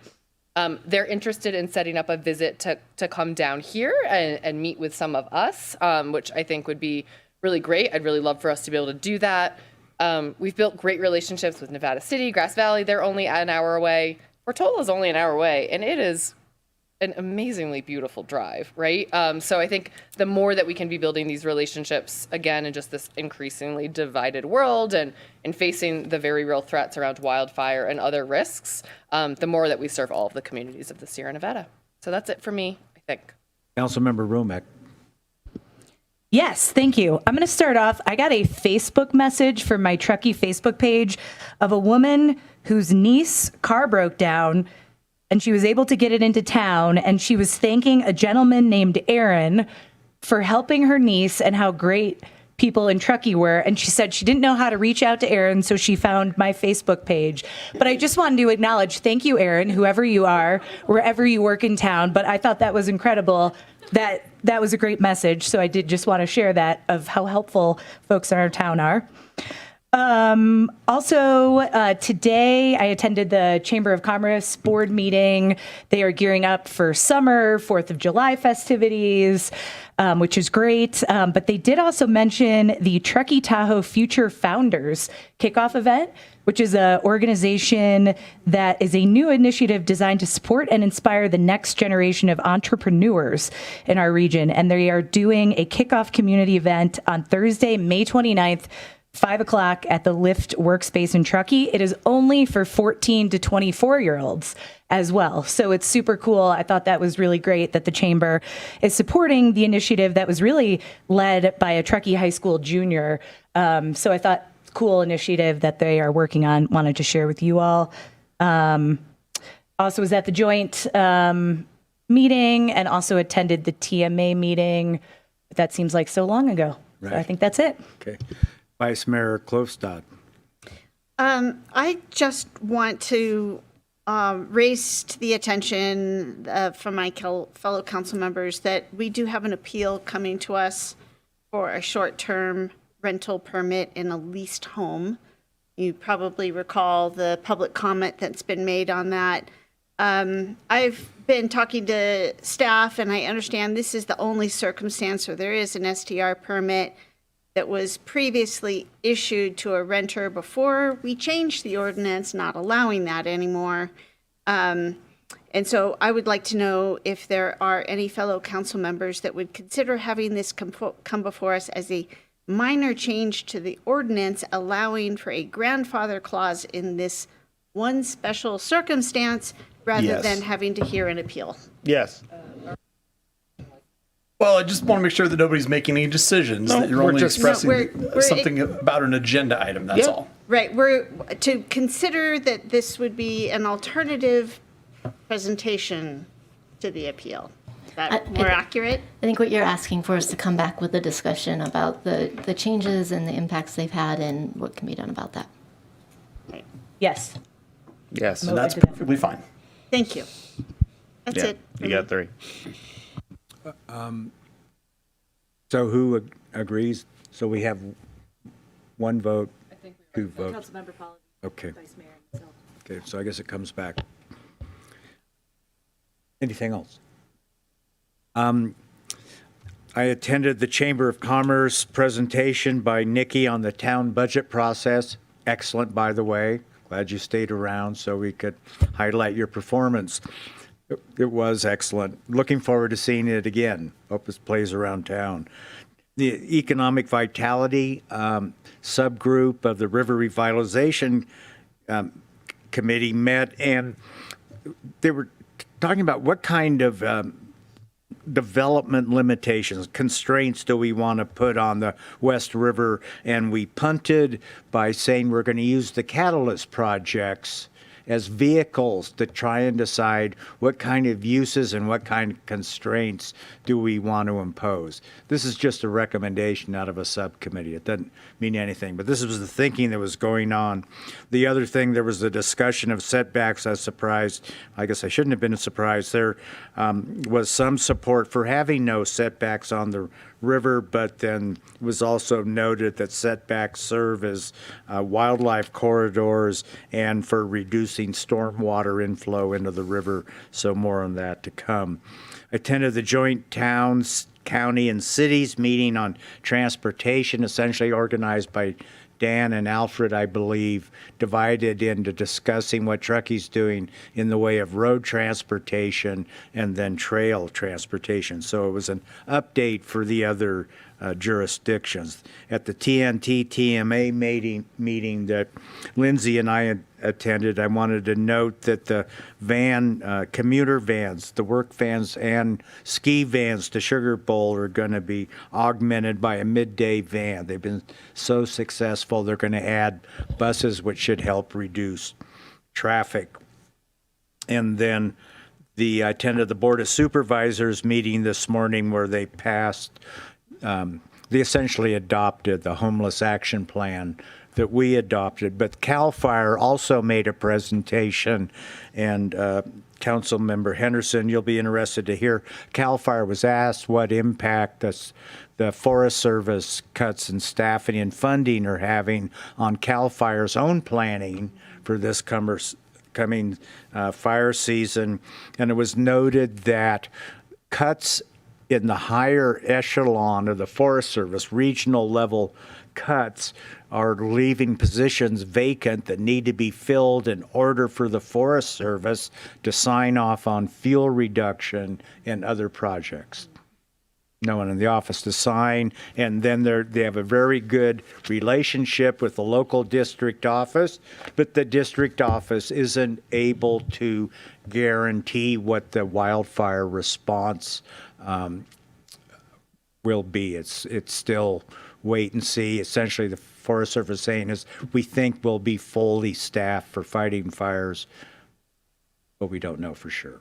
They're interested in setting up a visit to come down here and meet with some of us, which I think would be really great. I'd really love for us to be able to do that. We've built great relationships with Nevada City, Grass Valley. They're only an hour away. Portola is only an hour away, and it is an amazingly beautiful drive, right? So I think the more that we can be building these relationships, again, in just this increasingly divided world and facing the very real threats around wildfire and other risks, the more that we serve all of the communities of the Sierra Nevada. So that's it for me, I think. Councilmember Romek. Yes, thank you. I'm going to start off. I got a Facebook message from my Truckee Facebook page of a woman whose niece car broke down and she was able to get it into town, and she was thanking a gentleman named Aaron for helping her niece and how great people in Truckee were. And she said she didn't know how to reach out to Aaron, so she found my Facebook page. But I just wanted to acknowledge, thank you, Aaron, whoever you are, wherever you work in town. But I thought that was incredible. That was a great message. So I did just want to share that of how helpful folks in our town are. Also, today I attended the Chamber of Commerce board meeting. They are gearing up for summer, 4th of July festivities, which is great. But they did also mention the Truckee Tahoe Future Founders kickoff event, which is an organization that is a new initiative designed to support and inspire the next generation of entrepreneurs in our region. And they are doing a kickoff community event on Thursday, May 29th, 5 o'clock at the Lyft Workspace in Truckee. It is only for 14 to 24-year-olds as well. So it's super cool. I thought that was really great that the Chamber is supporting the initiative that was really led by a Truckee High School junior. So I thought cool initiative that they are working on. Wanted to share with you all. Also was at the joint meeting and also attended the TMA meeting. That seems like so long ago. Right. So I think that's it. Okay. Vice Mayor Klostad. I just want to raise to the attention from my fellow council members that we do have an appeal coming to us for a short-term rental permit in a leased home. You probably recall the public comment that's been made on that. I've been talking to staff, and I understand this is the only circumstance where there is an STR permit that was previously issued to a renter before we changed the ordinance, not allowing that anymore. And so I would like to know if there are any fellow council members that would consider having this come before us as a minor change to the ordinance, allowing for a grandfather clause in this one special circumstance rather than having to hear an appeal. Yes. Well, I just want to make sure that nobody's making any decisions, that you're only expressing something about an agenda item, that's all. Right. We're to consider that this would be an alternative presentation to the appeal. Is that more accurate? I think what you're asking for is to come back with a discussion about the changes and the impacts they've had and what can be done about that. Right. Yes. Yes. And that's perfectly fine. Thank you. That's it. You got 3. So who agrees? So we have one vote, 2 votes. Councilmember Polly. Okay. Vice Mayor and myself. Okay, so I guess it comes back. Anything else? I attended the Chamber of Commerce presentation by Nikki on the town budget process. Excellent, by the way. Glad you stayed around so we could highlight your performance. It was excellent. Looking forward to seeing it again. Hope this plays around town. The Economic Vitality subgroup of the River Revitalization Committee met, and they were talking about what kind of development limitations, constraints do we want to put on the West River, and we punted by saying we're going to use the catalyst projects as vehicles to try and decide what kind of uses and what kind of constraints do we want to impose. This is just a recommendation out of a subcommittee. It doesn't mean anything, but this was the thinking that was going on. The other thing, there was a discussion of setbacks. I was surprised. I guess I shouldn't have been surprised. There was some support for having no setbacks on the river, but then it was also noted that setbacks serve as wildlife corridors and for reducing stormwater inflow into the river. So more on that to come. I attended the joint towns, county, and cities meeting on transportation, essentially organized by Dan and Alfred, I believe, divided into discussing what Truckee's doing in the way of road transportation and then trail transportation. So it was an update for the other jurisdictions. At the TNT TMA meeting that Lindsay and I had attended, I wanted to note that the commuter vans, the work vans and ski vans to Sugar Bowl are going to be augmented by a midday van. They've been so successful, they're going to add buses, which should help reduce traffic. And then I attended the Board of Supervisors meeting this morning where they passed they essentially adopted the homeless action plan that we adopted. But CAL FIRE also made a presentation, and Council Member Henderson, you'll be interested to hear, CAL FIRE was asked what impact the Forest Service cuts in staffing and funding are having on CAL FIRE's own planning for this coming fire season. And it was noted that cuts in the higher echelon of the Forest Service, regional level cuts, are leaving positions vacant that need to be filled in order for the Forest Service to sign off on fuel reduction and other projects. No one in the office to sign, and then they have a very good relationship with the local district office, but the district office isn't able to guarantee what the wildfire response will be. It's still wait and see. Essentially, the Forest Service saying is we think we'll be fully staffed for fighting fires, but we don't know for sure.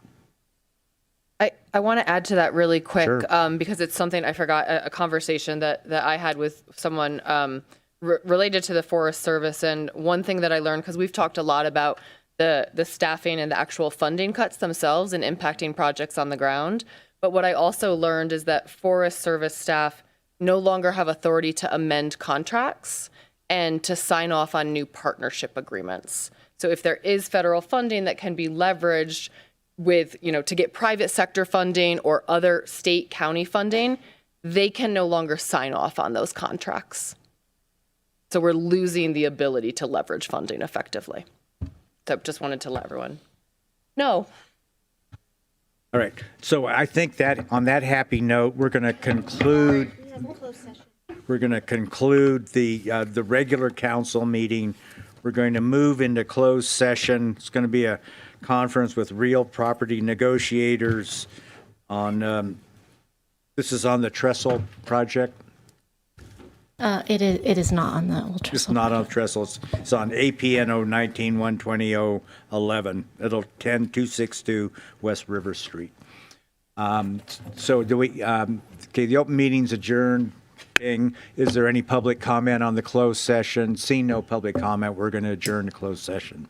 I want to add to that really quick, Sure. because it's something I forgot, a conversation that I had with someone related to the Forest Service. And one thing that I learned, because we've talked a lot about the staffing and the actual funding cuts themselves and impacting projects on the ground. But what I also learned is that Forest Service staff no longer have authority to amend contracts and to sign off on new partnership agreements. So if there is federal funding that can be leveraged with, to get private sector funding or other state county funding, they can no longer sign off on those contracts. So we're losing the ability to leverage funding effectively. So just wanted to let everyone know. All right. So I think that on that happy note, we're going to conclude. We're going to conclude the regular council meeting. We're going to move into closed session. It's going to be a conference with real property negotiators on. This is on the Trestle project. It is not on the Old Trestle. It's not on Trestle. It's on APN 019-120-11. It'll 10262 West River Street. So do we? Okay, the open meeting's adjourned. Is there any public comment on the closed session? Seeing no public comment, we're going to adjourn the closed session.